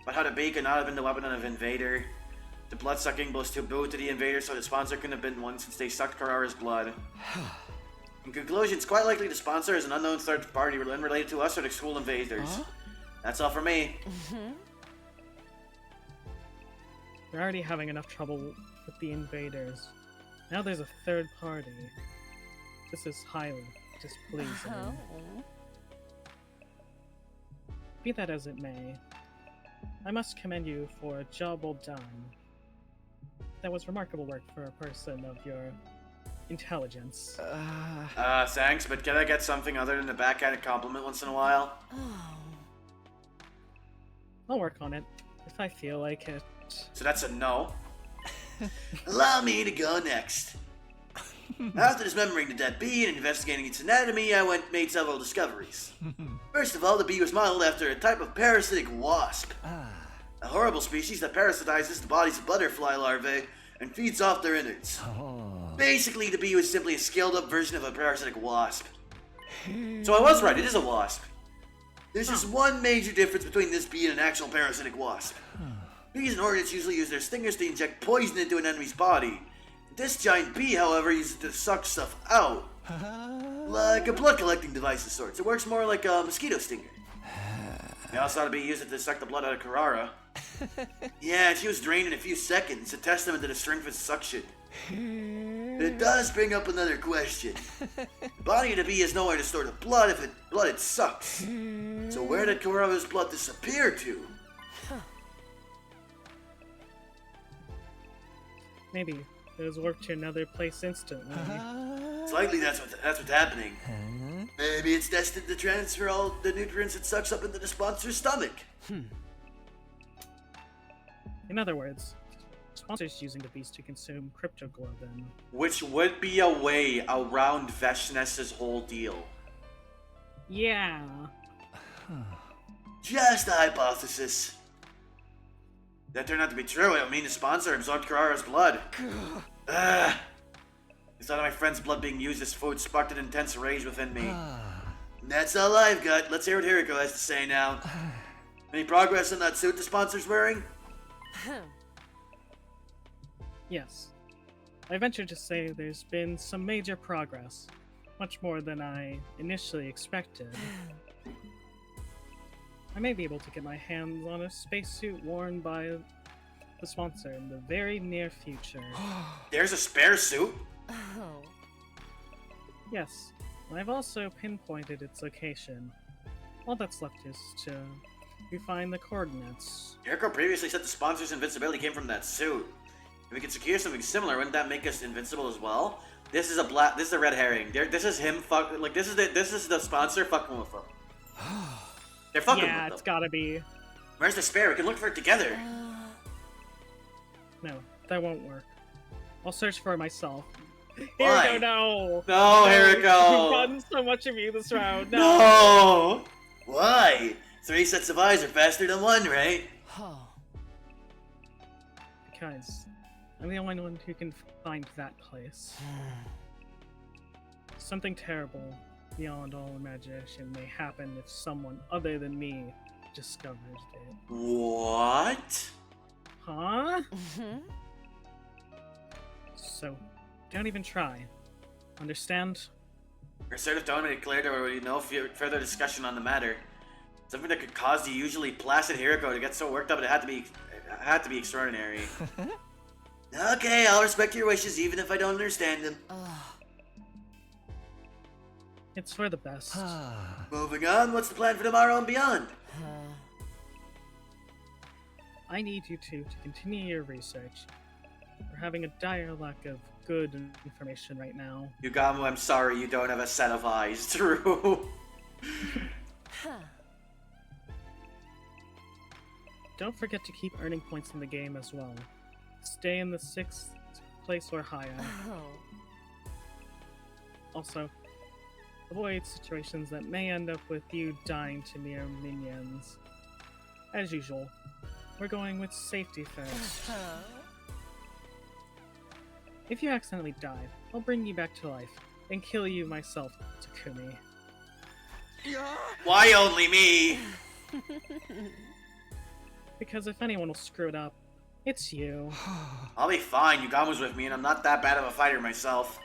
But how the bee could not have been the weapon of an invader. The blood-sucking was too boo to the invader, so the sponsor couldn't have been one since they sucked Karara's blood. In conclusion, it's quite likely the sponsor is an unknown third party unrelated to us or the school invaders. Huh? That's all for me. We're already having enough trouble with the invaders. Now there's a third party. This is highly displeasing. Be that as it may, I must commend you for a job well done. That was remarkable work for a person of your intelligence. Thanks, but can I get something other than a backhanded compliment once in a while? I'll work on it, if I feel like it. So that's a no. Allow me to go next. After dismembering the dead bee and investigating its anatomy, I made several discoveries. First of all, the bee was modeled after a type of parasitic wasp. A horrible species that parasitizes the bodies of butterfly larvae and feeds off their innards. Basically, the bee was simply a scaled-up version of a parasitic wasp. So I was right, it is a wasp. There's just one major difference between this bee and an actual parasitic wasp. Bees and hornets usually use their stingers to inject poison into an enemy's body. This giant bee, however, uses it to suck stuff out. Like a blood collecting device of sorts. It works more like a mosquito stinger. I also saw the bee use it to suck the blood out of Carrara. Yeah, she was drained in a few seconds, a testament to the strength of suction. It does bring up another question. The body of the bee has nowhere to store the blood if it sucks. So where did Carrara's blood disappear to? Maybe it was warped to another place instantly. It's likely that's what's happening. Maybe it's destined to transfer all the nutrients it sucks up into the sponsor's stomach. In other words, the sponsor's using the beast to consume cryptoglobin. Which would be a way around Veshness's whole deal. Yeah. Just a hypothesis. That turned out to be true. It would mean the sponsor absorbed Carrara's blood. The thought of my friend's blood being used as food sparked an intense rage within me. That's all I've got. Let's hear what Rika has to say now. Any progress on that suit the sponsor's wearing? Yes. I venture to say there's been some major progress. Much more than I initially expected. I may be able to get my hands on a spacesuit worn by the sponsor in the very near future. There's a spare suit? Oh. Yes, and I've also pinpointed its location. All that's left is to refine the coordinates. Jericho previously said the sponsor's invincibility came from that suit. If we could secure something similar, wouldn't that make us invincible as well? This is a red herring. This is him this is the sponsor fucking with him. They're fucking with Yeah, them. it's gotta be. Where's the spare? We can look for it together. No, that won't work. I'll search for it myself. Why? Here we go, no! No, Jericho! You've gotten so much of you this round. No! Why? 3 sets of eyes are faster than 1, right? Because I'm the only one who can find that place. Something terrible, beyond all imagination, may happen if someone other than me discovers it. What? Huh? So, don't even try. Understand? Her assertive tone made it clear there would be no further discussion on the matter. Something that could cause the usually placid Hiriko to get so worked up it had to be extraordinary. Okay, I'll respect your wishes even if I don't understand them. It's for the best. Moving on, what's the plan for tomorrow and beyond? I need you two to continue your research. We're having a dire lack of good information right now. Yugamu, I'm sorry you don't have a set of eyes. True. Don't forget to keep earning points in the game as well. Stay in the 6th place or higher. Also, avoid situations that may end up with you dying to mere minions. As usual, we're going with safety first. If you accidentally die, I'll bring you back to life and kill you myself, Takumi. Why only me? Because if anyone will screw it up, it's you. I'll be fine. Yugamu's with me, and I'm not that bad of a fighter myself.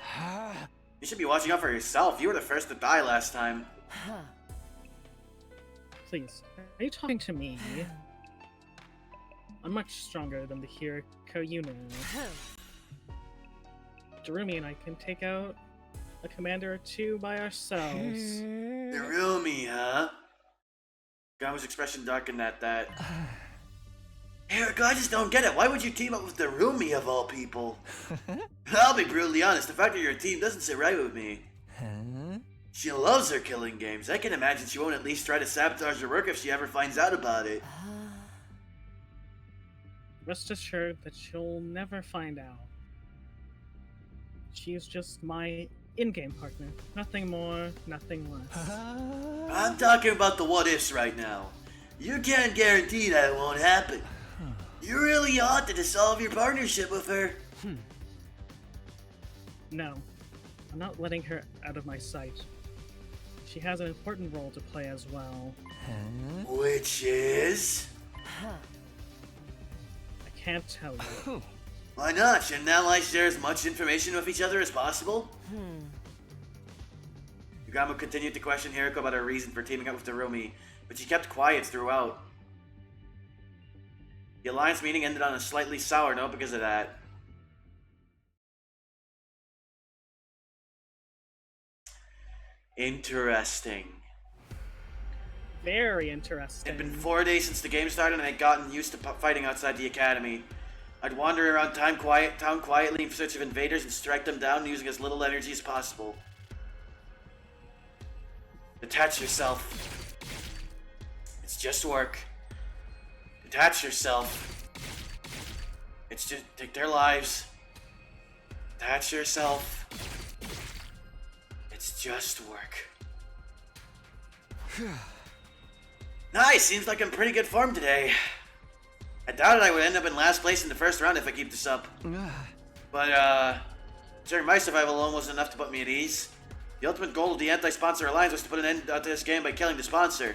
You should be watching out for yourself. You were the first to die last time. Please, are you talking to me? I'm much stronger than the Hiriko you know. Darumi and I can take out a commander or 2 by ourselves. Darumi, huh? Yugamu's expression darkened at that. Erica, I just don't get it. Why would you team up with Darumi of all people? I'll be brutally honest, the fact that you're a team doesn't sit right with me. She loves her killing games. I can imagine she won't at least try to sabotage her work if she ever finds out about it. Rest assured that she'll never find out. She's just my in-game partner. Nothing more, nothing less. I'm talking about the what-ifs right now. You can't guarantee that it won't happen. You really ought to dissolve your partnership with her. No, I'm not letting her out of my sight. she has an important role to play as well. Which is? I can't tell you. Why not? Shouldn't allies share as much information with each other as possible? Yugamo continued to question Hiriko about her reason for teaming up with Darumi, but she kept quiet throughout. The alliance meeting ended on a slightly sour note because of that. Interesting. Very interesting. It had been 4 days since the game started and I'd gotten used to fighting outside the academy. I'd wander around town quietly in search of invaders and strike them down using as little energy as possible. Detach yourself. It's just work. Detach yourself. It's just take their lives. Detach yourself. It's just work. Nice, seems like I'm in pretty good form today. I doubted I would end up in last place in the first round if I keep this up. But, during my survival alone wasn't enough to put me at ease. The ultimate goal of the anti-sponsor alliance was to put an end to this game by killing the sponsor.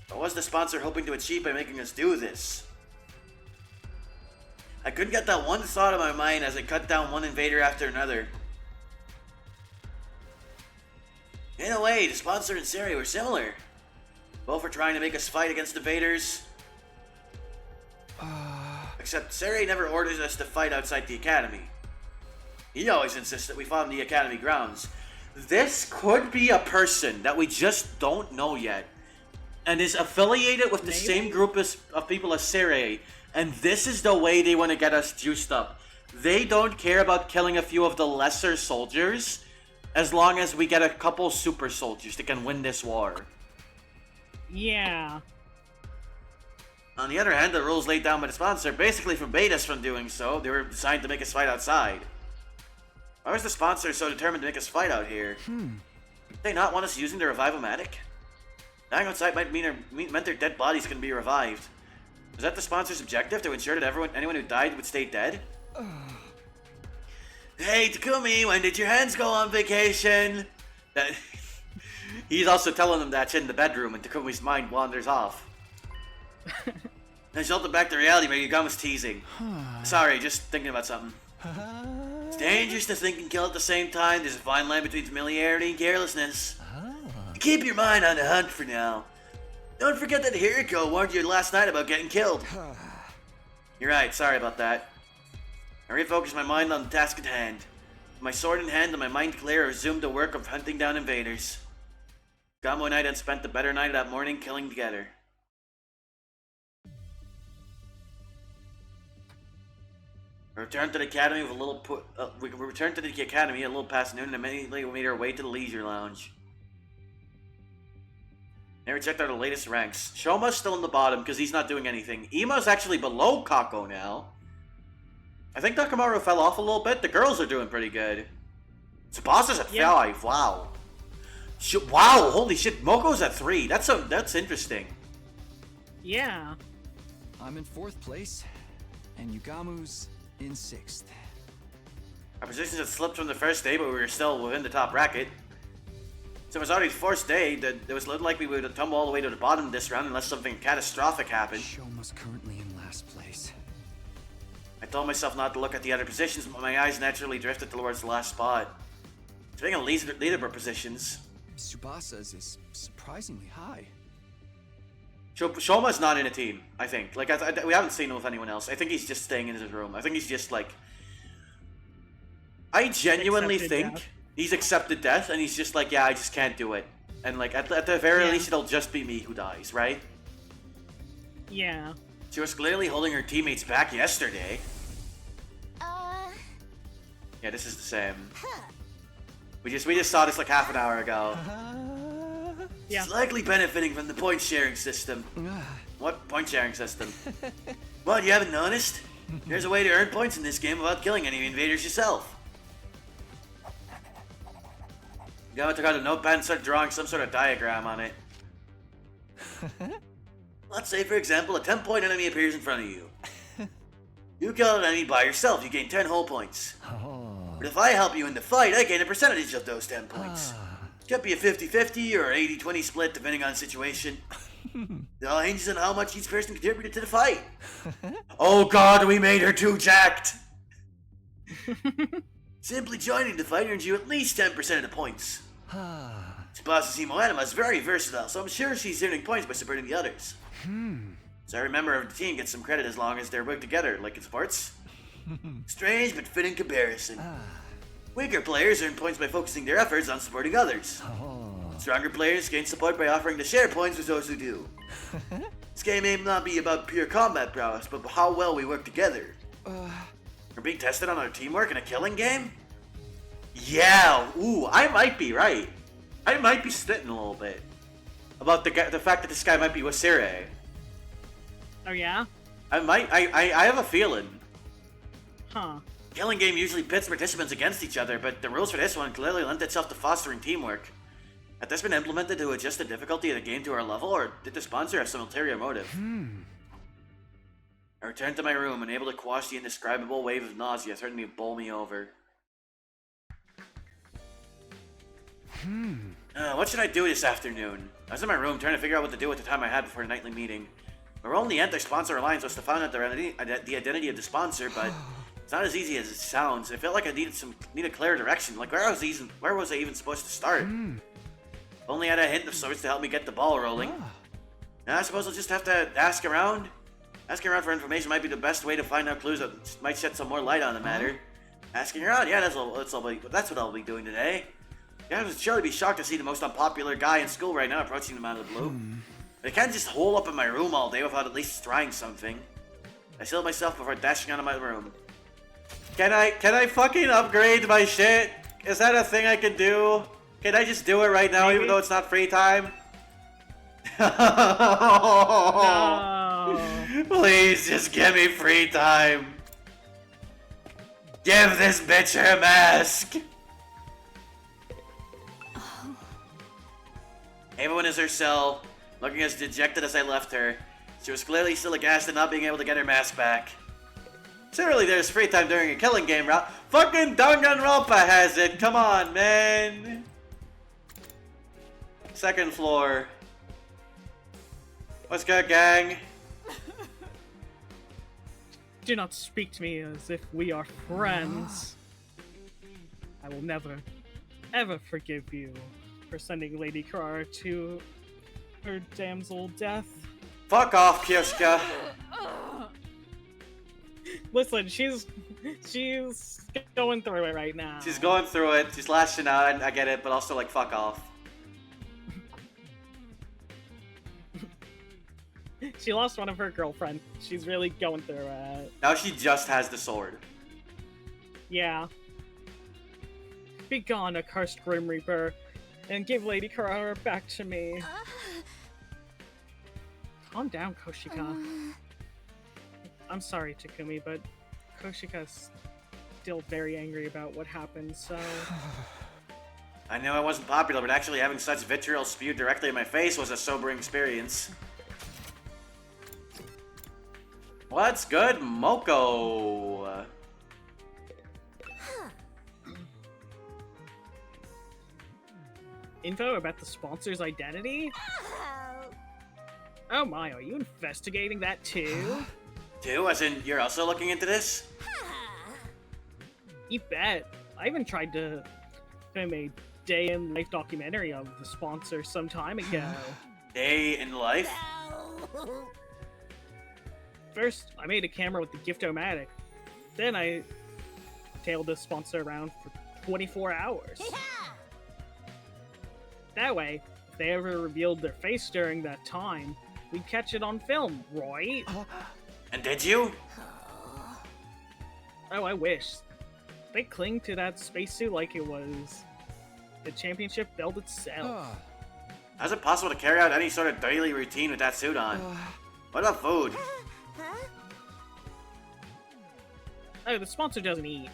What was the sponsor hoping to achieve by making us do this? I couldn't get that one thought in my mind as I cut down one invader after another. In a way, the sponsor and Sari were similar. Both were trying to make us fight against invaders. Except Sari never orders us to fight outside the academy. He always insists that we fought on the academy grounds. This could be a person that we just don't know yet, and is affiliated with the same group of people as Sari, and this is the way they want to get us juiced up. They don't care about killing a few of the lesser soldiers, as long as we get a couple super soldiers that can win this war. Yeah. On the other hand, the rules laid down by the sponsor basically forbade us from doing so. They were designed to make us fight outside. Why was the sponsor so determined to make us fight out here? Did they not want us using the revive-o-matic? Dying outside meant their dead bodies can be revived. Was that the sponsor's objective, to ensure that anyone who died would stay dead? Hey, Takumi, when did your hands go on vacation? He's also telling them that shit in the bedroom, and Takumi's mind wanders off. Then jolted back to reality, but Yugama's teasing. Sorry, just thinking about something. It's dangerous to think and kill at the same time. There's a fine line between familiarity and carelessness. Keep your mind on the hunt for now. Don't forget that Hiriko warned you last night about getting killed. You're right, sorry about that. I refocused my mind on the task at hand. With my sword in hand and my mind clear, I resumed the work of hunting down invaders. Gamo and I then spent the better night of that morning killing together. We returned to the academy with a little a little past noon, and immediately we made our way to the leisure lounge. Never checked out the latest ranks. Shoma's still in the bottom because he's not doing anything. Ima's actually below Kako now. I think Takamaru fell off a little bit. The girls are doing pretty good. Tsubasa's at 5. Wow. Wow, holy shit. Moko's at 3. That's interesting. Yeah. I'm in 4th place, and Yugamu's in 6th. Our positions had slipped from the first day, but we were still within the top bracket. So it was already the first day that it was little likely we would tumble all the way to the bottom this round unless something catastrophic happened. Shoma's currently in last place. I told myself not to look at the other positions, but my eyes naturally drifted towards the last spot. Speaking of leaderboard positions, Tsubasa's is surprisingly high. Shoma's not in a team, I think. Like, we haven't seen him with anyone else. I think he's just staying in his room. I think he's just, like... I genuinely think he's accepted death, and he's just like, yeah, I just can't do it. And, like, at the very least, it'll just be me who dies, right? Yeah. She was clearly holding her teammates back yesterday. Yeah, this is the same. We just saw this, like, half an hour ago. Yeah. It's likely benefiting from the point sharing system. What point sharing system? What, you haven't noticed? There's a way to earn points in this game without killing any invaders yourself. Gama took out a notepad and started drawing some sort of diagram on it. Let's say, for example, a 10-point enemy appears in front of you. You kill an enemy by yourself, you gain 10 whole points. But if I help you in the fight, I gain a percentage of those 10 points. Could be a 50-50 or 80-20 split depending on the situation. It all hinges on how much each person contributed to the fight. Oh god, we made her too jacked! Simply joining the fight earns you at least 10% of the points. Boss's Anima is very versatile, so I'm sure she's earning points by supporting the others. So every member of the team gets some credit as long as they're worked together, like in sports. Strange but fitting comparison. Weaker players earn points by focusing their efforts on supporting others. Stronger players gain support by offering to share points with those who do. This game may not be about pure combat prowess, but how well we work together. We're being tested on our teamwork in a killing game? Yeah, ooh, I might be right. I might be spitting a little bit. About the fact that this guy might be Wasire. Oh yeah? I have a feeling. Huh. Killing game usually pits participants against each other, but the rules for this one clearly lend itself to fostering teamwork. Had this been implemented to adjust the difficulty of the game to our level, or did the sponsor have some ulterior motive? I returned to my room, unable to quash the indescribable wave of nausea threatening to bowl me over. What should I do this afternoon? I was in my room trying to figure out what to do with the time I had before the nightly meeting. My role in the anti-sponsor alliance was to find out the identity of the sponsor, but it's not as easy as it sounds. I felt like I needed clear direction. Like where was I even supposed to start? Only had a hint of sorts to help me get the ball rolling. Now I suppose I'll just have to ask around. Asking around for information might be the best way to find out clues that might shed some more light on the matter. Asking around, yeah, that's what I'll be doing today. Yeah, I would surely be shocked to see the most unpopular guy in school right now approaching them out of the blue. But I can't just hole up in my room all day without at least trying something. I sealed myself before dashing out of my room. Can I fucking upgrade my shit? Is that a thing I can do? Can I just do it right now, even though it's not free time? No. Please, just give me free time. Give this bitch her mask. Ava is her cell, looking as dejected as I left her. She was clearly still aghast at not being able to get her mask back. Surely there's free time during a killing game route. Fucking Danganronpa has it. Come on, man. Second floor. What's good, gang? Do not speak to me as if we are friends. I will never, ever forgive you for sending Lady Carrara to her damsel death. Fuck off, Kyoshka. Listen, she's going through it right now. She's going through it. She's lashing out. I get it, but also like fuck off. She lost one of her girlfriends. She's really going through it. Now she just has the sword. Yeah. Be gone, accursed Grim Reaper, and give Lady Carrara back to me. Calm down, Koshika. I'm sorry, Takumi, but Koshika's still very angry about what happened, so... I knew I wasn't popular, but actually having such vitriol spewed directly in my face was a sobering experience. What's good, Moko? Info about the sponsor's identity? Oh my, are you investigating that too? Too? As in, you're also looking into this? You bet. I even tried to film a day-in-life documentary of the sponsor some time ago. Day in life? First, I made a camera with the Gift-O-Matic. Then I tailed the sponsor around for 24 hours. That way, if they ever revealed their face during that time, we'd catch it on film, right? And did you? Oh, I wish. They cling to that spacesuit like it was the championship belt itself. How's it possible to carry out any sort of daily routine with that suit on? What about food? Oh, the sponsor doesn't eat.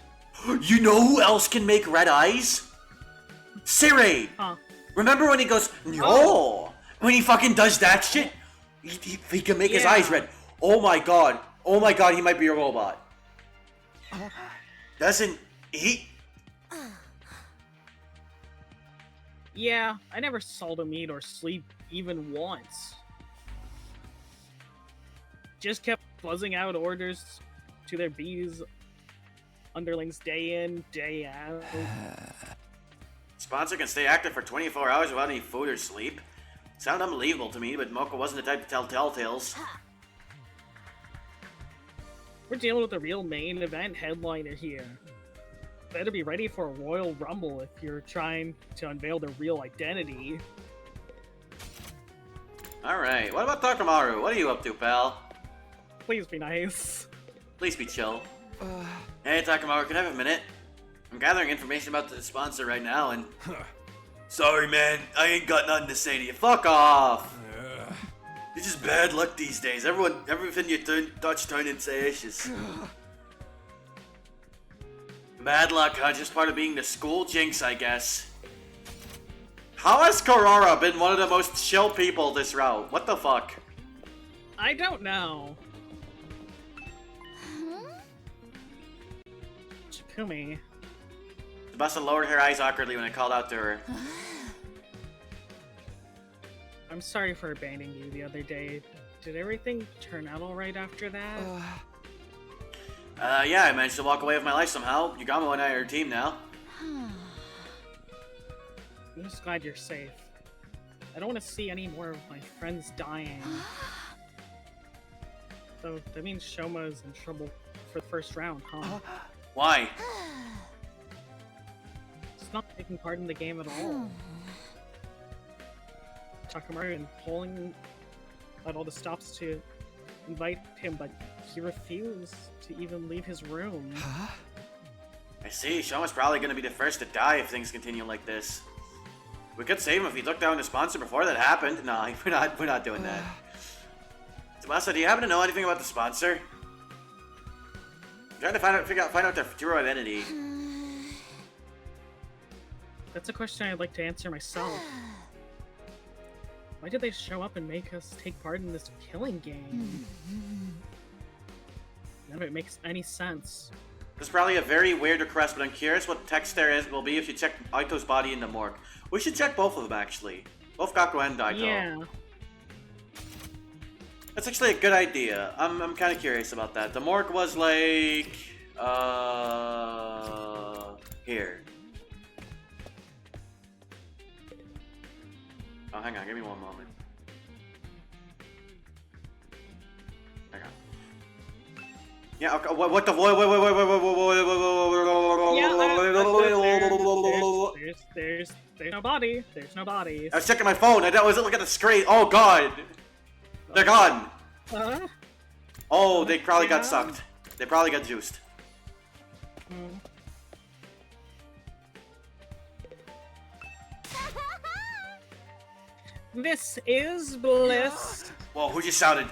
You know who else can make red eyes? Sirei! Huh. Remember when he goes, no? When he fucking does that shit? He can make his eyes red. Oh my god, he might be a robot. Doesn't he? Yeah, I never saw them eat or sleep even once. Just kept buzzing out orders to their bees, underlings day in, day out. Sponsor can stay active for 24 hours without any food or sleep. Sound unbelievable to me, but Moko wasn't the type to tell telltales. We're dealing with the real main event headliner here. Better be ready for a Royal Rumble if you're trying to unveil their real identity. Alright, what about Takamaru? What are you up to, pal? Please be nice. Please be chill. Hey, Takamaru, can I have a minute? I'm gathering information about the sponsor right now, and... Sorry, man. I ain't got nothing to say to you. Fuck off! It's just bad luck these days. Everything you touch turn into ashes. Bad luck, huh? Just part of being the school jinx, I guess. How has Karara been one of the most chill people this route? What the fuck? I don't know. Takumi. Sebasta lowered her eyes awkwardly when I called out to her. I'm sorry for abandoning you the other day. Did everything turn out alright after that? Yeah, I managed to walk away with my life somehow. Yugamo and I are a team now. I'm just glad you're safe. I don't want to see any more of my friends dying. So that means Shoma's in trouble for the first round, huh? Why? It's not taking part in the game at all. Takamaru and pulling at all the stops to invite him, but he refused to even leave his room. I see. Shoma's probably going to be the first to die if things continue like this. We could save him if he took down the sponsor before that happened. Nah, we're not doing that. Tsubasa, do you happen to know anything about the sponsor? I'm trying to find out their true identity. That's a question I'd like to answer myself. Why did they show up and make us take part in this killing game? None of it makes any sense. This is probably a very weird request, but I'm curious what the text there will be if you check Aito's body in the morgue. We should check both of them, actually. Both Gaku and Aito. Yeah. That's actually a good idea. I'm kind of curious about that. The morgue was like... here. Oh, hang on. Give me one moment. Hang on. Yeah, okay. What the... There's no body. There's no bodies. I was checking my phone. I wasn't looking at the screen. Oh, God. They're gone. Oh, they probably got sucked. They probably got juiced. This is bliss. Whoa, who just shouted?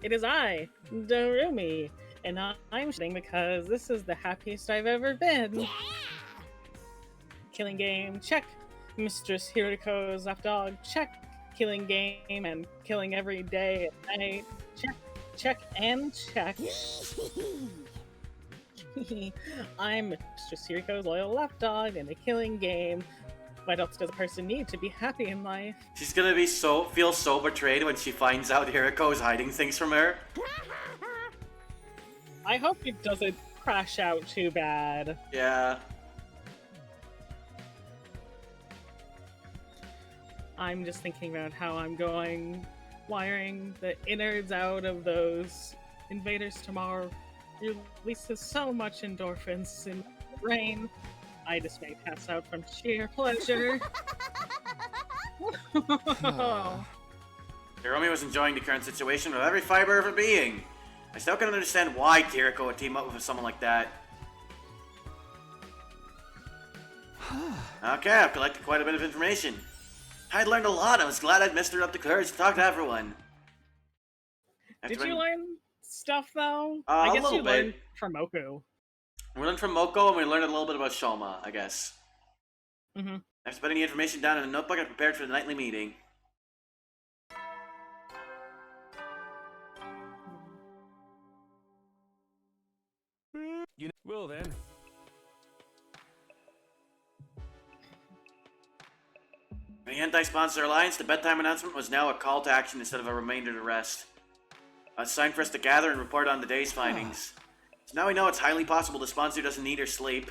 It is I, Darumi, and I'm shouting because this is the happiest I've ever been. Killing game, check. Mistress Hiriko's lapdog, check. Killing game and killing every day at night, check, check, and check. I'm Mistress Hiriko's loyal lapdog in a killing game. What else does a person need to be happy in life? She's gonna be feel so betrayed when she finds out Hiriko is hiding things from her. I hope it doesn't crash out too bad. Yeah. I'm just thinking about how I'm wiring the innards out of those invaders tomorrow. Releases so much endorphins in the brain. I just may pass out from sheer pleasure. Hiromi was enjoying the current situation with every fiber of her being. I still can't understand why Kiriko would team up with someone like that. Okay, I've collected quite a bit of information. I'd learned a lot. I was glad I'd mustered up the courage to talk to everyone. Did you learn stuff though? A I guess little you bit. learned from Moku. We learned from Moko and we learned a little bit about Shoma, I guess. After putting the information down in a notebook, I prepared for the nightly meeting. Well then. Anti-sponsor alliance, the bedtime announcement was now a call to action instead of a reminder to rest. It's time for us to gather and report on the day's findings. So now we know it's highly possible the sponsor doesn't eat or sleep.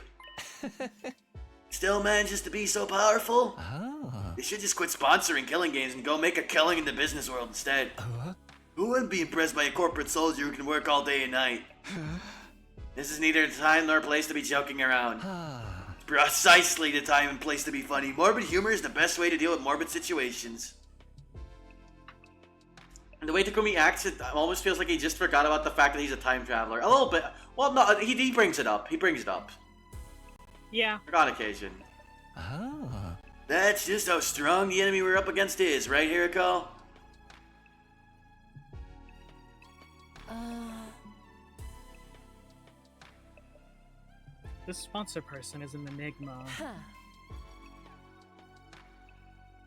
Still manages to be so powerful? They should just quit sponsoring killing games and go make a killing in the business world instead. Who wouldn't be impressed by a corporate soldier who can work all day and night? This is neither the time nor place to be joking around. Precisely the time and place to be funny. Morbid humor is the best way to deal with morbid situations. And the way Takumi acts, it almost feels like he just forgot about the fact that he's a time traveler. A little bit. Well, no, he brings it up. He brings it up. Yeah. On occasion. That's just how strong the enemy we're up against is, right, Hiriko? This sponsor person is an enigma.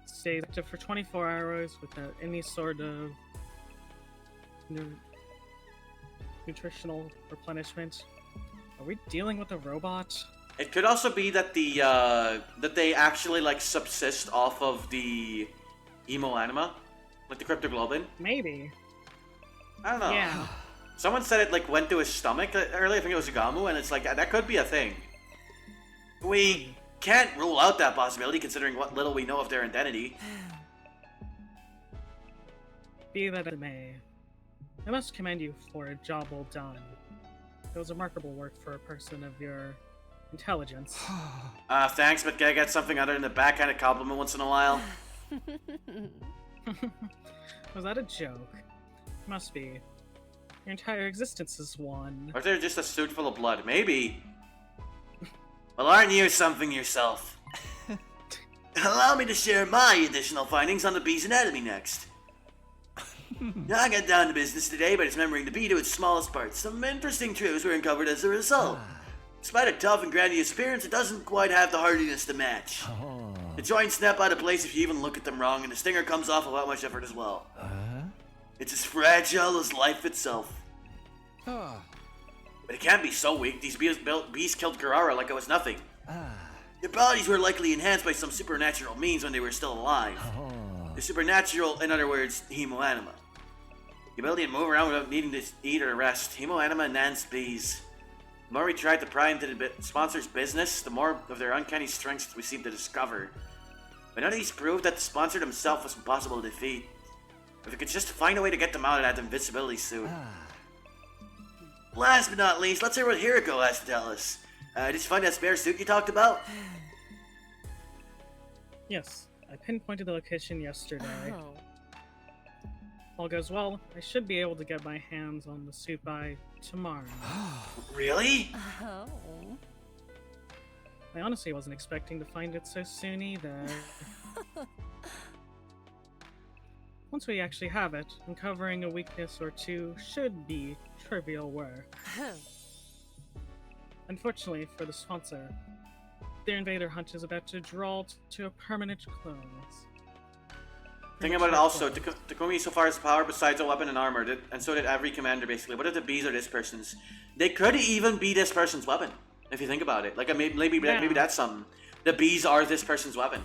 Stays active for 24 hours without any sort of nutritional replenishment. Are we dealing with a robot? It could also be that that they actually like subsist off of the emo anima, like the cryptoglobin. Maybe. I don't know. Yeah. Someone said it like went to his stomach earlier. I think it was Gamu, and it's like that could be a thing. We can't rule out that possibility considering what little we know of their identity. Be that it may, I must commend you for a job well done. It was remarkable work for a person of your intelligence. Thanks, but can I get something other than the backhanded compliment once in a while? Was that a joke? Must be. Your entire existence is one. Or is there just a suit full of blood? Maybe. Well, aren't you something yourself? Allow me to share my additional findings on the bee's anatomy next. Now, I got down to business today by dismembering the bee to its smallest parts. Some interesting truths were uncovered as a result. Despite a tough and grandiose appearance, it doesn't quite have the hardiness to match. The joints snap out of place if you even look at them wrong, and the stinger comes off without much effort as well. It's as fragile as life itself. But it can't be so weak. These bees killed Kurara like it was nothing. Their bodies were likely enhanced by some supernatural means when they were still alive. The supernatural, in other words, hemoanima. The ability to move around without needing to eat or rest. Hemoanima enhanced bees. The more we tried to pry into the sponsor's business, the more of their uncanny strengths we seemed to discover. But none of these proved that the sponsor himself was impossible to defeat. If we could just find a way to get them out of that invisibility suit. Last but not least, let's hear what Hiriko has to tell us. Did you find that spare suit you talked about? Yes, I pinpointed the location yesterday. All goes well, I should be able to get my hands on the suit by tomorrow. Really? I honestly wasn't expecting to find it so soon either. Once we actually have it, uncovering a weakness or two should be trivial work. Unfortunately for the sponsor, their invader hunt is about to draw to a permanent close. Think about it also, Takumi so far has power besides a weapon and armor, and so did every commander basically. What if the bees are this person's? They could even be this person's weapon, if you think about it. Like maybe that's something. The bees are this person's weapon.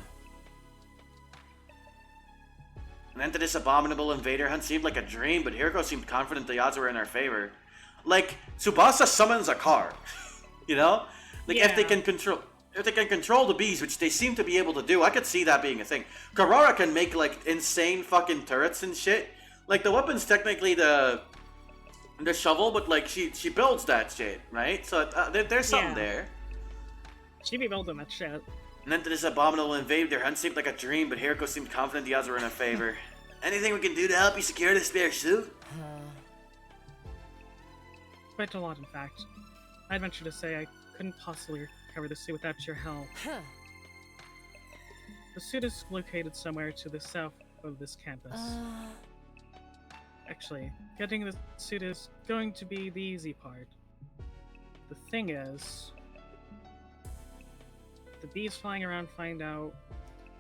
And then to this abominable invader hunt seemed like a dream, but Hiriko seemed confident the odds were in our favor. Like, Tsubasa summons a car. You know? Like, if they can control the bees, which they seem to be able to do, I could see that being a thing. Karara can make, like, insane fucking turrets and shit. Like, the weapon's technically the shovel, but, like, she builds that shit, right? So, there's something there. She be building that shit. And then to this abominable invader hunt seemed like a dream, but Hiriko seemed confident the odds were in our favor. Anything we can do to help you secure the spare suit? Quite a lot, in fact. I'd venture to say I couldn't possibly recover the suit without your help. The suit is located somewhere to the south of this campus. Actually, getting the suit is going to be the easy part. The thing is, the bees flying around find out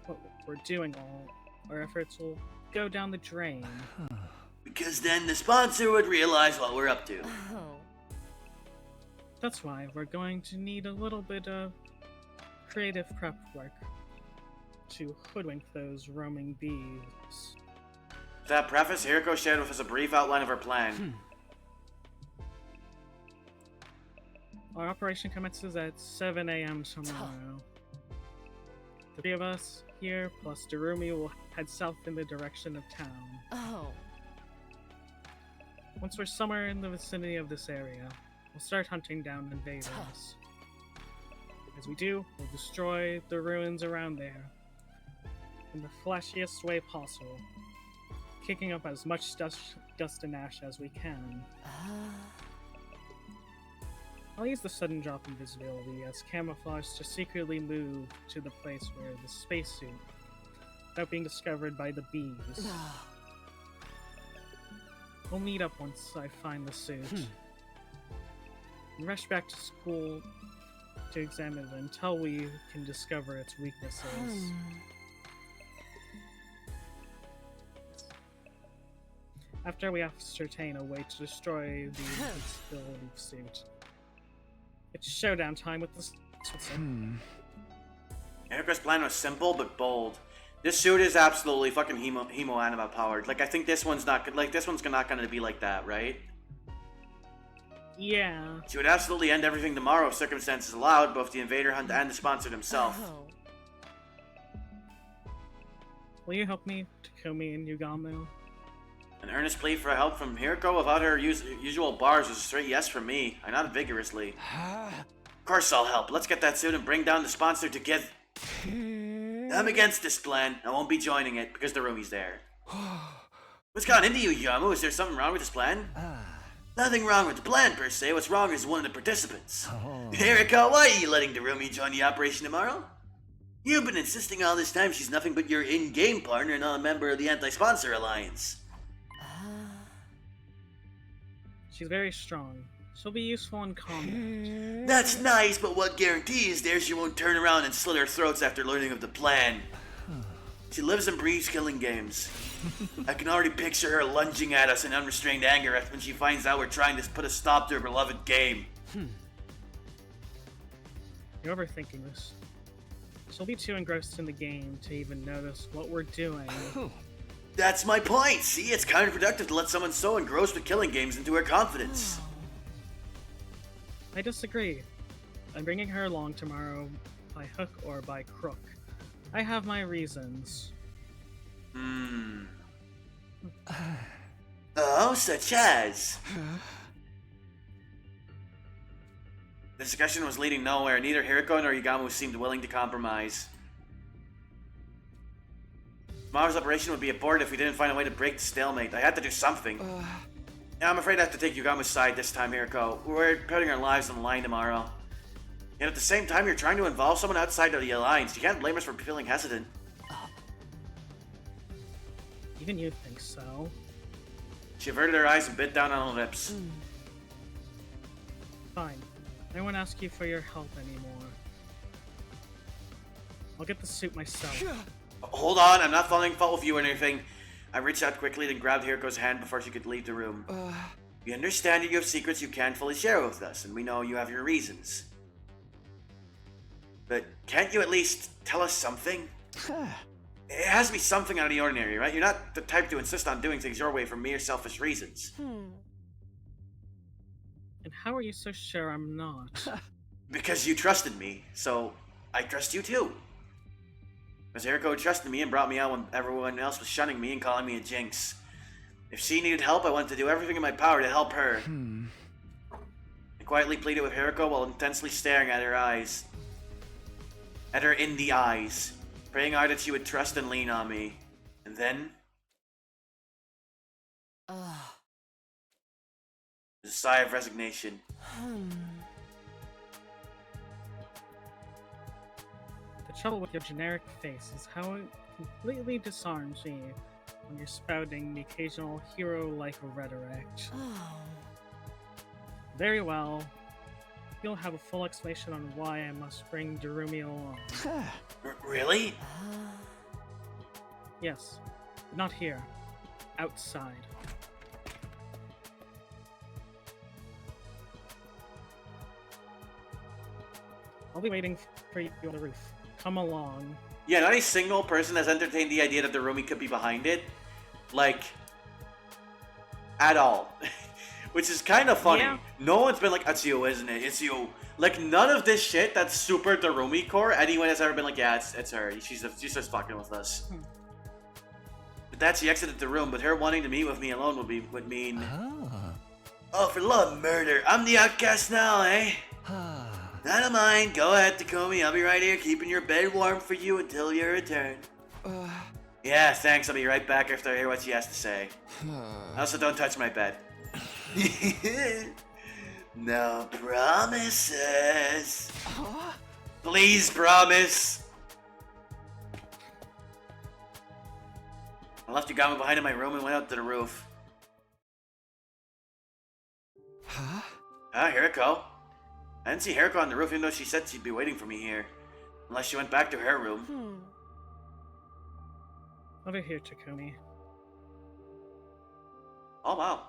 what we're doing, all our efforts will go down the drain. Because then the sponsor would realize what we're up to. That's why we're going to need a little bit of creative prep work to hoodwink those roaming bees. With that preface, Hiriko shared with us a brief outline of her plan. Our operation commences at 7 a.m. tomorrow. The three of us here, plus Darumi, will head south in the direction of town. Oh. Once we're somewhere in the vicinity of this area, we'll start hunting down invaders. As we do, we'll destroy the ruins around there in the flashiest way possible, kicking up as much dust and ash as we can. I'll use the sudden drop in visibility as camouflage to secretly move to the place where the spacesuit, without being discovered by the bees. We'll meet up once I find the suit, and rush back to school to examine it until we can discover its weaknesses. After we ascertain a way to destroy the invincibility suit, it's showdown time with the Hiriko's plan was simple but bold. This suit is absolutely fucking hemo anima powered. Like, I think this one's not like this one's not gonna be like that, right? Yeah. She would absolutely end everything tomorrow if circumstances allowed, both the invader hunt and the sponsor himself. Will you help me, Takumi and Yugamo? An earnest plea for help from Hiriko without her usual bars was a straight yes from me. I nodded vigorously. Of course I'll help. Let's get that suit and bring down the sponsor together. I'm against this plan. I won't be joining it because Darumi's there. What's gone into you, Yamo? Is there something wrong with this plan? Nothing wrong with the plan, per se. What's wrong is one of the participants. Hiriko, why are you letting Darumi join the operation tomorrow? You've been insisting all this time she's nothing but your in-game partner and not a member of the Anti-Sponsor Alliance. She's very strong. She'll be useful in combat. That's nice, but what guarantee is there she won't turn around and slit our throats after learning of the plan? She lives and breathes killing games. I can already picture her lunging at us in unrestrained anger when she finds out we're trying to put a stop to her beloved game. You're overthinking this. She'll be too engrossed in the game to even notice what we're doing. That's my point! See, it's counterproductive to let someone so engrossed with killing games into her confidence. I disagree. I'm bringing her along tomorrow by hook or by crook. I have my reasons. Oh, such as? The discussion was leading nowhere. Neither Hiriko nor Yugamo seemed willing to compromise. Tomorrow's operation would be aborted if we didn't find a way to break the stalemate. I had to do something. Yeah, I'm afraid I have to take Yugamo's side this time, Hiriko. We're putting our lives on the line tomorrow. Yet at the same time, you're trying to involve someone outside of the Alliance. You can't blame us for feeling hesitant. Even you think so. She averted her eyes and bit down on her lips. Fine. I won't ask you for your help anymore. I'll get the suit myself. Hold on, I'm not finding fault with you or anything. I reached out quickly and grabbed Hiriko's hand before she could leave the room. We understand that you have secrets you can't fully share with us, and we know you have your reasons. But can't you at least tell us something? It has to be something out of the ordinary, right? You're not the type to insist on doing things your way for mere selfish reasons. And how are you so sure I'm not? Because you trusted me, so I trust you too. Because Hiriko trusted me and brought me out when everyone else was shunning me and calling me a jinx. If she needed help, I wanted to do everything in my power to help her. I quietly pleaded with Hiriko while intensely staring at her eyes. At her in the eyes. Praying hard that she would trust and lean on me. And then... a sigh of resignation. The trouble with your generic face is how it completely disarms me when you're spouting the occasional hero-like rhetoric. Very well. You'll have a full explanation on why I must bring Darumi along. Really? Yes. But not here. Outside. I'll be waiting for you on the roof. come along. Yeah, not a single person has entertained the idea that the roomie could be behind it. Like, at all. Which is kind of funny. Yeah. No one's been like, it's you, isn't it? It's you. Like, none of this shit that's super Darumi core, anyone has ever been like, yeah, it's her. She's just fucking with us. But that she exited the room, but her wanting to meet with me alone would mean... Oh, for love of murder, I'm the outcast now, eh? None of mine. Go ahead, Takumi. I'll be right here keeping your bed warm for you until your return. Yeah, thanks. I'll be right back after I hear what she has to say. Also, don't touch my bed. No promises. Please promise. I left Yagami behind in my room and went out to the roof. Ah, Hiriko. I didn't see Hiriko on the roof even though she said she'd be waiting for me here. Unless she went back to her room. Over here, Takumi. Oh, wow.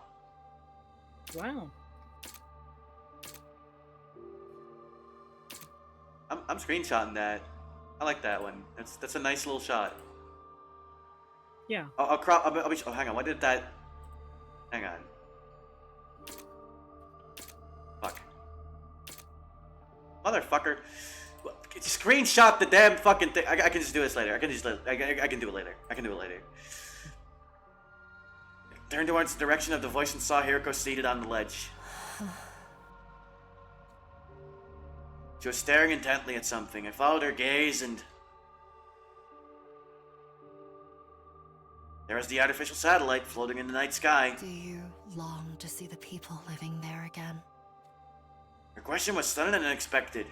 Wow. I'm screenshotting that. I like that one. That's a nice little shot. Yeah. Oh, hang on. What did that... Hang on. Fuck. Motherfucker. Screenshot the damn fucking thing. I can just do this later. I can do it later. I can do it later. Turned towards the direction of the voice and saw Hiriko seated on the ledge. She was staring intently at something. I followed her gaze and... there was the artificial satellite floating in the night sky. Do you long to see the people living there again? Her question was sudden and unexpected.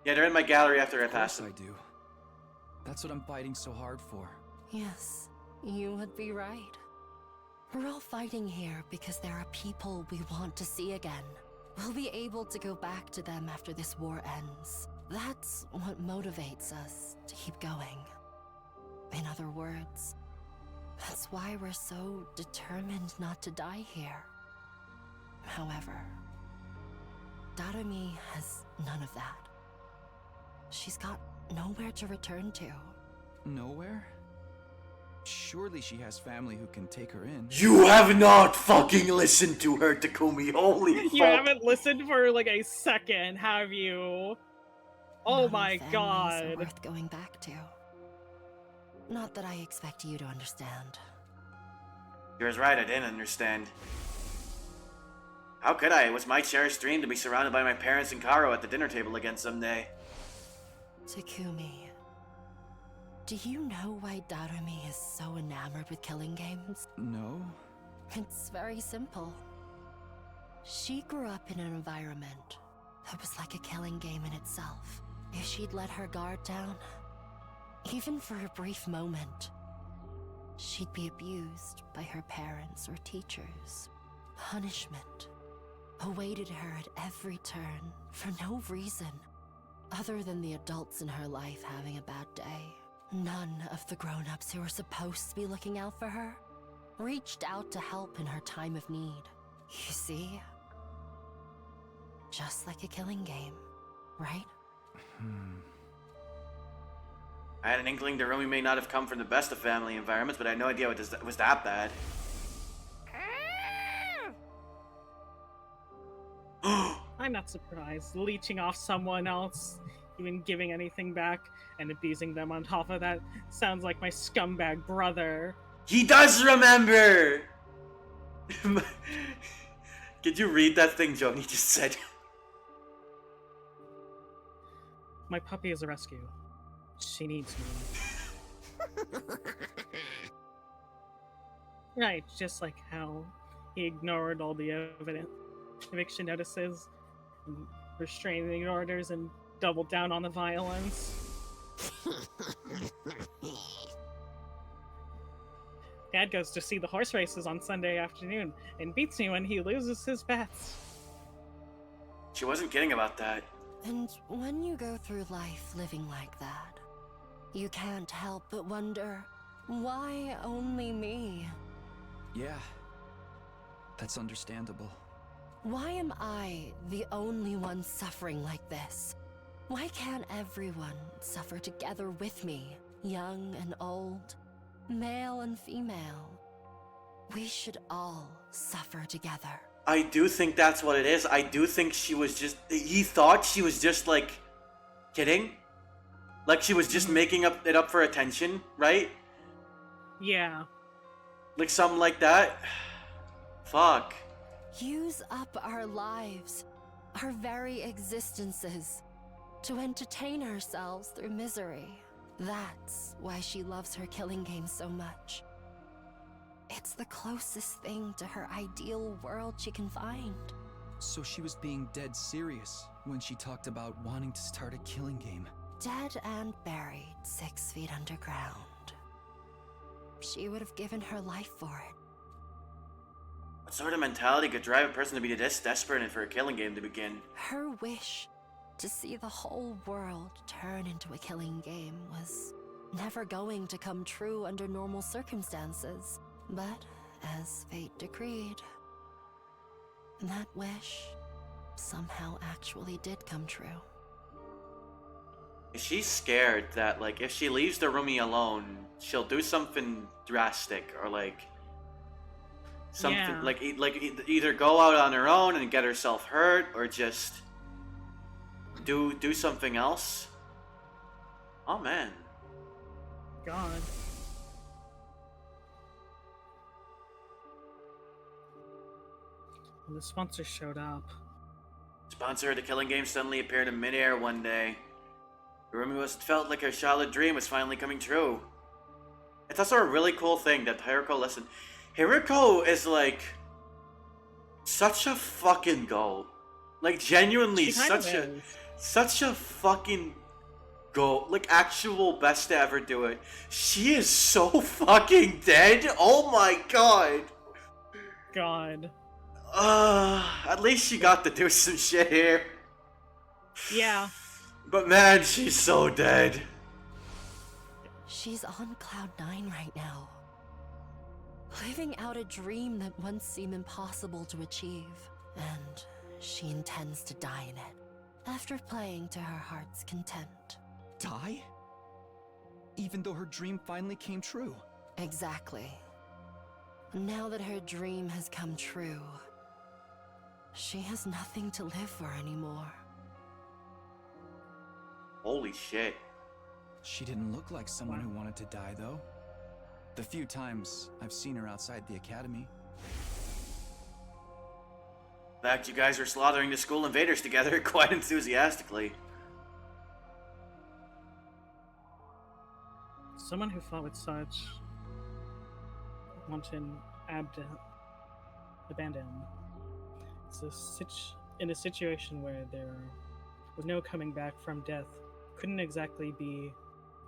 Yeah, they're in my gallery after I passed them. I do. That's what I'm fighting so hard for. Yes, you would be right. We're all fighting here because there are people we want to see again. We'll be able to go back to them after this war ends. That's what motivates us to keep going. In other words, that's why we're so determined not to die here. However, Darumi has none of that. She's got nowhere to return to. Nowhere? Surely she has family who can take her in. You have not fucking listened to her, Takumi. Holy fuck. You haven't listened for like a second, have you? Oh my god. Are worth going back to. Not that I expect you to understand. You're right, I didn't understand. How could I? It was my cherished dream to be surrounded by my parents and Karo at the dinner table again someday. Takumi, do you know why Darumi is so enamored with killing games? No. It's very simple. She grew up in an environment that was like a killing game in itself. If she'd let her guard down, even for a brief moment, she'd be abused by her parents or teachers. Punishment awaited her at every turn for no reason other than the adults in her life having a bad day. None of the grown-ups who were supposed to be looking out for her reached out to help in her time of need. You see? Just like a killing game, right? I had an inkling Darumi may not have come from the best of family environments, but I had no idea it was that bad. I'm not surprised. Leeching off someone else, even giving anything back, and abusing them on top of that sounds like my scumbag brother. He does remember! Could you read that thing Joni just said? My puppy is a rescue. She needs me. Right, just like how he ignored all the eviction notices, and restraining orders, and doubled down on the violence. Dad goes to see the horse races on Sunday afternoon and beats me when he loses his bets. She wasn't kidding about that. And when you go through life living like that, you can't help but wonder, why only me? Yeah, that's understandable. Why am I the only one suffering like this? Why can't everyone suffer together with me? Young and old, male and female. We should all suffer together. I do think that's what it is. I do think she was just... He thought she was just, like, kidding. Like, she was just making it up for attention, right? Yeah. Like, something like that. Fuck. Use up our lives, our very existences, to entertain ourselves through misery. That's why she loves her killing game so much. It's the closest thing to her ideal world she can find. So she was being dead serious when she talked about wanting to start a killing game. Dead and buried 6 feet underground. She would have given her life for it. What sort of mentality could drive a person to be this desperate and for a killing game to begin? Her wish to see the whole world turn into a killing game was never going to come true under normal circumstances. But as fate decreed, that wish somehow actually did come true. She's scared that, like, if she leaves the roomie alone, she'll do something drastic, or like something either go out on her own and get herself hurt, or just do something else. Oh man. God. When the sponsor showed up. Sponsor of the killing game suddenly appeared in midair one day. The roomie must have felt like her childhood dream was finally coming true. It's also a really cool thing that Hiroko listened. Hiroko is like such a fucking goat. Like genuinely such a fucking goat. Like actual best to ever do it. She is so fucking dead. Oh my god. God. At least she got to do some shit here. Yeah. But man, she's so dead. She's on cloud 9 right now. Living out a dream that once seemed impossible to achieve. And she intends to die in it. After playing to her heart's content. Die? Even though her dream finally came true? Exactly. Now that her dream has come true, she has nothing to live for anymore. Holy shit. She didn't look like someone who wanted to die, though. The few times I've seen her outside the academy. In fact, you guys were slaughtering the school invaders together quite enthusiastically. Someone who fought with such wanton abandon. In a situation where there was no coming back from death, couldn't exactly be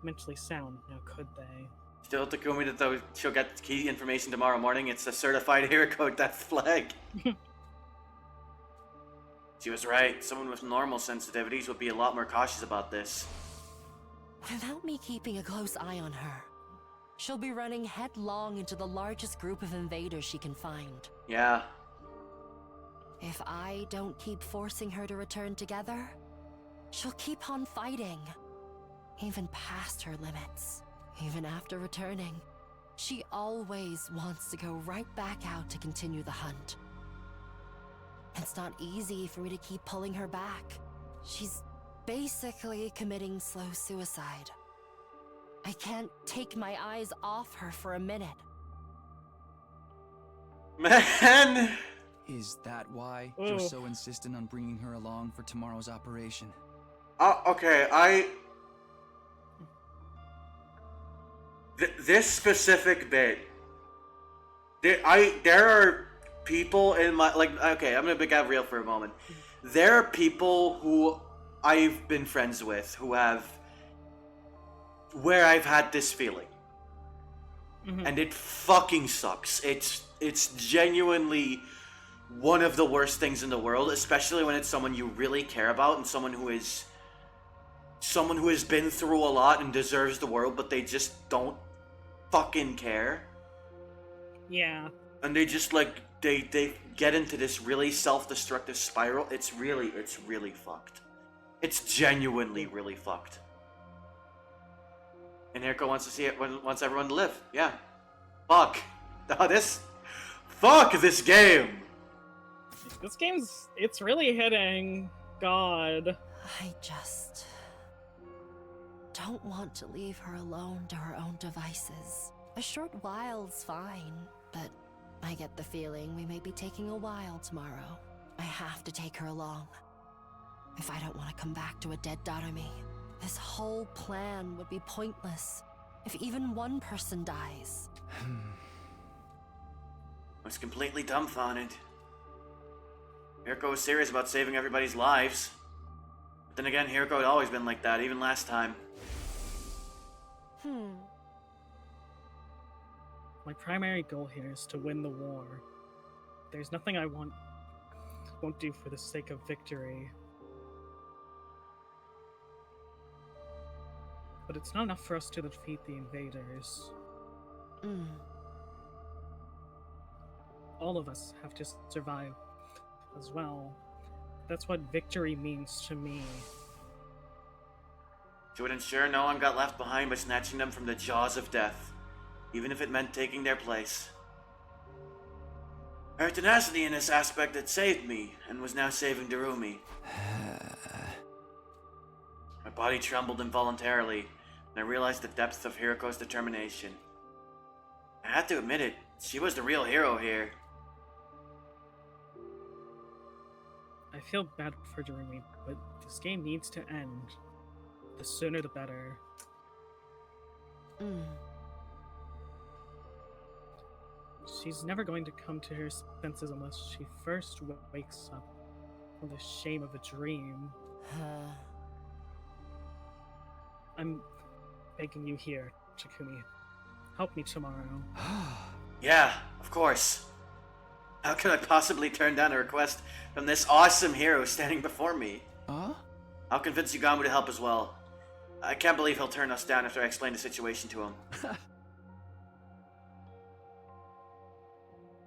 mentally sound, now could they? Still, Takumi, that though she'll get key information tomorrow morning. It's a certified Hiroko death flag. She was right. Someone with normal sensitivities would be a lot more cautious about this. Without me keeping a close eye on her, she'll be running headlong into the largest group of invaders she can find. Yeah. If I don't keep forcing her to return together, she'll keep on fighting. Even past her limits. Even after returning, she always wants to go right back out to continue the hunt. It's not easy for me to keep pulling her back. She's basically committing slow suicide. I can't take my eyes off her for a minute. Man! Is that why you're so insistent on bringing her along for tomorrow's operation? Okay, this specific bit, there are people in my, okay, I'm gonna get real for a moment. There are people who I've been friends with where I've had this feeling. And it fucking sucks. It's genuinely one of the worst things in the world, especially when it's someone you really care about and someone who has been through a lot and deserves the world, but they just don't fucking care. Yeah. And they just they get into this really self-destructive spiral. It's really fucked. It's genuinely really fucked. And Hirko wants to see it, wants everyone to live. Yeah. Fuck. Fuck this game! This game's... it's really hitting. God. I just... don't want to leave her alone to her own devices. A short while's fine, but I get the feeling we may be taking a while tomorrow. I have to take her along. If I don't want to come back to a dead Darumi, this whole plan would be pointless if even one person dies. I was completely dumbfounded. Hirko was serious about saving everybody's lives. But then again, Hirko had always been like that, even last time. My primary goal here is to win the war. There's nothing I won't do for the sake of victory. But it's not enough for us to defeat the invaders. All of us have to survive as well. That's what victory means to me. She would ensure no one got left behind by snatching them from the jaws of death, even if it meant taking their place. Her tenacity in this aspect had saved me, and was now saving Darumi. My body trembled involuntarily, and I realized the depth of Hiriko's determination. I had to admit it, she was the real hero here. I feel bad for Darumi, but this game needs to end. The sooner the better. She's never going to come to her senses unless she first wakes up from the shame of a dream. I'm begging you here, Takumi. Help me tomorrow. Yeah, of course. How could I possibly turn down a request from this awesome hero standing before me? I'll convince Yugamu to help as well. I can't believe he'll turn us down after I explain the situation to him.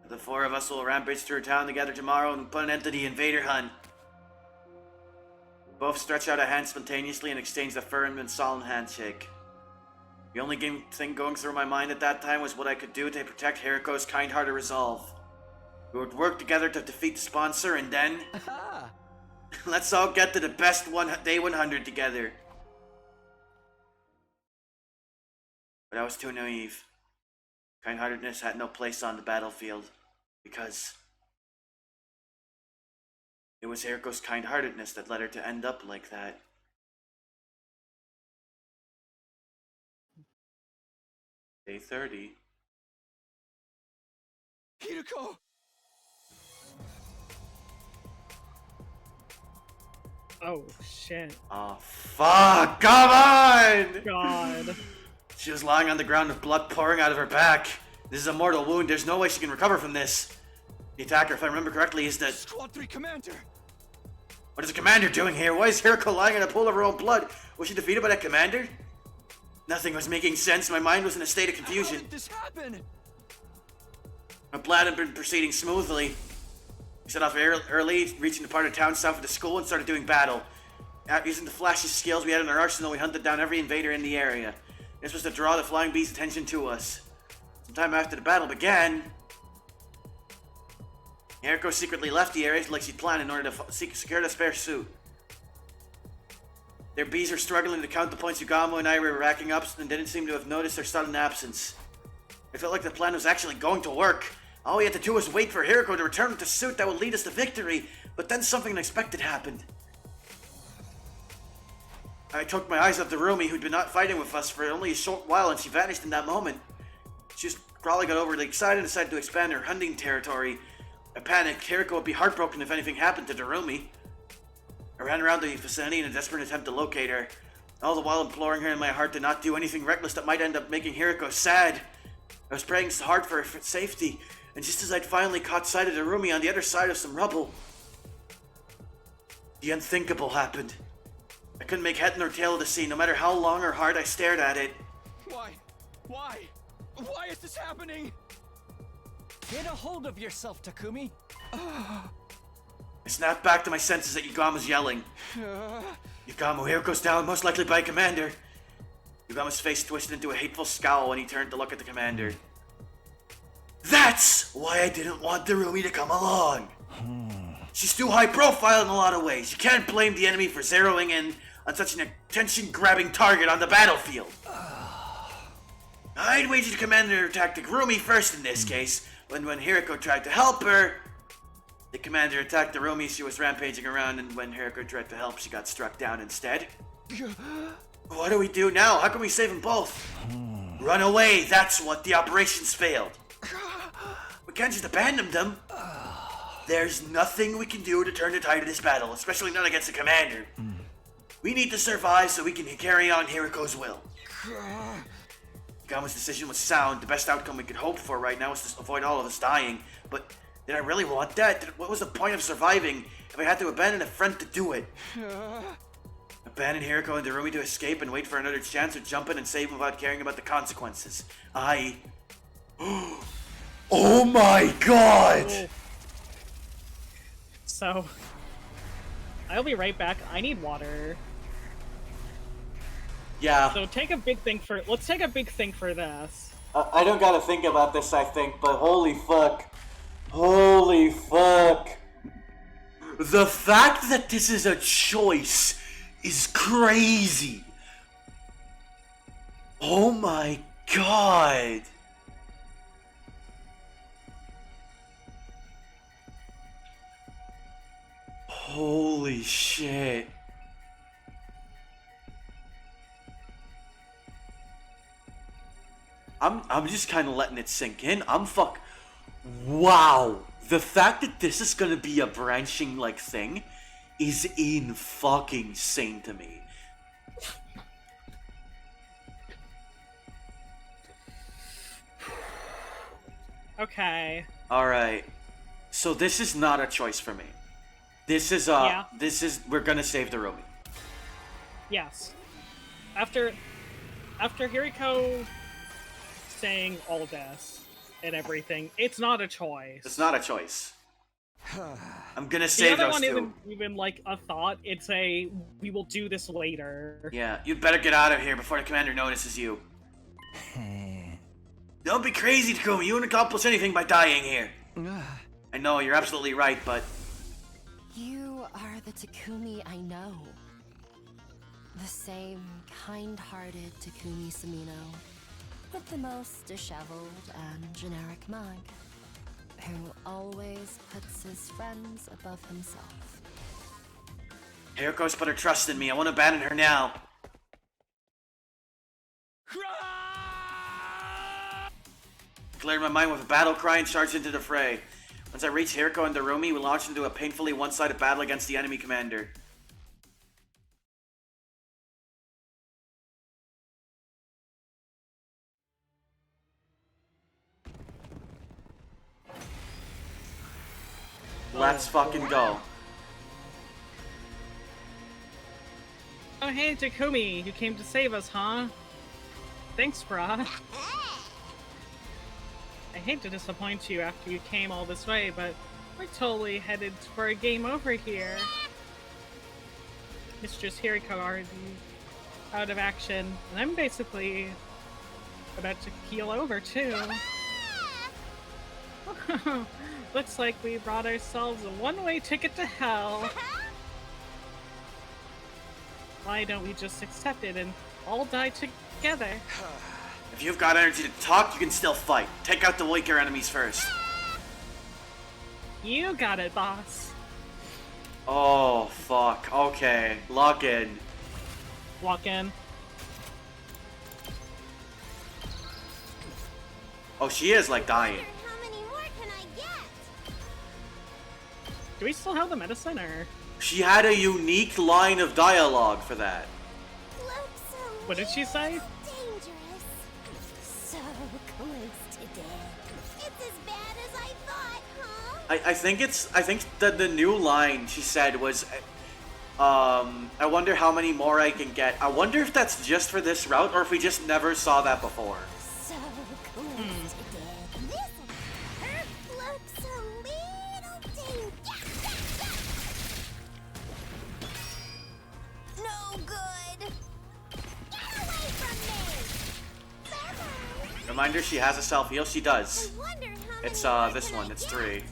The four of us will rampage through town together tomorrow and put an end to the invader hunt. Both stretch out a hand spontaneously and exchange the firm and solemn handshake. The only thing going through my mind at that time was what I could do to protect Hiriko's kind-hearted resolve. We would work together to defeat the sponsor, and then... let's all get to the best day 100 together. But I was too naive. Kind-heartedness had no place on the battlefield, because... it was Hiriko's kind-heartedness that led her to end up like that. Day 30. Hiriko! Oh, shit. Oh, fuck! Come on! God. She was lying on the ground with blood pouring out of her back. This is a mortal wound. There's no way she can recover from this. The attacker, if I remember correctly, is the... Squad 3 Commander! What is the commander doing here? Why is Hiriko lying in a pool of her own blood? Was she defeated by that commander? Nothing was making sense. My mind was in a state of confusion. How did this happen? My plan had been proceeding smoothly. We set off early, reaching the part of town south of the school, and started doing battle. Using the flashy skills we had in our arsenal, we hunted down every invader in the area. This was to draw the Flying Bee's attention to us. Sometime after the battle began, Hiriko secretly left the area like she'd planned in order to secure the spare suit. Their bees were struggling to count the points Yugamu and I were racking up and didn't seem to have noticed their sudden absence. It felt like the plan was actually going to work. All we had to do was wait for Hiriko to return with the suit that would lead us to victory, but then something unexpected happened. I took my eyes off Darumi, who'd been not fighting with us for only a short while, and she vanished in that moment. She probably got overly excited and decided to expand her hunting territory. I panicked. Hiriko would be heartbroken if anything happened to Darumi. I ran around the vicinity in a desperate attempt to locate her, all the while imploring her in my heart to not do anything reckless that might end up making Hiriko sad. I was praying so hard for her safety, and just as I'd finally caught sight of Darumi on the other side of some rubble, the unthinkable happened. I couldn't make head nor tail of the scene, no matter how long or hard I stared at it. Why? Why? Why is this happening? Get a hold of yourself, Takumi. I snapped back to my senses at Yugamu's yelling. Yukamo, here goes down, most likely by Commander. Yugamo's face twisted into a hateful scowl when he turned to look at the Commander. That's why I didn't want Darumi to come along. She's too high profile in a lot of ways. You can't blame the enemy for zeroing in on such an attention-grabbing target on the battlefield. I'd wager the Commander attacked Darumi first in this case, when Hiriko tried to help her, the Commander attacked Darumi, she was rampaging around, and when Hiriko tried to help, she got struck down instead. What do we do now? How can we save them both? Run away, that's what the operations failed. We can't just abandon them. There's nothing we can do to turn the tide of this battle, especially not against the Commander. We need to survive so we can carry on Hiriko's will. Yugamo's decision was sound. The best outcome we could hope for right now is to avoid all of us dying. But did I really want that? What was the point of surviving if I had to abandon a friend to do it? Abandon Hiriko and Darumi to escape and wait for another chance, or jump in and save them without caring about the consequences? Oh my god! So, I'll be right back. I need water. Yeah. So let's take a big thing for this. I don't gotta think about this, I think, but holy fuck. Holy fuck. The fact that this is a choice is crazy. Oh my god. Holy shit. I'm just kind of letting it sink in. Wow. The fact that this is gonna be a branching like thing is fucking insane to me. Okay. Alright. So this is not a choice for me. This is we're gonna save Darumi. Yes. After Hiriko saying all this and everything, it's not a choice. It's not a choice. I'm gonna save the other those one two. isn't even like a thought, it's a we will do this later. Yeah, you'd better get out of here before the Commander notices you. Don't be crazy, Takumi. You won't accomplish anything by dying here. I know, you're absolutely right, but... You are the Takumi I know. The same kind-hearted Takumi Samino, with the most disheveled and generic mug, who always puts his friends above himself. Hiriko's put her trust in me. I won't abandon her now. Cleared my mind with a battle cry and charged into the fray. Once I reached Hiriko and Darumi, we launched into a painfully one-sided battle against the enemy commander. Let's fucking go. Oh hey Takumi, you came to save us, huh? Thanks, brah. I hate to disappoint you after you came all this way, but we're totally headed for a game over here. Mistress Hiriko already out of action, and I'm basically about to keel over too. Looks like we brought ourselves a one-way ticket to hell. Why don't we just accept it and all die together? If you've got energy to talk, you can still fight. Take out the weaker enemies first. You got it, boss. Oh, fuck. Okay. Lock in. Walk in. Oh, she is, like, dying. How many more can I get? Do we still have the medicine, or...? She had a unique line of dialogue for that. What did she say? Dangerous. So close to death. It's as bad as I thought, huh? I think that the new line she said was, I wonder how many more I can get. I wonder if that's just for this route or if we just never saw that before. So close to death. This looks a little dangerous. No! Reminder, she has a self-heal. She does. I wonder how It's many this can one. I It's get? 3.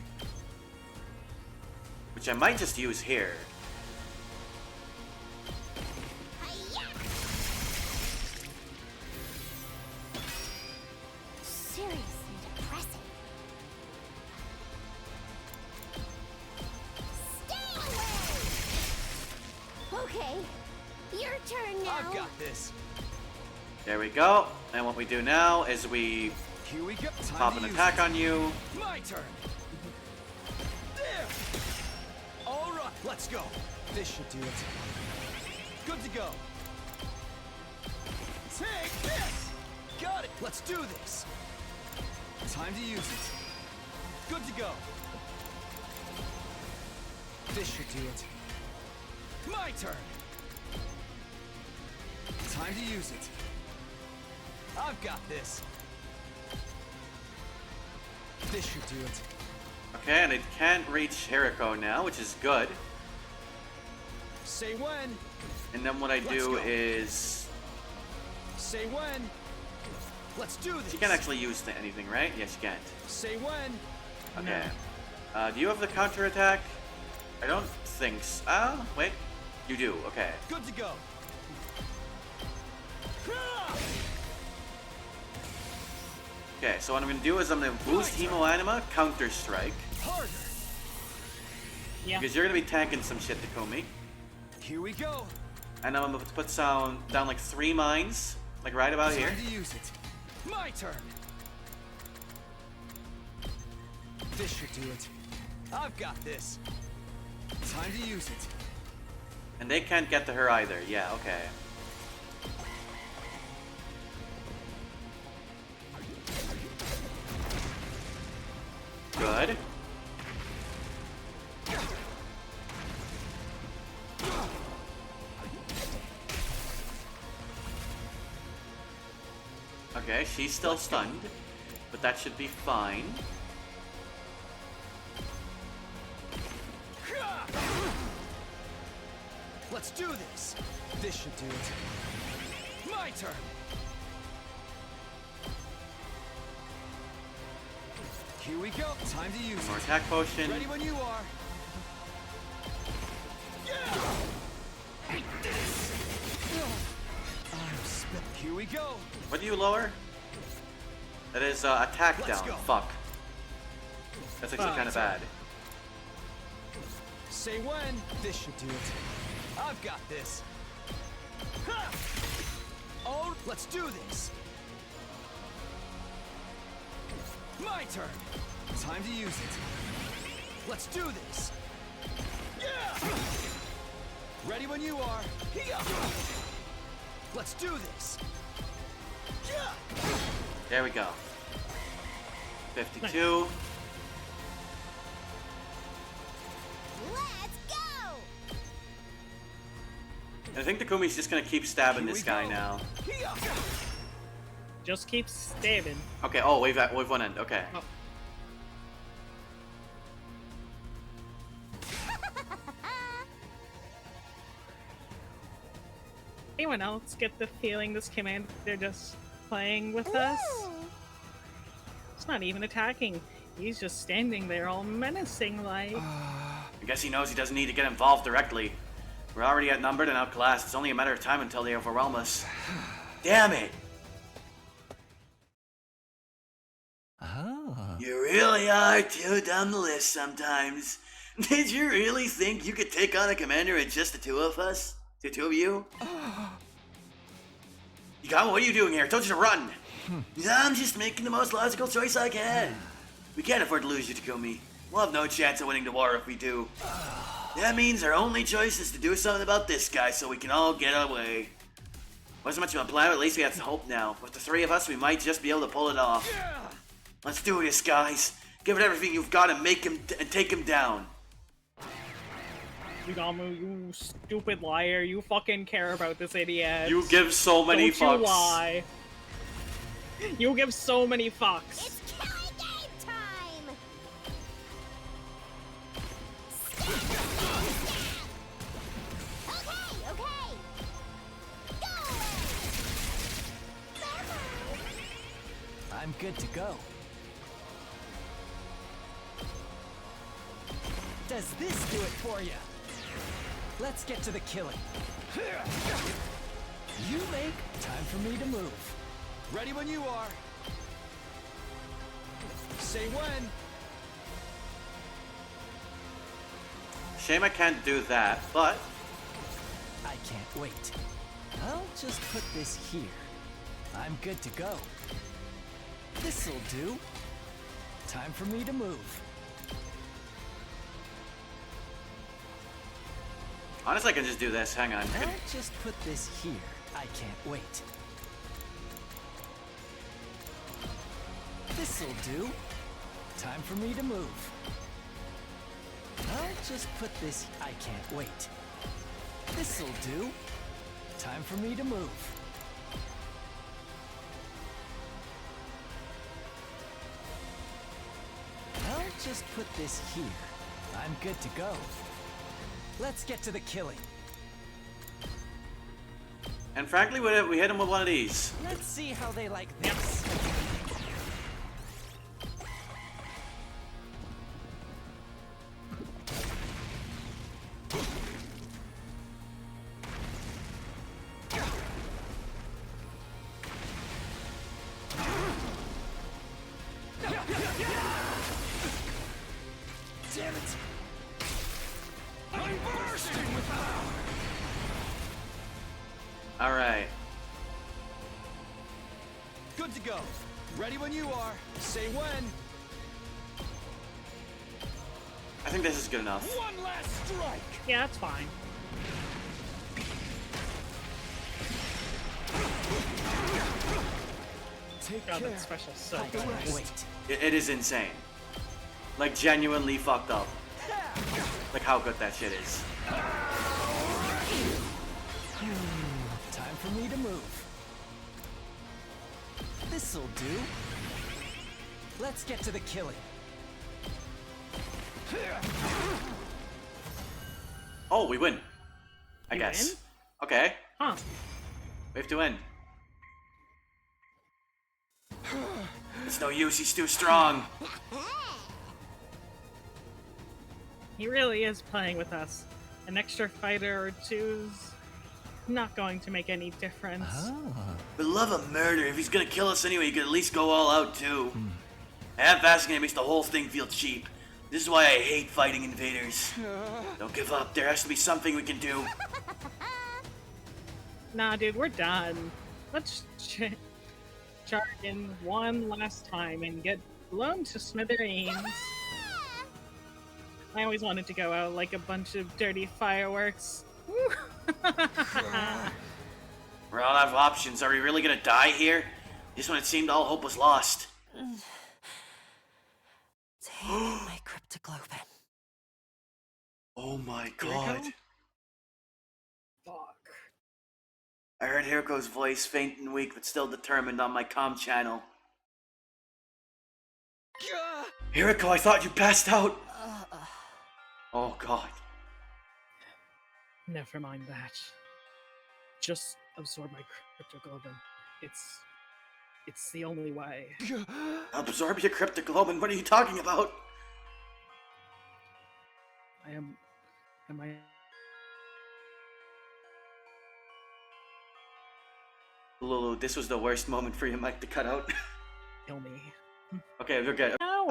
Which I might just use here. Hi-ya! Seriously depressing. Stay away! Okay, your turn now. I've got this. There we go. And what we do now is we Here we go. Time pop to an use attack it. on you. My turn. There. All right, let's go. This should do it. Good to go. Take this. Got it. Let's do this. Time to use it. Good to go. This should do it. My turn. Time to use it. I've got this. This should do it. Okay, and it can't reach Hiriko now, which is good. Say when. And then what I Let's do go. is... Say when. Let's do this. She can't actually use anything, right? Yes, she can't. Say when. Okay. Do you have the counterattack? I don't think so. Oh, wait. You do. Okay. Good to go. Okay, so what I'm going to do is I'm going to boost Hemo Anima, Counter Strike. Harder. Yeah. Because you're going to be tanking some shit, Takumi. Here we go. And I'm going to put down like 3 mines, like right about here. Time to use it. My turn. This should do it. I've got this. Time to use it. And they can't get to her either. Yeah, okay. Good. Okay, she's still stunned, but that should be fine. Let's do this. This should do it. My turn. Here we go. Time to use More it. attack potion. Ready when you are. I'm spent. Here we go. What do you lower? That is attack Let's down. go. Fuck. That's actually kind of bad. Say when. This should do it. I've got this. Ha! Oh, let's do this. My turn. Time to use it. Let's do this. Yeah! Ready when you are. Here. Let's do this. Yeah! There we go. 52. Let's go! I think Takumi's just gonna keep stabbing Here this we guy go. now. Here. Just keep stabbing. Okay, oh, we've one end. Okay. Oh. Anyone else get the feeling this commander they're just playing with us? It's not even attacking. He's just standing there all menacing like. I guess he knows he doesn't need to get involved directly. We're already outnumbered and outclassed. It's only a matter of time until they overwhelm us. Damn it! You really are too down the list sometimes. Did you really think you could take on a commander with just the two of us? The two of you? Yukama, what are you doing here? I told you to run! I'm just making the most logical choice I can. We can't afford to lose you, Takumi. We'll have no chance of winning the war if we do. That means our only choice is to do something about this guy so we can all get away. Wasn't much of a plan, but at least we have some hope now. With the 3 of us, we might just be able to pull it off. Let's do this, guys. Give it everything you've got and make him and take him down. Yugamu, you stupid liar. You fucking care about this idiot. You give so many Don't fucks. you lie. You give so many fucks. It's killing game time! Okay, okay! Go away! I I'm good to go. Does this do it for you? Let's get to the killing. You make time for me to move. Ready when you are. Say when. Shame I can't do that, but I can't wait. I'll just put this here. I'm good to go. This'll do. Time for me to move. honestly I can just do this. Hang on. I'll just put this here. I can't wait. This'll do. Time for me to move. I'll just put this... I can't wait. This'll do. Time for me to move. I'll just put this here. I'm good to go. Let's get to the killing. And frankly, we hit him with one of these. Let's see how they like this. Damn it! I'm bursting with power! All right. Good to go. Ready when you are. Say when. I think this is good enough. One last strike. Yeah, that's fine. Take God, care. that special so Like the good. rest. Wait. It is insane. Like genuinely fucked up. Like how good that shit is. Time for me to move. This'll do. Let's get to the killing. Oh, we win. I You guess. win? Okay. Huh. We have to win. It's no use, he's too strong. He really is playing with us. An extra fighter or two's not going to make any difference. For the love of murder, if he's gonna kill us anyway, he could at least go all out too. Half-assing it makes the whole thing feel cheap. This is why I hate fighting invaders. Don't give up, there has to be something we can do. Nah, dude, we're done. Let's charge in one last time and get blown to smithereens. I always wanted to go out like a bunch of dirty fireworks. We're all out of options. Are we really gonna die here? Just when it seemed all hope was lost. Take my cryptoglobin. Oh my god. Fuck. I heard Hiriko's voice, faint and weak, but still determined on my comm channel. Hiriko, I thought you passed out! Oh god. Never mind that. Just absorb my cryptoglobin. It's the only way. Absorb your cryptoglobin, what are you talking about? Am I... Lulu, this was the worst moment for your mic to cut out. Kill me. Okay, we're good. Power.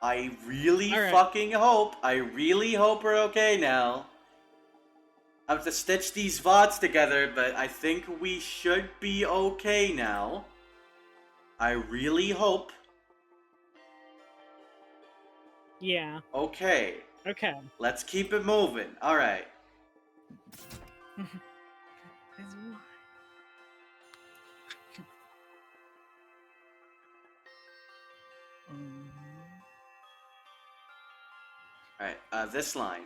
I really All right. fucking hope, I really hope we're okay now. I have to stitch these VODs together, but I think we should be okay now. I really hope. Yeah. Okay, Okay. let's keep it moving. Alright. Alright, this line.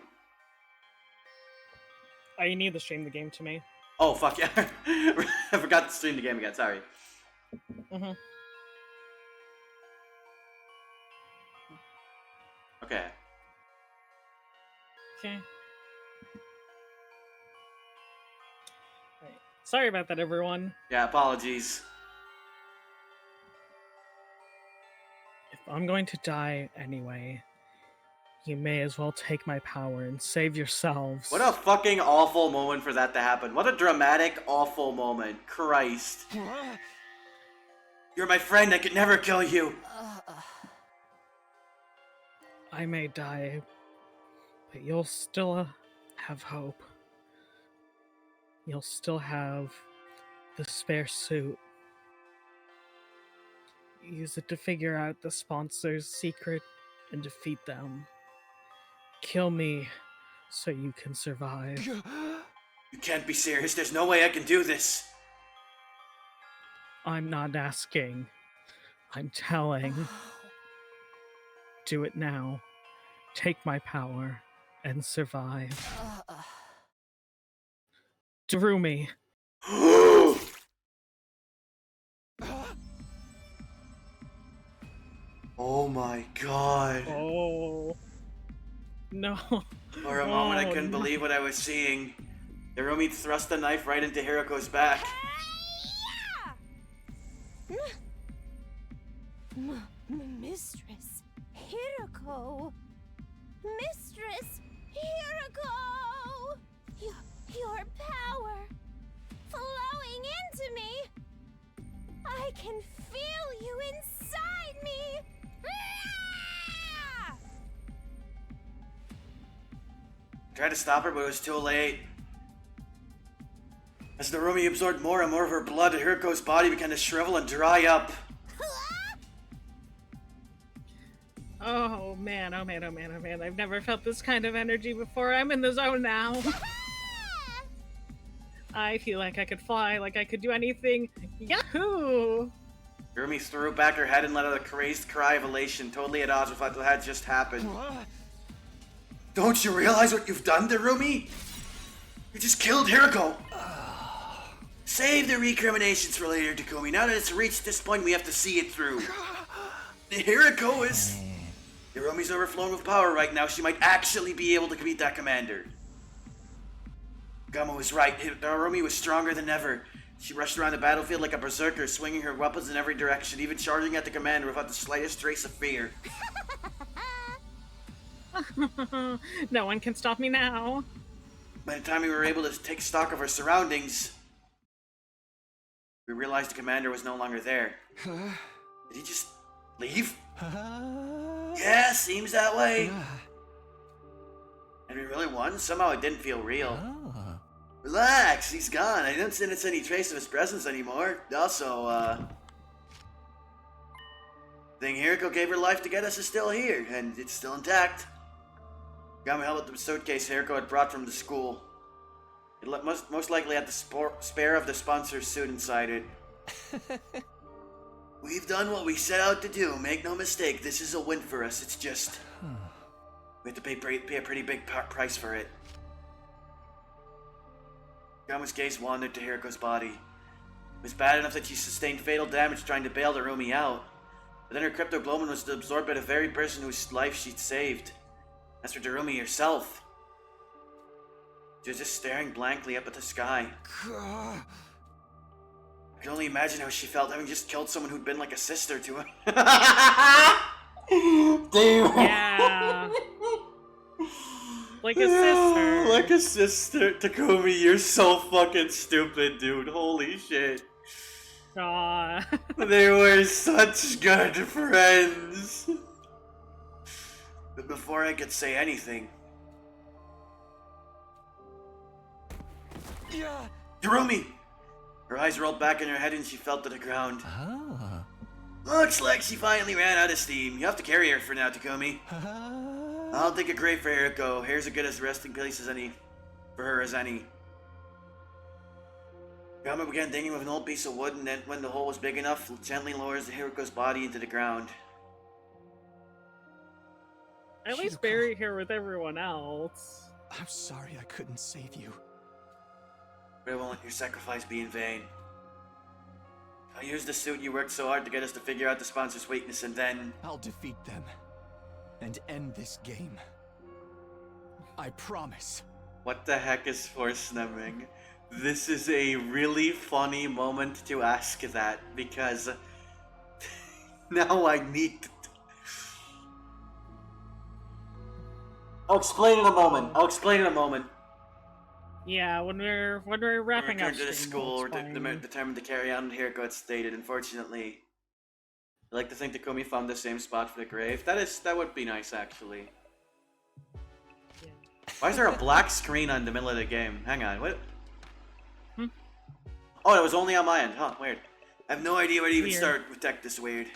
Oh, you need to stream the game to me. Oh, fuck yeah. I forgot to stream the game again, sorry. Mm-hmm. Okay. Okay. Right. Sorry about that, everyone. Yeah, apologies. I'm going to die anyway. You may as well take my power and save yourselves. What a fucking awful moment for that to happen. What a dramatic, awful moment. Christ. You're my friend, I could never kill you. I may die, but you'll still have hope. You'll still have the spare suit. Use it to figure out the sponsor's secret and defeat them. Kill me so you can survive. You can't be serious. There's no way I can do this. I'm not asking. I'm telling. Do it now. Take my power and survive. Darumi. Oh my god. Oh. No. For a moment, I couldn't believe what I was seeing. Darumi thrust the knife right into Hiroko's back. Mistress Hiroko! Mistress Hiroko! Your power flowing into me! I can feel you inside me! Tried to stop her, but it was too late. As Darumi absorbed more and more of her blood, Hiroko's body began to shrivel and dry up. Oh man, oh man, oh man, oh man. I've never felt this kind of energy before. I'm in the zone now. I feel like I could fly, like I could do anything. Yahoo! Darumi threw back her head and let out a crazed cry of elation, totally at odds with what had just happened. Don't you realize what you've done, Darumi? You just killed Hiroko! Save the recriminations for later, Takumi. Now that it's reached this point, we have to see it through. Hiroko is... Darumi's overflowing with power right now. She might actually be able to beat that commander. Gama was right. Darumi was stronger than ever. She rushed around the battlefield like a berserker, swinging her weapons in every direction, even charging at the commander without the slightest trace of fear. No one can stop me now. By the time we were able to take stock of our surroundings, we realized the commander was no longer there. Did he just leave? Yeah, seems that way. And we really won? Somehow it didn't feel real. Relax, he's gone. I don't sense any trace of his presence anymore. Also, the thing Hiroko gave her life to get us is still here, and it's still intact. Gama held up the suitcase Hiroko had brought from the school. It most likely had the spare of the sponsor's suit inside it. We've done what we set out to do. Make no mistake, this is a win for us. It's just... we have to pay a pretty big price for it. Gama's gaze wandered to Hiroko's body. It was bad enough that she sustained fatal damage trying to bail Darumi out. But then her cryptoglobin was absorbed by the very person whose life she'd saved. As for Darumi herself, she was just staring blankly up at the sky. I can only imagine how she felt having just killed someone who'd been like a sister to her. Damn. Yeah. Like a sister. Like a sister. Takumi, you're so fucking stupid, dude. Holy shit. Aw. They were such good friends. But before I could say anything... Darumi! Her eyes rolled back in her head and she fell to the ground. Looks like she finally ran out of steam. You have to carry her for now, Takumi. I'll dig a grave for Hiroko. Here's as good as resting place as any. For her as any. Gama began digging with an old piece of wood, and then when the hole was big enough, gently lowers Hiroko's body into the ground. At least bury her with everyone else. I'm sorry I couldn't save you. But I won't let your sacrifice be in vain. I'll use the suit you worked so hard to get us to figure out the sponsor's weakness, and then... I'll defeat them. And end this game. I promise. What the heck is force numbing? This is a really funny moment to ask that, because now I need I'll explain in a moment. I'll explain in a moment. Yeah, when we're wrapping up Return to the stream, school. we'll explain. Determined to carry on here. God stated. Unfortunately, I like to think Takumi found the same spot for the grave. That would be nice, actually. Yeah. Why is there a black screen on the middle of the game? Hang on, what? Hmm? Oh, it was only on my end. Huh, weird. I have no idea where to even Weird. start with tech this weird.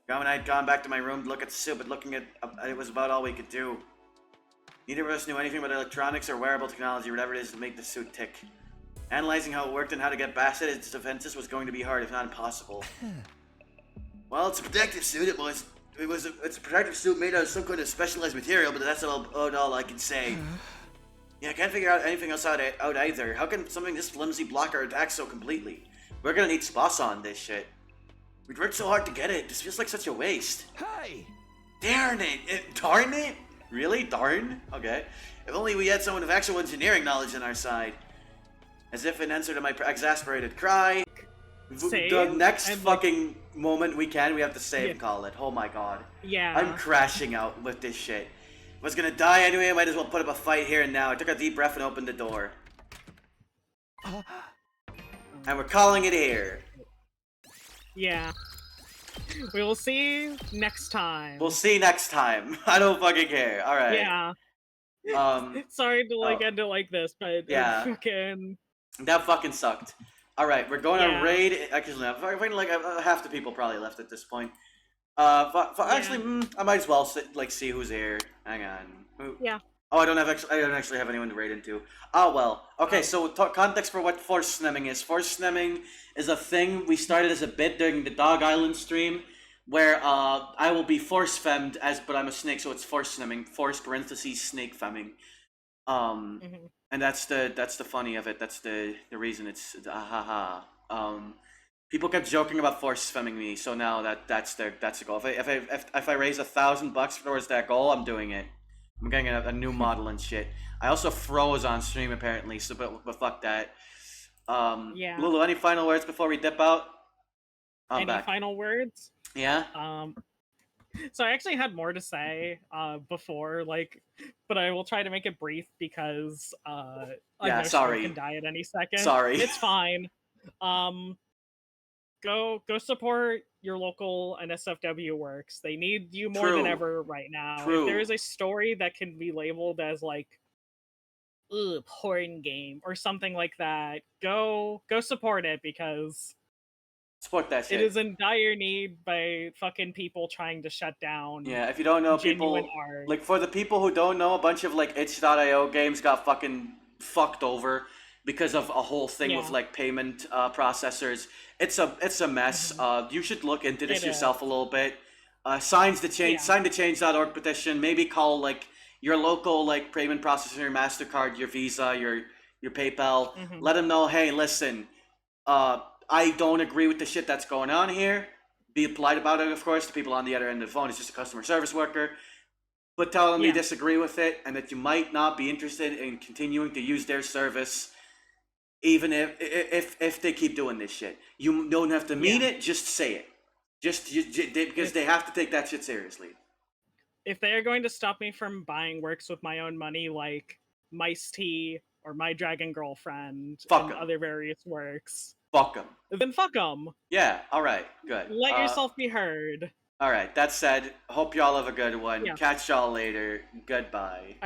Graham and I had gone back to my room to look at the suit, but looking at it was about all we could do. Neither of us knew anything about electronics or wearable technology, whatever it is to make the suit tick. Analyzing how it worked and how to get past its defenses was going to be hard, if not impossible. Well, it's a protective suit. It's a protective suit made out of some kind of specialized material, but that's all I can say. Yeah, I can't figure out anything else out either. How can something this flimsy block our attack so completely? We're gonna need spots on this shit. We'd worked so hard to get it. This feels like such a waste. Hey! Darn it! Darn it? Really? Darn? Okay. If only we had someone with actual engineering knowledge on our side. As if in answer to my exasperated cry. Save, The next and, fucking moment we have to save and call it. Oh my god. Yeah. I'm crashing out with this shit. If I was gonna die anyway, I might as well put up a fight here and now. I took a deep breath and opened the door. And we're calling it here. Yeah. We will see next time. We'll see next time. I don't fucking care. Alright. Yeah. Sorry to end it like this, but Yeah. fucking... That fucking sucked. Alright, we're going to Yeah. raid. Actually, no, like half the people probably left at this point. Actually, I might as well see who's here. Hang on. Yeah. Oh, I don't actually have anyone to raid into. Oh well. Okay, so context for what force stemming is. Force stemming is a thing we started as a bit during the Dog Island stream, where I will be force femmed but I'm a snake, so it's force stemming. Force parentheses snake femming. And that's the funny of it. That's the reason it's people kept joking about force femming me, so now that's the goal. If I raise $1,000 towards that goal, I'm doing it. I'm getting a new model and shit. I also froze on stream apparently, so but fuck that. Yeah. Lulu, any final words before we dip out? I'm back. Final words? Yeah. So I actually had more to say before, but I will try to make it brief because I know sorry. Shrek can die at any second. Sorry. It's fine. Go support your local NSFW works. They need you more than ever right now. True. If there is a story that can be labeled as porn game or something like that, go support it because support that shit. it is in dire need by fucking people trying to shut down. Yeah, if you don't know, people art. for the people who don't know, a bunch of itch.io games got fucking fucked over because of a whole thing with payment processors. It's a mess. You should look into this yourself a little bit. Sign the change.org petition. Maybe call your local payment processor, your MasterCard, your Visa, your PayPal. Let them know, hey, listen, I don't agree with the shit that's going on here. Be polite about it, of course, to people on the other end of the phone. It's just a customer service worker. But tell them you disagree with it and that you might not be interested in continuing to use their service, even if they keep doing this shit. You don't have to mean it, just say it. Because they have to take that shit seriously. If they are going to stop me from buying works with my own money, like Mice Tea or My Dragon Girlfriend and other various works, fuck them. Then fuck them. Yeah, alright, good. Let yourself be heard. Alright, that said, hope y'all have a good one. Yeah. Catch y'all later. Goodbye.